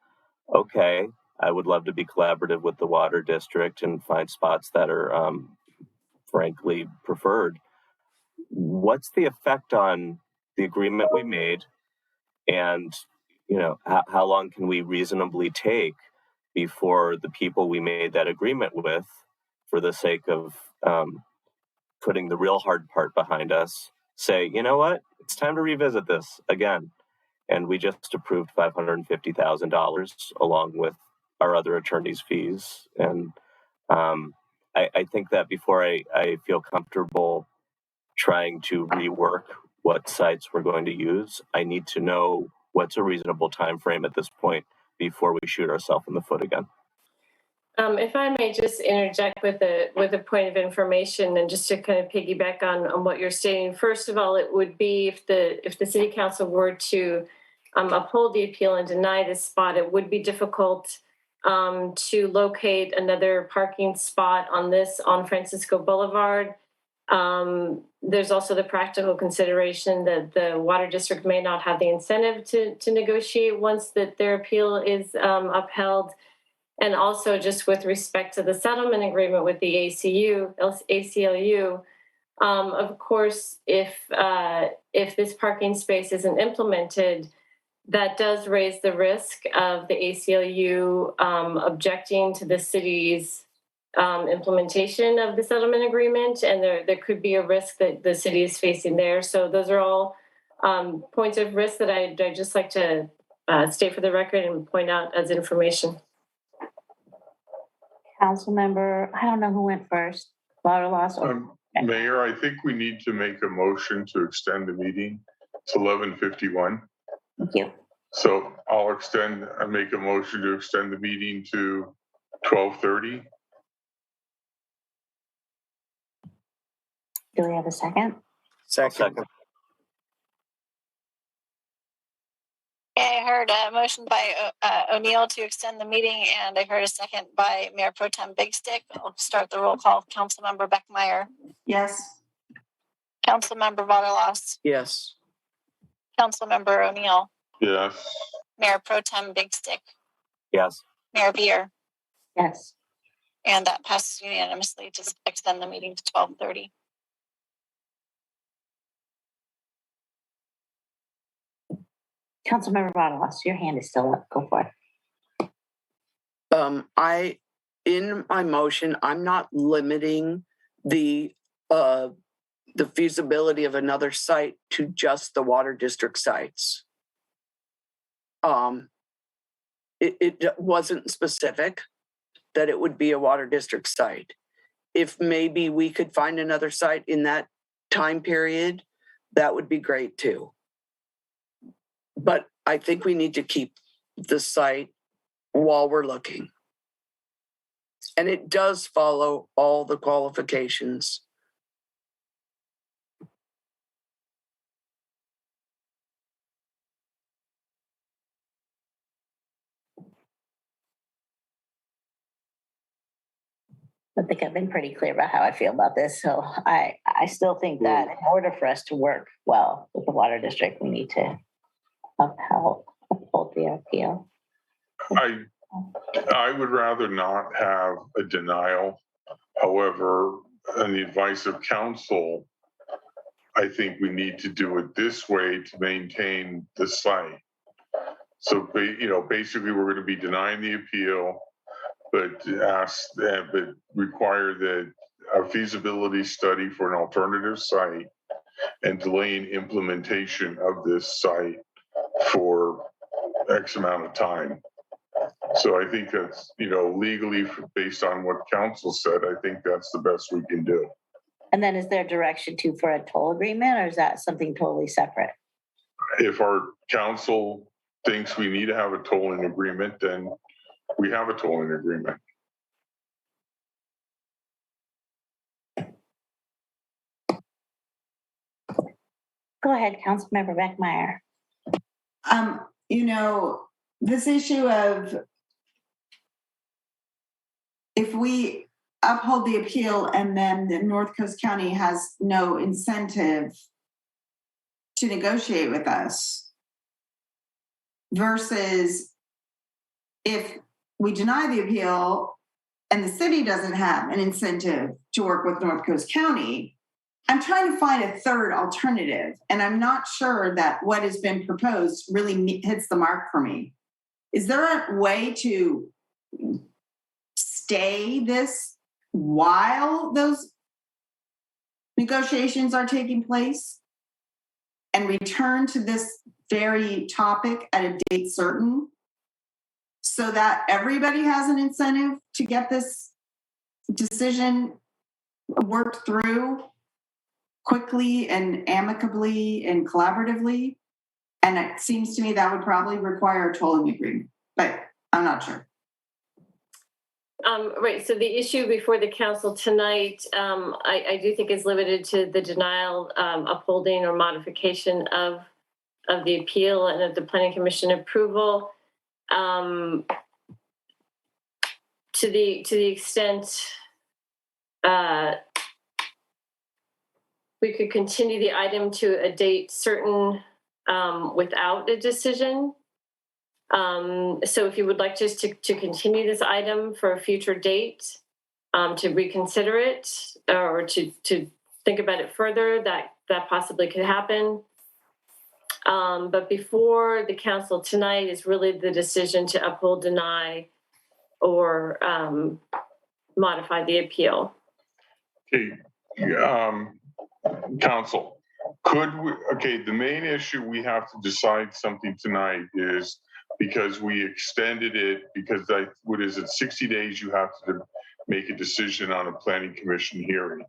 okay, I would love to be collaborative with the water district and find spots that are frankly preferred. What's the effect on the agreement we made? And, how long can we reasonably take before the people we made that agreement with, for the sake of putting the real hard part behind us, say, you know what, it's time to revisit this again. And we just approved $550,000 along with our other attorney's fees. And I think that before I feel comfortable trying to rework what sites we're going to use, I need to know what's a reasonable time frame at this point before we shoot ourselves in the foot again. If I may just interject with a point of information and just to kind of piggyback on what you're stating. First of all, it would be if the city council were to uphold the appeal and deny this spot, it would be difficult to locate another parking spot on Francisco Boulevard. There's also the practical consideration that the water district may not have the incentive to negotiate once that their appeal is upheld. And also just with respect to the settlement agreement with the ACLU, of course, if this parking space isn't implemented, that does raise the risk of the ACLU objecting to the city's implementation of the settlement agreement, and there could be a risk that the city is facing there. So those are all points of risk that I'd just like to state for the record and point out as information. Council member, I don't know who went first. Water loss. Mayor, I think we need to make a motion to extend the meeting to 11:51. Thank you. So I'll make a motion to extend the meeting to 12:30. Do we have a second? Second. I heard a motion by O'Neill to extend the meeting, and I heard a second by Mayor Pro Tem Big Stick. I'll start the roll call. Councilmember Beckmeyer. Yes. Councilmember Vaterlos. Yes. Councilmember O'Neill. Yes. Mayor Pro Tem Big Stick. Yes. Mayor Beer. Yes. And that passes unanimously to extend the meeting to 12:30. Councilmember Vaterlos, your hand is still up. Go for it. In my motion, I'm not limiting the feasibility of another site to just the water district sites. It wasn't specific that it would be a water district site. If maybe we could find another site in that time period, that would be great too. But I think we need to keep the site while we're looking. And it does follow all the qualifications. I think I've been pretty clear about how I feel about this. So I still think that in order for us to work well with the water district, we need to uphold the appeal. I would rather not have a denial. However, on the advice of council, I think we need to do it this way to maintain the site. So, basically, we're going to be denying the appeal, but require that a feasibility study for an alternative site and delaying implementation of this site for X amount of time. So I think that's, legally based on what council said, I think that's the best we can do. And then is there direction for a toll agreement, or is that something totally separate? If our council thinks we need to have a tolling agreement, then we have a tolling agreement. Go ahead, Councilmember Beckmeyer. This issue of if we uphold the appeal and then the North Coast County has no incentive to negotiate with us versus if we deny the appeal and the city doesn't have an incentive to work with North Coast County, I'm trying to find a third alternative, and I'm not sure that what has been proposed really hits the mark for me. Is there a way to stay this while those negotiations are taking place and return to this very topic at a date certain so that everybody has an incentive to get this decision worked through quickly and amicably and collaboratively. And it seems to me that would probably require a tolling agreement, but I'm not sure. Right. So the issue before the council tonight, I do think is limited to the denial, upholding, or modification of the appeal and of the planning commission approval. To the extent we could continue the item to a date certain without a decision. So if you would like just to continue this item for a future date, to reconsider it or to think about it further, that possibly could happen. But before the council tonight is really the decision to uphold, deny, or modify the appeal. Okay, council, the main issue we have to decide something tonight is because we extended it because 60 days you have to make a decision on a planning commission hearing.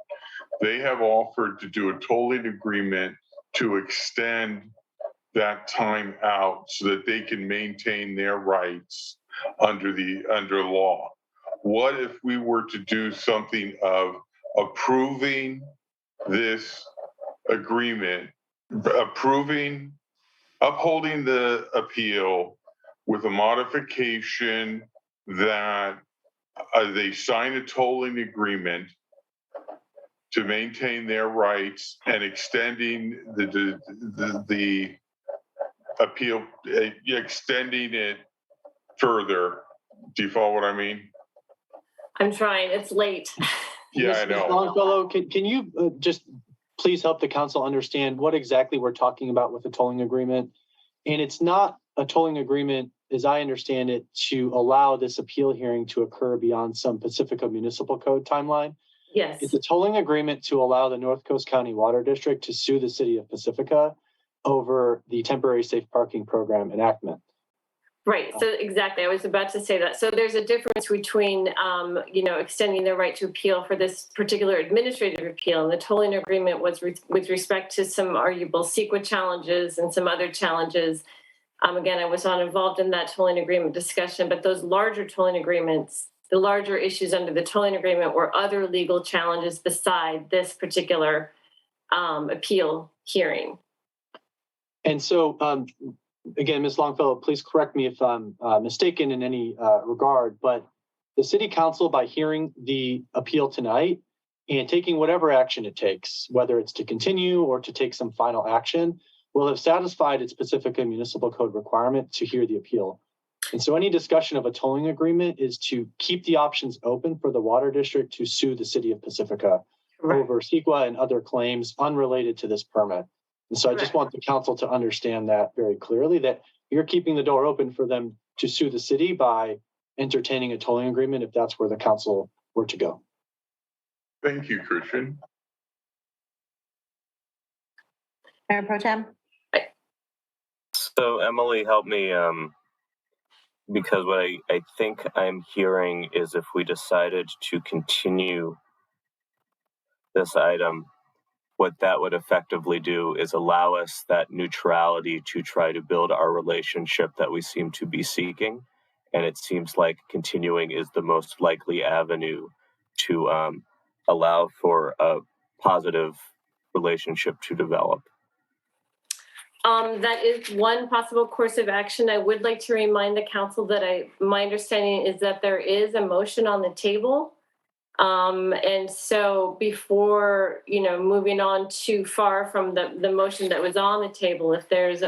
They have offered to do a tolling agreement to extend that time out so that they can maintain their rights under law. What if we were to do something of approving this agreement, upholding the appeal with a modification that they sign a tolling agreement to maintain their rights and extending the appeal, extending it further. Do you follow what I mean? I'm trying. It's late. Yeah, I know. Longfellow, can you just please help the council understand what exactly we're talking about with the tolling agreement? And it's not a tolling agreement, as I understand it, to allow this appeal hearing to occur beyond some Pacifica Municipal Code timeline. Yes. It's a tolling agreement to allow the North Coast County Water District to sue the city of Pacifica over the temporary safe parking program enactment. Right. So exactly. I was about to say that. So there's a difference between, extending the right to appeal for this particular administrative appeal. And the tolling agreement was with respect to some arguable CEQA challenges and some other challenges. Again, I was not involved in that tolling agreement discussion, but those larger tolling agreements, the larger issues under the tolling agreement were other legal challenges beside this particular appeal hearing. And so, again, Ms. Longfellow, please correct me if I'm mistaken in any regard, but the city council, by hearing the appeal tonight and taking whatever action it takes, whether it's to continue or to take some final action, will have satisfied its Pacifica Municipal Code requirement to hear the appeal. And so any discussion of a tolling agreement is to keep the options open for the water district to sue the city of Pacifica over CEQA and other claims unrelated to this permit. And so I just want the council to understand that very clearly, that you're keeping the door open for them to sue the city by entertaining a tolling agreement if that's where the council were to go. Thank you, Christian. Mayor Pro Tem? So Emily, help me, because what I think I'm hearing is if we decided to continue this item, what that would effectively do is allow us that neutrality to try to build our relationship that we seem to be seeking. And it seems like continuing is the most likely avenue to allow for a positive relationship to develop. That is one possible course of action. I would like to remind the council that my understanding is that there is a motion on the table. And so before, moving on too far from the motion that was on the table, if there's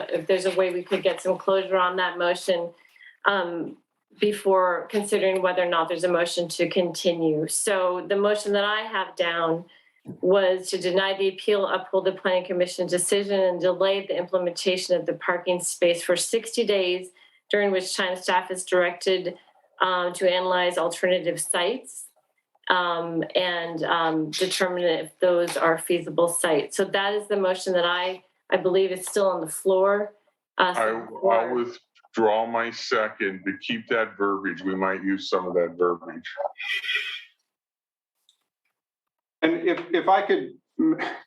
a way we could get some closure on that motion, before considering whether or not there's a motion to continue. So the motion that I have down was to deny the appeal, uphold the planning commission decision, and delay the implementation of the parking space for 60 days, during which time staff is directed to analyze alternative sites and determine if those are feasible sites. So that is the motion that I believe is still on the floor. I'll withdraw my second to keep that verbiage. We might use some of that verbiage. And if I could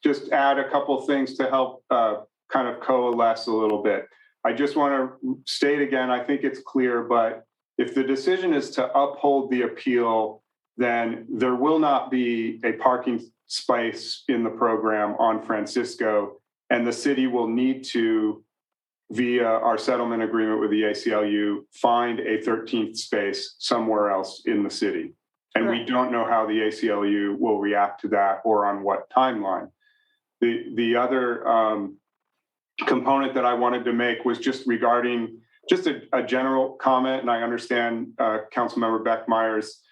just add a couple of things to help kind of coalesce a little bit. I just want to state again, I think it's clear, but if the decision is to uphold the appeal, then there will not be a parking space in the program on Francisco, and the city will need to, via our settlement agreement with the ACLU, find a 13th space somewhere else in the city. And we don't know how the ACLU will react to that or on what timeline. The other component that I wanted to make was just regarding just a general comment, and I understand Councilmember Beckmeyer's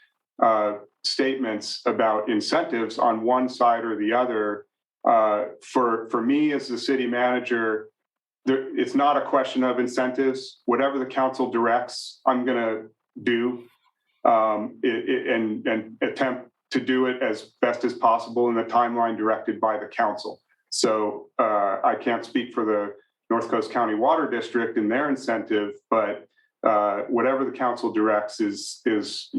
statements about incentives on one side or the other. For me as the city manager, it's not a question of incentives. Whatever the council directs, I'm going to do and attempt to do it as best as possible in the timeline directed by the council. So I can't speak for the North Coast County Water District and their incentive, but whatever the council directs is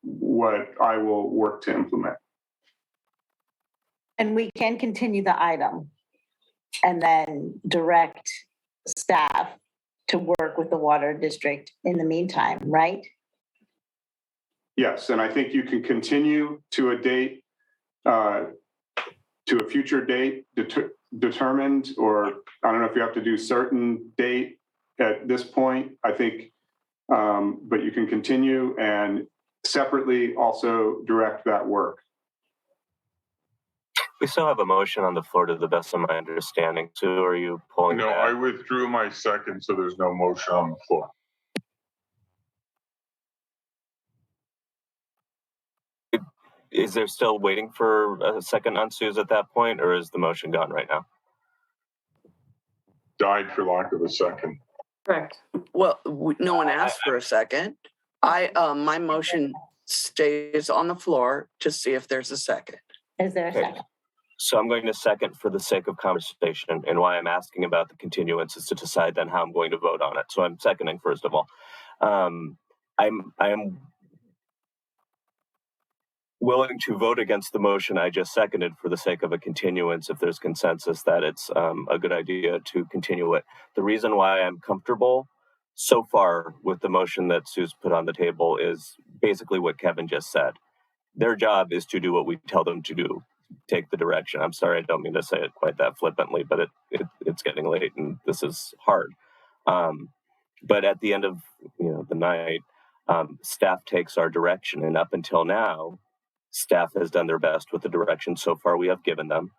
what I will work to implement. And we can continue the item and then direct staff to work with the water district in the meantime, right? Yes, and I think you can continue to a date, to a future date determined, or I don't know if you have to do certain date at this point, I think, but you can continue and separately also direct that work. We still have a motion on the floor to the best of my understanding. Sue, are you pulling No, that? I withdrew my second, so there's no motion on the floor. Is there still waiting for a second on Sue's at that point, or is the motion gone right now? Died for lack of a second. Correct. Well, no one asked for a second. My motion stays on the floor to see if there's a second. Is there a second? So I'm going to second for the sake of conversation, and why I'm asking about the continuance is to decide then how I'm going to vote on it. So I'm seconding first of all. I am willing to vote against the motion I just seconded for the sake of a continuance if there's consensus that it's a good idea to continue it. The reason why I'm comfortable so far with the motion that Sue's put on the table is basically what Kevin just said. Their job is to do what we tell them to do, take the direction. I'm sorry, I don't mean to say it quite that flippantly, but it's getting late and this is hard. But at the end of the night, staff takes our direction, and up until now, staff has done their best with the direction so far we have given them.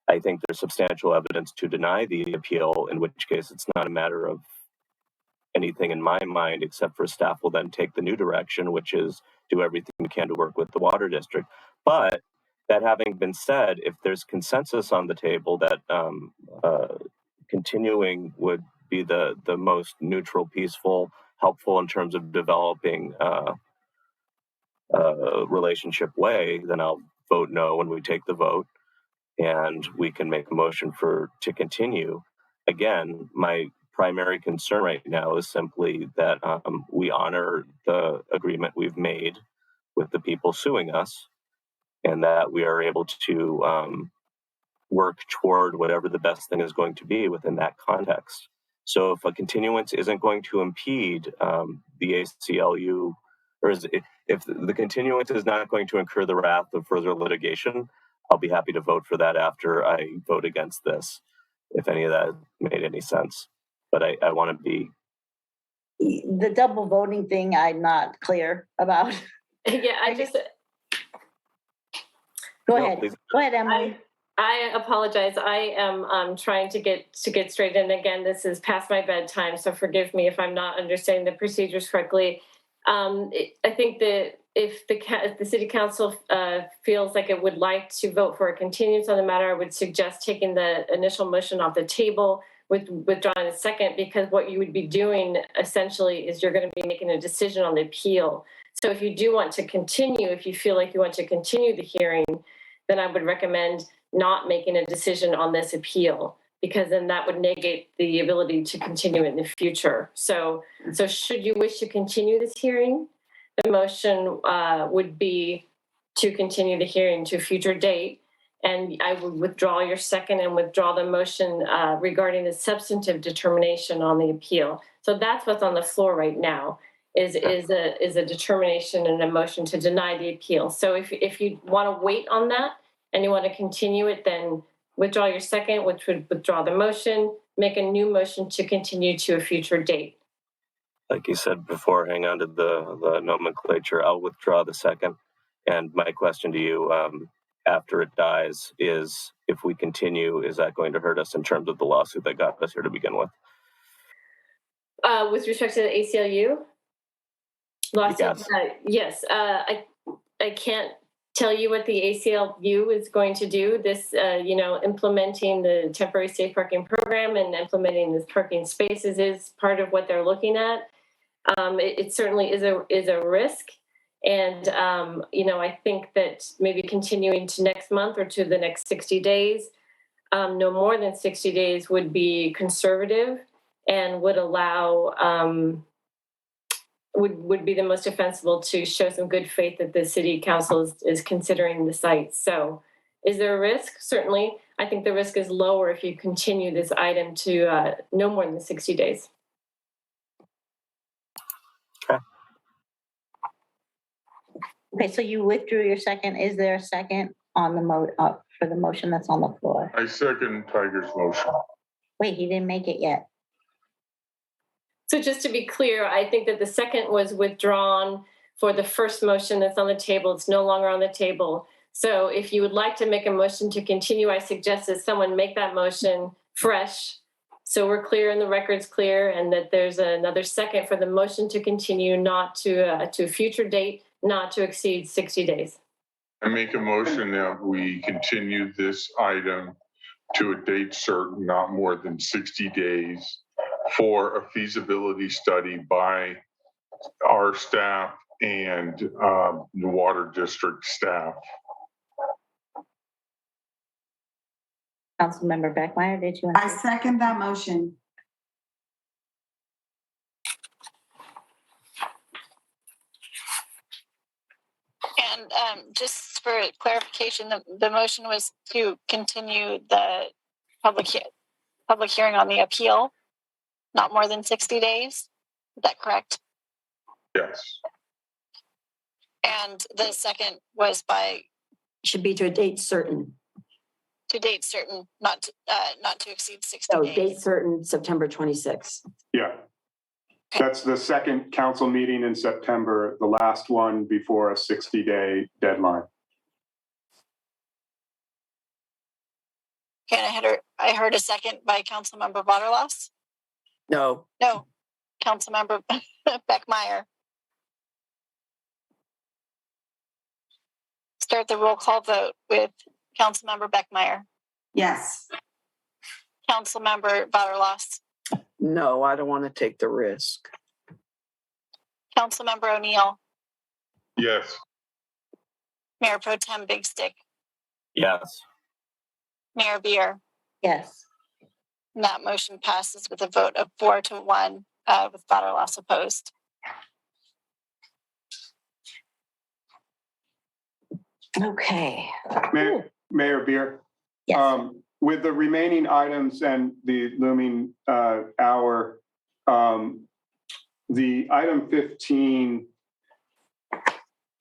I think there's substantial evidence to deny the appeal, in which case it's not a matter of anything in my mind, except for staff will then take the new direction, which is do everything we can to work with the water district. But that having been said, if there's consensus on the table that continuing would be the most neutral, peaceful, helpful in terms of developing relationship way, then I'll vote no when we take the vote, and we can make a motion to continue. Again, my primary concern right now is simply that we honor the agreement we've made with the people suing us, and that we are able to work toward whatever the best thing is going to be within that context. So if a continuance isn't going to impede the ACLU, or if the continuance is not going to incur the wrath of further litigation, I'll be happy to vote for that after I vote against this, if any of that made any sense. But I want to be... The double voting thing, I'm not clear about. Yeah, Go ahead. Please. Go ahead, Emily. I apologize. I am trying to get straight. And again, this is past my bedtime, so forgive me if I'm not understanding the procedures correctly. I think that if the city council feels like it would like to vote for a continuance on the matter, I would suggest taking the initial motion off the table, withdrawing a second, because what you would be doing essentially is you're going to be making a decision on the appeal. So if you do want to continue, if you feel like you want to continue the hearing, then I would recommend not making a decision on this appeal, because then that would negate the ability to continue in the future. So should you wish to continue this hearing, the motion would be to continue the hearing to a future date. And I would withdraw your second and withdraw the motion regarding the substantive determination on the appeal. So that's what's on the floor right now, is a determination and a motion to deny the appeal. So if you want to wait on that and you want to continue it, then withdraw your second, which would withdraw the motion, make a new motion to continue to a future date. Like you said before, hang on to the nomenclature. I'll withdraw the second. And my question to you, after it dies, is if we continue, is that going to hurt us in terms of the lawsuit that got us here to begin with? With respect to the ACLU lawsuit, yes. I can't tell you what the ACLU is going to do. This, implementing the temporary safe parking program and implementing this parking spaces is part of what they're looking at. It certainly is a risk. And, I think that maybe continuing to next month or to the next 60 days, no more than 60 days would be conservative and would allow, would be the most defensible to show some good faith that the city council is considering the site. So is there a risk? Certainly. I think the risk is lower if you continue this item to no more than 60 days. Okay, so you withdrew your second. Is there a second on the for the motion that's on the floor? I second Tiger's motion. Wait, he didn't make it yet. So just to be clear, I think that the second was withdrawn for the first motion that's on the table. It's no longer on the table. So if you would like to make a motion to continue, I suggest that someone make that motion fresh. So we're clear and the record's clear, and that there's another second for the motion to continue, not to a future date, not to exceed 60 days. I make a motion that we continue this item to a date certain, not more than 60 days, for a feasibility study by our staff and the water district staff. Councilmember Beckmeyer, did you? I second that motion. And just for clarification, the motion was to continue the public hearing on the appeal, not more than 60 days. Is that correct? Yes. And the second was by? Should be to a date certain. To date certain, not to exceed 60 so days. Date certain, September 26th. Yeah. That's the second council meeting in September, the last one before a 60-day deadline. Okay, I heard a second by Councilmember Vaterlos. No. No, Councilmember Beckmeyer. Start the roll call vote with Councilmember Beckmeyer. Yes. Councilmember Vaterlos. No, I don't want to take the risk. Councilmember O'Neill. Yes. Mayor Pro Tem Big Stick. Yes. Mayor Beer. Yes. And that motion passes with a vote of 4-1 with Vaterlos opposed. Okay. Mayor Beer. Yes. With the remaining items and the looming hour, the item 15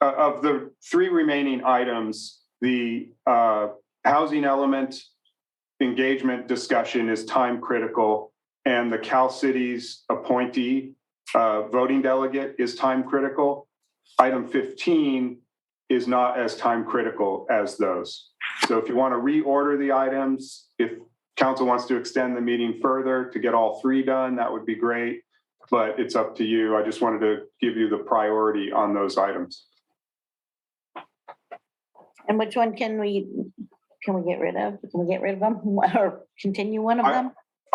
of the three remaining items, the housing element engagement discussion is time critical, and the Cal City's appointee voting delegate is time critical. Item 15 is not as time critical as those. So if you want to reorder the items, if council wants to extend the meeting further to get all three done, that would be great, but it's up to you. I just wanted to give you the priority on those items. And which one can we get rid of? Can we get rid of them or continue one of them?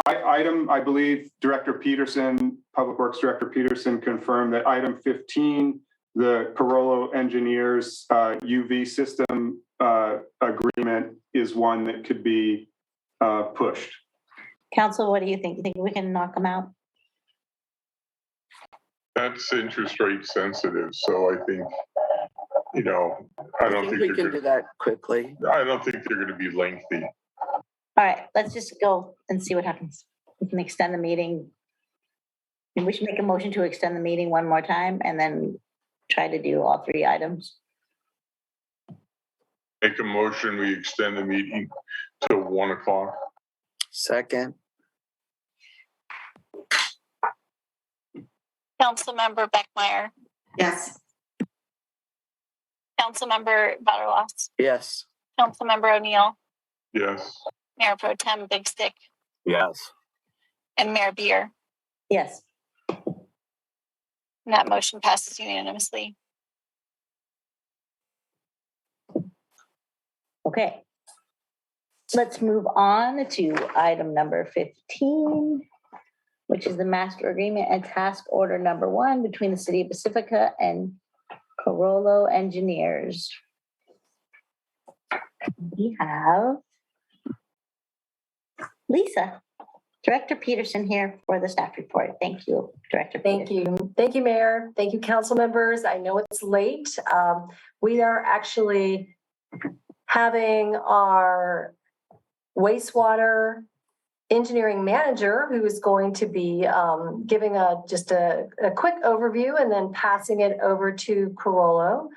I believe Director Peterson, Public Works Director Peterson confirmed that item 15, the Carollo Engineers UV system agreement, is one that could be pushed. Council, what do you think? You think we can knock them out? That's interest rate sensitive, so I think You know, I don't think we they're can gonna, do that quickly. I don't think they're gonna be lengthy. All right, let's just go and see what happens. We can extend the meeting. And we should make a motion to extend the meeting one more time and then try to do all three items. Make a motion, we extend the meeting till 1 o'clock. Second. Councilmember Beckmeyer, Yes. Councilmember Butterlos, Yes. Councilmember O'Neill, Yes. Mayor Pro Tem Big Stick, Yes. and Mayor Beer. Yes. And that motion passes unanimously. Okay. Let's move on to item number 15, which is the master agreement and task order number 1 between the City of Pacifica and Corollo Engineers. We have Lisa, Director Peterson here for the staff report. Thank you, Director Peterson. Thank you. Thank you, Mayor. Thank you, council members. I know it's late. We are actually having our wastewater engineering manager who is going to be giving just a quick overview and then passing it over to Corollo,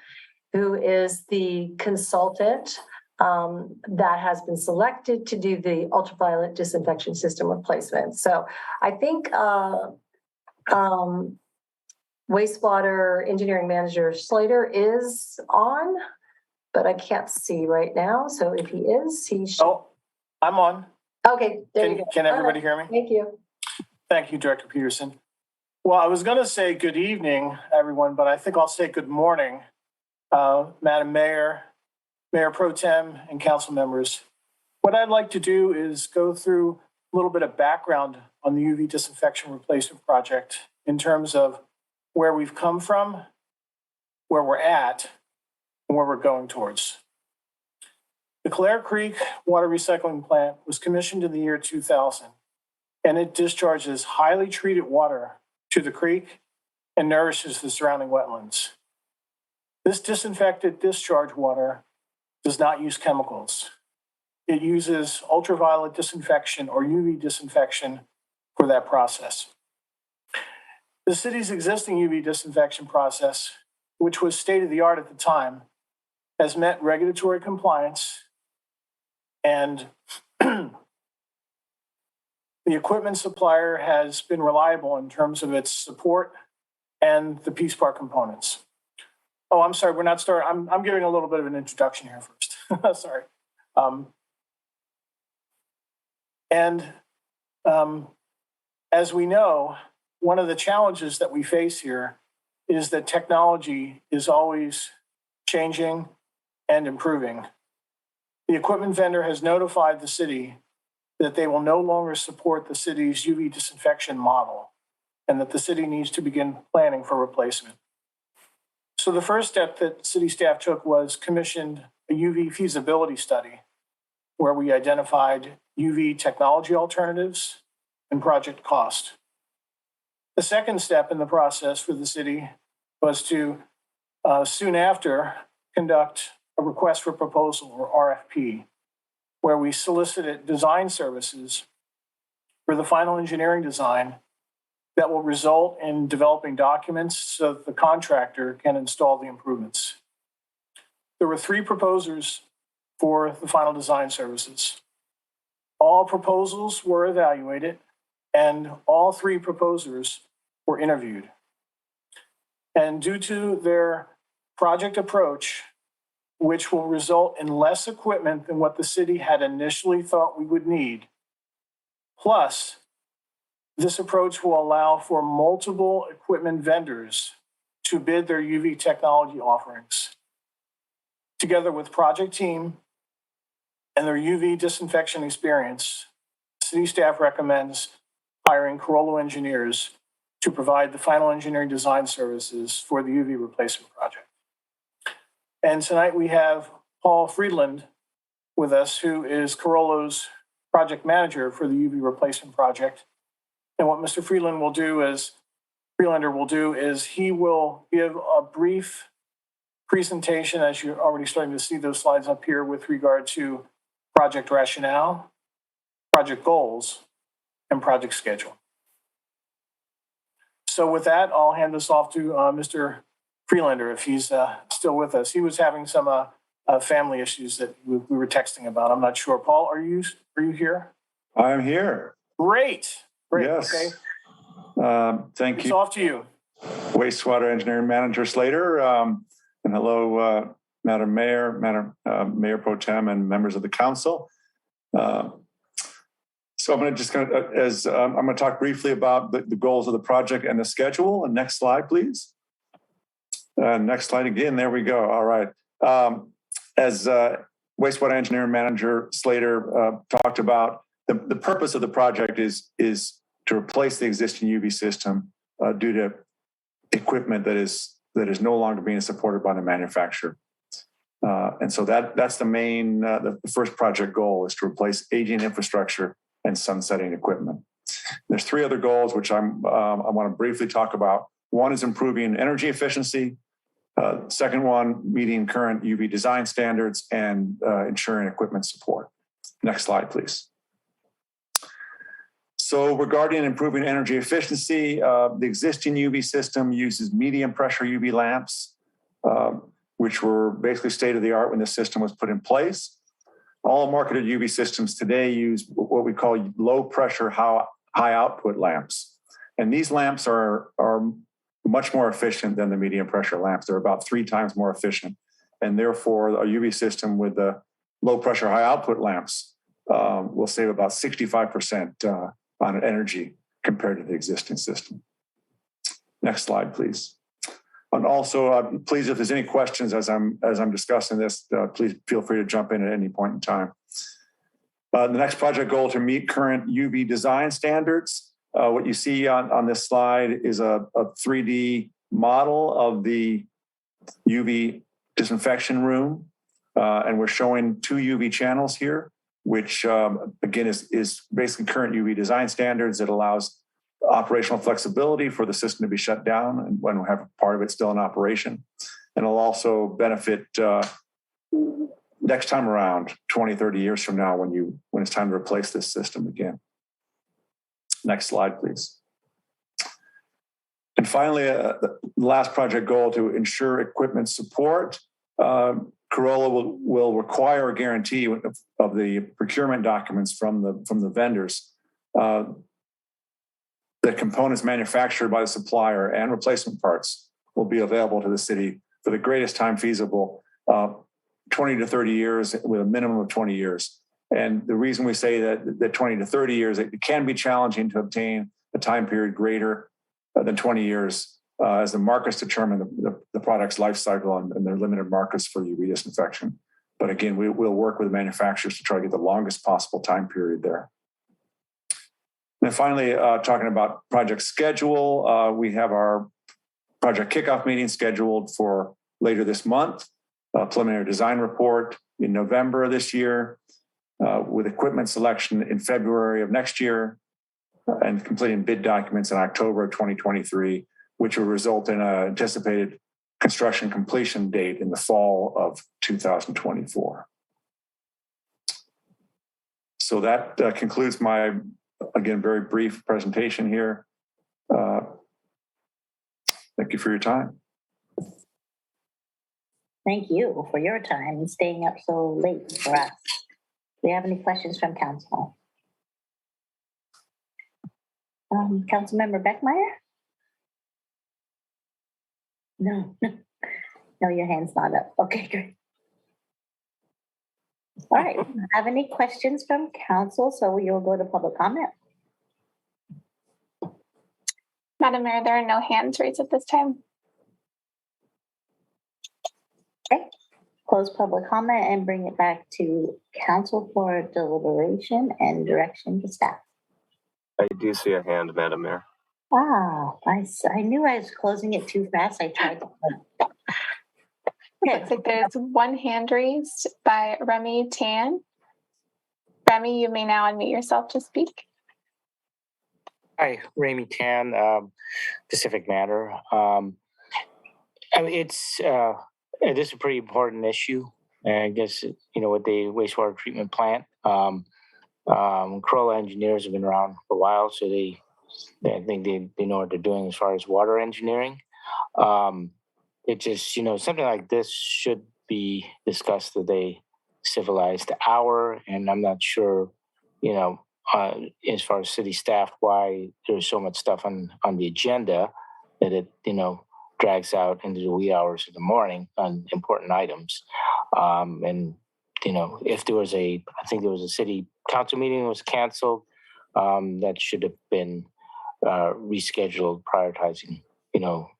who is the consultant that has been selected to do the ultraviolet disinfection system replacement. So I think wastewater engineering manager Slater is on, but I can't see right now. So if he is, he should. Oh, I'm on. Okay, there you go. Can everybody hear me? Thank you. Thank you, Director Peterson. Well, I was going to say good evening, everyone, but I think I'll say good morning, Madam Mayor, Mayor Pro Tem, and council members. What I'd like to do is go through a little bit of background on the UV disinfection replacement project in terms of where we've come from, where we're at, and where we're going towards. The Clare Creek Water Recycling Plant was commissioned in the year 2000, and it discharges highly treated water to the creek and nourishes the surrounding wetlands. This disinfected discharge water does not use chemicals. It uses ultraviolet disinfection or UV disinfection for that process. The city's existing UV disinfection process, which was state-of-the-art at the time, has met regulatory compliance, and the equipment supplier has been reliable in terms of its support and the piece part components. Oh, I'm sorry, we're not starting. I'm giving a little bit of an introduction here first. Sorry. As we know, one of the challenges that we face here is that technology is always changing and improving. The equipment vendor has notified the city that they will no longer support the city's UV disinfection model and that the city needs to begin planning for replacement. So the first step that city staff took was commissioned a UV feasibility study where we identified UV technology alternatives and project cost. The second step in the process for the city was to soon after conduct a request for proposal or RFP, where we solicited design services for the final engineering design that will result in developing documents so that the contractor can install the improvements. There were 3 proposers for the final design services. All proposals were evaluated and all 3 proposers were interviewed. And due to their project approach, which will result in less equipment than what the city had initially thought we would need, plus this approach will allow for multiple equipment vendors to bid their UV technology offerings. Together with project team and their UV disinfection experience, city staff recommends hiring Corollo engineers to provide the final engineering design services for the UV replacement project. And tonight we have Paul Friedland with us, who is Corollo's project manager for the UV replacement project. And what Mr. Friedlander will do is he will give a brief presentation, as you're already starting to see those slides up here, with regard to project rationale, project goals, and project schedule. So with that, I'll hand this off to Mr. Freelander, if he's still with us. He was having some family issues that we were texting about. I'm not sure. Paul, are you here? I am here. Great. Yes. Okay. Thank you. It's off to you. Wastewater Engineering Manager Slater. And hello, Madam Mayor, Mayor Pro Tem, and members of the council. So I'm going to talk briefly about the goals of the project and the schedule. And next slide, please. Next slide again. There we go. All right. As Wastewater Engineering Manager Slater talked about, the purpose of the project is to replace the existing UV system due to equipment that is no longer being supported by the manufacturer. And so that's the main, the first project goal is to replace aging infrastructure and sunsetting equipment. There's three other goals, which I want to briefly talk about. One is improving energy efficiency. Second one, meeting current UV design standards and ensuring equipment support. Next slide, please. So regarding improving energy efficiency, the existing UV system uses medium pressure UV lamps, which were basically state of the art when the system was put in place. All marketed UV systems today use what we call low pressure, high output lamps. And these lamps are much more efficient than the medium pressure lamps. They're about 3 times more efficient. And therefore, a UV system with the low pressure, high output lamps will save about 65% on energy compared to the existing system. Next slide, please. And also, please, if there's any questions as I'm discussing this, please feel free to jump in at any point in time. The next project goal to meet current UV design standards. What you see on this slide is a 3D model of the UV disinfection room. And we're showing 2 UV channels here, which again is basically current UV design standards that allows operational flexibility for the system to be shut down and when we have part of it still in operation. And it'll also benefit next time around, 20, 30 years from now when it's time to replace this system again. Next slide, please. And finally, the last project goal to ensure equipment support. Corolla will require a guarantee of the procurement documents from the vendors. The components manufactured by the supplier and replacement parts will be available to the city for the greatest time feasible, 20 to 30 years with a minimum of 20 years. And the reason we say that 20 to 30 years, it can be challenging to obtain a time period greater than 20 years as the markets determine the product's life cycle and their limited markets for UV disinfection. But again, we'll work with manufacturers to try to get the longest possible time period there. And finally, talking about project schedule, we have our project kickoff meeting scheduled for later this month, preliminary design report in November of this year, with equipment selection in February of next year, and completing bid documents in October of 2023, which will result in an anticipated construction completion date in the fall of 2024. So that concludes my, again, very brief presentation here. Thank you for your time. Thank you for your time and staying up so late for us. Do you have any questions from council? Councilmember Beckmeyer? No, no, your hand's not up. Okay, great. All right, have any questions from council? So you'll go to public comment. Madam Mayor, there are no hands raised at this time. Okay, close public comment and bring it back to council for deliberation and direction to staff. I do see a hand, Madam Mayor. Ah, I knew I was closing it too fast. I tried to. Looks like there's one hand raised by Remy Tan. Remy, you may now unmute yourself to speak. Hi, Remy Tan, Pacific Matter. I mean, it's this is a pretty important issue. And I guess, with the wastewater treatment plant, Corolla engineers have been around for a while, so I think they know what they're doing as far as water engineering. It just, something like this should be discussed at a civilized hour. And I'm not sure, as far as city staff, why there's so much stuff on the agenda that it, drags out into the wee hours of the morning on important items. If there was I think there was a city council meeting that was canceled, that should have been rescheduled, prioritizing,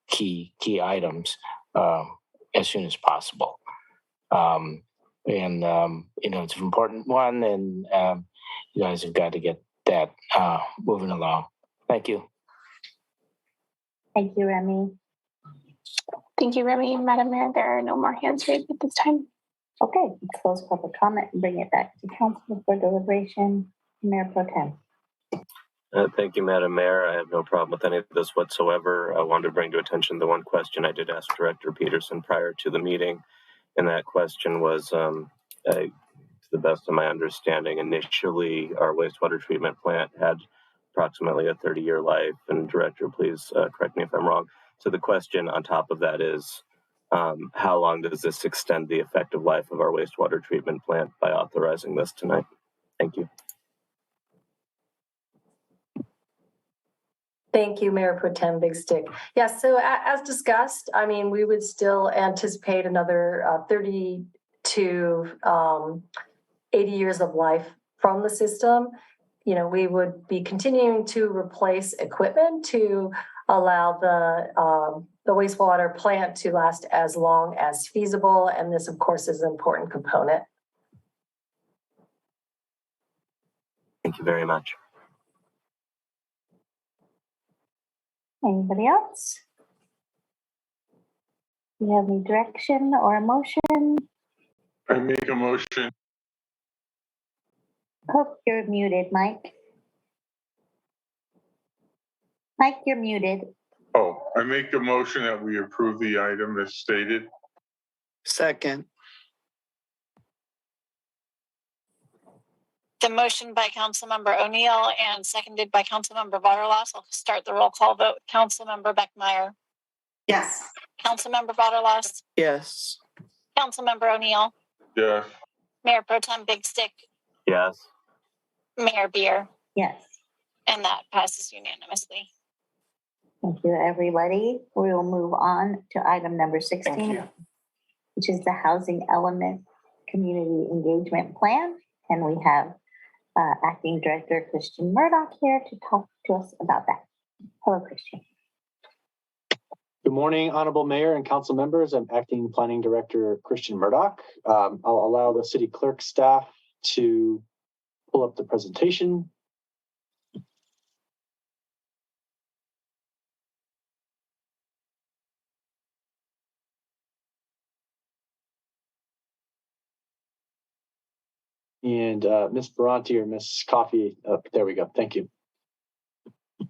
key items as soon as possible. It's an important one, and you guys have got to get that moving along. Thank you. Thank you, Remy. Thank you, Remy. Madam Mayor, there are no more hands raised at this time. Okay, let's close public comment and bring it back to council for deliberation. Mayor Pro Tem. Thank you, Madam Mayor. I have no problem with any of this whatsoever. I wanted to bring to attention the one question I did ask Director Peterson prior to the meeting, and that question was, to the best of my understanding, initially our wastewater treatment plant had approximately a 30-year life, and Director, please correct me if I'm wrong. So the question on top of that is, how long does this extend the effective life of our wastewater treatment plant by authorizing this tonight? Thank you. Thank you, Mayor Pro Tem Big Stick. Yes, so as discussed, we would still anticipate another 30 to 80 years of life from the system. We would be continuing to replace equipment to allow the wastewater plant to last as long as feasible. And this, of course, is an important component. Thank you very much. Anybody else? Do you have any direction or a motion? I make a motion. Oh, you're muted, Mike. Mike, you're muted. Oh, I make a motion that we approve the item as stated. Second. The motion by Councilmember O'Neill and seconded by Councilmember Vaterlos. I'll start the roll call vote. Councilmember Beckmeyer. Yes. Councilmember Vaterlos. Yes. Councilmember O'Neill. Yes. Mayor Pro Tem Big Stick. Yes. Mayor Beer. Yes. And that passes unanimously. Thank you, everybody. We will move on to item number 16, which is the Housing Element Community Engagement Plan. And we have Acting Director Christian Murdoch here to talk to us about that. Hello, Christian. Good morning, Honorable Mayor and Council members. I'm Acting Planning Director Christian Murdoch. I'll allow the City Clerk staff to pull up the presentation. And Ms. Ferranti or Ms. Coffey, there we go. Thank you.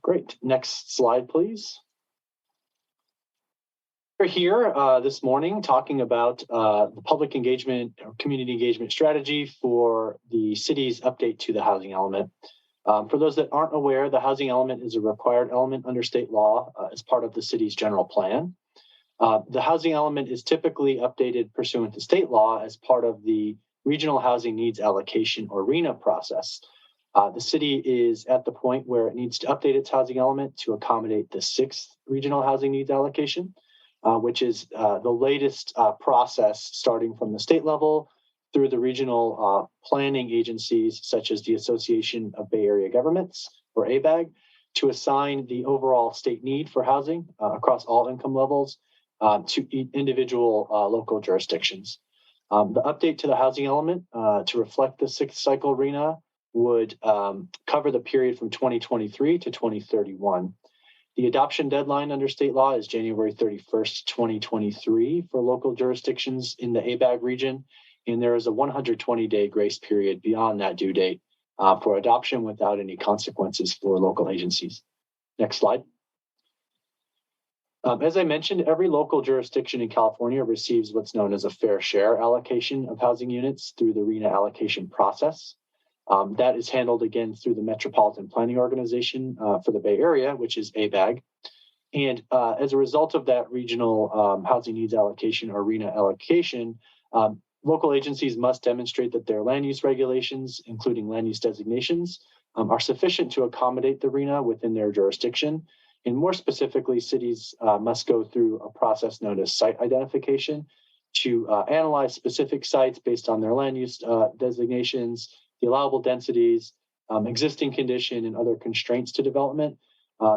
Great. Next slide, please. We're here this morning talking about the public engagement or community engagement strategy for the city's update to the housing element. For those that aren't aware, the housing element is a required element under state law as part of the city's general plan. The housing element is typically updated pursuant to state law as part of the Regional Housing Needs Allocation or RHNA process. The city is at the point where it needs to update its housing element to accommodate the 6th Regional Housing Needs Allocation, which is the latest process starting from the state level through the regional planning agencies such as the Association of Bay Area Governments, or ABAG, to assign the overall state need for housing across all income levels to individual local jurisdictions. The update to the housing element to reflect the 6th cycle RHNA would cover the period from 2023 to 2031. The adoption deadline under state law is January 31st, 2023 for local jurisdictions in the ABAG region, and there is a 120-day grace period beyond that due date for adoption without any consequences for local agencies. Next slide. As I mentioned, every local jurisdiction in California receives what's known as a fair share allocation of housing units through the RENA allocation process. That is handled again through the Metropolitan Planning Organization for the Bay Area, which is ABAG. And as a result of that regional housing needs allocation or RENA allocation, local agencies must demonstrate that their land use regulations, including land use designations, are sufficient to accommodate the RENA within their jurisdiction. And more specifically, cities must go through a process known as site identification to analyze specific sites based on their land use designations, the allowable densities, existing condition, and other constraints to development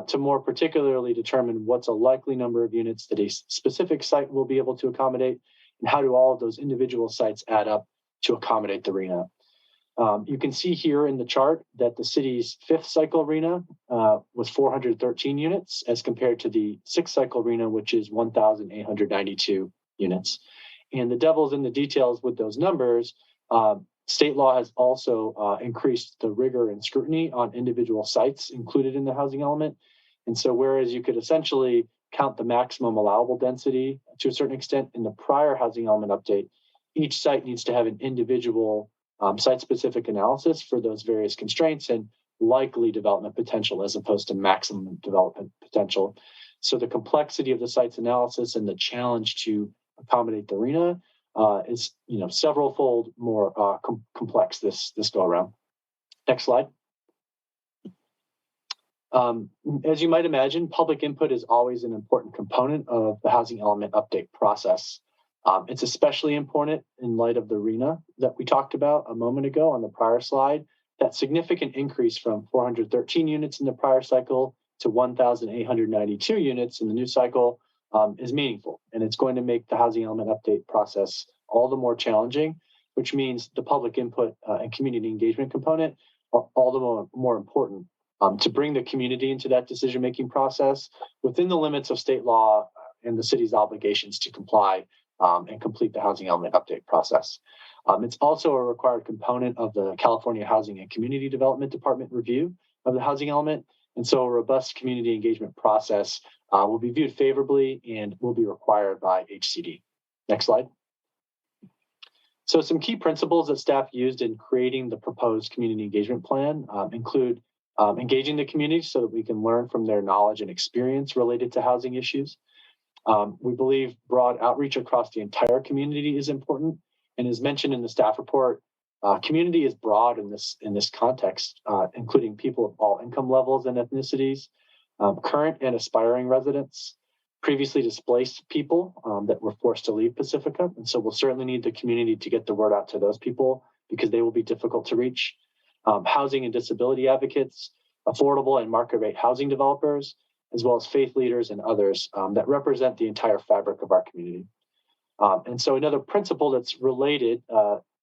to more particularly determine what's a likely number of units that a specific site will be able to accommodate, and how do all of those individual sites add up to accommodate the RENA. You can see here in the chart that the city's 5th cycle RENA was 413 units as compared to the 6th cycle RENA, which is 1,892 units. And the devil's in the details with those numbers. State law has also increased the rigor and scrutiny on individual sites included in the housing element. And so whereas you could essentially count the maximum allowable density to a certain extent in the prior housing element update, each site needs to have an individual site-specific analysis for those various constraints and likely development potential as opposed to maximum development potential. So the complexity of the site's analysis and the challenge to accommodate the RENA is, several-fold more complex this go around. Next slide. As you might imagine, public input is always an important component of the housing element update process. It's especially important in light of the RENA that we talked about a moment ago on the prior slide. That significant increase from 413 units in the prior cycle to 1,892 units in the new cycle is meaningful, and it's going to make the housing element update process all the more challenging, which means the public input and community engagement component are all the more important to bring the community into that decision-making process within the limits of state law and the city's obligations to comply and complete the housing element update process. It's also a required component of the California Housing and Community Development Department review of the housing element. And so a robust community engagement process will be viewed favorably and will be required by HCD. Next slide. So some key principles that staff used in creating the proposed community engagement plan include engaging the community so that we can learn from their knowledge and experience related to housing issues. We believe broad outreach across the entire community is important. And as mentioned in the staff report, community is broad in this context, including people of all income levels and ethnicities, current and aspiring residents, previously displaced people that were forced to leave Pacifica. And so we'll certainly need the community to get the word out to those people because they will be difficult to reach. Housing and disability advocates, affordable and market rate housing developers, as well as faith leaders and others that represent the entire fabric of our community. And so another principle that's related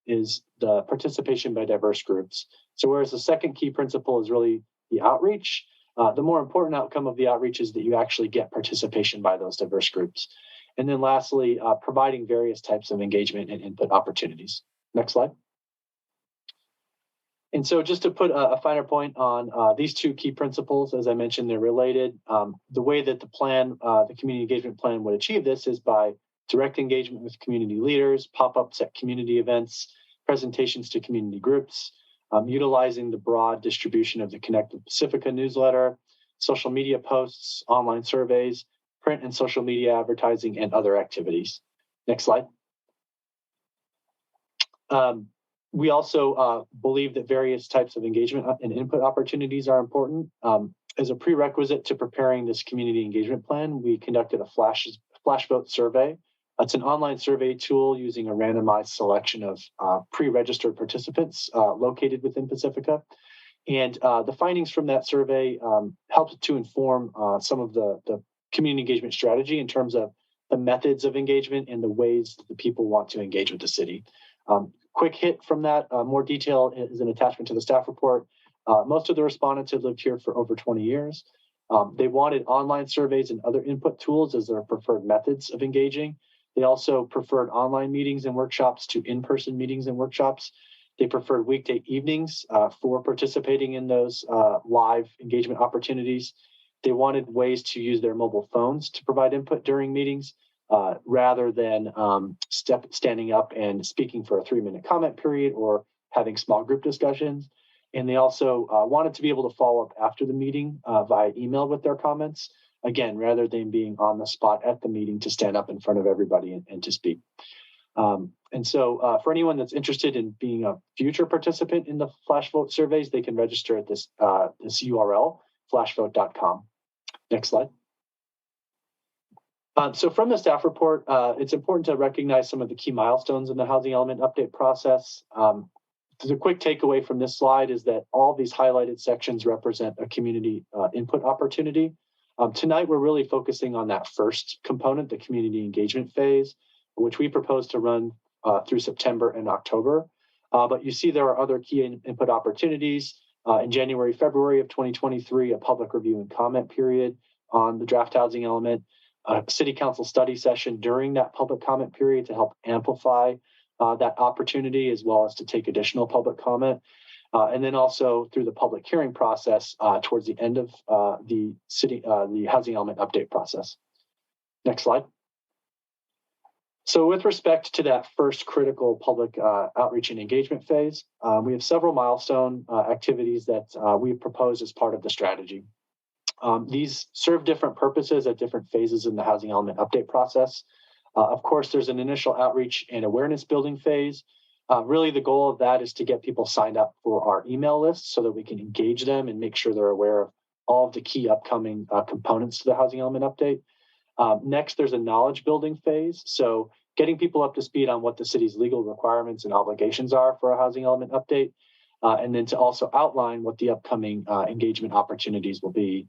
is the participation by diverse groups. So whereas the second key principle is really the outreach, the more important outcome of the outreach is that you actually get participation by those diverse groups. And then lastly, providing various types of engagement and input opportunities. Next slide. And so just to put a finer point on these two key principles, as I mentioned, they're related. The way that the plan, the community engagement plan would achieve this is by direct engagement with community leaders, pop-ups at community events, presentations to community groups, utilizing the broad distribution of the Connect with Pacifica newsletter, social media posts, online surveys, print and social media advertising, and other activities. Next slide. We also believe that various types of engagement and input opportunities are important. As a prerequisite to preparing this community engagement plan, we conducted a flash vote survey. It's an online survey tool using a randomized selection of pre-registered participants located within Pacifica. And the findings from that survey helped to inform some of the community engagement strategy in terms of the methods of engagement and the ways that the people want to engage with the city. Quick hit from that, more detail is an attachment to the staff report. Most of the respondents had lived here for over 20 years. They wanted online surveys and other input tools as their preferred methods of engaging. They also preferred online meetings and workshops to in-person meetings and workshops. They preferred weekday evenings for participating in those live engagement opportunities. they wanted ways to use their mobile phones to provide input during meetings rather than standing up and speaking for a 3-minute comment period or having small group discussions. And they also wanted to be able to follow up after the meeting via email with their comments, again, rather than being on the spot at the meeting to stand up in front of everybody and to speak. And so for anyone that's interested in being a future participant in the flash vote surveys, they can register at this URL, flashvote.com. Next slide. So from the staff report, it's important to recognize some of the key milestones in the housing element update process. The quick takeaway from this slide is that all these highlighted sections represent a community input opportunity. Tonight, we're really focusing on that first component, the community engagement phase, which we propose to run through September and October. But you see there are other key input opportunities. In January, February of 2023, a public review and comment period on the draft housing element, a city council study session during that public comment period to help amplify that opportunity, as well as to take additional public comment. And then also through the public hearing process towards the end of the housing element update process. Next slide. So with respect to that first critical public outreach and engagement phase, we have several milestone activities that we propose as part of the strategy. These serve different purposes at different phases in the housing element update process. Of course, there's an initial outreach and awareness building phase. Really, the goal of that is to get people signed up for our email list so that we can engage them and make sure they're aware of all of the key upcoming components to the housing element update. Next, there's a knowledge building phase. So getting people up to speed on what the city's legal requirements and obligations are for a housing element update, and then to also outline what the upcoming engagement opportunities will be.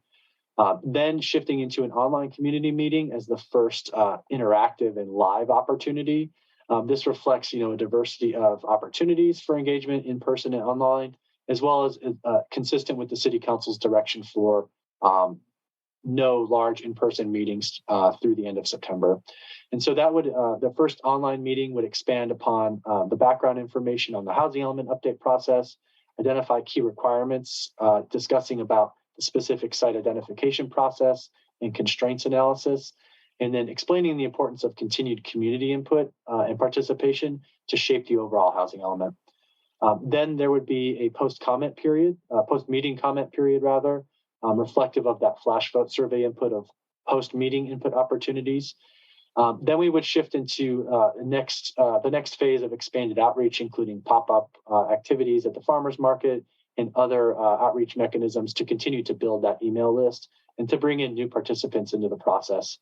Then shifting into an online community meeting as the first interactive and live opportunity. This reflects, a diversity of opportunities for engagement in person and online, as well as consistent with the City Council's direction for no large in-person meetings through the end of September. And so that would, the first online meeting would expand upon the background information on the housing element update process, identify key requirements, discussing about the specific site identification process and constraints analysis, and then explaining the importance of continued community input and participation to shape the overall housing element. Then there would be a post-comment period, post-meeting comment period rather, reflective of that flash vote survey input of post-meeting input opportunities. Then we would shift into the next phase of expanded outreach, including pop-up activities at the farmers market and other outreach mechanisms to continue to build that email list and to bring in new participants into the process.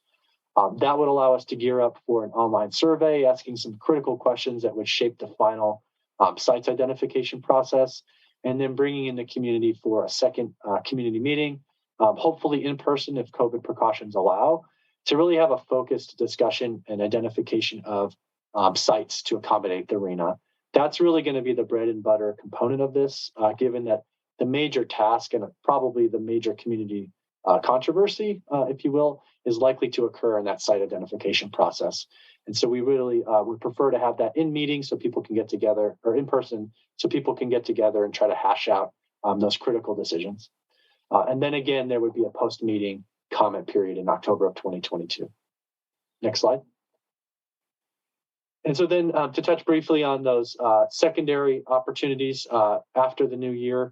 That would allow us to gear up for an online survey, asking some critical questions that would shape the final sites identification process, and then bringing in the community for a second community meeting, hopefully in person if COVID precautions allow, to really have a focused discussion and identification of sites to accommodate the RHNA. That's really going to be the bread and butter component of this, given that the major task and probably the major community controversy, if you will, is likely to occur in that site identification process. And so we really would prefer to have that in meeting so people can get together, or in person, so people can get together and try to hash out those critical decisions. And then again, there would be a post-meeting comment period in October of 2022. Next slide. And so then to touch briefly on those secondary opportunities after the new year,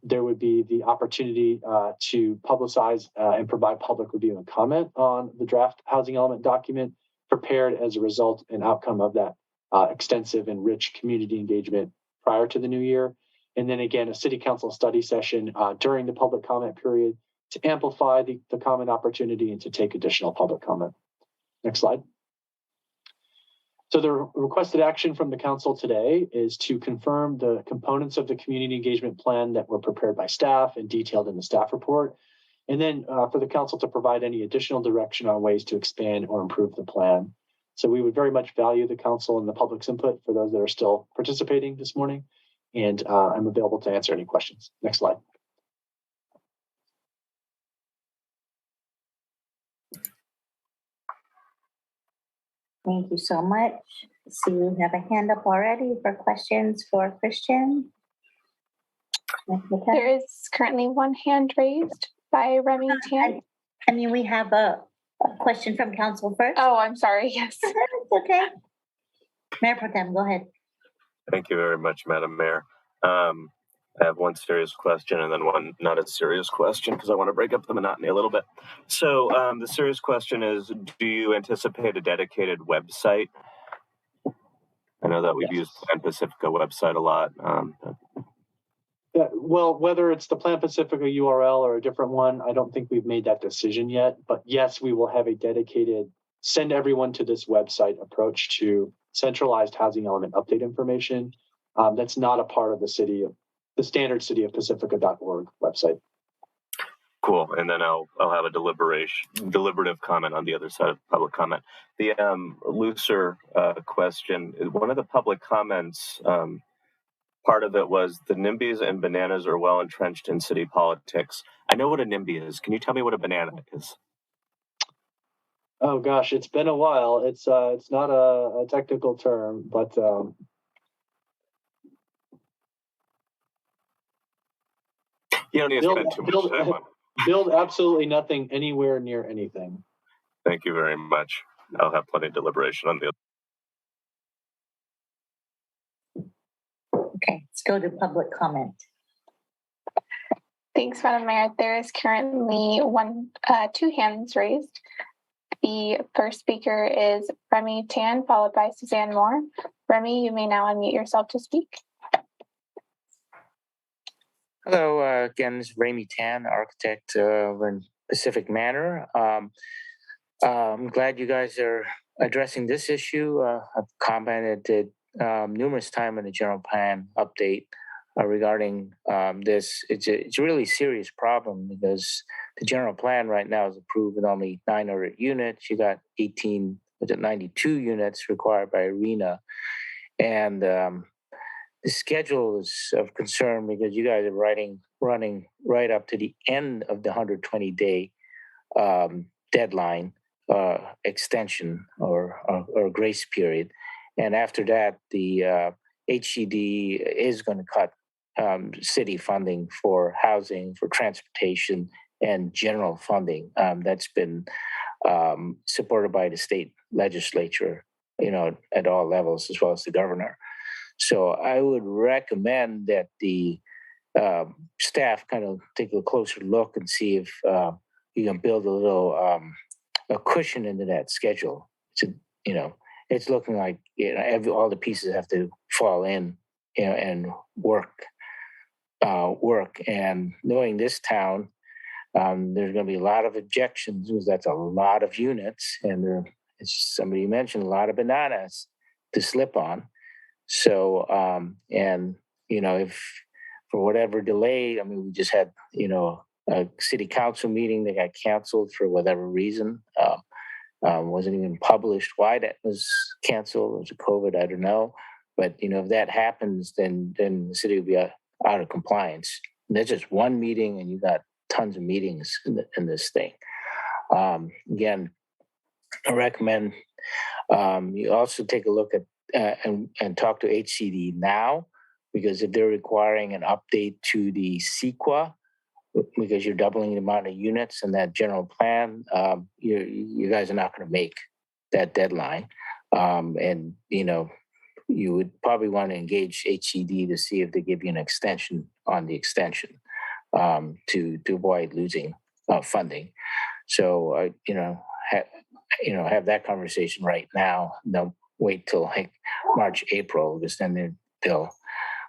there would be the opportunity to publicize and provide public review and comment on the draft housing element document prepared as a result and outcome of that extensive and rich community engagement prior to the new year. And then again, a city council study session during the public comment period to amplify the comment opportunity and to take additional public comment. Next slide. So the requested action from the council today is to confirm the components of the community engagement plan that were prepared by staff and detailed in the staff report, and then for the council to provide any additional direction on ways to expand or improve the plan. So we would very much value the council and the public's input for those that are still participating this morning, and I'm available to answer any questions. Next slide. Thank you so much. See, we have a hand up already for questions for Christian. There is currently one hand raised by Remy Tan. I mean, we have a question from council first. Oh, I'm sorry. Yes. It's okay. Mayor Pro Tem, go ahead. Thank you very much, Madam Mayor. I have one serious question and then one not as serious question because I want to break up the monotony a little bit. So the serious question is, do you anticipate a dedicated website? I know that we've used Plan Pacifica website a lot. Yeah, well, whether it's the Plan Pacifica URL or a different one, I don't think we've made that decision yet. But yes, we will have a dedicated send everyone to this website approach to centralized housing element update information. That's not a part of the standard cityofpacifica.org website. Cool. And then I'll have a deliberative comment on the other side of public comment. The looser question, one of the public comments, part of it was the NIMBYs and bananas are well entrenched in city politics. I know what a NIMBY is. Can you tell me what a banana is? Oh gosh, it's been a while. It's not a technical term, but you don't need to spend too much time on it. Build absolutely nothing anywhere near anything. Thank you very much. I'll have plenty of deliberation on the other. Okay, let's go to public comment. Thanks, Madam Mayor. There is currently two hands raised. The first speaker is Remy Tan, followed by Suzanne Moore. Remy, you may now unmute yourself to speak. Hello, again, this is Remy Tan, architect in Pacific Manor. I'm glad you guys are addressing this issue. I've commented numerous times in the general plan update regarding this. It's a really serious problem because the general plan right now is approved with only 900 units. You got 92 units required by ARENA. And the schedule is of concern because you guys are running right up to the end of the 120-day deadline extension or grace period. And after that, the HCD is going to cut city funding for housing, for transportation, and general funding. That's been supported by the state legislature, at all levels, as well as the governor. So I would recommend that the staff kind of take a closer look and see if you can build a little a cushion into that schedule. It's looking like all the pieces have to fall in, and work. And knowing this town, there's going to be a lot of objections because that's a lot of units, and as somebody mentioned, a lot of bananas to slip on. So, if for whatever delay, we just had, a city council meeting that got canceled for whatever reason. Wasn't even published why that was canceled. It was a COVID, I don't know. But, if that happens, then the city will be out of compliance. And that's just one meeting, and you got tons of meetings in this thing. Again, I recommend you also take a look at and talk to HCD now, because if they're requiring an update to the CEQA, because you're doubling the amount of units in that general plan, you guys are not going to make that deadline. And, you would probably want to engage HCD to see if they give you an extension on the extension to avoid losing funding. So, have that conversation right now. Don't wait till like March, April, because then they'll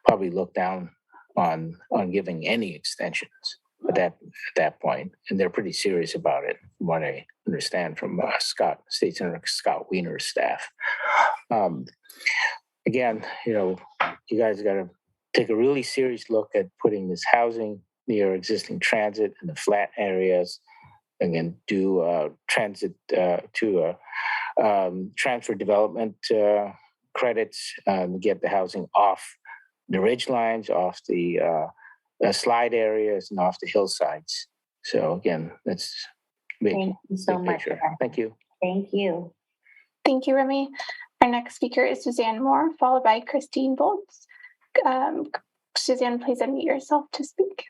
probably look down on giving any extensions at that point. And they're pretty serious about it, from what I understand from State Senator Scott Wiener's staff. Again, you guys got to take a really serious look at putting this housing near existing transit in the flat areas. Again, do transit to transfer development credits to get the housing off the ridge lines, off the slide areas, and off the hillsides. So again, that's big. Thank you so much. Thank you. Thank you. Thank you, Remy. Our next speaker is Suzanne Moore, followed by Christine Bolts. Suzanne, please unmute yourself to speak.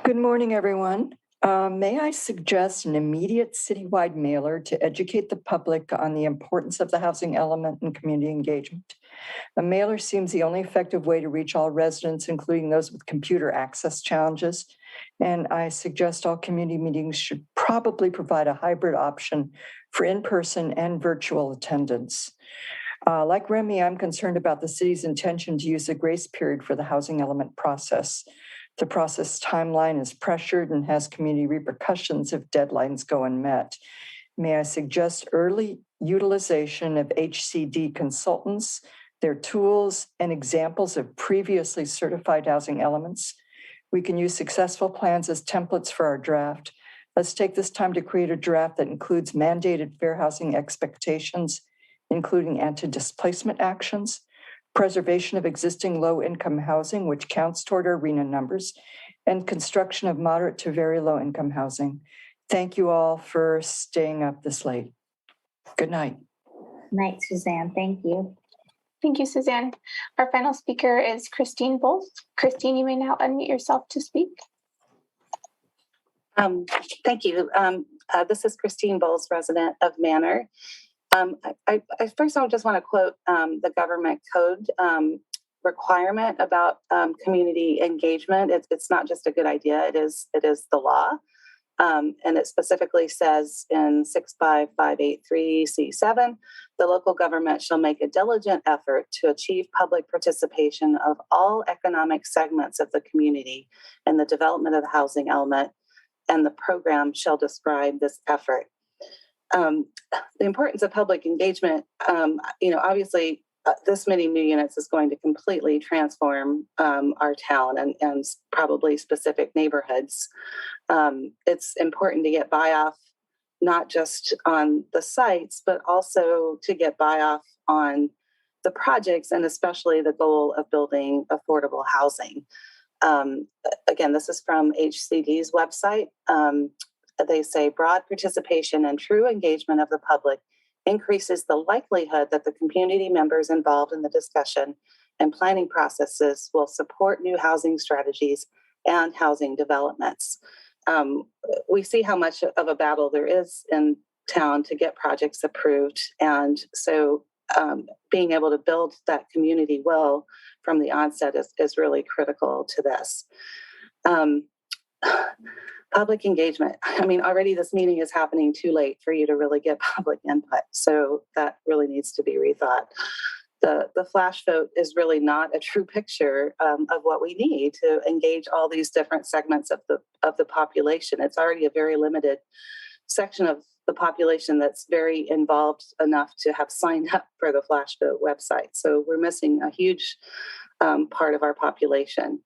Good morning, everyone. May I suggest an immediate citywide mailer to educate the public on the importance of the housing element in community engagement? A mailer seems the only effective way to reach all residents, including those with computer access challenges. And I suggest all community meetings should probably provide a hybrid option for in-person and virtual attendance. Like Remy, I'm concerned about the city's intention to use a grace period for the housing element process. The process timeline is pressured and has community repercussions if deadlines go unmet. May I suggest early utilization of HCD consultants, their tools, and examples of previously certified housing elements? We can use successful plans as templates for our draft. Let's take this time to create a draft that includes mandated fair housing expectations, including anti-displacement actions, preservation of existing low-income housing, which counts toward our RHNA numbers, and construction of moderate to very low-income housing. Thank you all for staying up this late. Good night. Night, Suzanne. Thank you. Thank you, Suzanne. Our final speaker is Christine Bowles. Christine, you may now unmute yourself to speak. Thank you. This is Christine Bowles, resident of Manor. I first of all just want to quote the government code requirement about community engagement. It's not just a good idea, it is the law. And it specifically says in 65583C7, the local government shall make a diligent effort to achieve public participation of all economic segments of the community in the development of the housing element, and the program shall describe this effort. The importance of public engagement, obviously this many new units is going to completely transform our town and probably specific neighborhoods. It's important to get buy-off, not just on the sites, but also to get buy-off on the projects and especially the goal of building affordable housing. Again, this is from HCD's website. They say broad participation and true engagement of the public increases the likelihood that the community members involved in the discussion and planning processes will support new housing strategies and housing developments. We see how much of a battle there is in town to get projects approved. And so being able to build that community well from the onset is really critical to this. Public engagement. I mean, already this meeting is happening too late for you to really get public input. So that really needs to be rethought. The flash vote is really not a true picture of what we need to engage all these different segments of the population. It's already a very limited section of the population that's very involved enough to have signed up for the flash vote website. So we're missing a huge part of our population.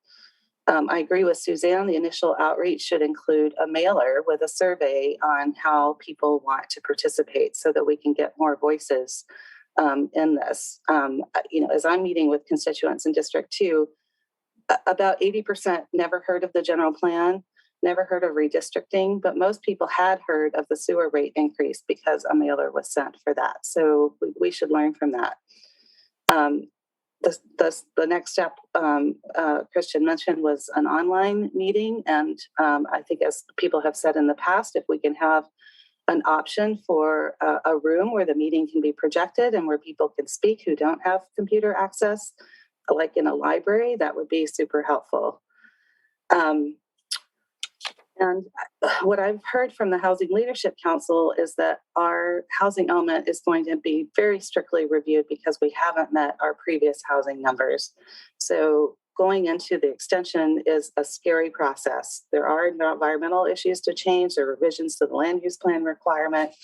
I agree with Suzanne. The initial outreach should include a mailer with a survey on how people want to participate so that we can get more voices in this. As I'm meeting with constituents in District 2, about 80% never heard of the general plan, never heard of redistricting, but most people had heard of the sewer rate increase because a mailer was sent for that. So we should learn from that. The next step Christian mentioned was an online meeting. And I think, as people have said in the past, if we can have an option for a room where the meeting can be projected and where people can speak who don't have computer access, like in a library, that would be super helpful. And what I've heard from the Housing Leadership Council is that our housing element is going to be very strictly reviewed because we haven't met our previous housing numbers. So going into the extension is a scary process. There are environmental issues to change. There are revisions to the land use plan requirement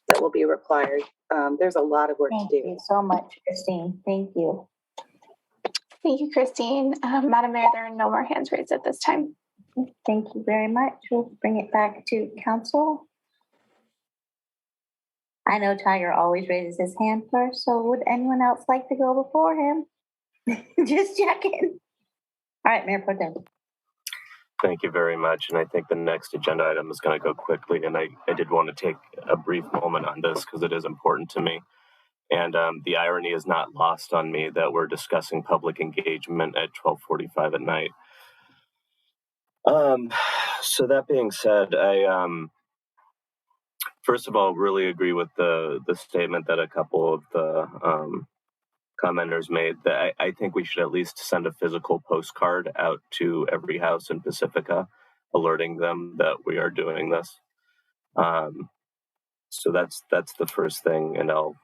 that will be required. There's a lot of work to do. Thank you so much, Christine. Thank you. Thank you, Christine. Madam Mayor, there are no more hands raised at this time. Thank you very much. We'll bring it back to council. I know Tiger always raises his hand first, so would anyone else like to go before him? Just checking. All right, Mayor Pro Tem. Thank you very much. And I think the next agenda item is going to go quickly. And I did want to take a brief moment on this because it is important to me. And the irony is not lost on me that we're discussing public engagement at 12:45 at night. So that being said, I first of all really agree with the statement that a couple of the commenters made, that I think we should at least send a physical postcard out to every house in Pacifica, alerting them that we are doing this. So that's the first thing, and I'll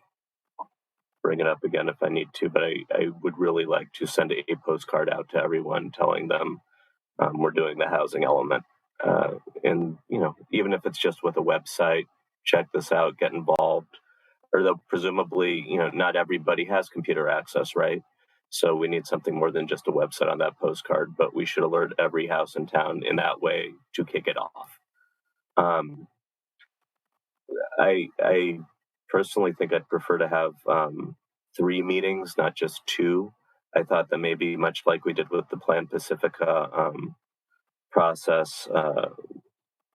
bring it up again if I need to, but I would really like to send a postcard out to everyone telling them we're doing the housing element. And, even if it's just with a website, check this out, get involved. Or though presumably, not everybody has computer access, right? So we need something more than just a website on that postcard, but we should alert every house in town in that way to kick it off. I personally think I'd prefer to have 3 meetings, not just 2. I thought that maybe much like we did with the Plan Pacifica process,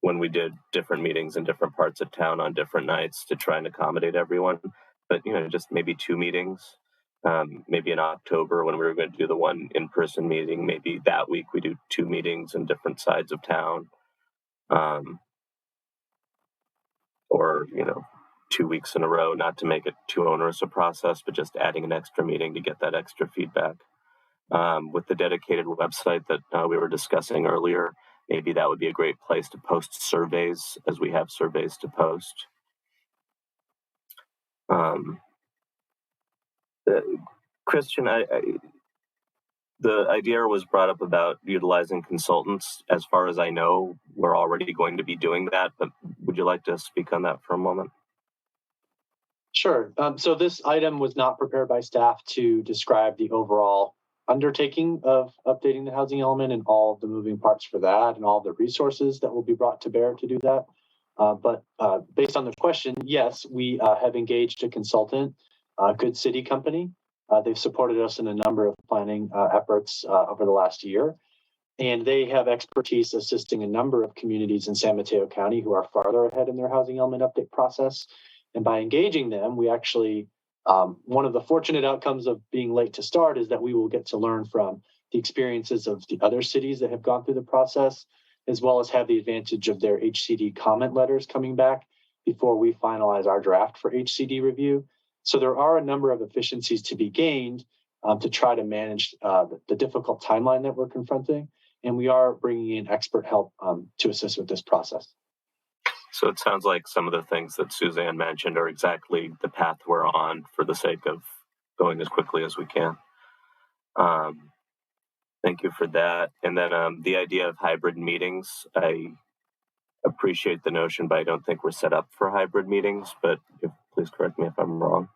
when we did different meetings in different parts of town on different nights to try and accommodate everyone, but just maybe 2 meetings. Maybe in October when we were going to do the one in-person meeting, maybe that week we do 2 meetings in different sides of town. Or 2 weeks in a row, not to make it too onerous a process, but just adding an extra meeting to get that extra feedback. With the dedicated website that we were discussing earlier, maybe that would be a great place to post surveys, as we have surveys to post. Christian, the idea was brought up about utilizing consultants. As far as I know, we're already going to be doing that, but would you like to speak on that for a moment? Sure. So this item was not prepared by staff to describe the overall undertaking of updating the housing element and all of the moving parts for that and all the resources that will be brought to bear to do that. But based on the question, yes, we have engaged a consultant, a Good City company. They've supported us in a number of planning efforts over the last year. And they have expertise assisting a number of communities in San Mateo County who are farther ahead in their housing element update process. And by engaging them, we actually, one of the fortunate outcomes of being late to start is that we will get to learn from the experiences of the other cities that have gone through the process, as well as have the advantage of their HCD comment letters coming back before we finalize our draft for HCD review. So there are a number of efficiencies to be gained to try to manage the difficult timeline that we're confronting. And we are bringing in expert help to assist with this process. So it sounds like some of the things that Suzanne mentioned are exactly the path we're on for the sake of going as quickly as we can. Thank you for that. And then the idea of hybrid meetings, I appreciate the notion, but I don't think we're set up for hybrid meetings. But please correct me if I'm wrong.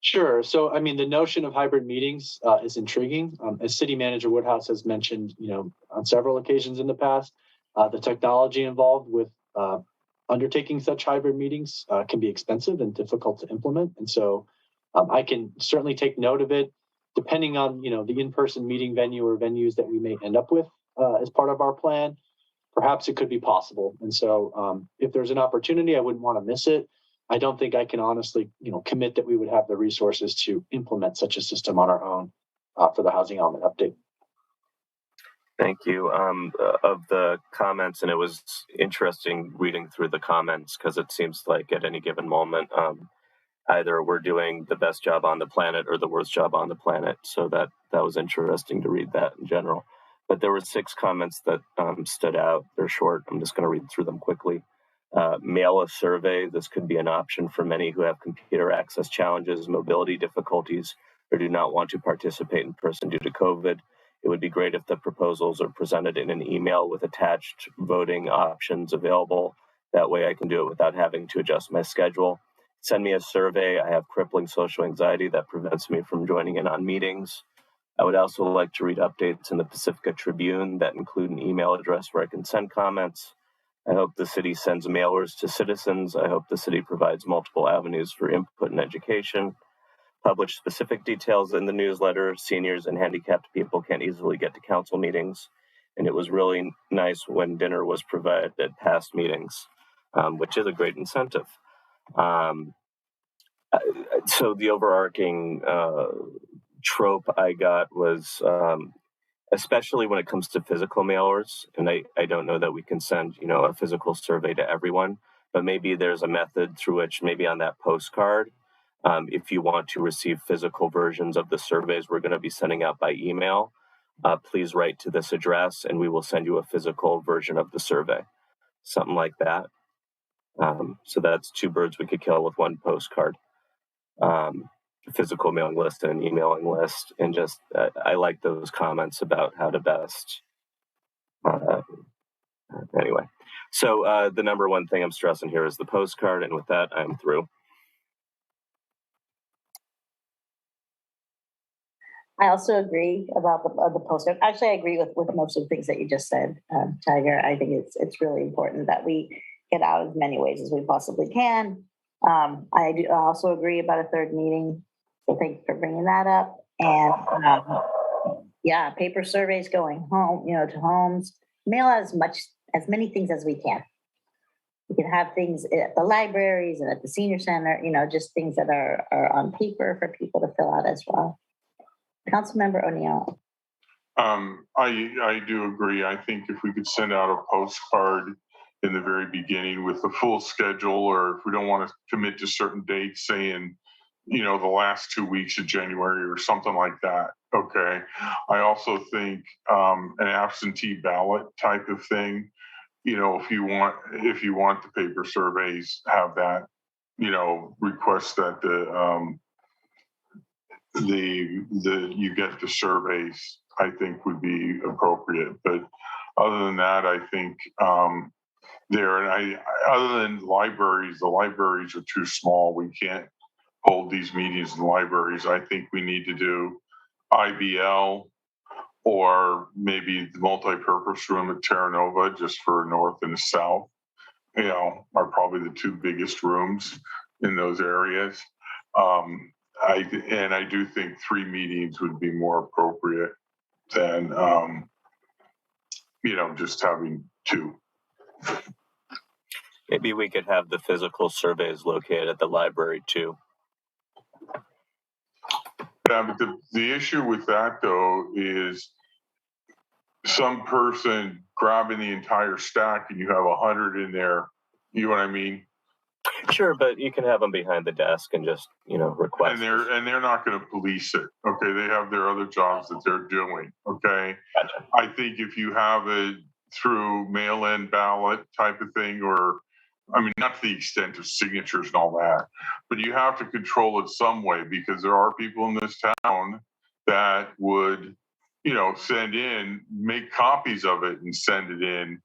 Sure. So, I mean, the notion of hybrid meetings is intriguing. As City Manager Woodhouse has mentioned, on several occasions in the past, the technology involved with undertaking such hybrid meetings can be expensive and difficult to implement. And so I can certainly take note of it, depending on, the in-person meeting venue or venues that we may end up with as part of our plan. Perhaps it could be possible. And so if there's an opportunity, I wouldn't want to miss it. I don't think I can honestly, commit that we would have the resources to implement such a system on our own for the housing element update. Thank you. Of the comments, and it was interesting reading through the comments because it seems like at any given moment, either we're doing the best job on the planet or the worst job on the planet. So that was interesting to read that in general. But there were 6 comments that stood out. They're short. I'm just going to read through them quickly. Mail a survey. This could be an option for many who have computer access challenges, mobility difficulties, or do not want to participate in person due to COVID. It would be great if the proposals are presented in an email with attached voting options available. That way I can do it without having to adjust my schedule. Send me a survey. I have crippling social anxiety that prevents me from joining in on meetings. I would also like to read updates in the Pacifica Tribune that include an email address where I can send comments. I hope the city sends mailers to citizens. I hope the city provides multiple avenues for input and education. Publish specific details in the newsletter. Seniors and handicapped people can't easily get to council meetings. And it was really nice when dinner was provided at past meetings, which is a great incentive. So the overarching trope I got was especially when it comes to physical mailers. And I don't know that we can send, a physical survey to everyone, but maybe there's a method through which maybe on that postcard, if you want to receive physical versions of the surveys we're going to be sending out by email, please write to this address and we will send you a physical version of the survey, something like that. So that's two birds we could kill with one postcard. Physical mailing list and an emailing list, and just I like those comments about how to best. Anyway, so the number one thing I'm stressing here is the postcard, and with that, I'm through. I also agree about the postcard. Actually, I agree with most of the things that you just said, Tiger. I think it's really important that we get out as many ways as we possibly can. I do also agree about a third meeting. So thank you for bringing that up. And paper surveys going home, to homes, mail out as many things as we can. We can have things at the libraries and at the senior center, just things that are on paper for people to fill out as well. Councilmember O'Neill. I do agree. I think if we could send out a postcard in the very beginning with the full schedule, or if we don't want to commit to certain dates, saying, the last 2 weeks of January or something like that. Okay. I also think an absentee ballot type of thing, if you want the paper surveys, have that, request that you get the surveys, I think would be appropriate. But other than that, I think other than libraries, the libraries are too small. We can't hold these meetings in libraries. I think we need to do IBL or maybe the multi-purpose room at Terra Nova, just for north and south, are probably the two biggest rooms in those areas. I do think 3 meetings would be more appropriate than, just having 2. Maybe we could have the physical surveys located at the library too. Yeah, but the issue with that though is some person grabbing the entire stack and you have 100 in there. You know what I mean? Sure, but you can have them behind the desk and just, request. And they're not going to police it. Okay, they have their other jobs that they're doing. Okay, gotcha. I think if you have it through mail-in ballot type of thing, or not to the extent of signatures and all that, but you have to control it some way, because there are people in this town that would, make copies of it and send it in,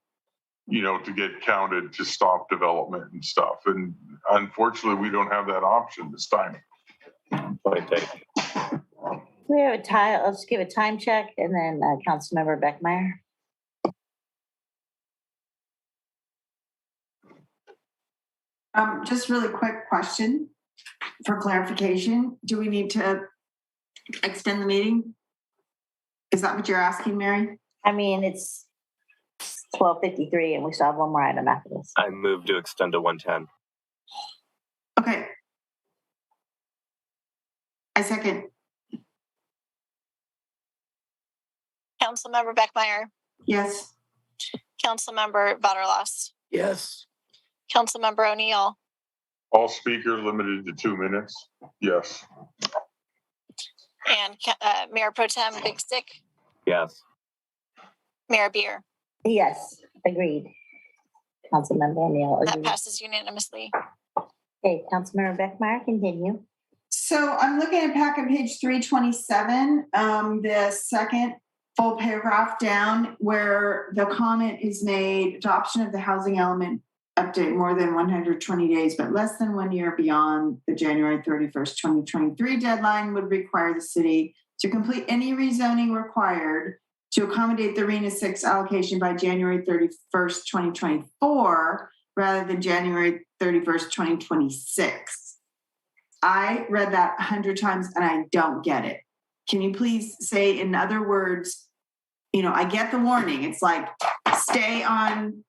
to get counted to stop development and stuff. And unfortunately, we don't have that option this time. We have a time. Let's give a time check, and then Councilmember Beckmeyer. Just really quick question for clarification. Do we need to extend the meeting? Is that what you're asking, Mary? It's 12:53 and we still have one more item after this. I move to extend to 1:10. Okay. I second. Councilmember Beckmeyer. Yes. Councilmember Vaterlos. Yes. Councilmember O'Neill. All speakers limited to 2 minutes. Yes. And Mayor Pro Tem Big Stick. Yes. Mayor Beer. Yes, agreed. Councilmember O'Neill. That passes unanimously. Okay, Councilmember Beckmeyer, continue. So I'm looking at packet page 327, the second full paragraph down, where the comment is made, adoption of the housing element update more than 120 days, but less than 1 year beyond the January 31st, 2023 deadline would require the city to complete any rezoning required to accommodate the RENA 6 allocation by January 31st, 2024, rather than January 31st, 2026. I read that 100 times and I don't get it. Can you please say, in other words, I get the warning. It's like, stay on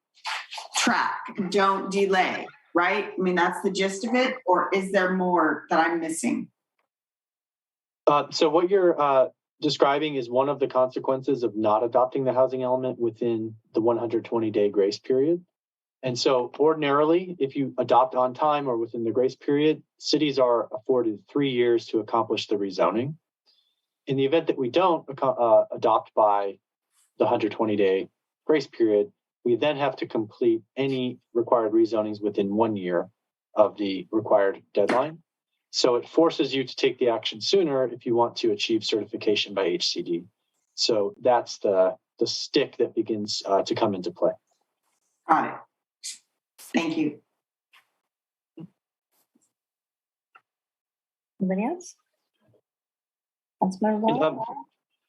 track, don't delay, right? That's the gist of it, or is there more that I'm missing? So what you're describing is one of the consequences of not adopting the housing element within the 120-day grace period. And so ordinarily, if you adopt on time or within the grace period, cities are afforded 3 years to accomplish the rezoning. In the event that we don't adopt by the 120-day grace period, we then have to complete any required rezonings within 1 year of the required deadline. So it forces you to take the action sooner if you want to achieve certification by HCD. So that's the stick that begins to come into play. Got it. Thank you. Anybody else? Councilmember Waller?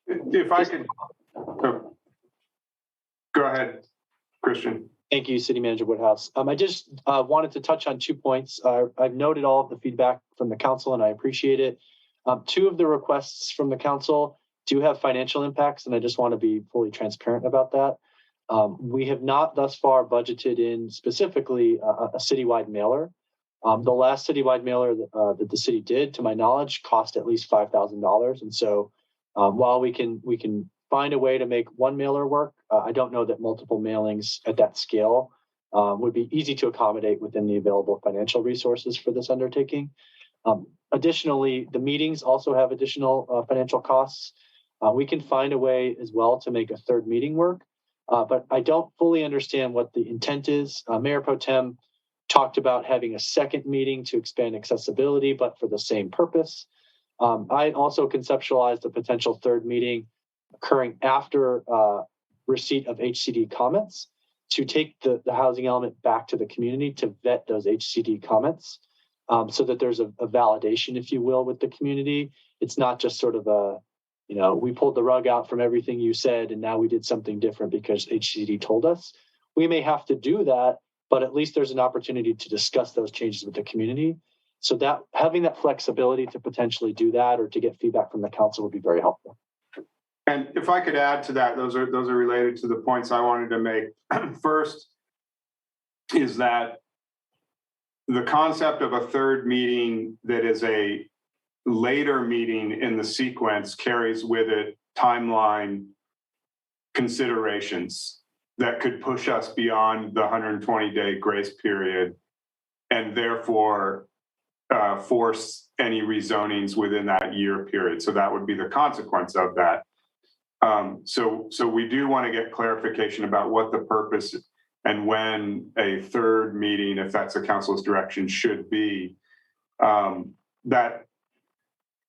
If I could, go ahead, Christian. Thank you, City Manager Woodhouse. I just wanted to touch on 2 points. I've noted all of the feedback from the council and I appreciate it. 2 of the requests from the council do have financial impacts and I just want to be fully transparent about that. We have not thus far budgeted in specifically a citywide mailer. The last citywide mailer that the city did, to my knowledge, cost at least $5,000. And so while we can find a way to make one mailer work, I don't know that multiple mailings at that scale would be easy to accommodate within the available financial resources for this undertaking. Additionally, the meetings also have additional financial costs. We can find a way as well to make a third meeting work, but I don't fully understand what the intent is. Mayor Pro Tem talked about having a second meeting to expand accessibility, but for the same purpose. I also conceptualized a potential third meeting occurring after receipt of HCD comments to take the housing element back to the community to vet those HCD comments so that there's a validation, if you will, with the community. It's not just sort of we pulled the rug out from everything you said and now we did something different because HCD told us. We may have to do that, but at least there's an opportunity to discuss those changes with the community. So that having that flexibility to potentially do that or to get feedback from the council would be very helpful. And if I could add to that, those are related to the points I wanted to make. First is that the concept of a third meeting that is a later meeting in the sequence carries with it timeline considerations that could push us beyond the 120-day grace period and therefore force any rezonings within that year period. So that would be the consequence of that. So we do want to get clarification about what the purpose and when a third meeting, if that's the council's direction, should be.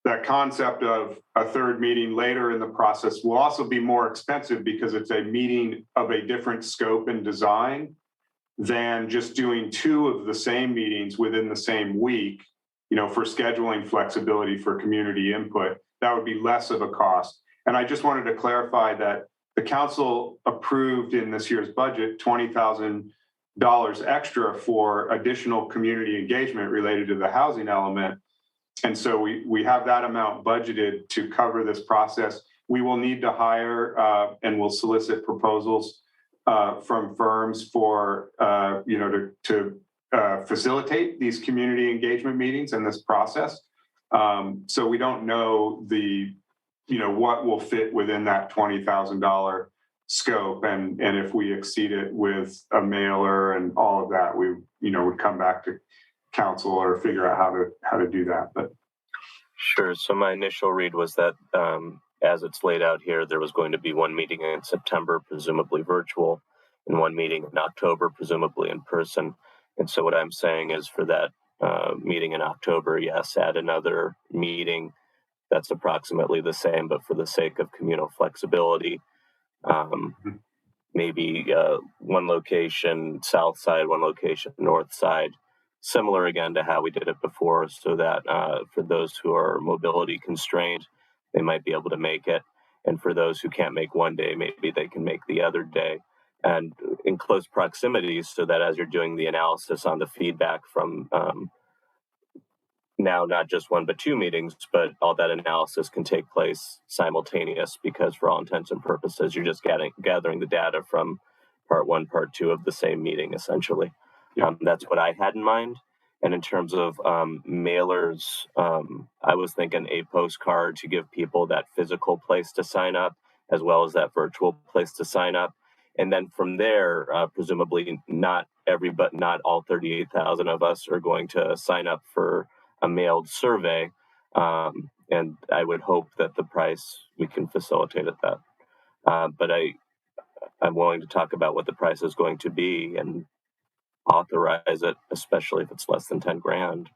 That concept of a third meeting later in the process will also be more expensive because it's a meeting of a different scope and design than just doing 2 of the same meetings within the same week, for scheduling flexibility for community input. That would be less of a cost. And I just wanted to clarify that the council approved in this year's budget $20,000 extra for additional community engagement related to the housing element. And so we have that amount budgeted to cover this process. We will need to hire and we'll solicit proposals from firms for, to facilitate these community engagement meetings and this process. So we don't know what will fit within that $20,000 scope. And if we exceed it with a mailer and all of that, we, would come back to council or figure out how to do that. But sure. So my initial read was that as it's laid out here, there was going to be one meeting in September, presumably virtual, and one meeting in October, presumably in person. And so what I'm saying is for that meeting in October, yes, add another meeting that's approximately the same, but for the sake of communal flexibility, maybe one location south side, one location north side, similar again to how we did it before, so that for those who are mobility constrained, they might be able to make it. And for those who can't make one day, maybe they can make the other day. And in close proximity, so that as you're doing the analysis on the feedback from now not just 1 but 2 meetings, but all that analysis can take place simultaneous, because for all intents and purposes, you're just gathering the data from part 1, part 2 of the same meeting, essentially. That's what I had in mind. And in terms of mailers, I was thinking a postcard to give people that physical place to sign up, as well as that virtual place to sign up. And then from there, presumably not all 38,000 of us are going to sign up for a mailed survey. And I would hope that the price, we can facilitate at that. But I'm willing to talk about what the price is going to be and authorize it, especially if it's less than 10 grand.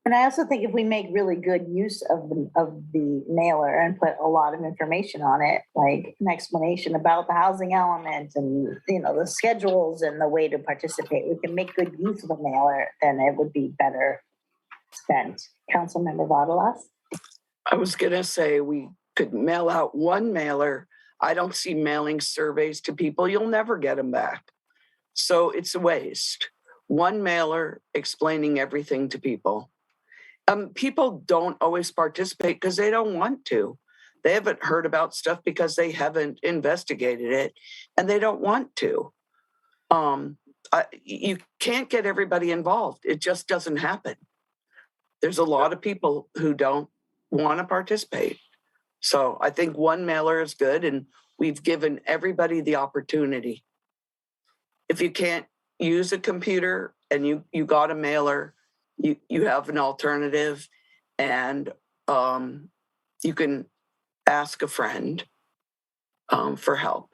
And I also think if we make really good use of the mailer and put a lot of information on it, like an explanation about the housing element and, you know, the schedules and the way to participate, we can make good use of the mailer, then it would be better spent. Councilmember Vadalas? I was going to say we could mail out one mailer. I don't see mailing surveys to people. You'll never get them back. So it's a waste. One mailer explaining everything to people. People don't always participate because they don't want to. They haven't heard about stuff because they haven't investigated it and they don't want to. You can't get everybody involved. It just doesn't happen. There's a lot of people who don't want to participate. So I think one mailer is good, and we've given everybody the opportunity. If you can't use a computer and you got a mailer, you have an alternative, and you can ask a friend for help.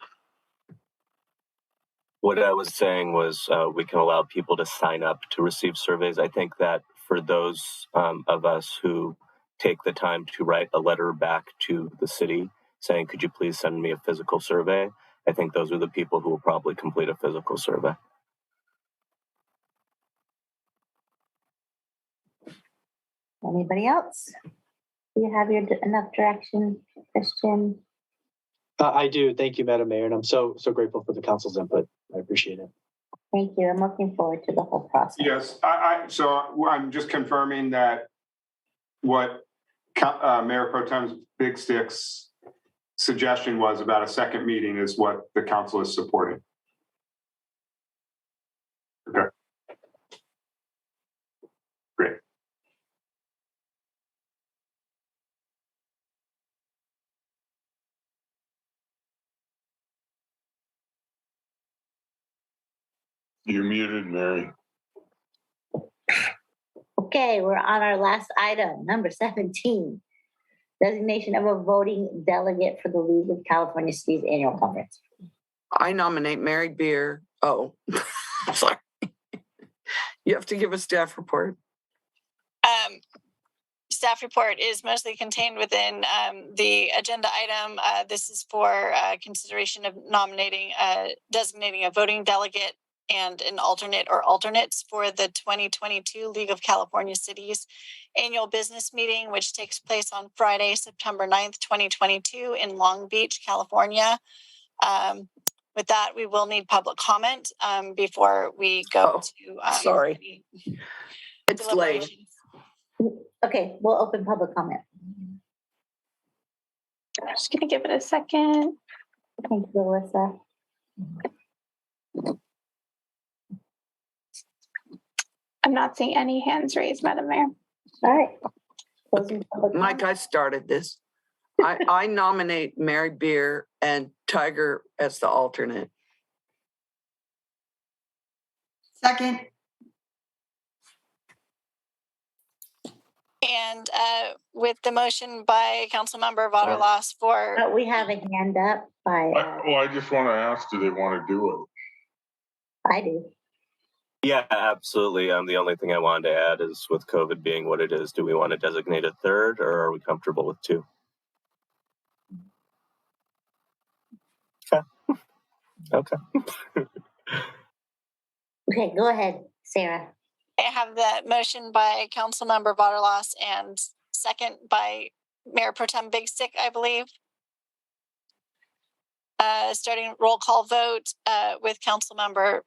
What I was saying was we can allow people to sign up to receive surveys. I think that for those of us who take the time to write a letter back to the city saying, could you please send me a physical survey? I think those are the people who will probably complete a physical survey. Anybody else? Do you have enough direction, Christian? I do. Thank you, Madam Mayor. And I'm so grateful for the council's input. I appreciate it. Thank you. I'm looking forward to the whole process. Yes, so I'm just confirming that what Mayor Pro Tem's Big Stick's suggestion was about a second meeting is what the council is supporting. Okay. Great. You're muted, Mary. Okay, we're on our last item, number 17. Designation of a voting delegate for the League of California Cities Annual Conference. I nominate Mary Beer. Oh, sorry. You have to give a staff report. Staff report is mostly contained within the agenda item. This is for consideration of designating a voting delegate and an alternate or alternates for the 2022 League of California Cities annual business meeting, which takes place on Friday, September 9th, 2022 in Long Beach, California. With that, we will need public comment before we go to sorry. It's late. Okay, we'll open public comment. I'm just going to give it a second. Thank you, Alyssa. I'm not seeing any hands raised, Madam Mayor. All right. Mike, I started this. I nominate Mary Beer and Tiger as the alternate. Second. And with the motion by Councilmember Vadalas for... we have a hand up by... I just want to ask, do they want to do it? I do. Yeah, absolutely. The only thing I wanted to add is with COVID being what it is, do we want to designate a third or are we comfortable with two? Okay. Okay, go ahead, Sarah. I have the motion by Councilmember Vadalas and second by Mayor Pro Tem Big Stick, I believe. Starting roll call vote with Councilmember.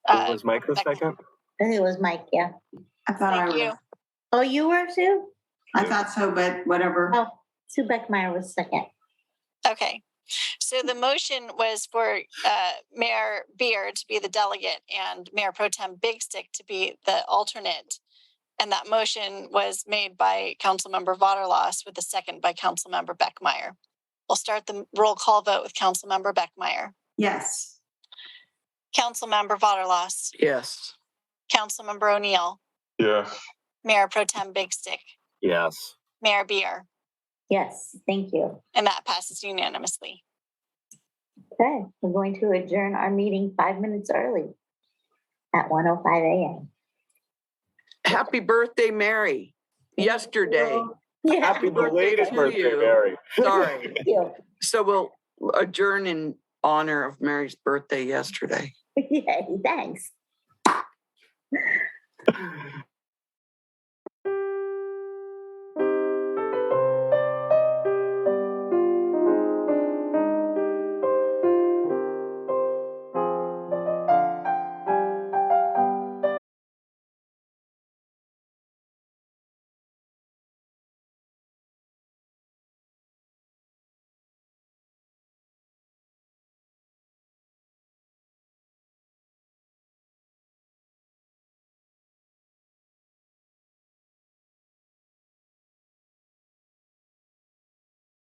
Was Mike the second? I think it was Mike, yeah. I thought Thank you. Oh, you were, Sue? I thought so, but whatever. Oh, Sue Beckmeyer was second. Okay. So the motion was for Mayor Beer to be the delegate and Mayor Pro Tem Big Stick to be the alternate. And that motion was made by Councilmember Vaterlos with a second by Councilmember Beckmeyer. We'll start the roll call vote with Councilmember Beckmeyer. Yes. Councilmember Vaterlos. Yes. Councilmember O'Neill. Yes. Mayor Pro Tem Big Stick. Yes. Mayor Beer. Yes, thank you. And that passes unanimously. Okay, we're going to adjourn our meeting 5 minutes early at 1:05 a.m. Happy birthday, Mary. Yesterday. Yeah. Happy birthday to you. Mary. Sorry. Thank you. So we'll adjourn in honor of Mary's birthday yesterday. Yay, thanks.